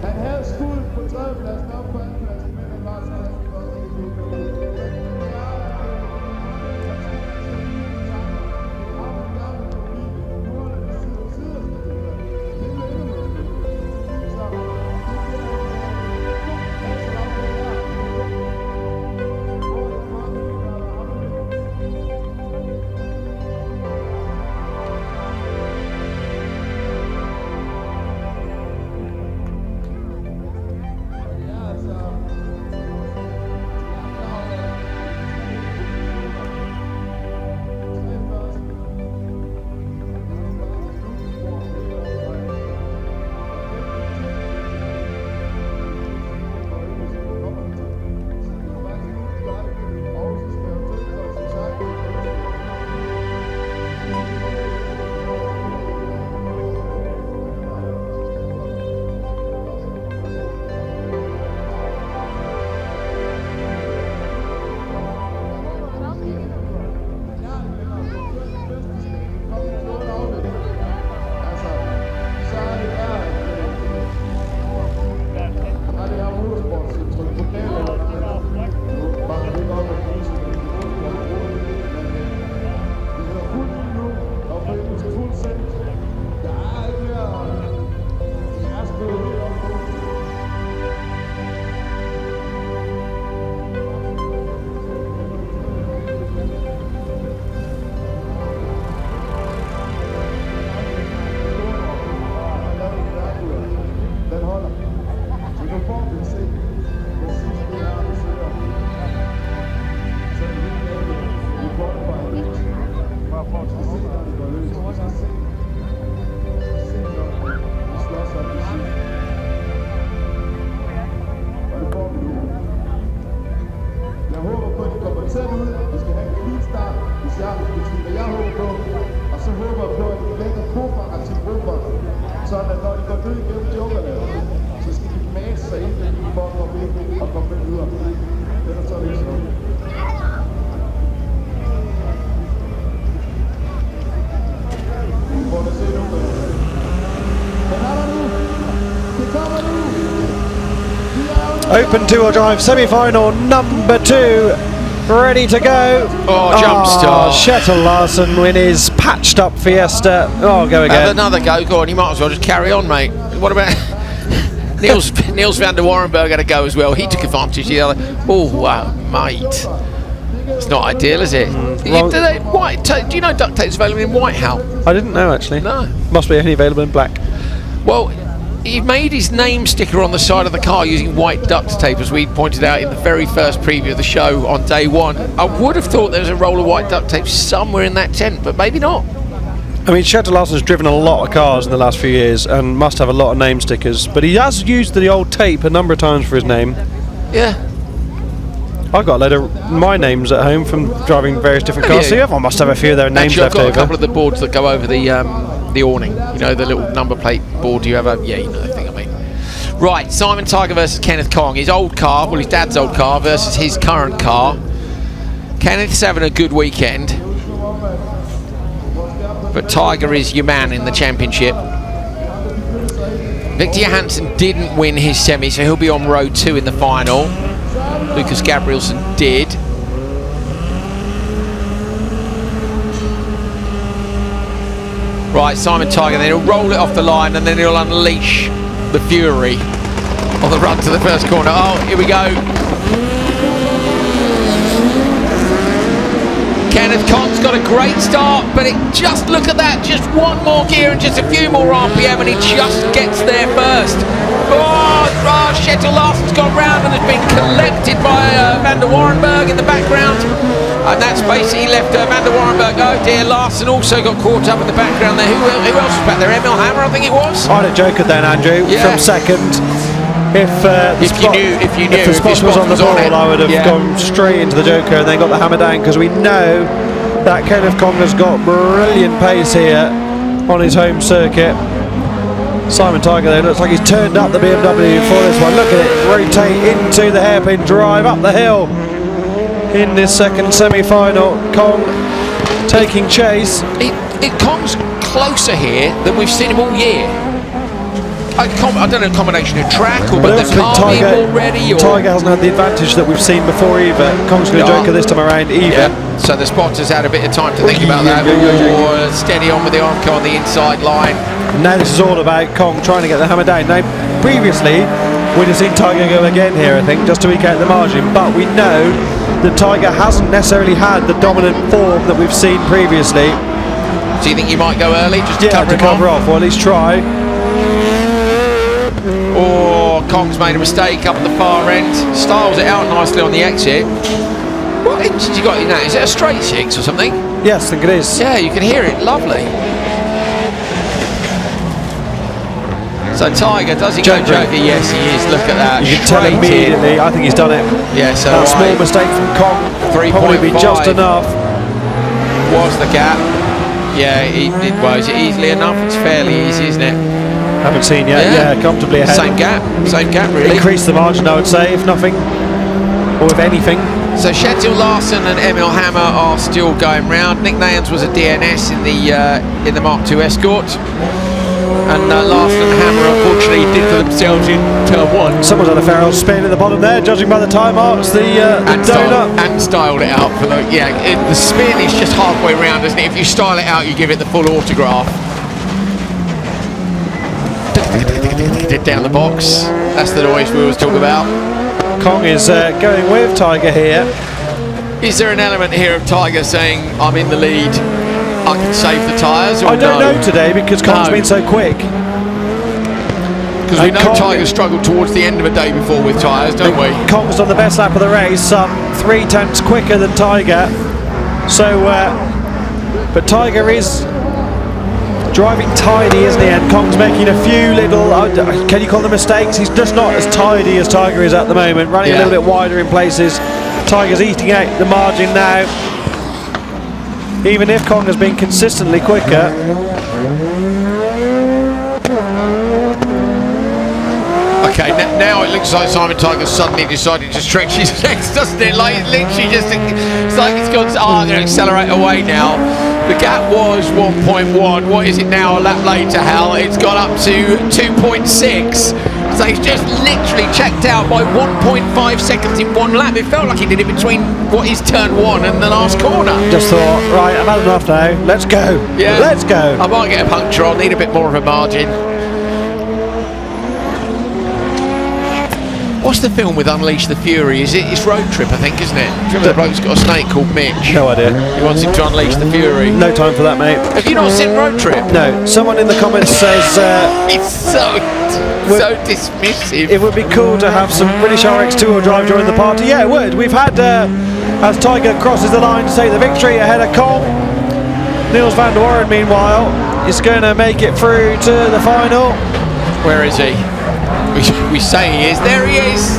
at han havde skuddet på tredjepladsen op på andenpladsen, men han var så rigtig godt Open two-wheel drive semi-final number 2, ready to go. Oh, jump start. Kjetil Larsen in his patched up Fiesta. Oh, go again. Have another go. Go on, you might as well just carry on, mate. What about Niels van der Warrenberg had a go as well. He took advantage of the other. Oh, wow, mate. It's not ideal, is it? Well, do you know duct tape's available in white, Hal? I didn't know, actually. No. Must be only available in black. Well, he made his name sticker on the side of the car using white duct tape, as we pointed out in the very first preview of the show on day one. I would have thought there was a roll of white duct tape somewhere in that tent, but maybe not. I mean, Kjetil Larsen's driven a lot of cars in the last few years and must have a lot of name stickers, but he has used the old tape a number of times for his name. Yeah. I've got a load of my names at home from driving various different cars, so everyone must have a few of their names left over. I've got a couple of the boards that go over the awning, you know, the little number plate board you have. Yeah, you know the thing I mean. Right, Simon Tiger versus Kenneth Kong. His old car, well, his dad's old car versus his current car. Kenneth's having a good weekend, but Tiger is your man in the championship. Victor Johansson didn't win his semi, so he'll be on row 2 in the final. Lucas Gabrielsen did. Right, Simon Tiger, then he'll roll it off the line and then he'll unleash the fury on the run to the first corner. Oh, here we go. Kenneth Conn's got a great start, but just look at that, just one more gear and just a few more RPM and he just gets there first. Oh, Kjetil Larson's gone round and has been collected by Van der Warrenberg in the background. And that's basically left Van der Warrenberg. Oh dear, Larson also got caught up in the background there. Who else was back there? Emil Hammer, I think it was. I had a joker then, Andrew, from second. If the spot was on the ball, I would have gone straight into the joker and then got the hammer down, because we know that Kenneth Conn has got brilliant pace here on his home circuit. Simon Tiger there looks like he's turned up the BMW for this one. Look at it rotate into the hairpin drive up the hill in this second semi-final. Conn taking chase. Conn's closer here than we've seen him all year. I don't know, a combination of track or but the car being more ready. Tiger hasn't had the advantage that we've seen before either. Conn's going to joker this time around either. Yeah. So the spotter's had a bit of time to think about that. Steady on with the Armco on the inside line. Now this is all about Conn trying to get the hammer down. Now previously we'd have seen Tiger go again here, I think, just to eke out the margin, but we know that Tiger hasn't necessarily had the dominant form that we've seen previously. So you think you might go early just to cover off, or at least try? Oh, Conn's made a mistake up at the far end. Styles it out nicely on the exit. What engine you got in that? Is it a straight six or something? Yes, I think it is. Yeah, you can hear it. Lovely. So Tiger, does he go joker? Yes, he is. Look at that. You can tell immediately. I think he's done it. Yeah, so that small mistake from Conn 3.5 probably be just enough. Was the gap? Yeah, it was easily enough. It's fairly easy, isn't it? Haven't seen yet. Yeah, comfortably ahead. Same gap really. Increase the margin, I would say, if nothing, or if anything. So Kjetil Larson and Emil Hammer are still going round. Nick Nayans was a DNS in the Mark II Escort, and Larson and Hammer unfortunately did for themselves in turn one. Someone's had a fair old spin at the bottom there, judging by the time marks. The donut and styled it out for the the spin is just halfway round, isn't it? If you style it out, you give it the full autograph. Down the box. That's the noise we always talk about. Conn is going with Tiger here. Is there an element here of Tiger saying, I'm in the lead, I can save the tyres? I don't know today, because Conn's been so quick. Because we know Tiger struggled towards the end of a day before with tyres, don't we? Conn's on the best lap of the race, some 3 tenths quicker than Tiger. So, but Tiger is driving tidy, isn't he? And Conn's making a few little, can you call them mistakes? He's just not as tidy as Tiger is at the moment, running a little bit wider in places. Tiger's eating out the margin now. Even if Conn has been consistently quicker. Okay, now it looks like Simon Tiger suddenly decided to stretch his legs, doesn't it? Like, it literally just, it's like it's gone, I'm going to accelerate away now. The gap was 1.1. What is it now? A lap later, Hal? It's gone up to 2.6. So he's just literally checked out by 1.5 seconds in one lap. It felt like he did it between what is turn one and the last corner. Just thought, right, I've had enough now. Let's go. Yeah. Let's go. I might get a puncture. I'll need a bit more of a margin. What's the film with Unleash the Fury? It's Road Trip, I think, isn't it? Do you remember the bloke's got a snake called Mitch? No idea. He wants him to unleash the Fury. No time for that, mate. Have you not seen Road Trip? No. Someone in the comments says... it's so dismissive. It would be cool to have some British RX two-wheel drive during the party. Yeah, it would. We've had, as Tiger crosses the line to take the victory ahead of Conn, Niels van der Warren, meanwhile, is going to make it through to the final. Where is he? We say he is. There he is.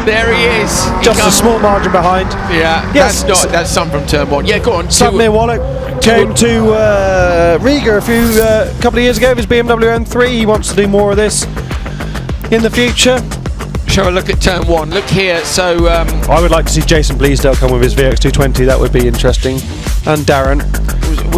There he is. Just a small margin behind. Yeah. Yes. That's some from turn one. Yeah, go on. Samir Wallach came to Riga a couple of years ago with his BMW M3. He wants to do more of this in the future. Shall we look at turn one? Look here. So I would like to see Jason Bleasdale come with his VX220. That would be interesting. And Darren.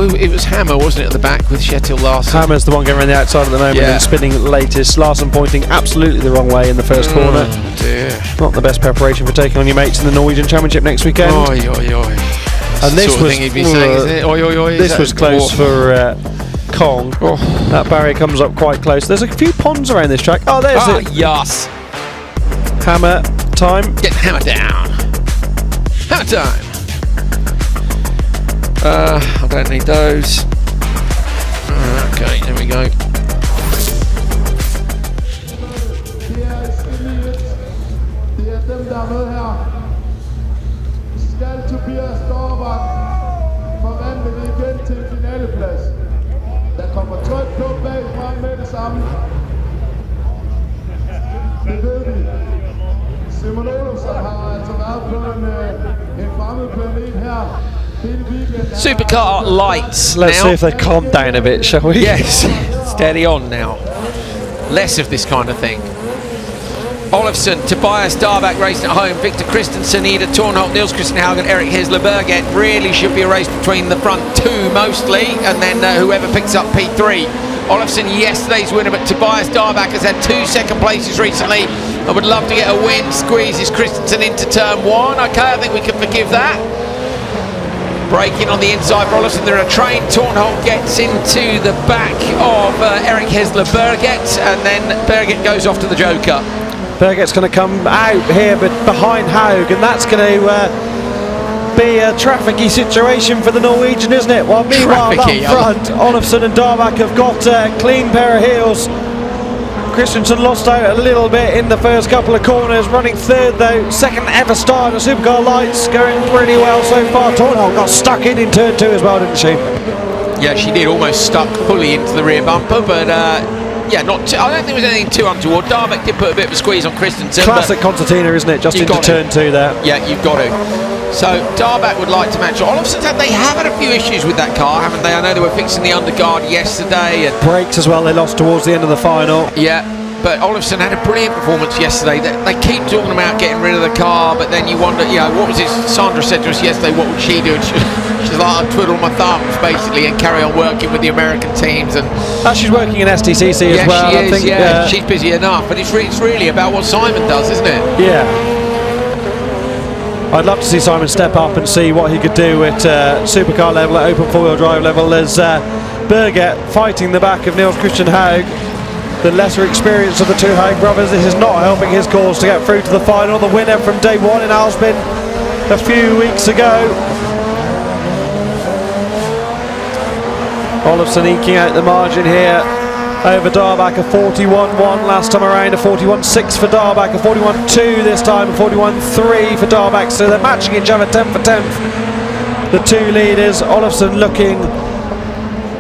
It was Hammer, wasn't it, at the back with Kjetil Larson? Hammer's the one going around the outside at the moment and spinning latest. Larson pointing absolutely the wrong way in the first corner. Dear. Not the best preparation for taking on your mates in the Norwegian Championship next weekend. Oi, oi, oi. And this was thing he'd be saying, isn't it? Oi, oi, oi. This was close for Kong. That barrier comes up quite close. There's a few ponds around this track. Oh, there's it. Yes. Hammer time. Get the hammer down. Hammer time. I don't need those. Okay, there we go. Dem der er med her, skal Tobias Dorvang forvandle det igen til en finaleplads. Der kommer tryk på bagfra med det samme. Det ved vi. Simon Olofsson har altså været på en fremmed planet her. Supercar lights. Let's now. see if they calm down a bit, shall we? Yes, steady on now. Less of this kind of thing. Olofsson, Tobias Darback racing at home, Victor Christensen, Ida Tornholt, Niels Christian Haugen, Eric Hesler Berget. Really should be a race between the front two mostly, and then whoever picks up P3. Olofsson, yesterday's winner, but Tobias Darback has had 2 second places recently. I would love to get a win. Squeezes Christensen into turn 1. Okay, I think we can forgive that. Braking on the inside for Olofsson, they're a train. Tornholt gets into the back of Eric Hesler Berget, and then Berget goes off to the Joker. Berget's going to come out here, but behind Haug, and that's going to be a trafficky situation for the Norwegian, isn't it? Well, meanwhile, up front, Olofsson and Darback have got a clean pair of heels. Christensen lost out a little bit in the first couple of corners, running third though, second ever start of Supercar Lights, going pretty well so far. Tornholt got stuck in turn 2 as well, didn't she? Yeah, she did, almost stuck fully into the rear bumper, but yeah, not too, I don't think there was anything too untoward. Darbeck did put a bit of a squeeze on Christensen. Classic concertina, isn't it? Just into turn 2 there. Yeah, you've got to. So Darback would like to match. Olofsson said they have had a few issues with that car, haven't they? I know they were fixing the underguard yesterday. And brakes as well, they lost towards the end of the final. Yeah, but Olofsson had a brilliant performance yesterday. They keep talking about getting rid of the car, but then you wonder, you know, what was it? Sandra said to us yesterday, what would she do? She's like, I'd twiddle my thumbs basically and carry on working with the American teams. And she's working in STCC as well. She is, I think, yeah, she's busy enough. But it's really about what Simon does, isn't it? Yeah. I'd love to see Simon step up and see what he could do at supercar level, at open four-wheel drive level, as Berget fighting the back of Niels Christian Haug. The lesser experience of the two Haug brothers. This is not helping his cause to get through to the final. The winner from day one in Alsbyn a few weeks ago. Olofsson eking out the margin here over Darback, a 41.1 last time around, a 41.6 for Darback, a 41.2 this time, a 41.3 for Darback, so they're matching each other 10 for 10th. The two leaders, Olofsson looking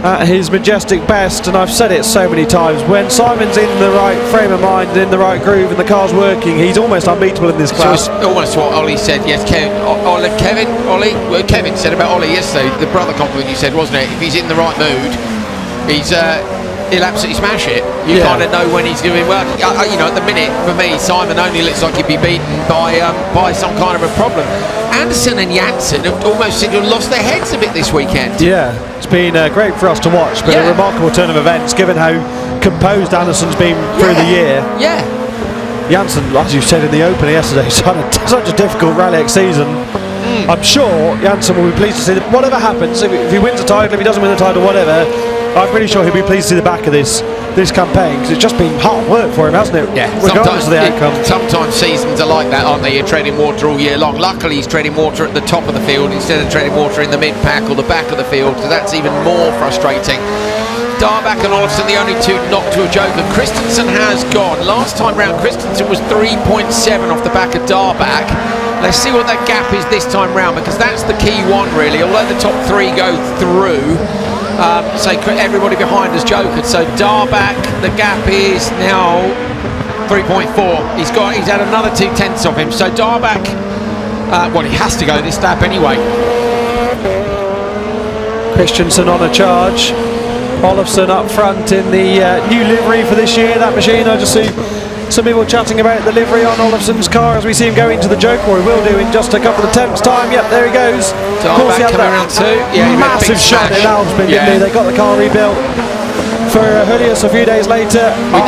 at his majestic best, and I've said it so many times, when Simon's in the right frame of mind, in the right groove, and the car's working, he's almost unbeatable in this class. So it's almost what Ollie said, yes, Kevin said about Ollie yesterday, the brother compliment you said, wasn't it? If he's in the right mood, he'll absolutely smash it. You kind of know when he's doing well. You know, at the minute, for me, Simon only looks like he'd be beaten by some kind of a problem. Anderson and Janssen have almost seemed to have lost their heads a bit this weekend. Yeah, it's been great for us to watch, but a remarkable turn of events, given how composed Anderson's been through the year. Yeah. Janssen, as you said in the opener yesterday, has had such a difficult RallyX season. I'm sure Janssen will be pleased to see that whatever happens, if he wins the title, if he doesn't win the title, whatever, I'm pretty sure he'll be pleased to see the back of this campaign, because it's just been hard work for him, hasn't it? Yeah, regardless of the outcome. Sometimes seasons are like that, aren't they? You're treading water all year long. Luckily, he's treading water at the top of the field instead of treading water in the mid-pack or the back of the field, so that's even more frustrating. Darback and Olofsson, the only two not to a joker. Christensen has gone. Last time round, Christensen was 3.7 off the back of Darback. Let's see what that gap is this time round, because that's the key one, really. Although the top three go through, say everybody behind has jokered. So Darback, the gap is now 3.4. He's had another 2/10 of him. So Darback, well, he has to go this lap anyway. Christensen on a charge. Olofsson up front in the new livery for this year. That machine, I just see some people chatting about the livery on Olofsson's car as we see him go into the joke, or he will do in just a couple of attempts time. Yep, there he goes. Of course, he had that around too. Yeah, massive shot in Alsbyn, didn't he? They got the car rebuilt for Julius a few days later. We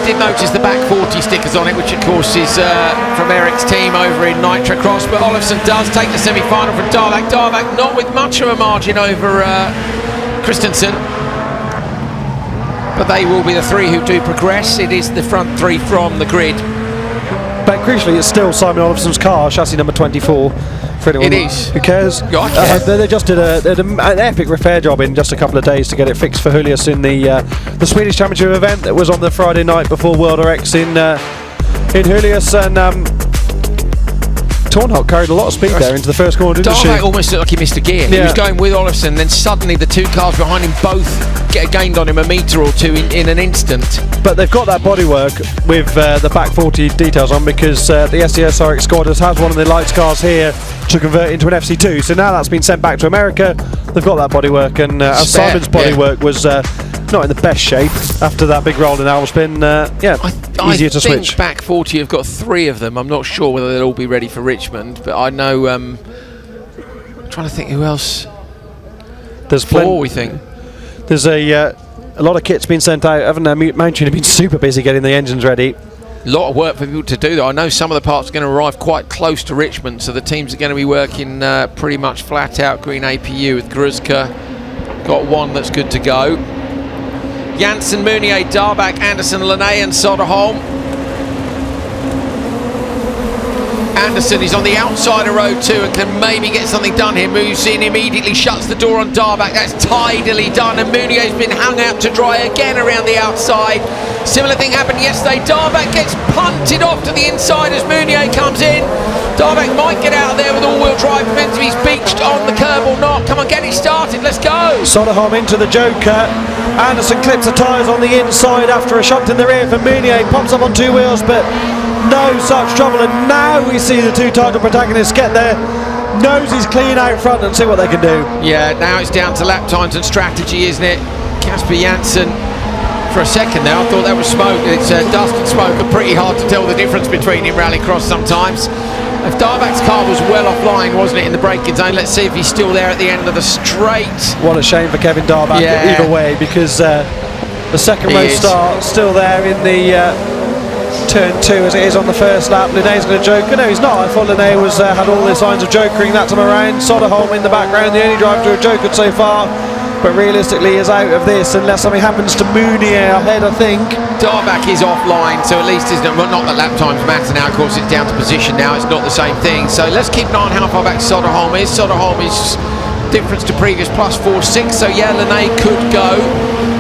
did notice the back 40 stickers on it, which of course is from Eric's team over in Nitrocross. But Olofsson does take the semi-final from Darback. Darback not with much of a margin over Christensen. But they will be the three who do progress. It is the front three from the grid. But crucially, it's still Simon Olafson's car, chassis number 24. For anyone It is. who cares? Yeah, I care. They just did an epic repair job in just a couple of days to get it fixed for Julius in the Swedish Championship event that was on the Friday night before World RX in Julius, and Tornholt carried a lot of speed there into the first corner, didn't she? Darvak almost looked like he missed a gear. He was going with Olafsson, then suddenly the two cars behind him both gained on him a metre or two in an instant. But they've got that bodywork with the back 40 details on, because the SDS RX squad has one of the lights cars here to convert into an FC2. So now that's been sent back to America. They've got that bodywork, and as Simon's bodywork was not in the best shape after that big roll in Alspin, easier to switch. I think back 40 have got three of them. I'm not sure whether they'll all be ready for Richmond, but I know. I'm trying to think who else. There's four, we think. There's a lot of kits been sent out, haven't they? Mountain have been super busy getting the engines ready. A lot of work for people to do, though. I know some of the parts are going to arrive quite close to Richmond, so the teams are going to be working pretty much flat out. Green APU with Gruzka. Got one that's good to go. Janssen, Meunier, Darvak, Anderson, Linné and Soderholm. Anderson is on the outside of row 2 and can maybe get something done here. Moves in, immediately shuts the door on Darvak. That's tidily done, and Meunier's been hung out to dry again around the outside. Similar thing happened yesterday. Darvak gets punted off to the inside as Meunier comes in. Darvak might get out of there with all-wheel drive. Depends if he's beached on the curb or not. Come on, get it started. Let's go. Soderholm into the Joker. Anderson clips the tyres on the inside after a shunt in the rear for Meunier. Pops up on two wheels, but no such trouble. And now we see the two title protagonists get their noses clean out front and see what they can do. Yeah, now it's down to lap times and strategy, isn't it? Casper Janssen. For a second there, I thought that was smoke. It's dust and smoke, and pretty hard to tell the difference between in rallycross sometimes. If Darvak's car was well offline, wasn't it, in the braking zone? Let's see if he's still there at the end of the straight. What a shame for Kevin Darvak either way, because the second row start still there in the turn 2 as it is on the first lap. Linné's going to joker. No, he's not. I thought Linné was had all the signs of jokering that time around. Soderholm in the background, the only driver to have jokered so far, but realistically is out of this unless something happens to Meunier ahead, I think. Darvak is offline, so at least isn't it? Well, not that lap times matter now, of course. It's down to position now. It's not the same thing. So let's keep an eye on how far back Soderholm is. Soderholm is difference to previous plus 4.6, so yeah, Linné could go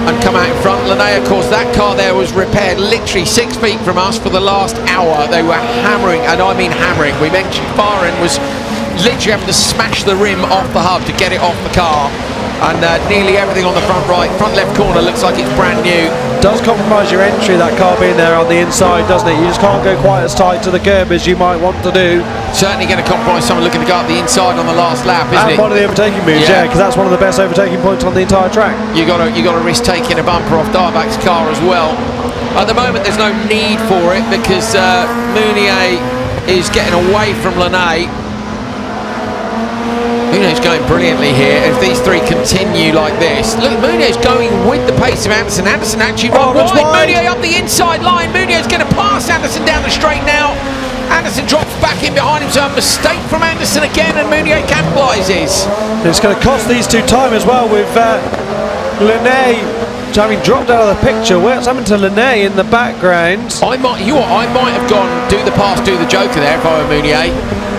and come out in front. Linné, of course, that car there was repaired literally 6 feet from us for the last hour. They were hammering, and I mean hammering. We mentioned Farin was literally having to smash the rim off the hub to get it off the car, and nearly everything on the front left corner looks like it's brand new. Does compromise your entry, that car being there on the inside, doesn't it? You just can't go quite as tight to the curb as you might want to do. Certainly going to compromise someone looking to go up the inside on the last lap, isn't it? And one of the overtaking moves, yeah, because that's one of the best overtaking points on the entire track. You got to risk taking a bumper off Darvak's car as well. At the moment, there's no need for it because Meunier is getting away from Linné. Meunier's going brilliantly here. If these three continue like this, look, Meunier's going with the pace of Anderson. Anderson actually wide. Meunier up the inside line. Meunier's going to pass Anderson down the straight now. Anderson drops back in behind him, so a mistake from Anderson again, and Meunier capitalises. It's going to cost these two time as well, with Linné having dropped out of the picture. What's happened to Linné in the background? I might have gone do the pass, do the joker there if I were Meunier.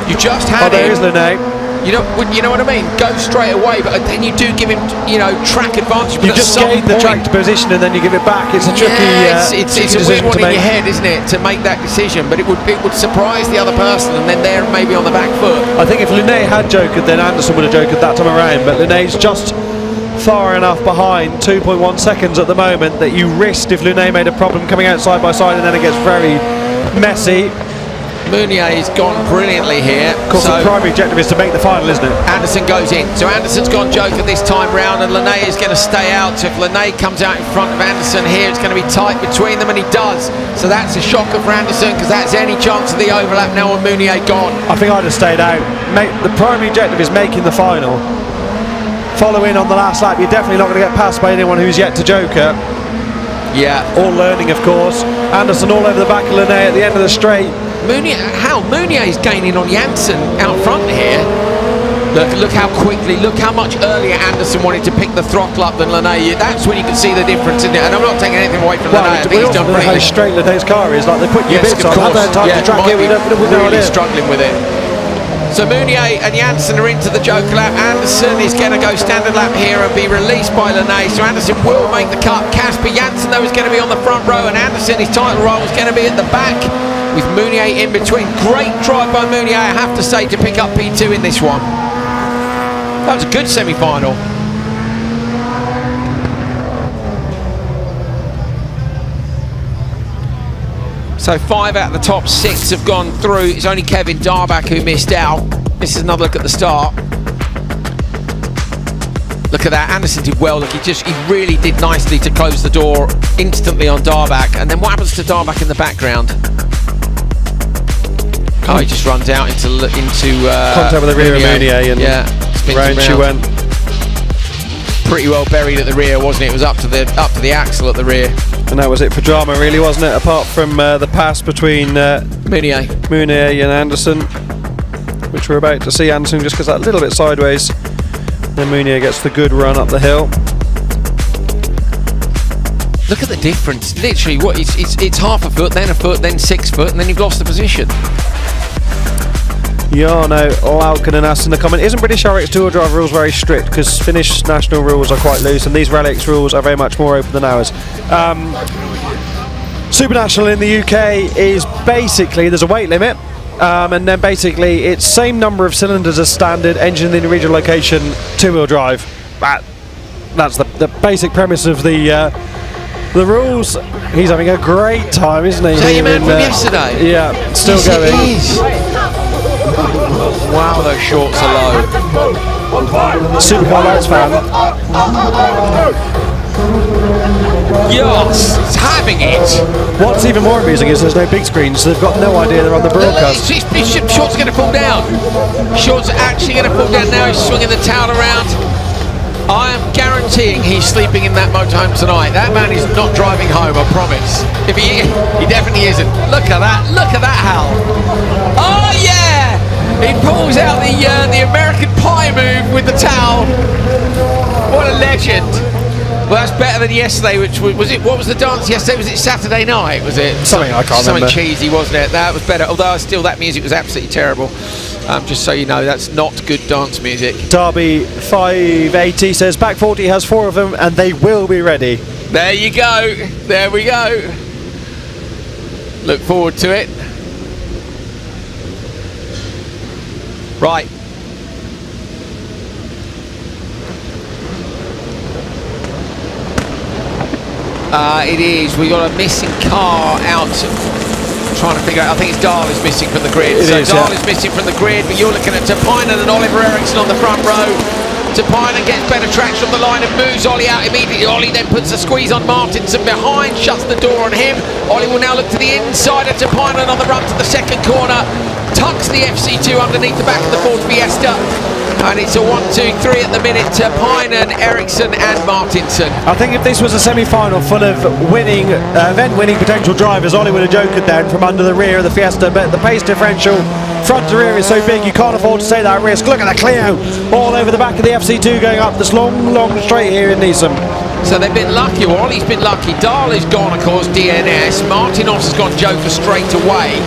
You just had there is Linné. You know what I mean? Go straight away, but then you do give him, track advantage. You just gain the track position and then you give it back. It's a tricky it's a weird one in your head, isn't it, to make that decision? But it would surprise the other person, and then they're maybe on the back foot. I think if Linné had jokered, then Anderson would have jokered that time around. But Linné's just far enough behind, 2.1 seconds at the moment, that you risked if Linné made a problem coming out side by side, and then it gets very messy. Meunier's gone brilliantly here. Of course, the primary objective is to make the final, isn't it? Anderson goes in. So Anderson's gone joker this time round, and Linné is going to stay out. So if Linné comes out in front of Anderson here, it's going to be tight between them, and he does. So that's a shocker for Anderson, because that's any chance of the overlap now with Meunier gone. I think I'd have stayed out. The primary objective is making the final. Follow in on the last lap. You're definitely not going to get passed by anyone who's yet to joker. Yeah. All learning, of course. Anderson all over the back of Linné at the end of the straight. Meunier is gaining on Janssen out front here. Look how quickly, look how much earlier Anderson wanted to pick the throttle up than Linnemann. That's when you can see the difference in it. And I'm not taking anything away from Linnemann. I think he's done know how brilliantly. straight Linne's car is. Like they put your Yes, bits of on, have course. that time to track it. We don't know really idea. struggling with it. So Mounier and Janssen are into the Joker lap. Anderson is going to go standard lap here and be released by Linnemann. So Anderson will make the cut. Casper Janssen, though, is going to be on the front row, and Anderson, his title role, is going to be at the back with Mounier in between. Great drive by Mounier, I have to say, to pick up P2 in this one. That was a good semi-final. So 5 out of the top 6 have gone through. It's only Kevin Darbach who missed out. This is another look at the start. Look at that, Anderson did well. Look, he really did nicely to close the door instantly on Darbach. And then what happens to Darbach in the background? Oh, he just runs out into contact with the rear of Mounier and spins round she went. Pretty well buried at the rear, wasn't it? It was up to the axle at the rear. And that was it for drama, really, wasn't it? Apart from the pass between Mounier and Anderson, which we're about to see. Anderson just goes that little bit sideways. Then Mounier gets the good run up the hill. Look at the difference. Literally, what it's half a foot, then 6 foot, and then you've lost the position. Jarno Laukkanen asked in the comment, isn't British RX two-wheel drive rules very strict? Because Finnish national rules are quite loose and these RallyX rules are very much more open than ours. Supernational in the UK is basically, there's a weight limit, and then basically it's same number of cylinders as standard, engine in the original location, two-wheel drive. That's the basic premise of the rules. He's having a great time, isn't he? Is that your man from yesterday? Yeah, still yes, going. It is. Wow, those shorts are low. Supercar lights fan. Yes, it's having it. What's even more amusing is there's no big screen, so they've got no idea they're on the broadcast. Short's going to fall down. Short's actually going to fall down now. He's swinging the towel around. I am guaranteeing he's sleeping in that motorhome tonight. That man is not driving home, I promise. If he definitely isn't. Look at that. Look at that, Hal. Oh, yeah. He pulls out the American Pie move with the towel. What a legend. Well, that's better than yesterday, which was it? What was the dance yesterday? Was it Saturday night? Was it something I can't remember? Something cheesy, wasn't it? That was better. Although still, that music was absolutely terrible. Just so you know, that's not good dance music. Derby 580 says back 40 has 4 of them, and they will be ready. There you go. There we go. Look forward to it. Right. It is. We got a missing car out. Trying to figure out. I think it's Dahl is missing from the grid. Dahl is missing from the grid, but you're looking at Tapinen and Oliver Eriksson on the front row. Tapinen gets better traction on the line and moves Ollie out immediately. Ollie then puts a squeeze on Martinson behind, shuts the door on him. Ollie will now look to the inside of Tapinen on the run to the second corner. Tucks the FC2 underneath the back of the Ford Fiesta. And it's a 1-2-3 at the minute. Tapinen, Eriksson and Martinson. I think if this was a semi-final full of winning, event-winning potential drivers, Ollie would have jokered then from under the rear of the Fiesta, but the pace differential front to rear is so big you can't afford to take that risk. Look at the Clio all over the back of the FC2 going up this long straight here in Nysum. So they've been lucky, or Ollie's been lucky. Dahl is gone, of course, DNS. Martinos has gone Joker straight away.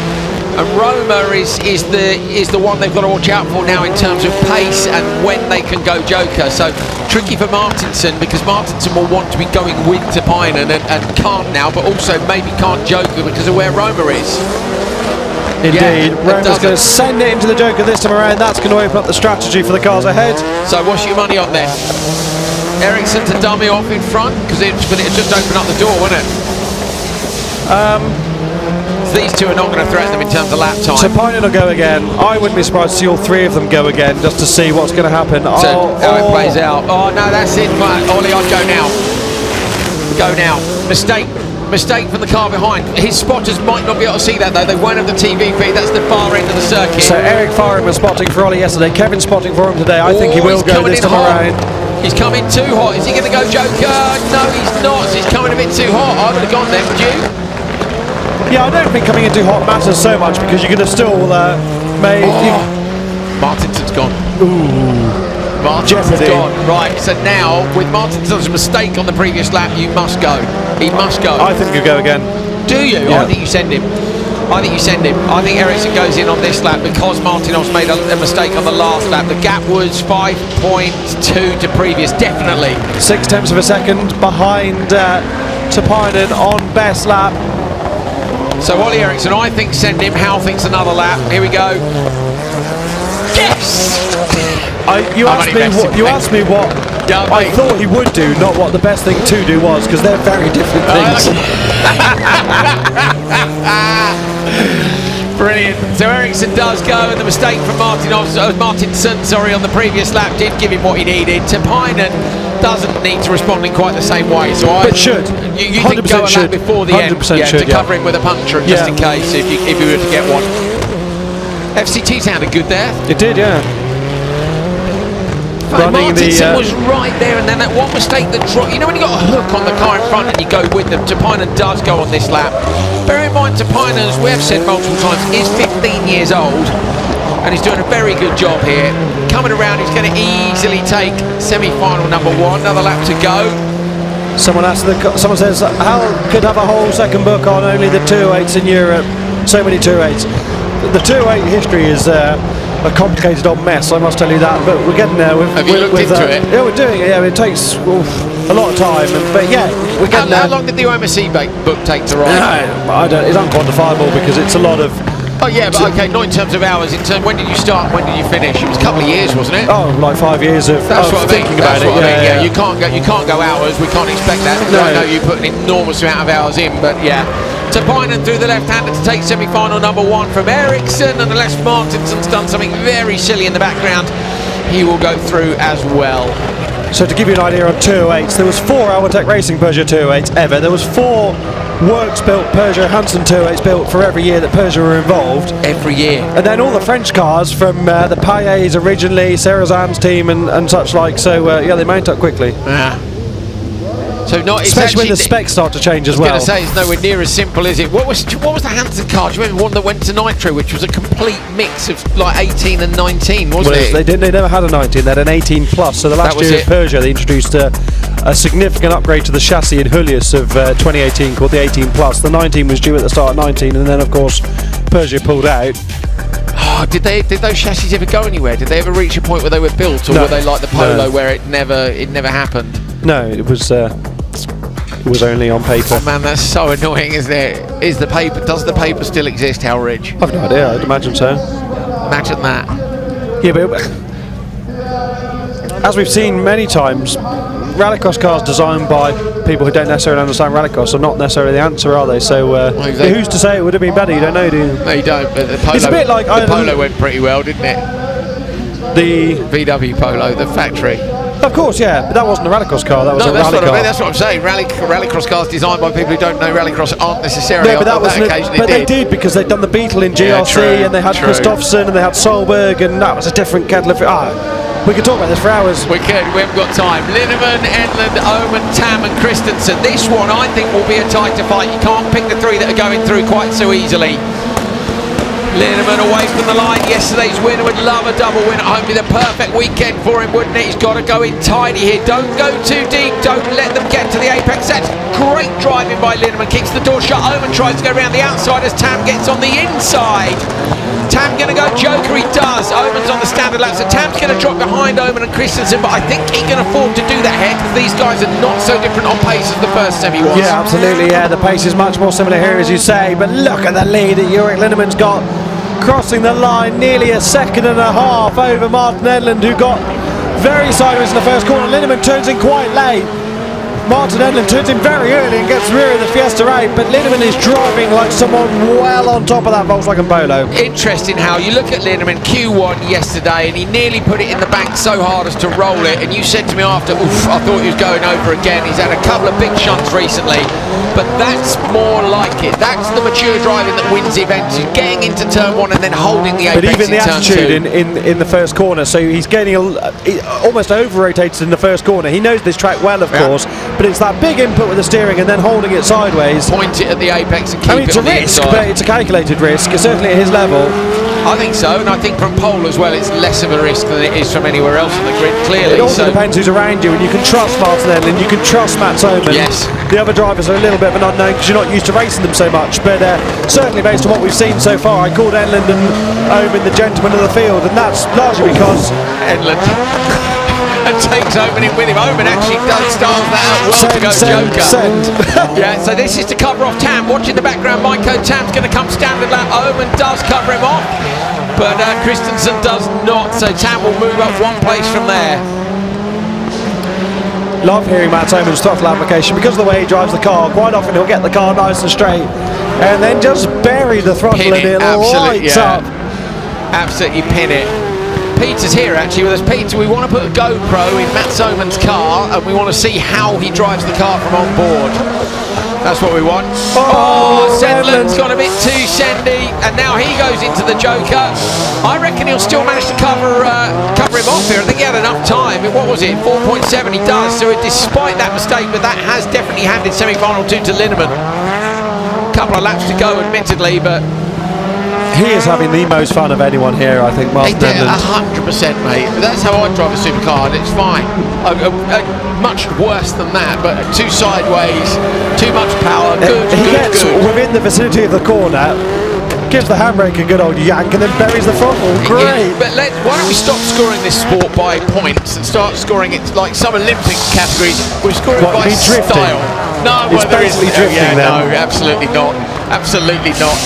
And Roma is the one they've got to watch out for now in terms of pace and when they can go Joker. So tricky for Martinson, because Martinson will want to be going with Tapinen and can't now, but also maybe can't Joker because of where Roma is. Indeed, Roma's going to send it into the Joker this time around. That's going to open up the strategy for the cars ahead. So what's your money on there? Eriksson to dummy off in front, because it just opened up the door, wouldn't it? These two are not going to threaten them in terms of lap time. Tapinen will go again. I wouldn't be surprised to see all 3 of them go again, just to see what's going to happen. So how it plays out. Oh no, that's it. Ollie, I'd go now. Go now. Mistake from the car behind. His spotters might not be able to see that though. They won't have the TV feed. That's the far end of the circuit. So Eric Farren was spotting for Ollie yesterday. Kevin's spotting for him today. I think he will go this time around. He's coming too hot. Is he going to go Joker? No, he's not. He's coming a bit too hot. I would have gone there, would you? Yeah, I don't think coming in too hot matters so much because you could have still made. Martinson's gone. Ooh. Martinson's Jeopardy. gone. Right, so now, with Martinson's mistake on the previous lap, you must go. He must go. I think he'll go again. Do you? Yeah. I think you send him. I think Ericsson goes in on this lap because Martinos made a mistake on the last lap. The gap was 5.2 to previous, definitely. 0.6 of a second behind Tapinen on best lap. So Ollie Ericsson, I think send him. Hal thinks another lap. Here we go. Yes! You asked me what I thought he would do, not what the best thing to do was, because they're very different things. Brilliant. So Ericsson does go, and the mistake from Martinson, on the previous lap did give him what he needed. Tapinen doesn't need to respond in quite the same way. So but should. You think go a lap before the end, to cover him with a puncture just in case if you were to get one. FCT sounded good there. It did, yeah. Martinson was right there, and then that one mistake that dropped. You know when you got a hook on the car in front and you go with them. Tapinen does go on this lap. Bear in mind, Tapinen, as we have said multiple times, is 15 years old, and he's doing a very good job here. Coming around, he's going to easily take semi-final number 1. Another lap to go. Someone says, Hal could have a whole second book on only the 2.8s in Europe. So many 2.8s. The 2.8 history is a complicated old mess, I must tell you that, but we're getting there. Have you looked into it? Yeah, we're doing it. Yeah, it takes a lot of time, but yeah, we're getting there. How long did the OMSC book take to write? It's unquantifiable because it's a lot of. Oh yeah, but okay, not in terms of hours. In terms, when did you start? When did you finish? It was a couple of years, wasn't it? Oh, like 5 years of thinking about it. Yeah, you can't go hours. We can't expect that. No. I know you put an enormous amount of hours in, but yeah. Tapinen through the left-hander to take semi-final number 1 from Ericsson, and unless Martinson's done something very silly in the background, he will go through as well. So to give you an idea on 2.8s, there was 4 Alwatech Racing Peugeot 2.8s ever. There was 4 works-built Peugeot Hansen 2.8s built for every year that Peugeot were involved. Every year. And then all the French cars from the Payets originally, Serrazan's team and such like. So yeah, they mount up quickly. Yeah. So especially when the specs start to change as well. I was going to say, it's nowhere near as simple, is it? What was the Hansen car? Do you remember one that went to Nitro, which was a complete mix of like 18 and 19, wasn't it? They never had a 19, they had an 18 plus. So the last year of Peugeot, they introduced a significant upgrade to the chassis in Julius of 2018 called the 18 plus. The 19 was due at the start of 19, and then of course Peugeot pulled out. Oh, did those chassis ever go anywhere? Did they ever reach a point where they were built, or were they like the Polo where it never happened? No, it was only on paper. Oh man, that's so annoying, isn't it? Does the paper still exist, Hal Ridge? I've no idea, I'd imagine so. Imagine that. Yeah, but as we've seen many times, rallycross cars designed by people who don't necessarily understand rallycross are not necessarily the answer, are they? So who's to say it would have been better? You don't know, do you? No, you don't, but the Polo, it's a bit like the Polo went pretty well, didn't it? The VW Polo, the factory. Of course, yeah, but that wasn't a rallycross car, that was a rally car. That's what I'm saying. Rallycross cars designed by people who don't know rallycross aren't necessarily. No, but they did because they'd done the Beetle in GRC, and they had Kristofferson, and they had Solberg, and that was a different kettle of we could talk about this for hours. We could, we haven't got time. Linnemann, Enland, Oman, Tam and Christensen. This one I think will be a tighter fight. You can't pick the 3 that are going through quite so easily. Linnemann away from the line. Yesterday's winner would love a double win at home. Be the perfect weekend for him, wouldn't it? He's got to go in tidy here. Don't go too deep. Don't let them get to the apex. That's great driving by Linnemann. Keeps the door shut. Oman tries to go around the outside as Tam gets on the inside. Tam going to go Joker. He does. Oman's on the standard lap. So Tam's going to drop behind Oman and Christensen, but I think he can afford to do that here because these guys are not so different on pace as the first semi was. Yeah, absolutely. Yeah, the pace is much more similar here, as you say. But look at the lead that Orick Linnemann's got. Crossing the line nearly a second and a half over Martin Edlund, who got very sideways in the first corner. Linnemann turns in quite late. Martin Edlund turns in very early and gets rear of the Fiesta 8, but Linnemann is driving like someone well on top of that Volkswagen Polo. Interesting how you look at Linnemann Q1 yesterday, and he nearly put it in the bank so hard as to roll it, and you said to me after, oof, I thought he was going over again. He's had a couple of big shunts recently, but that's more like it. That's the mature driving that wins events. He's getting into turn 1 and then holding the apex. But even the attitude in the first corner, so he's getting almost over-rotated in the first corner. He knows this track well, of course, but it's that big input with the steering and then holding it sideways. Point it at the apex and keep it it's on a risk, the inside. but it's a calculated risk, certainly at his level. I think so, and I think from pole as well, it's less of a risk than it is from anywhere else on the grid, clearly. It also depends who's around you, and you can trust Martin Edlund, you can trust Matt Soman. Yes. The other drivers are a little bit of an unknown because you're not used to racing them so much, but certainly based on what we've seen so far, I called Edlund and Omen the gentleman of the field, and that's largely because Edlund and takes Omen in with him. Omen actually does start that out well to go Joker. Yeah, so this is to cover off Tam. Watching the background, Maiko Tam's going to come standard lap. Omen does cover him off, but Christensen does not, so Tam will move up one place from there. Love hearing Matt Omen's throttle application because of the way he drives the car. Quite often he'll get the car nice and straight and then just bury the throttle Pin and it'll lights up. Absolutely pin it. Peter's here actually with us. Peter, we want to put a GoPro in Matt Soman's car and we want to see how he drives the car from on board. That's what we want. Oh, Sedland's got a bit too sendy, and now he goes into the Joker. I reckon he'll still manage to cover him off here. I think he had enough time. What was it? 4.7 he does. So despite that mistake, but that has definitely handed semi-final 2 to Linnemann. Couple of laps to go, admittedly, but he is having the most fun of anyone here, I think, Martin Edlund. 100%, mate. That's how I drive a supercar, and it's fine. Much worse than that, but too sideways, too much power, good. He gets within the vicinity of the corner, gives the handbrake a good old yank, and then buries the throttle. Great. Yeah, but why don't we stop scoring this sport by points and start scoring it like some Olympic categories? We're scoring by style. No, it's basically drifting. No, absolutely not. Absolutely not.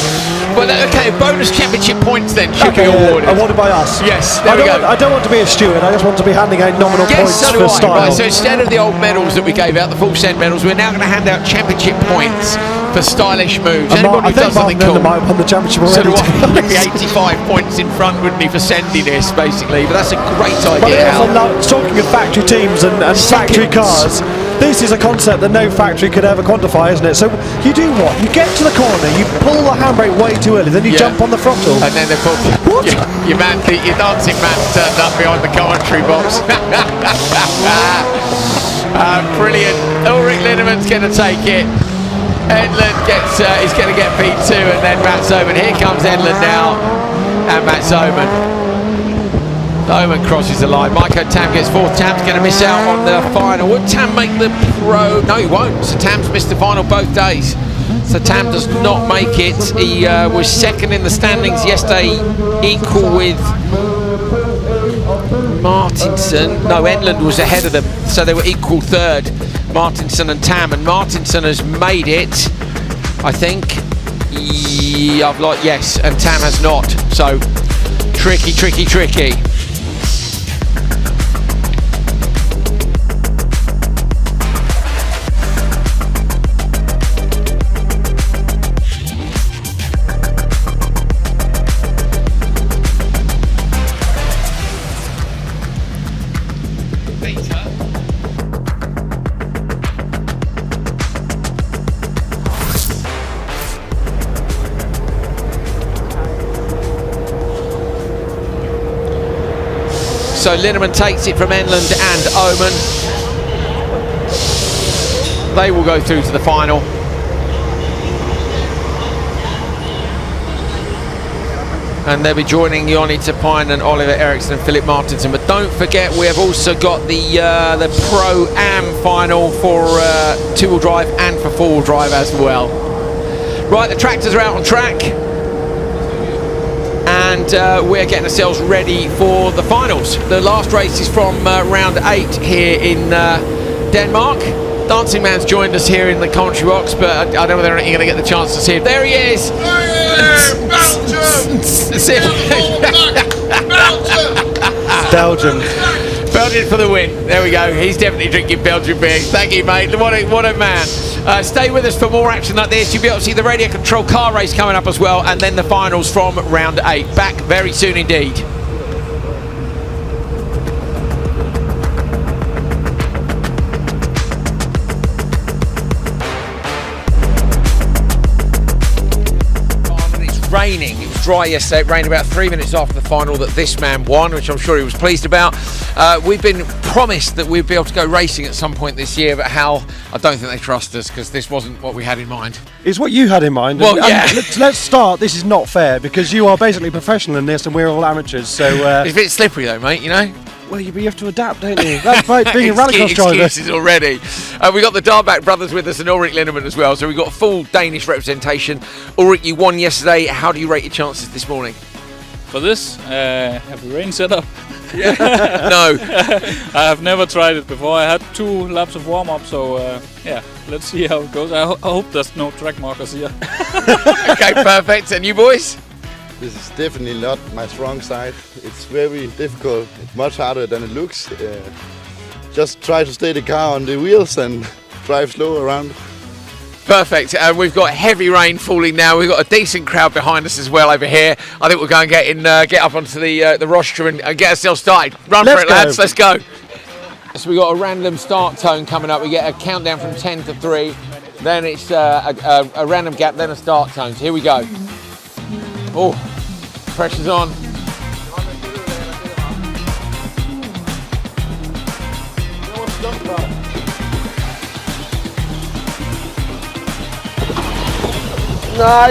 Well, okay, bonus championship points then should be awarded. Awarded by us. Yes, there we go. I don't want to be a steward, I just want to be handing out nominal points so for style. Right, so instead of the old medals that we gave out, the full set medals, we're now going to hand out championship points for stylish moves. Anyone who does something cool. Might have won the championship already. So he'd be 85 points in front, wouldn't he, for sendiness, basically. But that's a great idea. Talking of factory teams and factory cars, this is a concept that no factory could ever quantify, isn't it? So you do what? You get to the corner, you pull the handbrake way too early, then you jump on the throttle. And then they're what? Your dancing man turned up behind the commentary box. Brilliant. Orick Linnemann's going to take it. Edlund is going to get P2, and then Matt Soman. Here comes Edlund now, and Matt Soman. Soman crosses the line. Maiko Tam gets fourth. Tam's going to miss out on the final. Would Tam make the pro? No, he won't. So Tam's missed the final both days. So Tam does not make it. He was second in the standings yesterday, equal with Martinson. No, Edlund was ahead of them, so they were equal third, Martinson and Tam. And Martinson has made it, I think. Yes, and Tam has not. So tricky, tricky, tricky. So Linnemann takes it from Edlund and Omen. They will go through to the final. And they'll be joining Joni Tapine and Oliver Eriksson and Philip Martinson. But don't forget, we have also got the Pro-Am final for two-wheel drive and for four-wheel drive as well. Right, the tractors are out on track. And we're getting ourselves ready for the finals. The last race is from round 8 here in Denmark. Dancing Man's joined us here in the commentary box, but I don't know whether you're going to get the chance to see him. There he is! Belgium. Belgium for the win. There we go. He's definitely drinking Belgian beer. Thank you, mate. What a man. Stay with us for more action like this. You'll be able to see the radio control car race coming up as well, and then the finals from round 8. Back very soon indeed. raining. It was dry yesterday. It rained about 3 minutes after the final that this man won, which I'm sure he was pleased about. We've been promised that we'd be able to go racing at some point this year, but Hal, I don't think they trust us because this wasn't what we had in mind. It's what you had in mind. Well, yeah. Let's start. This is not fair because you are basically professional in this and we're all amateurs. So it's a bit slippery though, mate, you know? Well, you have to adapt, don't you? That's like being a rallycross driver. Excuses already. We got the Darback brothers with us and Orick Linnemann as well, so we've got a full Danish representation. Orick, you won yesterday. How do you rate your chances this morning? For this, have a rain setup? Yeah. No. I have never tried it before. I had 2 laps of warm-up, so yeah, let's see how it goes. I hope there's no track markers here. Okay, perfect. And you boys? This is definitely not my strong side. It's very difficult. It's much harder than it looks. Just try to stay the car on the wheels and drive slow around. Perfect. And we've got heavy rain falling now. We've got a decent crowd behind us as well over here. I think we'll go and get up onto the rostrum and get ourselves started. Run for it, lads. Let's go. So we've got a random start tone coming up. We get a countdown from 10 to 3. Then it's a random gap, then a start tone. So here we go. Oh, pressure's on. No.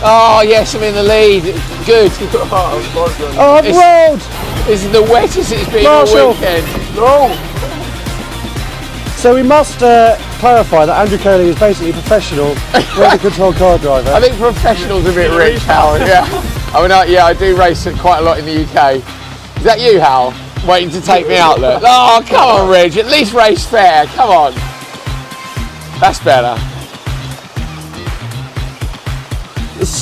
Oh yes, I'm in the lead. Good. Oh, I've rolled. This is the wettest it's been Marshall. all weekend. No. So we must clarify that Andrew Coley is basically a professional radio control car driver. I think professional's a bit rich, Hal. Yeah. I mean, I do race quite a lot in the UK. Is that you, Hal? Waiting to take me out, look. Oh, come on, Reg. At least race fair. Come on. That's better.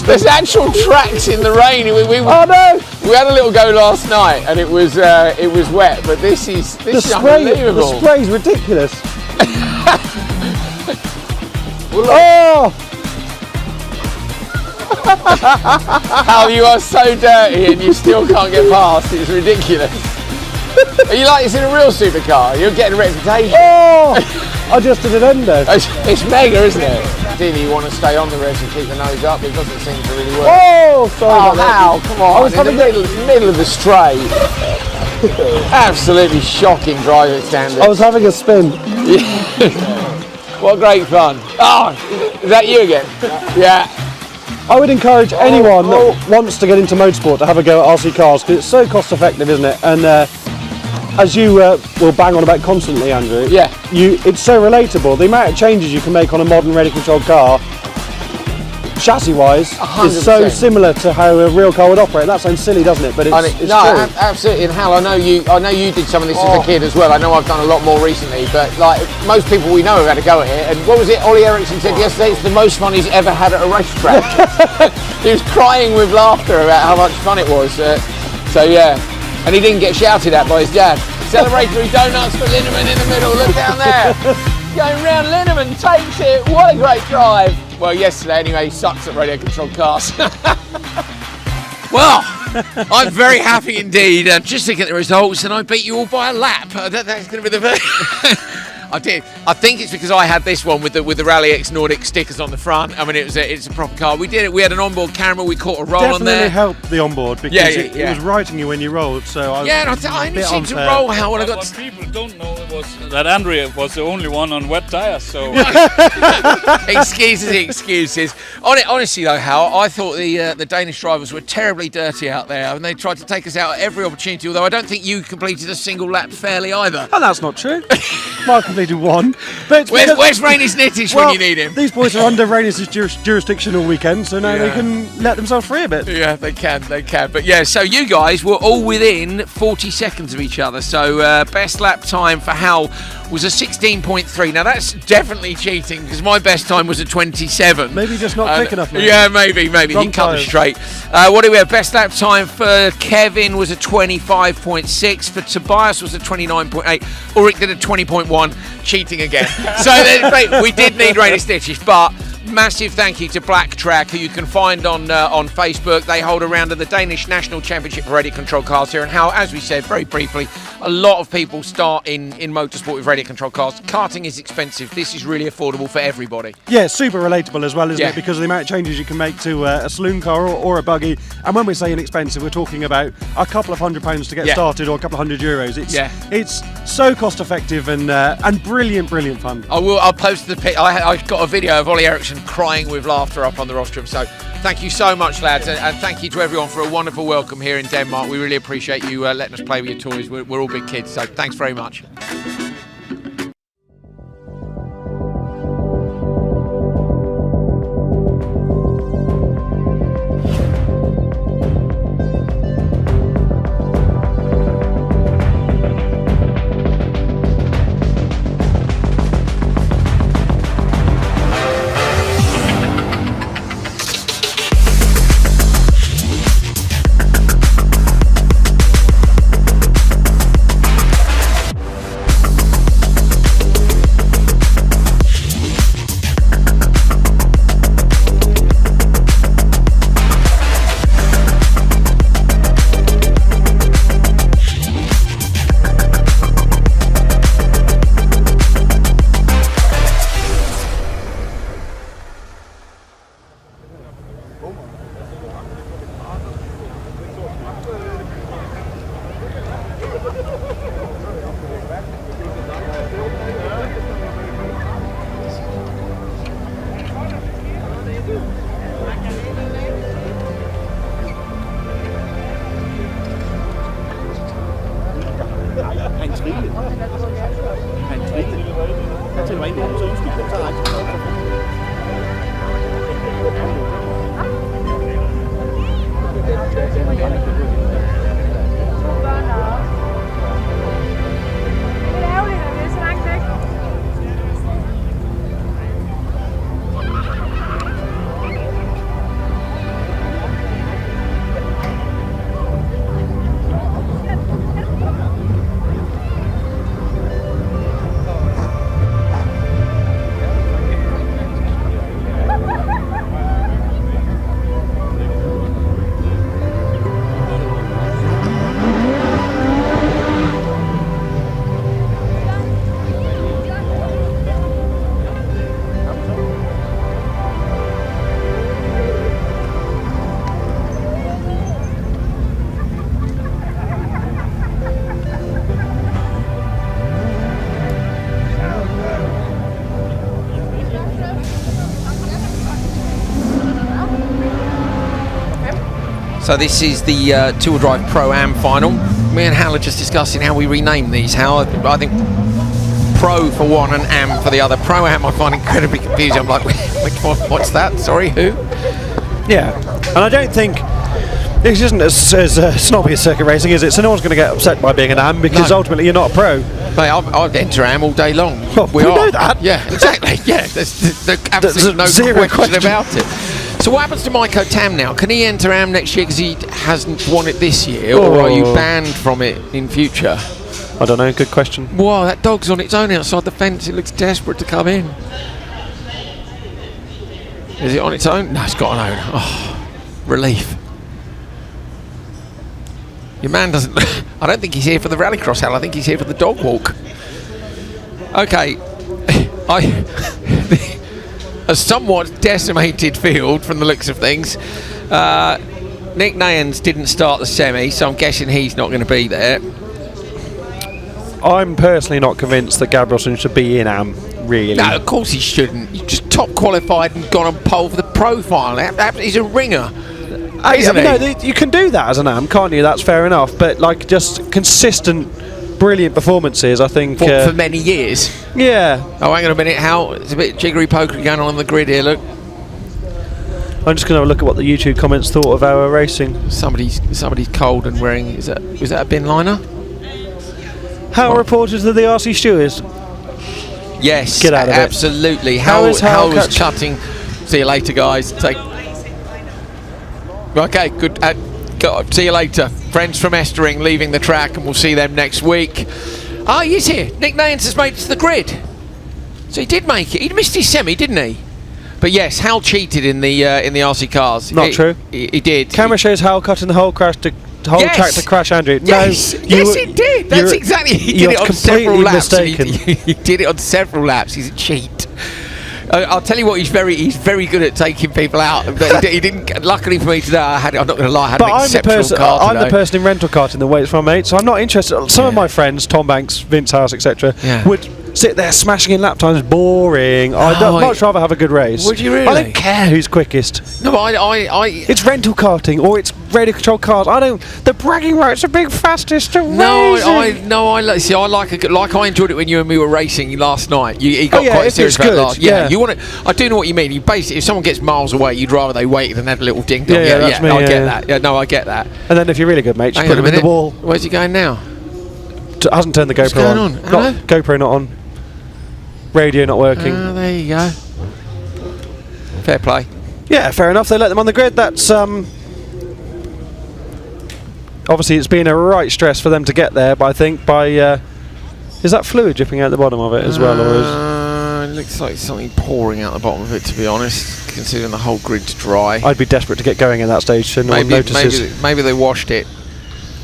There's actual tracks in the rain. Oh no! We had a little go last night, and it was wet. But this is unbelievable. The spray's ridiculous. Oh! Hal, you are so dirty, and you still can't get past. It's ridiculous. Are you like this in a real supercar? You're getting a reputation. Oh! I just did an endo. It's mega, isn't it? Ideally, you want to stay on the res and keep the nose up. It doesn't seem to really work. Oh, sorry. Oh, Hal, come on. I was in the middle of the straight. Absolutely shocking driving standards. I was having a spin. What great fun. Oh, is that you again? Yeah. I would encourage anyone that wants to get into motorsport to have a go at RC cars because it's so cost effective, isn't it? And as you will bang on about constantly, Andrew, yeah, it's so relatable. The amount of changes you can make on a modern radio controlled car, chassis-wise, is so similar to how a real car would operate. That sounds silly, doesn't it? But it's true. Absolutely. And Hal, I know you did some of this as a kid as well. I know I've done a lot more recently, but like most people we know have had a go at it. And what was it Ollie Eriksson said yesterday? It's the most fun he's ever had at a racetrack. He was crying with laughter about how much fun it was. So yeah, and he didn't get shouted at by his dad. Celebratory donuts for Linnemann in the middle. Look down there. Going round, Linnemann takes it. What a great drive. Well, yesterday anyway, he sucks at radio controlled cars. Well, I'm very happy indeed. Just looking at the results, and I beat you all by a lap. That's going to be the very. I did. I think it's because I had this one with the RallyX Nordic stickers on the front. I mean, it's a proper car. We did it. We had an onboard camera. We caught a roll on there. Definitely helped the onboard because it was writing you when you rolled. So I only seemed to roll how when I got. What people don't know was that Andrea was the only one on wet tires. So excuses. Honestly though, Hal, I thought the Danish drivers were terribly dirty out there, and they tried to take us out at every opportunity. Although I don't think you completed a single lap fairly either. Oh, that's not true. Mark completed one. But where's Rainis Nittish when you need him? These boys are under Rainis' jurisdiction all weekend, so now they can let themselves free a bit. Yeah, they can. But yeah, so you guys were all within 40 seconds of each other. So best lap time for Hal was a 16.3. Now that's definitely cheating because my best time was a 27. Maybe just not quick enough. Mate. Yeah, maybe. He cut the straight. What do we have? Best lap time for Kevin was a 25.6. For Tobias was a 29.8. Orick did a 20.1. Cheating again. So we did need Rainis Nittish, but massive thank you to Black Track, who you can find on Facebook. They hold a round of the Danish National Championship for radio control cars here, and how, as we said very briefly, a lot of people start in motorsport with radio control cars. Karting is expensive. This is really affordable for everybody. Yeah, super relatable as well, isn't it? Because of the amount of changes you can make to a saloon car or a buggy. And when we say inexpensive, we're talking about a couple of £100 to get started, or a couple of €100. It's so cost effective and brilliant fun. I'll post the pic. I got a video of Ollie Eriksson crying with laughter up on the rostrum. So thank you so much, lads, and thank you to everyone for a wonderful welcome here in Denmark. We really appreciate you letting us play with your toys. We're all big kids, so thanks very much. So this is the two-wheel drive Pro-Am final. Me and Hal are just discussing how we rename these. How I think Pro for one and Am for the other. Pro-Am I find incredibly confusing. I'm like, which one? What's that? Sorry, who? Yeah, and I don't think this isn't as snobby as circuit racing, is it? So no one's going to get upset by being an Am, because ultimately you're not a pro. Mate, I'd enter Am all day long. Well, we know that. Yeah, exactly. Yeah, there's absolutely no zero question about it. So what happens to Maiko Tam now? Can he enter Am next year because he hasn't won it this year, or are you banned from it in future? I don't know, good question. Wow, that dog's on its own outside the fence. It looks desperate to come in. Is it on its own? No, it's got an owner. Oh, relief. Your man doesn't... I don't think he's here for the rallycross, Hal. I think he's here for the dog walk. Okay. A somewhat decimated field from the looks of things. Nick Nayans didn't start the semi, so I'm guessing he's not going to be there. I'm personally not convinced that Gabrielson should be in Am, really. No, of course he shouldn't. He just top qualified and gone on pole for the profile. He's a ringer. You can do that as an Am, can't you? That's fair enough. But like, just consistent, brilliant performances, I think. For many years. Yeah. Oh, hang on a minute, Hal. It's a bit jiggery pokery going on the grid here. Look. I'm just going to have a look at what the YouTube comments thought of our racing. Somebody's cold and wearing. Was that a bin liner? How are reporters of the RC Stewards? Yes, get out of absolutely. it. Hal was cutting. See you later, guys. Okay, good. See you later. Friends from Estering leaving the track, and we'll see them next week. Ah, he's here. Nick Nayans has made it to the grid. So he did make it. He missed his semi, didn't he? But yes, Hal cheated in the RC cars. Not true. He did. Camera shows Hal cutting the whole track to crash Andrew. Yes, no, yes, it did. That's exactly. He did it on several laps. He did it on several laps. He's a cheat. I'll tell you what. He's very good at taking people out. But he didn't. Luckily for me today, I'm not going to lie. I had an exceptional car today. I'm the person in rental karting that waits for my mate, so I'm not interested. Some of my friends, Tom Banks, Vince House, etc., would sit there smashing in lap times. Boring. I'd much rather have a good race. Would you really? I don't care who's quickest. No, I it's rental karting or it's radio control cars. I don't. The bragging rights are being fastest. I enjoyed it when you and me were racing last night. You got quite serious about last. Yeah, you want to. I do know what you mean. You basically, if someone gets miles away, you'd rather they wait than have a little ding dong. I get that. Yeah, no, I get that. And then if you're really good, mate, just put them in the wall. Where's he going now? Hasn't turned the GoPro on. GoPro not on. Radio not working. There you go. Fair play. Yeah, fair enough. They let them on the grid. That's obviously it's been a right stress for them to get there. But I think by is that fluid dripping out the bottom of it as well, or is it looks like something pouring out the bottom of it? To be honest, considering the whole grid's dry, I'd be desperate to get going at that stage. So no one notices. Maybe they washed it,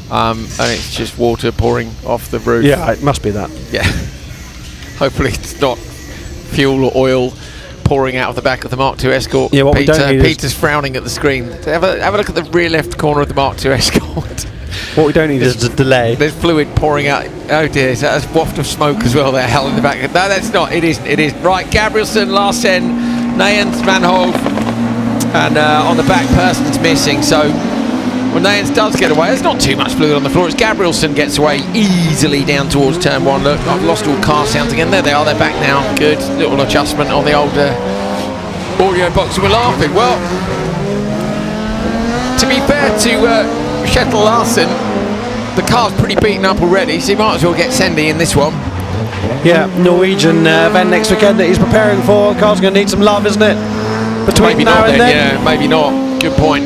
and it's just water pouring off the roof. Yeah, it must be that. Yeah. Hopefully it's not fuel or oil pouring out of the back of the Mark II Escort. Yeah, what Peter's frowning at the screen. Have a look at the rear left corner of the Mark II Escort. What we don't need is a delay. There's fluid pouring out. Oh dear, that's a waft of smoke as well there, Hal in the back. No, that's not. It isn't. It is. Right, Gabrielsen, Larsen, Nayens, Van Hove, and on the back, Person's missing. So when Nayens does get away, there's not too much fluid on the floor. As Gabrielsen gets away easily down towards turn 1. Look, I've lost all car sounds again. There they are, they're back now. Good little adjustment on the older audio box. We're laughing. Well, to be fair to Kjetil Larsen, the car's pretty beaten up already, so he might as well get Sendy in this one. Yeah, Norwegian event next weekend that he's preparing for. The car's going to need some love, isn't it? Between maybe now not and then. then. Yeah, maybe not. Good point.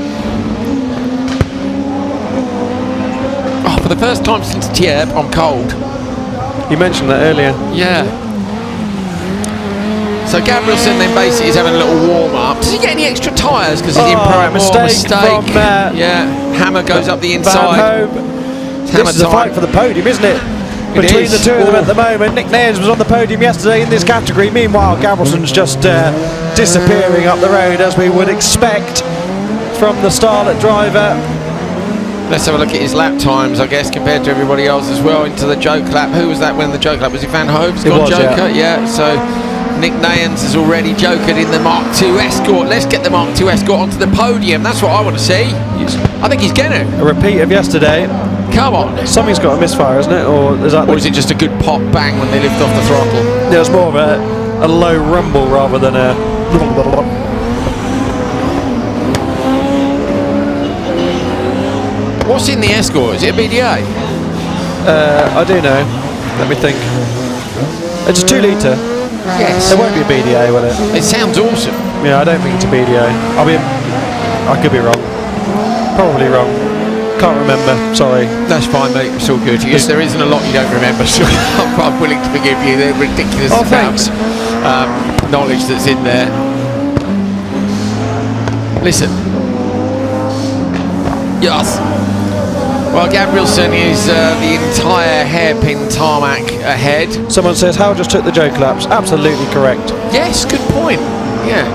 For the first time since Tierp, I'm cold. You mentioned that earlier. Yeah. So Gabrielsen then basically is having a little warm-up. Does he get any extra tyres because he's in Pro? Mistake from Hammer goes up the inside. This is a fight for the podium, isn't it? Between the two of them at the moment. Nick Nayens was on the podium yesterday in this category. Meanwhile, Gabrielsen's just disappearing up the road as we would expect from the starlet driver. Let's have a look at his lap times, I guess, compared to everybody else as well. Into the joke lap. Who was that when the joke lap? Was it Van Hove's got Joker? Yeah. So Nick Nayens has already jokered in the Mark II Escort. Let's get the Mark II Escort onto the podium. That's what I want to see. I think he's going to. A repeat of yesterday. Come on. Something's got a misfire, isn't it? Or is it just a good pop bang when they lift off the throttle? Yeah, it's more of a low rumble rather than a... What's in the Escort? Is it a BDA? I do know. Let me think. It's a 2 litre. Yes. It won't be a BDA, will it? It sounds awesome. Yeah, I don't think it's a BDA. I could be wrong. Probably wrong. Can't remember. Sorry. That's fine, mate. It's all good. Yes, there isn't a lot you don't remember, so I'm willing to forgive you. They're ridiculous amounts knowledge that's in there. Listen. Yes. Well, Gabrielsen is the entire hairpin tarmac ahead. Someone says Hal just took the joke laps. Absolutely correct. Yes, good point. Yeah.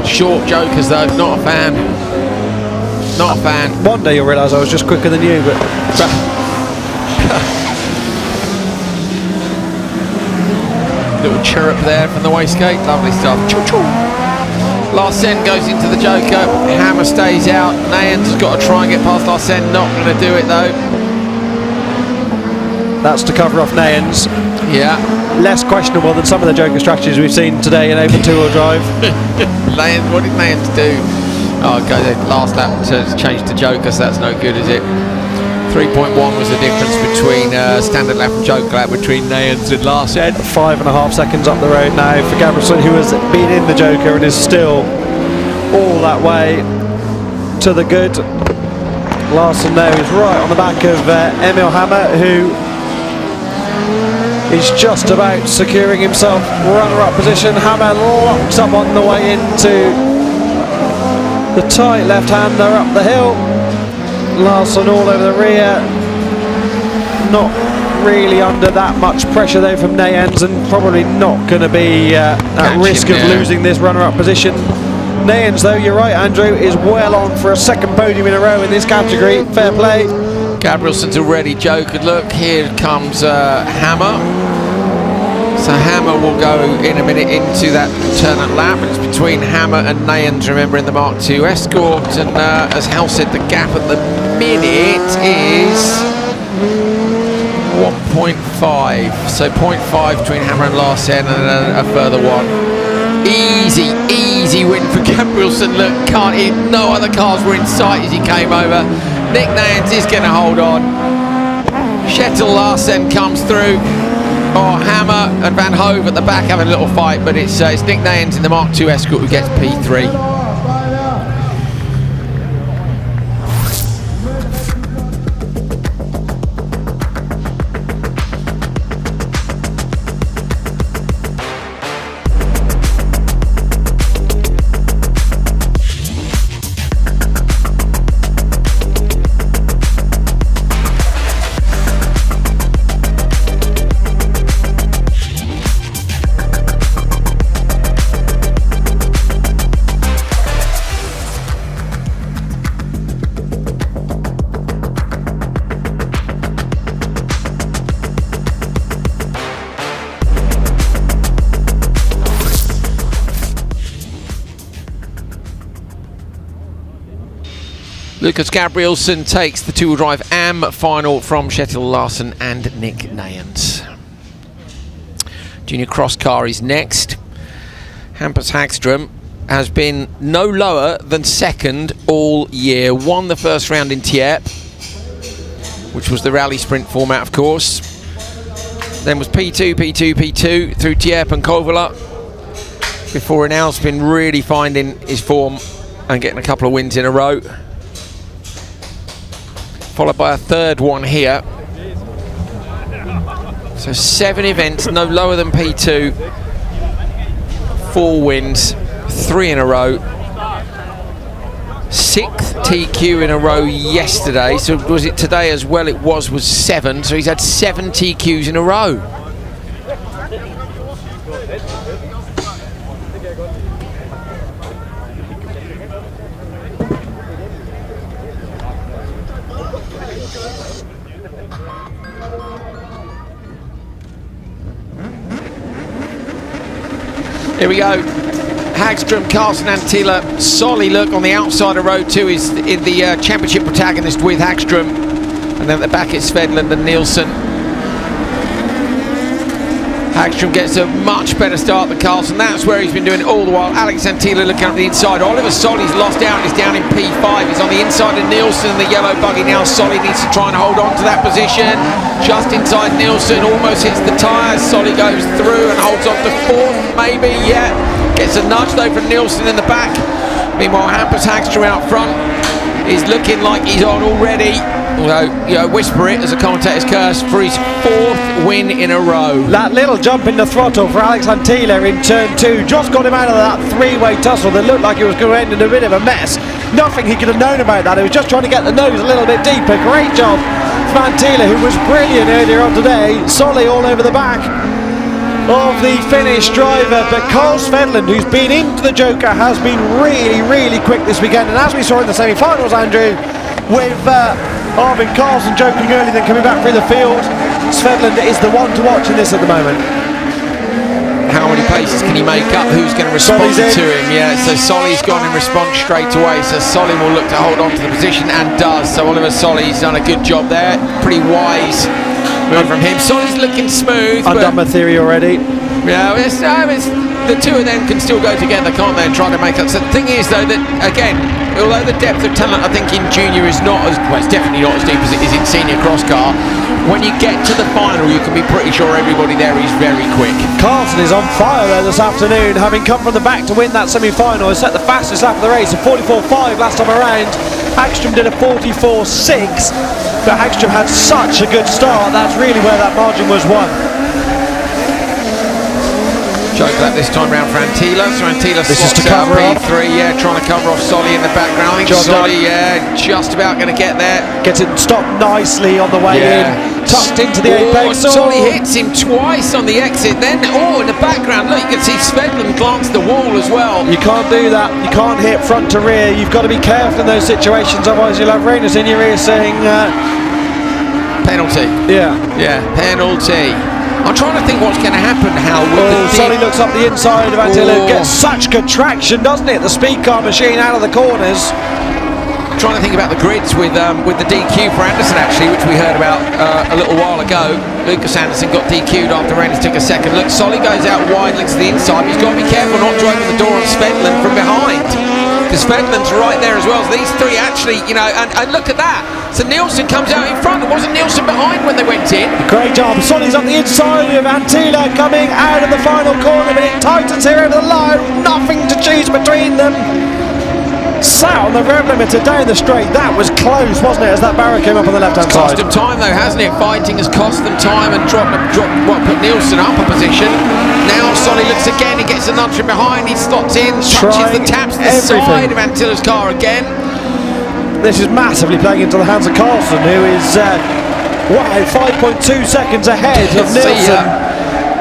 Short jokers though, not a fan. Not a fan. One day you'll realise I was just quicker than you, but... Little chirrup there from the wastegate. Lovely stuff. Choo-choo. Larsen goes into the joker. Hammer stays out. Nayens has got to try and get past Larsen. Not going to do it though. That's to cover off Nayens. Yeah. Less questionable than some of the joker strategies we've seen today in open two-wheel drive. Nayens, what did Nayens do? Oh, okay, the last lap to change to joker, so that's no good, is it? 3.1 was the difference between standard lap and joker lap between Nayens and Larsen. 5.5 seconds up the road now for Gabrielsen, who has been in the joker and is still all that way to the good. Larsen now is right on the back of Emil Hammer, who is just about securing himself runner-up position. Hammer locks up on the way into the tight left-hander up the hill. Larsson all over the rear. Not really under that much pressure though from Nayens, and probably not going to be at risk of losing this runner-up position. Nayens though, you're right Andrew, is well on for a second podium in a row in this category. Fair play. Gabrielson's already Joe. Good look. Here comes Hammer. So Hammer will go in a minute into that alternate lap. It's between Hammer and Nayens, remember, in the Mark II Escort. And as Hal said, the gap at the minute is 1.5. So 0.5 between Hammer and Larsen, and a further one. Easy win for Gabrielson. Look, can't hit. No other cars were in sight as he came over. Nick Nayens is going to hold on. Kjetil Larsen comes through. Oh, Hammer and Van Hove at the back having a little fight, but it's Nick Nayens in the Mark II Escort who gets P3. Lucas Gabrielson takes the two-wheel drive AM final from Kjetil Larsen and Nick Nayens. Junior Cross Car is next. Hampus Hagström has been no lower than second all year. Won the first round in Tierp, which was the rally sprint format, of course. Then was P2 through Tierp and Kouvola, before now's been really finding his form and getting a couple of wins in a row. Followed by a third one here. So 7 events, no lower than P2. 4 wins, 3 in a row. 6th TQ in a row yesterday. So was it today as well? It was 7. So he's had 7 TQs in a row. Here we go. Hagström, Carlson, Antila, Solly. Look on the outside of row 2 is in the championship protagonist with Hagström, and then at the back it's Svedland and Nielsen. Hagström gets a much better start than Carlson. That's where he's been doing it all the while. Alex Antila looking up the inside. Oliver Solly's lost out. He's down in P5. He's on the inside of Nielsen in the yellow buggy now. Solly needs to try and hold on to that position. Just inside Nielsen, almost hits the tyres. Solly goes through and holds on to 4th, maybe, yeah. Gets a nudge though from Nielsen in the back. Meanwhile, Hampus Hagström out front is looking like he's on already. Although, you know, whisper it as a commentator's curse for his 4th win in a row. That little jump in the throttle for Alex Antila in turn 2 just got him out of that 3-way tussle that looked like it was going to end in a bit of a mess. Nothing he could have known about that. He was just trying to get the nose a little bit deeper. Great job from Antila, who was brilliant earlier on today. Solly all over the back of the Finnish driver, but Carl Svedland, who's been into the Joker, has been really quick this weekend. And as we saw in the semi-finals, Andrew, with Arvin Carlson joking early, then coming back through the field, Svedland is the one to watch in this at the moment. How many paces can he make up? Who's going to respond to him? Yeah, so Solly's gone in response straight away. So Solly will look to hold on to the position and does. So Oliver Solly's done a good job there. Pretty wise move from him. Solly's looking smooth. I've done my theory already. Yeah, the two of them can still go together, can't they, and try to make up. So the thing is, though, that again, although the depth of talent, I think, in junior is not as, well, it's definitely not as deep as it is in senior cross car. When you get to the final, you can be pretty sure everybody there is very quick. Carlson is on fire there this afternoon, having come from the back to win that semi-final. He set the fastest lap of the race, a 44.5 last time around. Hagström did a 44.6, but Hagström had such a good start. That's really where that margin was won. Choke lap this time round for Antila. So Antila This is to slots out cover off. P3, yeah, trying to cover off Solly in the background. I think Job Solly, done. yeah, just about going to get there. Gets it stopped nicely on the way in. Tucked into the apex. Solly hits him twice on the exit. Then, in the background, look, you can see Svedlund glance the wall as well. You can't do that. You can't hit front to rear. You've got to be careful in those situations, otherwise you'll have Reynolds in your ear saying... penalty. Yeah. Yeah, penalty. I'm trying to think what's going to happen, Hal. Solly looks up the inside of Antila. Gets such good traction, doesn't it? The speed car machine out of the corners. Trying to think about the grids with the DQ for Anderson, actually, which we heard about a little while ago. Lucas Anderson got DQ'd after Reynolds took a second. Look, Solly goes out wide, looks to the inside. He's got to be careful not to open the door on Svedlund from behind. Because Svedlund's right there as well. So these three actually, and look at that. So Nielsen comes out in front. It wasn't Nielsen behind when they went in. Great job. Solly's up the inside with Antila coming out of the final corner, but it tightens here over the line. Nothing to choose between them. Sat on the rev limiter down the straight. That was close, wasn't it, as that barrier came up on the left-hand side? Cost them time though, hasn't it? Fighting has cost them time and put Nielsen up a position. Now Solly looks again, he gets a nudge from behind, he slots in, touches the taps to the side of Antila's car again. This is massively playing into the hands of Carlson, who is 5.2 seconds ahead of Nielsen.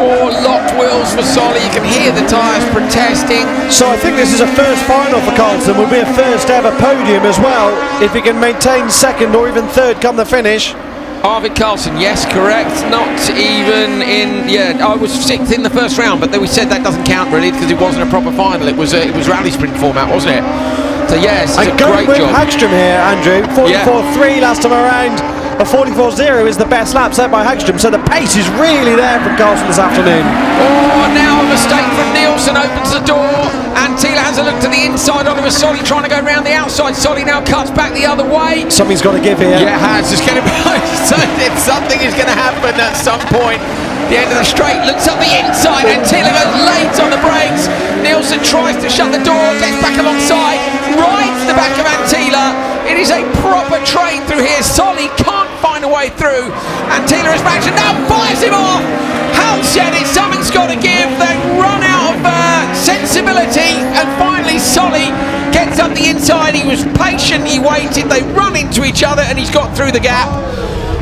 Locked wheels for Solly. You can hear the tyres protesting. So I think this is a first final for Carlson. Will be a first ever podium as well, if he can maintain second or even third come the finish. Arvid Carlson, yes, correct. Not even in. I was sixth in the first round, but then we said that doesn't count really because it wasn't a proper final. It was rally sprint format, wasn't it? So yes, it's a great job. Hagström here, Andrew. 44.3 last time around. A 44.0 is the best lap set by Hagström, so the pace is really there from Carlson this afternoon. Now a mistake from Nielsen opens the door. Antila has a look to the inside. Oliver Solly trying to go round the outside. Solly now cuts back the other way. Something's got to give here. Yeah, Hans is going to something is going to happen at some point. The end of the straight, looks up the inside. Antila goes late on the brakes. Nielsen tries to shut the door, gets back alongside, rides the back of Antila. It is a proper train through here. Solly can't find a way through. Antila is back and now fires him off. Hal said it, something's got to give. They run out of sensibility, and finally Solly gets up the inside. He was patient, he waited, they run into each other and he's got through the gap.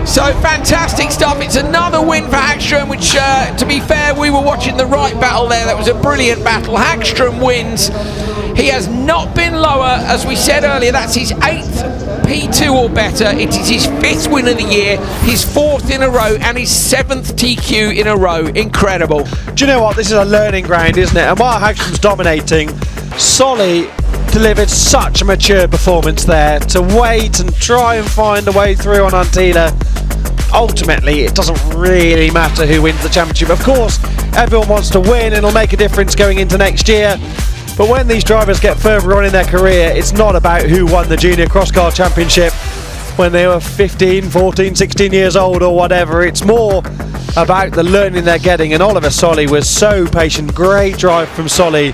So fantastic stuff. It's another win for Hagström, which to be fair, we were watching the right battle there. That was a brilliant battle. Hagström wins. He has not been lower, as we said earlier. That's his 8th P2 or better. It is his 5th win of the year, his 4th in a row, and his 7th TQ in a row. Incredible. Do you know what? This is a learning ground, isn't it? And while Hagström's dominating, Solly delivered such a mature performance there. To wait and try and find a way through on Antila. Ultimately, it doesn't really matter who wins the championship. Of course, everyone wants to win and it'll make a difference going into next year. But when these drivers get further on in their career, it's not about who won the Junior Cross Car Championship when they were 15, 14, 16 years old or whatever. It's more about the learning they're getting, and Oliver Solly was so patient. Great drive from Solly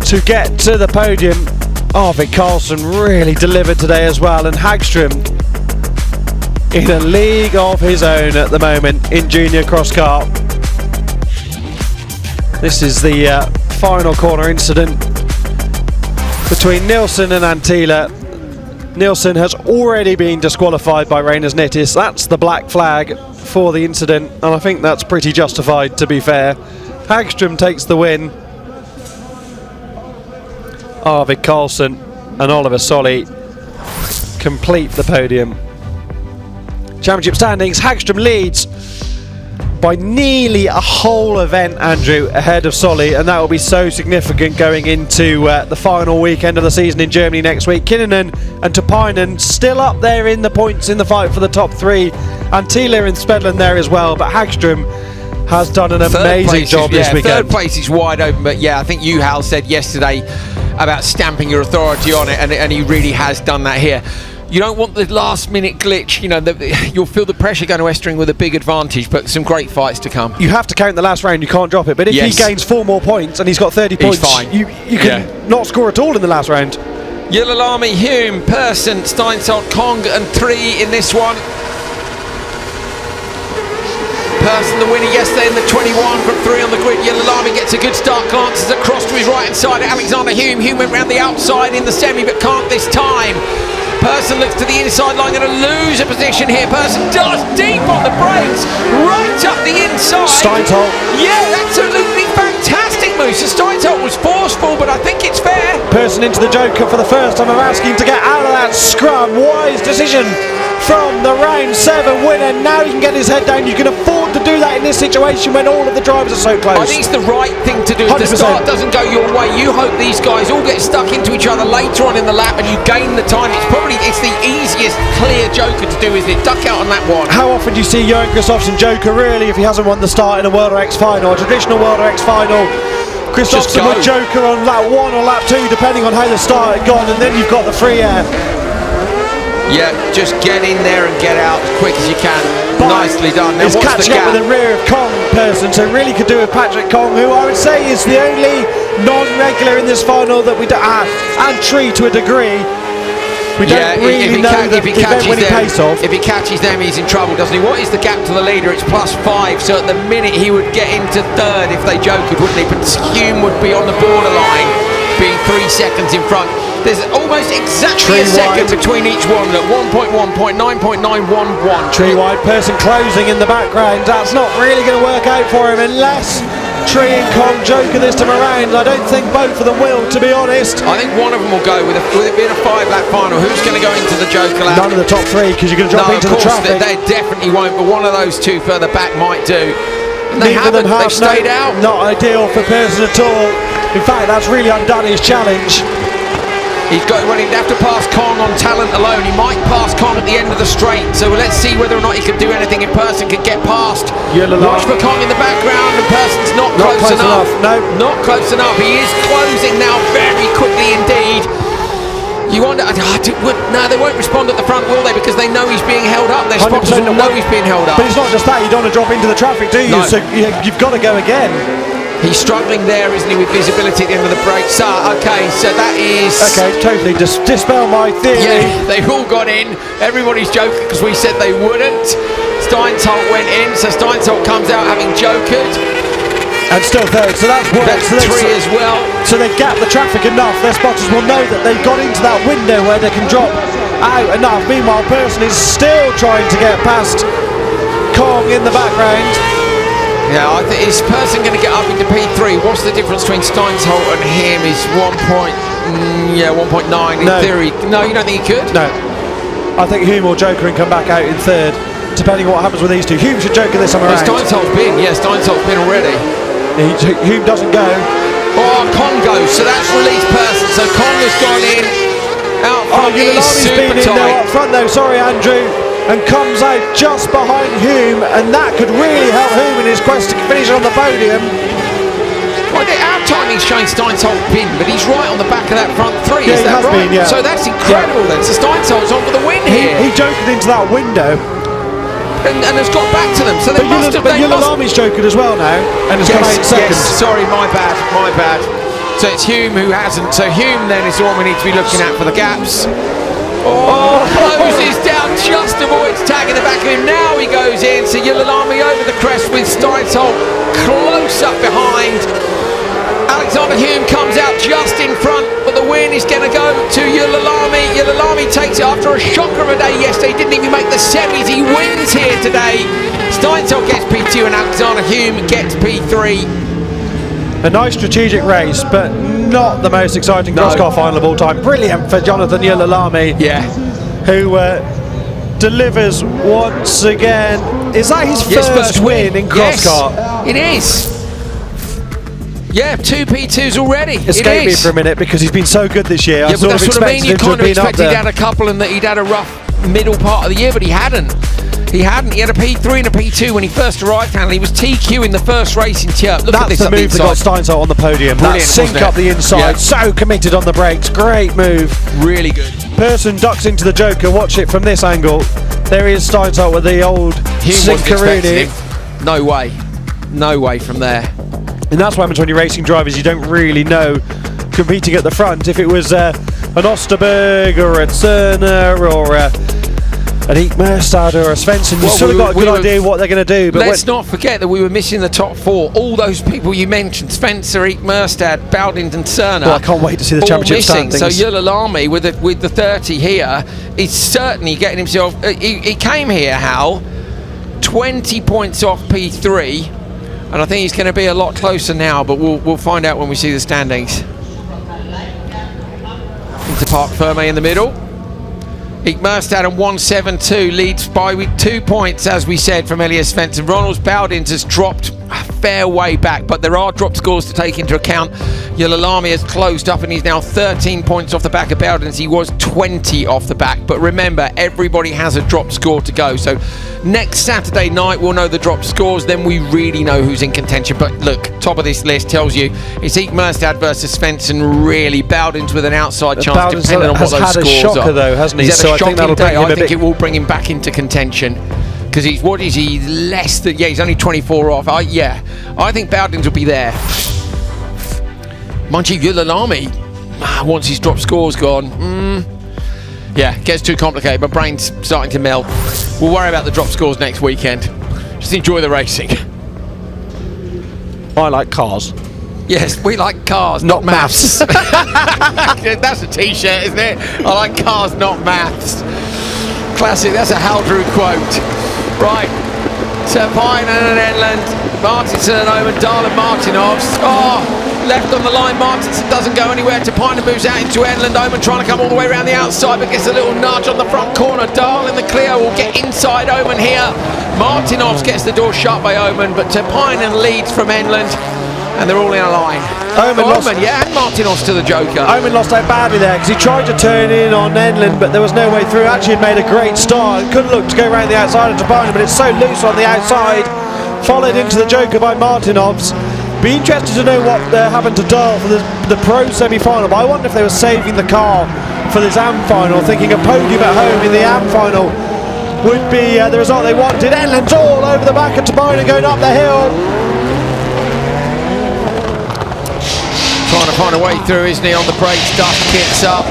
to get to the podium. Arvid Carlson really delivered today as well, and Hagström in a league of his own at the moment in Junior Cross Car. This is the final corner incident between Nielsen and Antila. Nielsen has already been disqualified by Reyners Nittis. That's the black flag for the incident, and I think that's pretty justified, to be fair. Hagström takes the win. Arvid Carlson and Oliver Solly complete the podium. Championship standings, Hagström leads by nearly a whole event, Andrew, ahead of Solly, and that will be so significant going into the final weekend of the season in Germany next week. Kinnunen and Tuppinen still up there in the points in the fight for the top 3. Antila and Svedlund there as well, but Hagström has done an amazing job this weekend. Third place is wide open, but yeah, I think you, Hal, said yesterday about stamping your authority on it, and he really has done that here. You don't want the last minute glitch, you'll feel the pressure going to Estring with a big advantage, but some great fights to come. You have to count the last round, you can't drop it, but if he gains 4 more points and he's got 30 points, fine. you can not score at all in the last round. Yillalami, Hume, Persson, Steinsalt, Kong and 3 in this one. Person, the winner yesterday in the 21 from 3 on the grid. Yelalami gets a good start, glances across to his right hand side. Alexander Hume. Hume went round the outside in the semi, but can't this time. Person looks to the inside line, going to lose a position here. Person does deep on the brakes, right up the inside. Steinholt. Yeah, absolutely fantastic move. So Steinholt was forceful, but I think it's fair. Person into the Joker for the first time. I'm asking to get out of that scrum. Wise decision from the round 7 winner. Now he can get his head down. You can afford to do that in this situation when all of the drivers are so close. I think it's the right thing to do. If the 100%. start doesn't go your way, you hope these guys all get stuck into each other later on in the lap and you gain the time. It's the easiest clear Joker to do, isn't it? Duck out on that one. How often do you see Johan Kristoffersen Joker really if he hasn't won the start in a World RX final, a traditional World RX final? Kristoffersen would Joker on lap 1 or lap 2 depending on how the start had gone, and then you've got the free air. Yeah, just get in there and get out as quick as you can. But nicely done. Now it's what's catching the up gap? with the rear of Kong Person, so really could do with Patrick Kong, who I would say is the only non-regular in this final that we do, and Tree to a degree. We don't really know the event when he pace off. If he catches them, he's in trouble, doesn't he? What is the gap to the leader? It's +5, so at the minute he would get into 3rd if they jokered, wouldn't he? But Hume would be on the borderline, being 3 seconds in front. There's almost exactly a second between each one. Look, 1.1.9.911. Tree wide, Person closing in the background. That's not really going to work out for him unless Tree and Kong Joker this time around. I don't think both of them will, to be honest. I think one of them will go with it being a 5-lap final. Who's going to go into the Joker lap? None of the top 3 because you're going to drop into the traffic. They definitely won't, but one of those 2 further back might do. And they Neither haven't. of them have. They've stayed out. Not ideal for Person at all. In fact, that's really undone his challenge. He'd have to pass Kong on talent alone. He might pass Kong at the end of the straight. So let's see whether or not he can do anything. If Person can get past. Watch for Kong in the background, and Person's not close enough. No, not close enough. He is closing now very quickly indeed. You wonder, no, they won't respond at the front, will they? Because they know he's being held up. Their sponsors will know he's being held up. But it's not just that, you don't want to drop into the traffic, do you? No. So you've got to go again. He's struggling there, isn't he, with visibility at the end of the break. So, okay, so that is... Okay, totally dispel my theory. Yeah, they've all got in. Everybody's joking because we said they wouldn't. Steinholt went in, so Steinholt comes out having jokered. And still 3rd, so that's worked. That's 3 as well. So they gap the traffic enough. Their spotters will know that they've got into that window where they can drop out enough. Meanwhile, Person is still trying to get past Kong in the background. Yeah, I think is Person going to get up into P3? What's the difference between Steinholt and him? Is 1.9 in theory. No, you don't think he could? No. I think Hume or Joker and come back out in 3rd, depending on what happens with these 2. Hume should Joker this time around. Steinholt's been already. Hume doesn't go. Oh, Kong goes, so that's released Person. So Kong has gone in. Out front is super been in tight. there up front though, sorry Andrew. And comes out just behind Hume, and that could really help Hume in his quest to finish on the podium. Well, our timing's showing Steinholt bin, but he's right on the back of that front 3. Yeah, is that right? been, yeah. So that's incredible then. So Steinholt's on for the win here. He joked into that window. And has got back to them. So they must have. But Yelalami's jokered as well now, and has come out in 2nd. Yes, sorry, my bad. So it's Hume who hasn't. So Hume then is the one we need to be looking at for the gaps. Closes down, just avoids tagging the back of him. Now he goes in. So Yelalami over the crest with Steinholt close up behind. Alexander Hume comes out just in front, but the win is going to go to Yelalami. Yelalami takes it after a shocker of a day yesterday. Didn't even make the semis. He wins here today. Steinholt gets P2 and Alexander Hume gets P3. A nice strategic race, but not the most exciting cross-car final of all time. Brilliant for Jonathan Yelalami. Yeah. Who delivers once again. Is that his first win in cross-car? Yes, it is. Yeah, 2 P2s already. Escape me for a minute because he's been so good this year. Yeah, but that's what I mean. You kind of expected he'd had a couple and that he'd had a rough middle part of the year, but he hadn't. He had a P3 and a P2 when he first arrived, and he was TQ in the first race in Tjerp. Look at this. That's the move that got Steinholt on the podium. Brilliant, that sink up the inside. Yeah. So committed on the brakes. Great move. Really good. Person ducks into the Joker. Watch it from this angle. There is Steinholt with the old Sincaroni. No way. No way from there. And that's what happens when you're racing drivers. You don't really know competing at the front. If it was an Osterberg or a Turner or an Eek Merstad or a Svensson, you've sort of got a good idea what they're going to do. But let's not forget that we were missing the top 4. All those people you mentioned, Spencer, Eek Merstad, Bowdington, Cerner. Well, I can't wait to see the championship standings. So Yulalami with the 30 here is certainly getting himself. He came here, Hal, 20 points off P3, and I think he's going to be a lot closer now. But we'll find out when we see the standings. Into Park Ferme in the middle. Eek Merstad and 172 leads by with 2 points, as we said, from Elias Svensson. Ronald Bowdins has dropped a fair way back, but there are drop scores to take into account. Yulalami has closed up and he's now 13 points off the back of Bowdins. He was 20 off the back, but remember, everybody has a drop score to go. So next Saturday night we'll know the drop scores, then we really know who's in contention. But look, top of this list tells you it's Eek Merstad versus Svensson, really. Bowdins with an outside chance, Bowdins depending on what those scores are. He's had a shocker though, hasn't he? So I think that'll bring him I think it will bring him back into contention. Because he's, what is he, less than, he's only 24 off. I think Bowdins will be there. Mind you, Yulalami, once his drop score's gone, gets too complicated. My brain's starting to melt. We'll worry about the drop scores next weekend. Just enjoy the racing. I like cars. Yes, we like cars, not maths. That's a t-shirt, isn't it? I like cars, not maths. Classic, that's a Hal Drew quote. Right, Terpinen and Enland, Martinson and Omen, Dahl and Martinovs. Oh, left on the line, Martinson doesn't go anywhere. Terpinen moves out into Enland. Omen trying to come all the way around the outside, but gets a little nudge on the front corner. Dahl in the clear will get inside Omen here. Martinovs gets the door shut by Omen, but Terpinen leads from Enland. And they're all in a line. Omen and Martinovs to the Joker. Omen lost out badly there because he tried to turn in on Enland, but there was no way through. Actually, had made a great start. Couldn't look to go around the outside of Terpinen, but it's so loose on the outside. Followed into the Joker by Martinovs. Be interested to know what happened to Dahl for the Pro semi-final. But I wonder if they were saving the car for this AM final, thinking a podium at home in the AM final would be the result they wanted. Enland's all over the back of Terpinen going up the hill. Trying to find a way through, isn't he, on the brakes, dust kits up.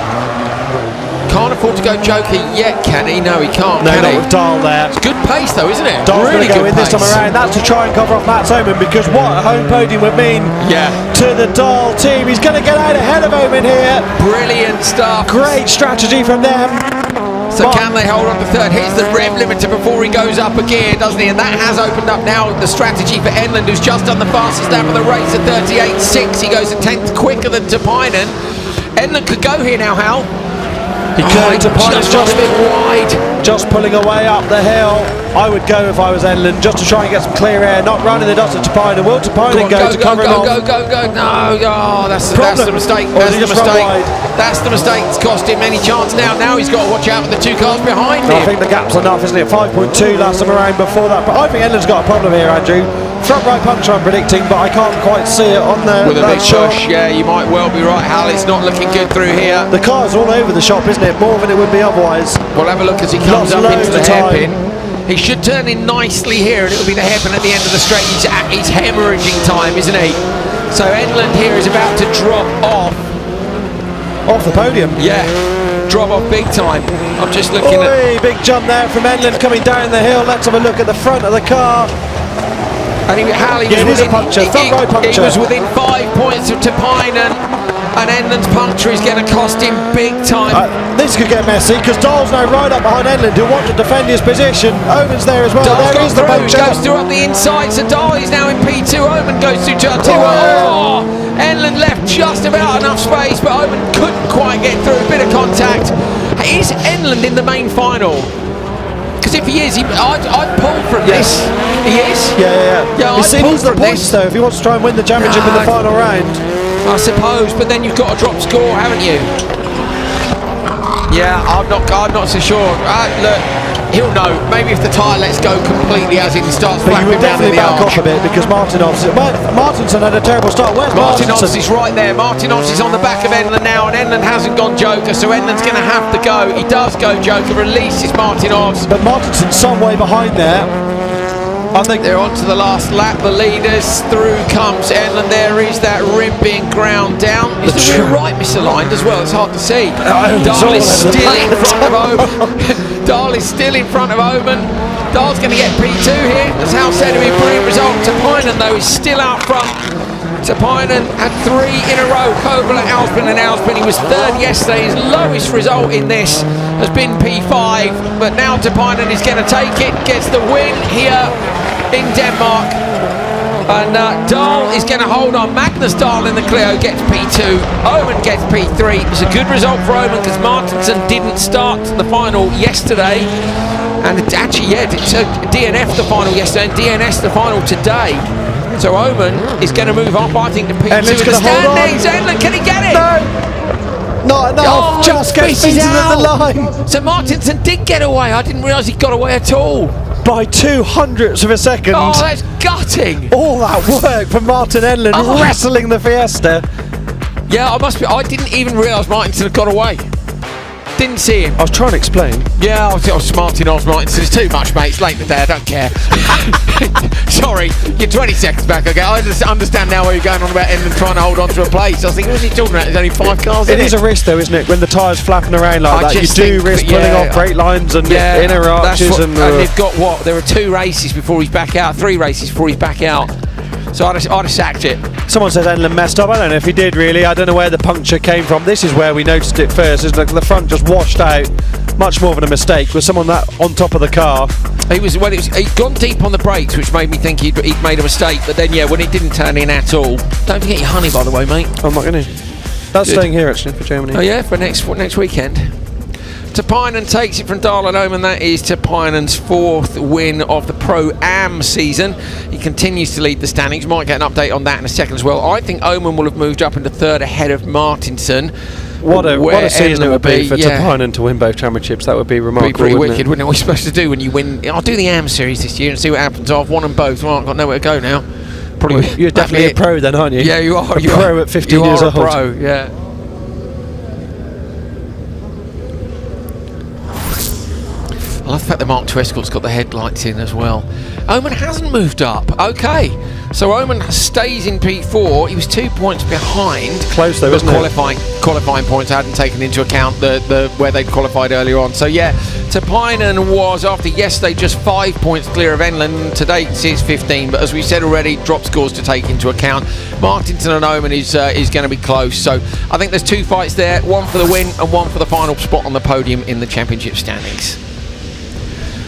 Can't afford to go Joker yet, can he? No, he can't, no, can not he? with Dahl there. It's good pace though, isn't it? Dahl's really going to go good in this pace. time around. That's to try and cover off Mats Omen, because what a home podium would mean to the Dahl team. He's going to get out ahead of Omen here. Brilliant stuff. Great strategy from them. So can they hold on to third? Hits the rev limiter before he goes up a gear, doesn't he? And that has opened up now the strategy for Enland, who's just done the fastest lap of the race at 38.6. He goes a tenth quicker than Terpinen. Enland could go here now, Hal. He could. Terpinen's just a bit wide. Just pulling away up the hill. I would go if I was Enland, just to try and get some clear air, not running the dust of Terpinen. Will Terpinen go to cover him off? Go. No, that's the mistake. That's the mistake. That's the mistake. It's cost him any chance now. Now he's got to watch out for the two cars behind him. I think the gap's enough, isn't it? 5.2 last time around before that. But I think Enland's got a problem here, Andrew. Front right puncture I'm predicting, but I can't quite see it on there. With a big push, yeah, you might well be right, Hal. It's not looking good through here. The car's all over the shop, isn't it? More than it would be otherwise. We'll have a look as he comes up into the hairpin. He should turn in nicely here, and it'll be the hairpin at the end of the straight. He's hemorrhaging time, isn't he? So Enland here is about to drop off. Off the podium? Yeah, drop off big time. I'm just looking at... Big jump there from Enland coming down the hill. Let's have a look at the front of the car. And he was within 5 points of Terpinen, and Enland's puncture is going to cost him big time. This could get messy because Dahl's now right up behind Enland, who wants to defend his position. Omen's there as well. Dahl's there is the puncture. Goes through up the inside, so Dahl is now in P2. Omen goes through turn 2. Oh! Enland left just about enough space, but Omen couldn't quite get through. A bit of contact. Is Enland in the main final? Because if he is, I'd pull from this. He is? Yeah. I'd pull from points though, if he wants to try and win the championship in the final round. I suppose, but then you've got to drop score, haven't you? Yeah, I'm not so sure. Look, he'll know. Maybe if the tyre lets go completely, as in starts flapping down in the back arch. off a bit because Martinson had a terrible start. Where's Martinovs is right there. Martinovs is on the back of Enland now, and Enland hasn't gone Joker, so Enland's going to have to go. He does go Joker, releases Martinovs. But Martinson's some way behind there. I think they're on to the last lap. The leaders through comes Enlund. There is that rim being ground down. Is the rear right misaligned as well? It's hard to see. Dahl is still in front of Oman. Dahl is still in front of Oman. Dahl's going to get P2 here. As Hal said, it'll be a brilliant result. Tapainen, though, is still out front. Tapainen had 3 in a row. Kobel at Alspen and Alspen. He was 3rd yesterday. His lowest result in this has been P5. But now Tapainen is going to take it. Gets the win here in Denmark. And Dahl is going to hold on. Magnus Dahl in the Clio gets P2. Oman gets P3. It was a good result for Oman because Martinsson didn't start the final yesterday. And actually, yeah, it's DNF the final yesterday and DNS the final today. So Oman is going to move up, I think, to P2 in the standings. Enlund, can he get it? No, not enough. Just gets into the line. So Martinsson did get away. I didn't realise he got away at all. By 200ths of a second. Oh, that's gutting. All that work from Martin Enlund wrestling the Fiesta. Yeah, I didn't even realise Martinsson had got away. Didn't see him. I was trying to explain. Yeah, I was Martin Martinsson. It's too much, mate. It's late in the day. I don't care. Sorry, you're 20 seconds back. Okay, I just understand now where you're going on about Enlund trying to hold on to a place. I was thinking, what's he talking about? There's only 5 cars in it. It is a risk, though, isn't it? When the tyres flapping around like that, you do risk pulling off brake lines and inner arches. And they've got what? There are 2 races before he's back out. 3 races before he's back out. So I'd have sacked it. Someone said Enlund messed up. I don't know if he did really. I don't know where the puncture came from. This is where we noticed it first. It's like the front just washed out. Much more than a mistake. Was someone that on top of the car? He'd gone deep on the brakes, which made me think he'd made a mistake. But then, yeah, when it didn't turn in at all. Don't forget your honey, by the way, mate. I'm not going to. That's staying here actually for Germany. Oh yeah, for next weekend. Tapainen takes it from Dahl and Oman. That is Tapainen's 4th win of the Pro-Am season. He continues to lead the standings. Might get an update on that in a second as well. I think Oman will have moved up into 3rd ahead of Martinsson. What a season it would be for Tapainen to win both championships. That would be remarkable. Be pretty wicked, wouldn't it? What are you supposed to do when you win? I'll do the Am series this year and see what happens. I've won them both. Well, I've got nowhere to go now. Probably. You're definitely a pro then, aren't you? Yeah, you are. A pro at 50 years old. Pro, yeah. I love the fact that Mark II Escort's got the headlights in as well. Oman hasn't moved up. Okay. So Oman stays in P4. He was 2 points behind. Close though, isn't it? Qualifying points I hadn't taken into account the where they'd qualified earlier on. So yeah, Tapainen was, after yesterday, just 5 points clear of Enlund. Today it's 15, but as we said already, drop scores to take into account. Martinsson and Oman is going to be close. So I think there's 2 fights there, one for the win and one for the final spot on the podium in the championship standings.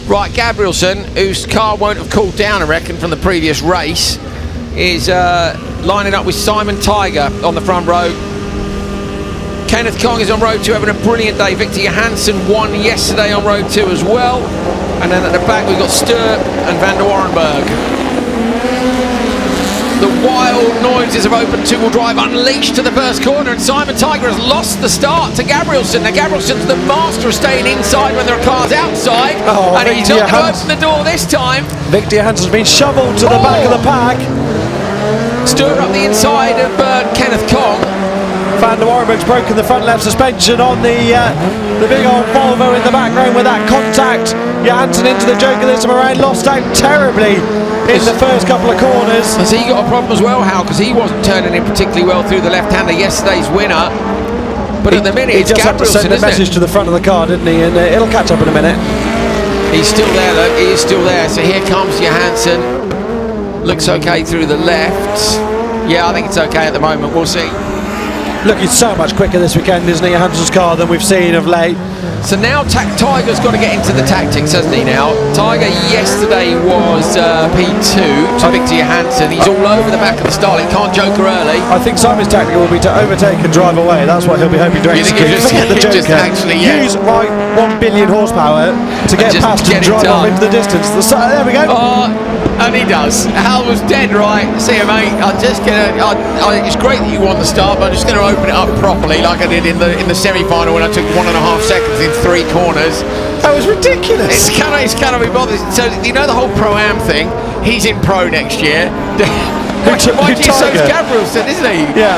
Right, Gabrielsen, whose car won't have cooled down, I reckon, from the previous race, is lining up with Simon Tiger on the front row. Kenneth Kong is on row 2, having a brilliant day. Victor Johansson won yesterday on row 2 as well. And then at the back we've got Sturp and Van der Warrenberg. The wild noises of open two-wheel drive unleashed to the first corner, and Simon Tiger has lost the start to Gabrielsen. Now Gabrielsen's the master of staying inside when there are cars outside, and he's not going to open the door this time. Victor Johansson's been shoveled to the back of the pack. Stir up the inside of Kenneth Kong. Van der Warrenberg's broken the front left suspension on the big old Volvo in the background with that contact. Johansson into the jokerism around, lost out terribly in the first couple of corners. Has he got a problem as well, Hal? Because he wasn't turning in particularly well through the left-hander, yesterday's winner. But at the minute, he it's just had to send a message to the front of the car, didn't he? And it'll catch up in a minute. He's still there, though. He is still there. So here comes Johansson. Looks okay through the left. Yeah, I think it's okay at the moment. We'll see. Looking so much quicker this weekend, isn't he, Johansson's car, than we've seen of late. So now Tiger's got to get into the tactics, hasn't he now? Tiger yesterday was P2 to Victor Johansson. He's all over the back of the start. He can't joker early. I think Simon's tactic will be to overtake and drive away. That's what he'll be hoping to execute. Forget the joker. Use my 1 billion horsepower to get past and drive off into the distance. There we go. And he does. Hal was dead right. See you, mate. It's great that you won the start, but I'm just going to open it up properly, like I did in the semi-final when I took 1.5 seconds in 3 corners. That was ridiculous. It's kind of be bothered. So you know the whole Pro-Am thing. He's in Pro next year. So Gabrielsen, isn't he? Yeah.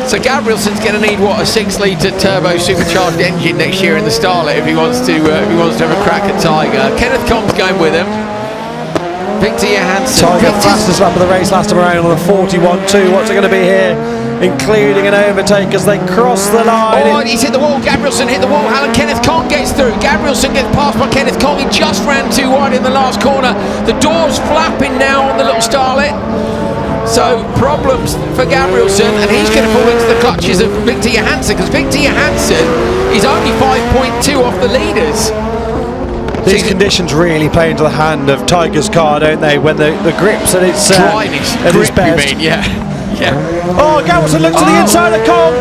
So Gabrielsen's going to need a 6-litre turbo supercharged engine next year in the Starlet if he wants to have a crack at Tiger. Kenneth Kong's going with him. Victor Johansson. Tiger fastest lap of the race last time around on a 41.2. What's it going to be here? Including an overtake as they cross the line. Oh, he's hit the wall. Gabrielson hit the wall. Alan Kenneth Kong gets through. Gabrielson gets passed by Kenneth Kong. He just ran too wide in the last corner. The door's flapping now on the little Starlet. So problems for Gabrielson, and he's going to fall into the clutches of Victor Johansson, because Victor Johansson is only 5.2 off the leaders. These conditions really play into the hand of Tiger's car, don't they? When the grip's at its best. You mean, yeah. Oh, Gabrielson looks to the inside of Kong.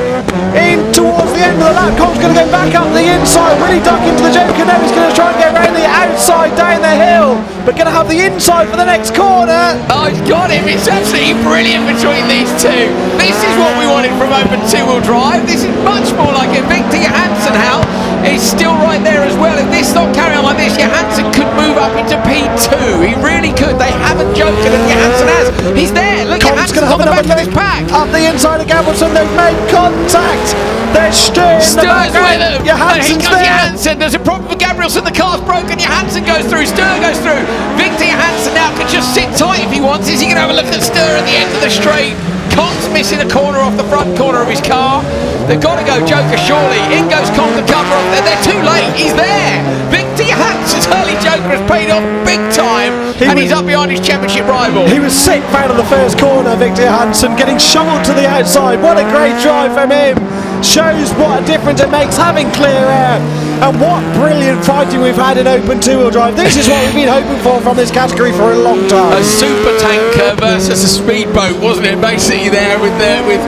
In towards the end of the lap. Kong's going to go back up the inside. Really duck into the Joker. Now he's going to try and get around the outside down the hill. But going to have the inside for the next corner. Oh, he's got him. It's absolutely brilliant between these two. This is what we wanted from open two-wheel drive. This is much more like it. Victor Johansson, Hal, is still right there as well. If this not carry on like this, Johansson could move up into P2. He really could. They haven't joked and Johansson has. He's there. Look, Kong's Johansson's on the back of his pack. Up the inside of Gabrielson, they've made contact. There's Stur's with him. Johansson's Here comes there. Johansson. There's a problem for Gabrielson. The car's broken. Johansson goes through. Stur goes through. Victor Johansson now can just sit tight if he wants. Is he going to have a look at Stur at the end of the straight? Kong's missing a corner off the front corner of his car. They've got to go Joker surely. In goes Kong to cover off there. They're too late. He's there. Victor Johansson's early Joker has paid off big time. He's up behind his championship rival. He was sick out of the first corner, Victor Johansson, getting shoveled to the outside. What a great drive from him. Shows what a difference it makes having clear air. And what brilliant fighting we've had in open two-wheel drive. This is what we've been hoping for from this category for a long time. A super tanker versus a speedboat, wasn't it? Basically there with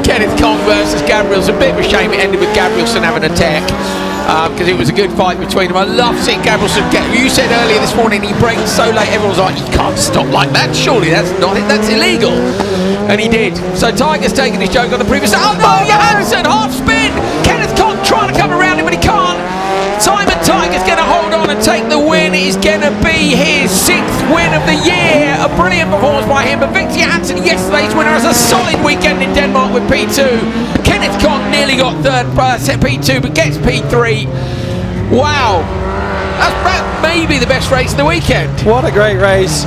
Kenneth Kong versus Gabrielson. A bit of a shame it ended with Gabrielson having a tech. Because it was a good fight between them. I love seeing Gabrielson get. You said earlier this morning he braked so late, everyone was like, he can't stop like that. Surely that's not it. That's illegal. And he did. So Tiger's taking his joke on the previous. Oh no, Johansson half spin. Kenneth Kong trying to come around him, but he can't. Simon Tiger's going to hold on and take the win. It is going to be his 6th win of the year. A brilliant performance by him. But Victor Johansson, yesterday's winner, has a solid weekend in Denmark with P2. Kenneth Kong nearly got third P2, but gets P3. Wow. That's maybe the best race of the weekend. What a great race.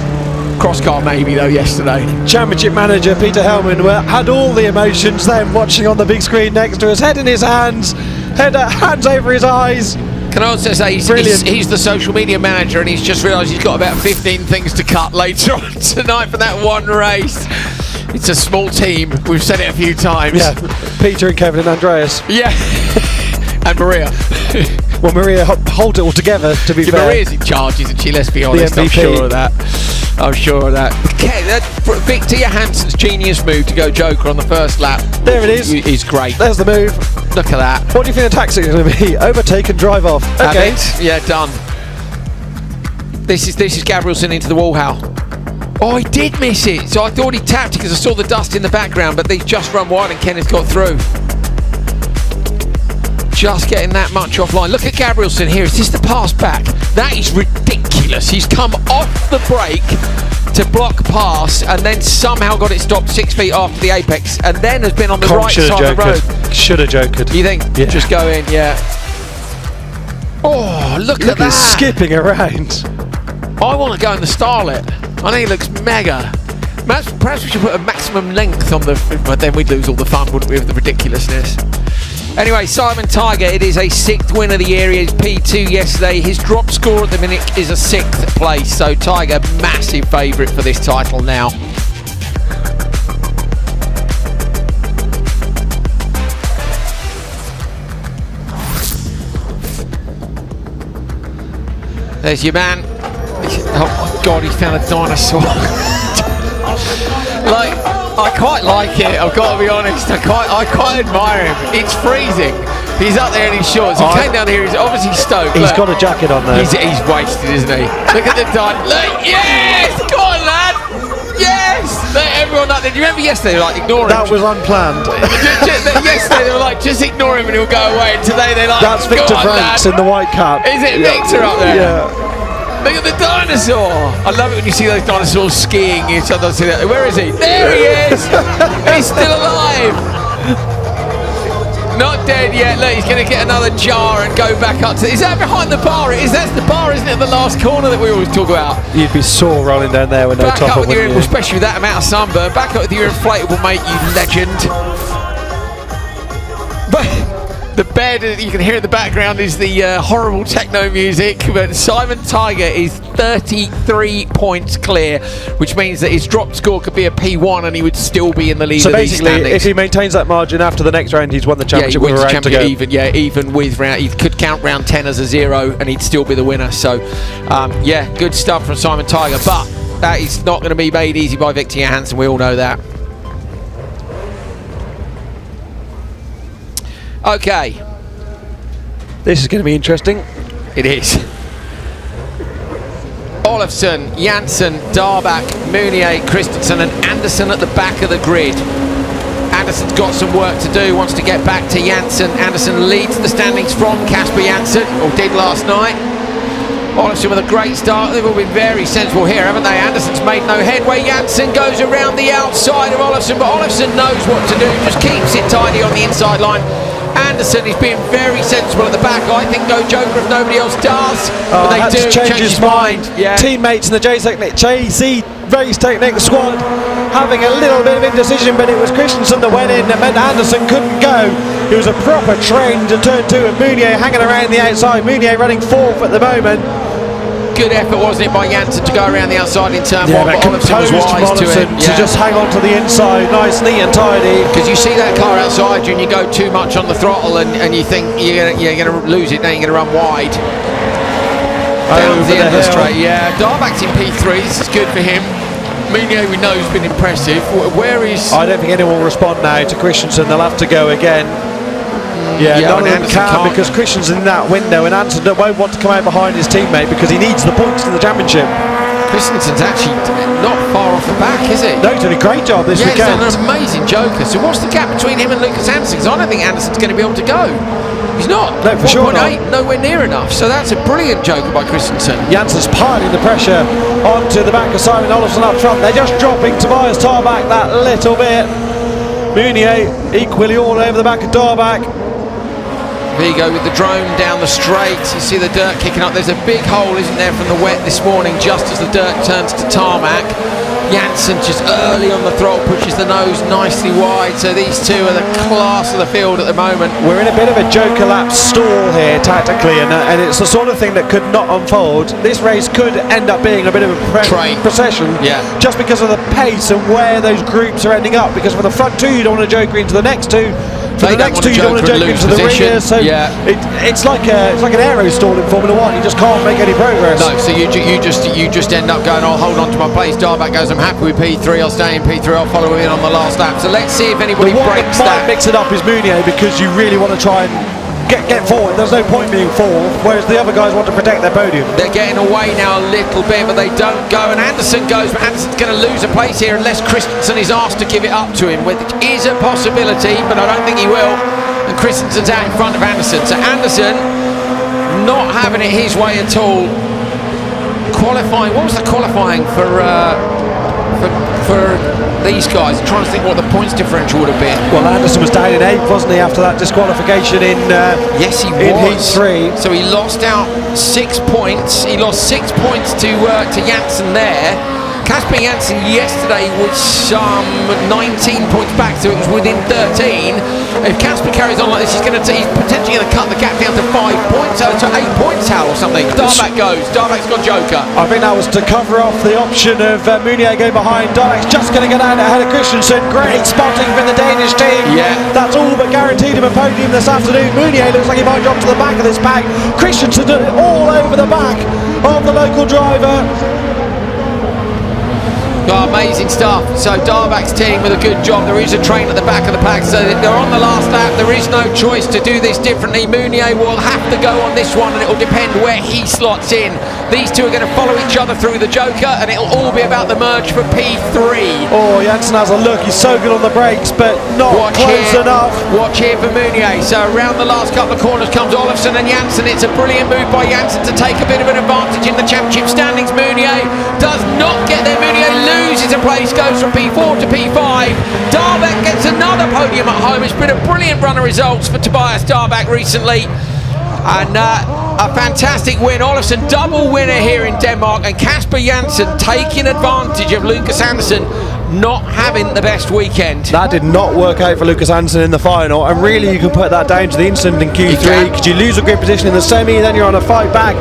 Cross car maybe though yesterday. Championship manager Peter Hellman had all the emotions then, watching on the big screen next to us, head in his hands, hands over his eyes. Can I also say he's the social media manager, and he's just realised he's got about 15 things to cut later on tonight for that one race. It's a small team. We've said it a few times. Yeah, Peter and Kevin and Andreas. Yeah, and Maria. Well, Maria holds it all together, to be fair. Maria's in charge, isn't she? Let's be honest. I'm sure of that. I'm sure of that. Okay, Victor Johansson's genius move to go Joker on the first lap. There it is. He's great. There's the move. Look at that. What do you think the tactic is going to be? Overtake and drive off. Okay. Yeah, done. This is Gabrielson into the wall, Hal. Oh, he did miss it. So I thought he tapped it because I saw the dust in the background, but they just run wide and Kenneth got through. Just getting that much offline. Look at Gabrielson here. Is this the pass back? That is ridiculous. He's come off the brake to block pass and then somehow got it stopped 6 feet after the apex and then has been on the right side of the road. Should have jokered. You think? Yeah. Just go in, yeah. Oh, look at that. Skipping around. I want to go in the Starlet. I think it looks mega. Perhaps we should put a maximum length on the... But then we'd lose all the fun, wouldn't we, with the ridiculousness. Anyway, Simon Tiger, it is a 6th win of the year. He was P2 yesterday. His drop score at the minute is a 6th place. So Tiger, massive favourite for this title now. There's your man. Oh my God, he found a dinosaur. I quite like it, I've got to be honest. I quite admire him. It's freezing. He's up there in his shorts. He came down here, he's obviously stoked. He's got a jacket on there. He's wasted, isn't he? Look at the dino. Look, yes! Go on, lad! Yes! Everyone up there. Do you remember yesterday, like, ignore him? That was unplanned. Yesterday they were like, just ignore him and he'll go away. And today they're like, that's Victor Franks in the white cap. Is it Victor up there? Yeah. Look at the dinosaur! I love it when you see those dinosaurs skiing. You sometimes see that. Where is he? There he is! He's still alive! Not dead yet. Look, he's going to get another jar and go back up to... Is that behind the bar? That's the bar, isn't it? The last corner that we always talk about. You'd be sore rolling down there with no top up, wouldn't you? Especially with that amount of sunburn. Back up with your inflatable, mate, you legend. But the bed, you can hear in the background, is the horrible techno music. But Simon Tiger is 33 points clear, which means that his drop score could be a P1 and he would still be in the lead. So of these basically, standings. if he maintains that margin after the next round, he's won the championship with a round to go. Even with round, he could count round 10 as a 0 and he'd still be the winner. So, yeah, good stuff from Simon Tiger. But that is not going to be made easy by Victor Johansson. We all know that. Okay. This is going to be interesting. It is. Olofsson, Janssen, Darback, Mounier, Christensen and Anderson at the back of the grid. Anderson's got some work to do, wants to get back to Janssen. Anderson leads the standings from Casper Janssen, or did last night. Olofsson with a great start. They've all been very sensible here, haven't they? Anderson's made no headway. Janssen goes around the outside of Olofsson, but Olofsson knows what to do, just keeps it tidy on the inside line. Anderson is being very sensible at the back. I think go Joker if nobody else does. But they had do to change his mind. Yeah. Teammates in the JC Race Technique squad having a little bit of indecision, but it was Christensen that went in that meant Anderson couldn't go. It was a proper train to turn 2 and Mounier hanging around the outside. Mounier running 4th at the moment. Good effort, wasn't it, by Janssen to go around the outside in turn 1, but Olofsson was wise to it. To just hang on to the inside, nice, neat and tidy. Because you see that car outside you and you go too much on the throttle and you think you're going to lose it, now you're going to run wide. Down the end of the straight, yeah. Darback's in P3, this is good for him. Mounier, we know, has been impressive. Where is... I don't think anyone will respond now to Christensen, they'll have to go again. Yeah, none of them can because Christensen's in that window and Anderson won't want to come out behind his teammate because he needs the points in the championship. Christensen's actually not far off the back, is it? No, he's done a great job this weekend. He's done an amazing Joker. So what's the gap between him and Lucas Anderson? Because I don't think Anderson's going to be able to go. He's not. No, for sure not. Nowhere near enough. So that's a brilliant Joker by Christensen. Janssen's piling the pressure onto the back of Simon Olofsson up front. They're just dropping Tobias Darback that little bit. Mounier equally all over the back of Darback. Vigo with the drone down the straight. You see the dirt kicking up. There's a big hole, isn't there, from the wet this morning, just as the dirt turns to tarmac. Janssen just early on the throttle pushes the nose nicely wide. So these two are the class of the field at the moment. We're in a bit of a Joker lap stall here tactically, and it's the sort of thing that could not unfold. This race could end up being a bit of a procession, just because of the pace and where those groups are ending up. Because for the front 2, you don't want to Joker into the next 2. For the next 2, you don't want to Joker into the rear. So it's like an aero stall in Formula 1. You just can't make any progress. No, so you just end up going, I'll hold on to my place. Darback goes, I'm happy with P3. I'll stay in P3. I'll follow in on the last lap. So let's see if anybody breaks that. Mix it up is Mounier because you really want to try and get forward. There's no point being fourth, whereas the other guys want to protect their podium. They're getting away now a little bit, but they don't go. And Anderson goes, but Anderson's going to lose a place here unless Christensen is asked to give it up to him, which is a possibility, but I don't think he will. And Christensen's out in front of Anderson. So Anderson not having it his way at all. Qualifying, what was the qualifying for these guys? I'm trying to think what the points differential would have been. Well, Anderson was down in 8th, wasn't he, after that disqualification in yes, he in was. Heat 3. So he lost out 6 points. He lost 6 points to Janssen there. Casper Janssen yesterday was some 19 points back, so it was within 13. If Casper carries on like this, he's potentially going to cut the gap down to 5 points, to 8 points, Hal, or something. Darback goes. Darback's got Joker. I think that was to cover off the option of Mounier going behind. Darback's just going to get out ahead of Christensen. Great spotting from the Danish team. Yeah. That's all but guaranteed him a podium this afternoon. Mounier looks like he might drop to the back of this pack. Christensen did it all over the back of the local driver. Oh, amazing stuff. So Darback's team with a good job. There is a train at the back of the pack, so they're on the last lap. There is no choice to do this differently. Mounier will have to go on this one, and it will depend where he slots in. These two are going to follow each other through the Joker, and it'll all be about the merge for P3. Oh, Janssen has a look. He's so good on the brakes, but not close enough. Watch here for Mounier. So around the last couple of corners comes Olofsson and Janssen. It's a brilliant move by Janssen to take a bit of an advantage in the championship standings. Mounier does not get there. Mounier loses loses a place, goes from P4 to P5. Darbeck gets another podium at home. It's been a brilliant run of results for Tobias Darbeck recently. And a fantastic win. Olofsson double winner here in Denmark, and Kasper Jansen taking advantage of Lucas Andersson not having the best weekend. That did not work out for Lucas Andersson in the final, and really you can put that down to the incident in Q3, because you lose a grid position in the semi, then you're on a fight back,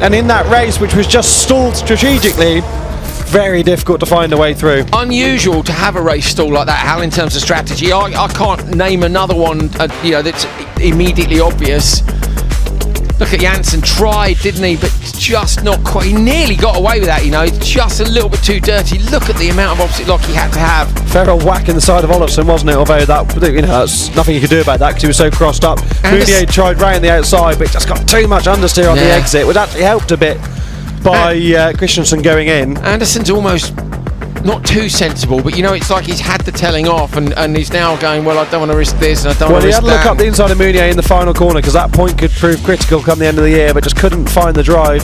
and in that race, which was just stalled strategically, very difficult to find a way through. Unusual to have a race stall like that, Hal, in terms of strategy. I can't name another one that's immediately obvious. Look at Janssen, tried, didn't he? But just not quite. He nearly got away with that, just a little bit too dirty. Look at the amount of opposite lock he had to have. Fair old whack in the side of Olofsson, wasn't it? Although that's nothing you could do about that because he was so crossed up. Mounier tried round the outside, but just got too much understeer on the exit, which actually helped a bit by Christensen going in. Andersson's almost not too sensible, but it's like he's had the telling off, and he's now going, well, I don't want to risk this, and I don't want to risk that. Well, he had to look up the inside of Mounier in the final corner, because that point could prove critical come the end of the year, but just couldn't find the drive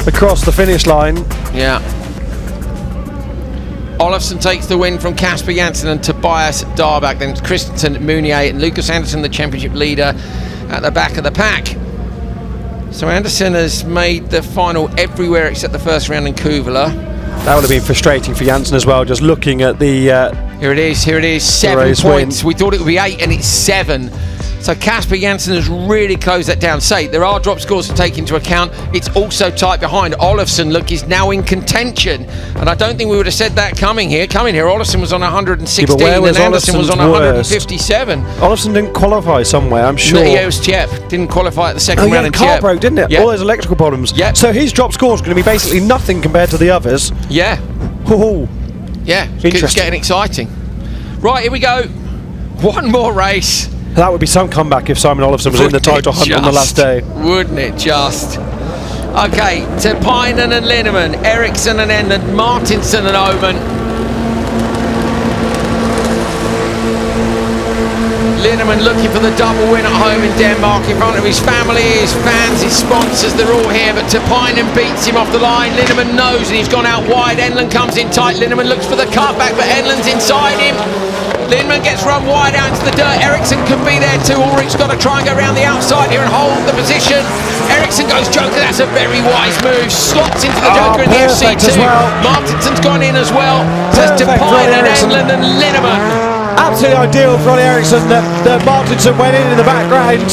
across the finish line. Yeah. Olofsson takes the win from Kasper Jansen and Tobias Darbeck, then Christensen, Mounier, and Lucas Andersson, the championship leader, at the back of the pack. So Andersson has made the final everywhere except the first round in Kuvula. That would have been frustrating for Janssen as well, just looking at the... Here it is, 7 points. We thought it would be 8 and it's 7. So Kasper Jansen has really closed that down. There are drop scores to take into account. It's also tight behind. Olofsson, look, is now in contention. And I don't think we would have said that coming here. Olofsson was on 116 and Andersson was on 157. Olofsson didn't qualify somewhere, I'm sure. Yeah, it was Tjepp. Didn't qualify at the second round in car Tjepp. broke, didn't it? Yep. All those electrical problems. Yep. So his drop score is going to be basically nothing compared to the others. Yeah. Ooh. Yeah, it's getting exciting. Right, here we go. One more race. That would be some comeback if Simon Olofsson was in the title hunt on the last day. Wouldn't it just? Okay, Tapainen and Linnemann, Eriksson and Enlund, Martinson and Oman. Linnemann looking for the double win at home in Denmark in front of his family, his fans, his sponsors, they're all here, but Tapainen beats him off the line. Linnemann knows, and he's gone out wide. Enlund comes in tight. Linnemann looks for the cutback, but Enlund's inside him. Linnemann gets run wide out into the dirt. Eriksson could be there too. Ulrich's got to try and go around the outside here and hold the position. Eriksson goes Joker. That's a very wise move. Slots into the Joker in the FC2. Well. Martinson's gone in as well. Says Tapainen, Enlund and Linnemann. Absolutely ideal for Ollie Eriksson that Martinson went in the background.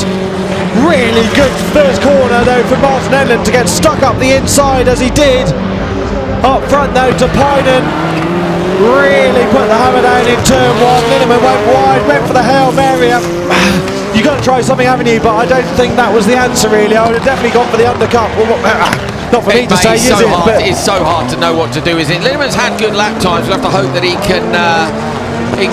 Really good first corner though for Martin Enlund to get stuck up the inside as he did. Up front though, Tapainen really put the hammer down in turn 1. Linnemann went wide, went for the Hail Mary. You've got to try something, haven't you? But I don't think that was the answer really. I would have definitely gone for the undercut. Not for me to say, is it? It's so hard to know what to do, is it? Linnemann's had good lap times. We'll have to hope that he can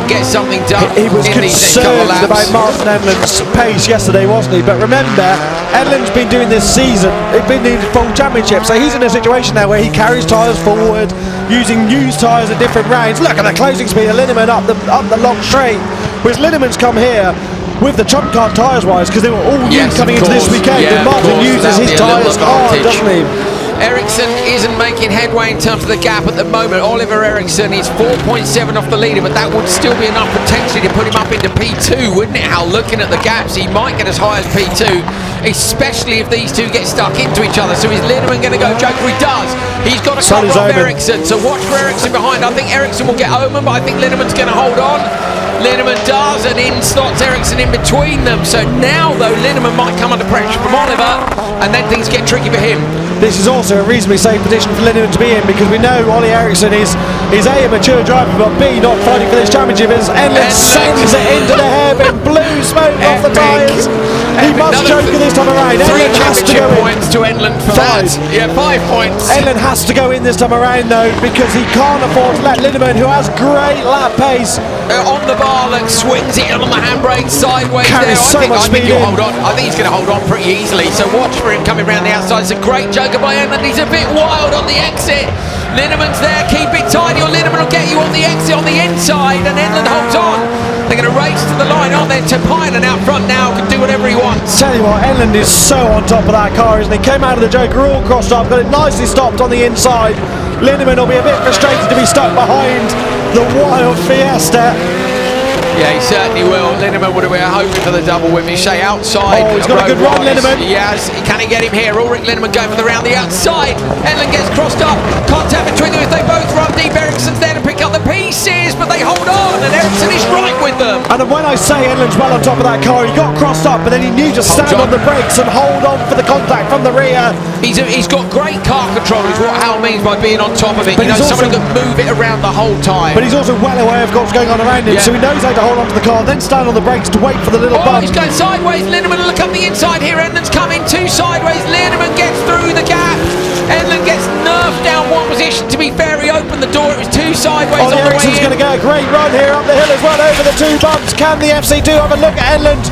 get something done. He was concerned about Martin Enlund's pace yesterday, wasn't he? But remember, Enlund's been doing this season, he's been doing full championship, so he's in a situation now where he carries tyres forward, using used tyres at different rounds. Look at the closing speed of Linnemann up the long straight. Whereas Linnemann's come here with the trump card tyres wise, because they were all new coming into this weekend, and Martin uses his tyres hard, doesn't he? Eriksson isn't making headway in terms of the gap at the moment. Oliver Eriksson is 4.7 off the leader, but that would still be enough potentially to put him up into P2, wouldn't it, Hal? Looking at the gaps, he might get as high as P2, especially if these two get stuck into each other. So is Linnemann going to go Joker? He does. He's got to cover off Eriksson, so watch for Eriksson behind. I think Eriksson will get Oman, but I think Linnemann's going to hold on. Linnemann does, and in slots Eriksson in between them. So now, though, Linnemann might come under pressure from Oliver, and then things get tricky for him. This is also a reasonably safe position for Linnemann to be in, because we know Ollie Eriksson is A, a mature driver, but B, not fighting for this championship, as Enlund sends it into the hairpin, blue smoke off the tyres. He must choke this time around. 3 championship points to Enlund for 5. Yeah, 5 points. Enlund has to go in this time around though, because he can't afford to let Linnemann, who has great lap pace, on the bar, like swings it on the handbrake sideways. Carries there. I think he'll hold on. I think he's going to hold on pretty easily. So watch for him coming around the outside. It's a great Joker by Enlund. He's a bit wild on the exit. Linnemann's there. Keep it tidy, or Linnemann will get you on the exit on the inside, and Enlund holds on. They're going to race to the line, aren't they? Tapainen out front now can do whatever he wants. Tell you what, Enlund is so on top of that car, isn't he? Came out of the Joker all crossed up, got it nicely stopped on the inside. Linnemann will be a bit frustrated to be stuck behind the wild Fiesta. Yeah, he certainly will. Linnemann would have been hoping for the double with me. Say outside. Oh, he's got a good run, Linnemann. He has. Can he get him here? Orick Linnemann going for the round the outside. Enlund gets crossed up. Contact between them as they both run deep. Ericsson's there to pick up the pieces, but they hold on, and Ericsson is right with them. And when I say Enlund's well on top of that car, he got crossed up, but then he knew to stand on the brakes and hold on for the contact from the rear. He's got great car control, is what Hal means by being on top of it. But you know, somebody can move it around the whole time. But he's also well aware of what's going on around him, so he knows how to hold on to the car, then stand on the brakes to wait for the little bump. He's going sideways. Linnemann look up the inside here. Enlund's coming two sideways. Linnemann gets through the gap. Enlund gets nerfed down one position. To be fair, he opened the door. It was two sideways on the way in. Ericsson's going to get a great run here up the hill as well over the two bumps. Can the FC2 have a look at Enlund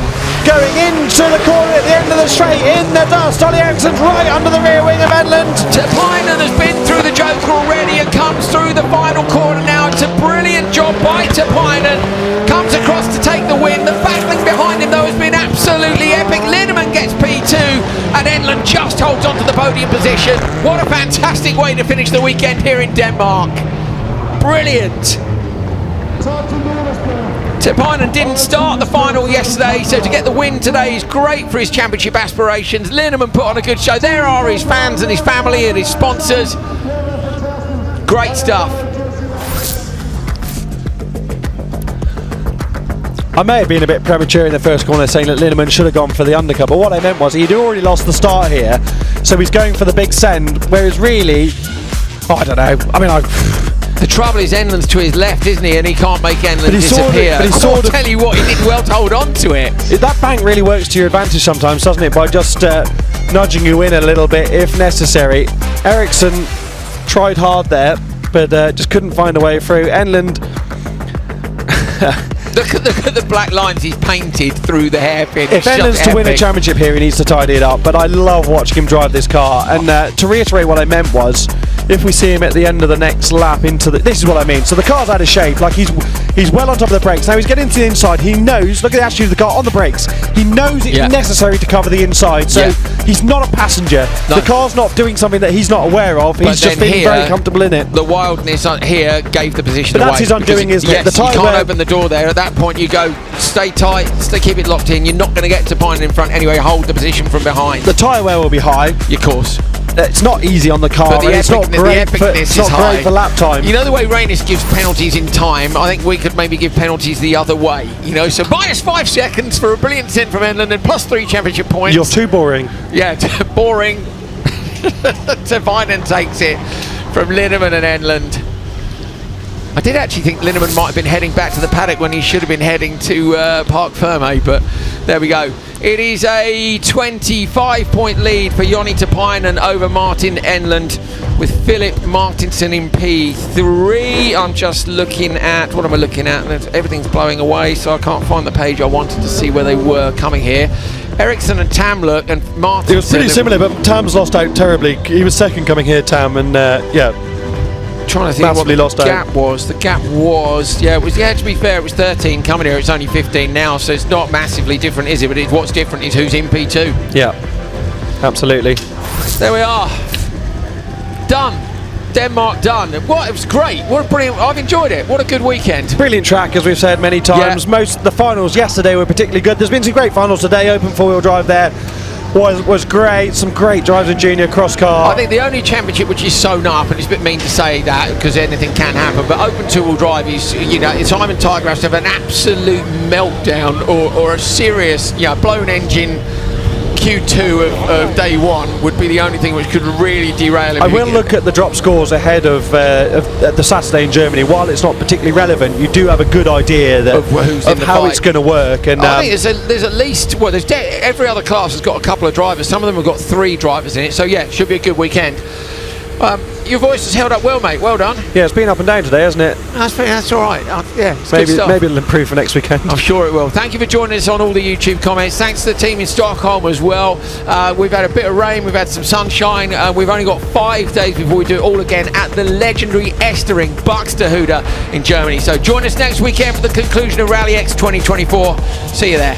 going into the corner at the end of the straight in the dust? Ollie Ericsson's right under the rear wing of Enlund. Tapinen has been through the Joker already and comes through the final corner now. It's a brilliant job by Tapinen. Comes across to take the win. The battling behind him though has been absolutely epic. Linnemann gets P2 and Enlund just holds on to the podium position. What a fantastic way to finish the weekend here in Denmark. Brilliant. Tapinen didn't start the final yesterday, so to get the win today is great for his championship aspirations. Linnemann put on a good show. There are his fans and his family and his sponsors. Great stuff. I may have been a bit premature in the first corner saying that Linnemann should have gone for the undercut, but what I meant was he'd already lost the start here, so he's going for the big send, whereas really, I don't know, I mean, the trouble is Enlund's to his left, isn't he? And he can't make Enlund disappear. I'll tell you what, he did well to hold on to it. That bank really works to your advantage sometimes, doesn't it? By just nudging you in a little bit if necessary. Ericsson tried hard there, but just couldn't find a way through. Enlund... Look at the black lines he's painted through the hairpin. If Enlund's to win a championship here, he needs to tidy it up. But I love watching him drive this car. And to reiterate what I meant was, if we see him at the end of the next lap into the... This is what I mean. So the car's out of shape. Like he's well on top of the brakes. Now he's getting to the inside. He knows... Look at the attitude of the car on the brakes. He knows it's necessary to cover the inside. So he's not a passenger. No. The car's not doing something that he's not aware of. He's just feeling very comfortable in it. The wildness here gave the position away. But that's his undoing, isn't it? The you can't open the door there. At that point you go, stay tight, keep it locked in. You're not going to get to Tapinen in front anyway. Hold the position from behind. The tyre wear will be high. Of course. It's not easy on the car, but it's not great for lap time. You know the way Rainis gives penalties in time, I think we could maybe give penalties the other way. You know, so -5 seconds for a brilliant stint from Enlund and +3 championship points. You're too boring. Yeah, boring. Tapinen takes it from Linnemann and Enlund. I did actually think Linnemann might have been heading back to the paddock when he should have been heading to Parc Fermé, but there we go. It is a 25-point lead for Joni Tapinen over Martin Enlund, with Philip Martinson in P3. I'm just looking at, what am I looking at? Everything's blowing away, so I can't find the page I wanted to see where they were coming here. Ericsson and Tam look, and Martinson... It was pretty similar, but Tam's lost out terribly. He was second coming here, Tam, and yeah. Trying to think what the gap was. The gap was, it was, to be fair, it was 13 coming here. It's only 15 now, so it's not massively different, is it? But what's different is who's in P2. Yeah, absolutely. There we are. Done. Denmark done. What? It was great. What a brilliant. I've enjoyed it. What a good weekend. Brilliant track, as we've said many times. Most of the finals yesterday were particularly good. There's been some great finals today. Open four-wheel drive there was great. Some great drives in junior cross car. I think the only championship which is sewn up, and it's a bit mean to say that because anything can happen, but open two-wheel drive is, Simon Tiger has to have an absolute meltdown or a serious, blown engine. Q2 of day one would be the only thing which could really derail him. I will look at the drop scores ahead of the Saturday in Germany. While it's not particularly relevant, you do have a good idea of how it's going to work. And I think there's at least, every other class has got a couple of drivers. Some of them have got 3 drivers in it. So yeah, it should be a good weekend. Your voice has held up well, mate. Well done. Yeah, it's been up and down today, hasn't it? That's all right. Maybe it'll improve for next weekend. I'm sure it will. Thank you for joining us on all the YouTube comments. Thanks to the team in Stockholm as well. We've had a bit of rain, we've had some sunshine. We've only got 5 days before we do it all again at the legendary Estering Buxtehude in Germany. So join us next weekend for the conclusion of RallyX 2024. See you there.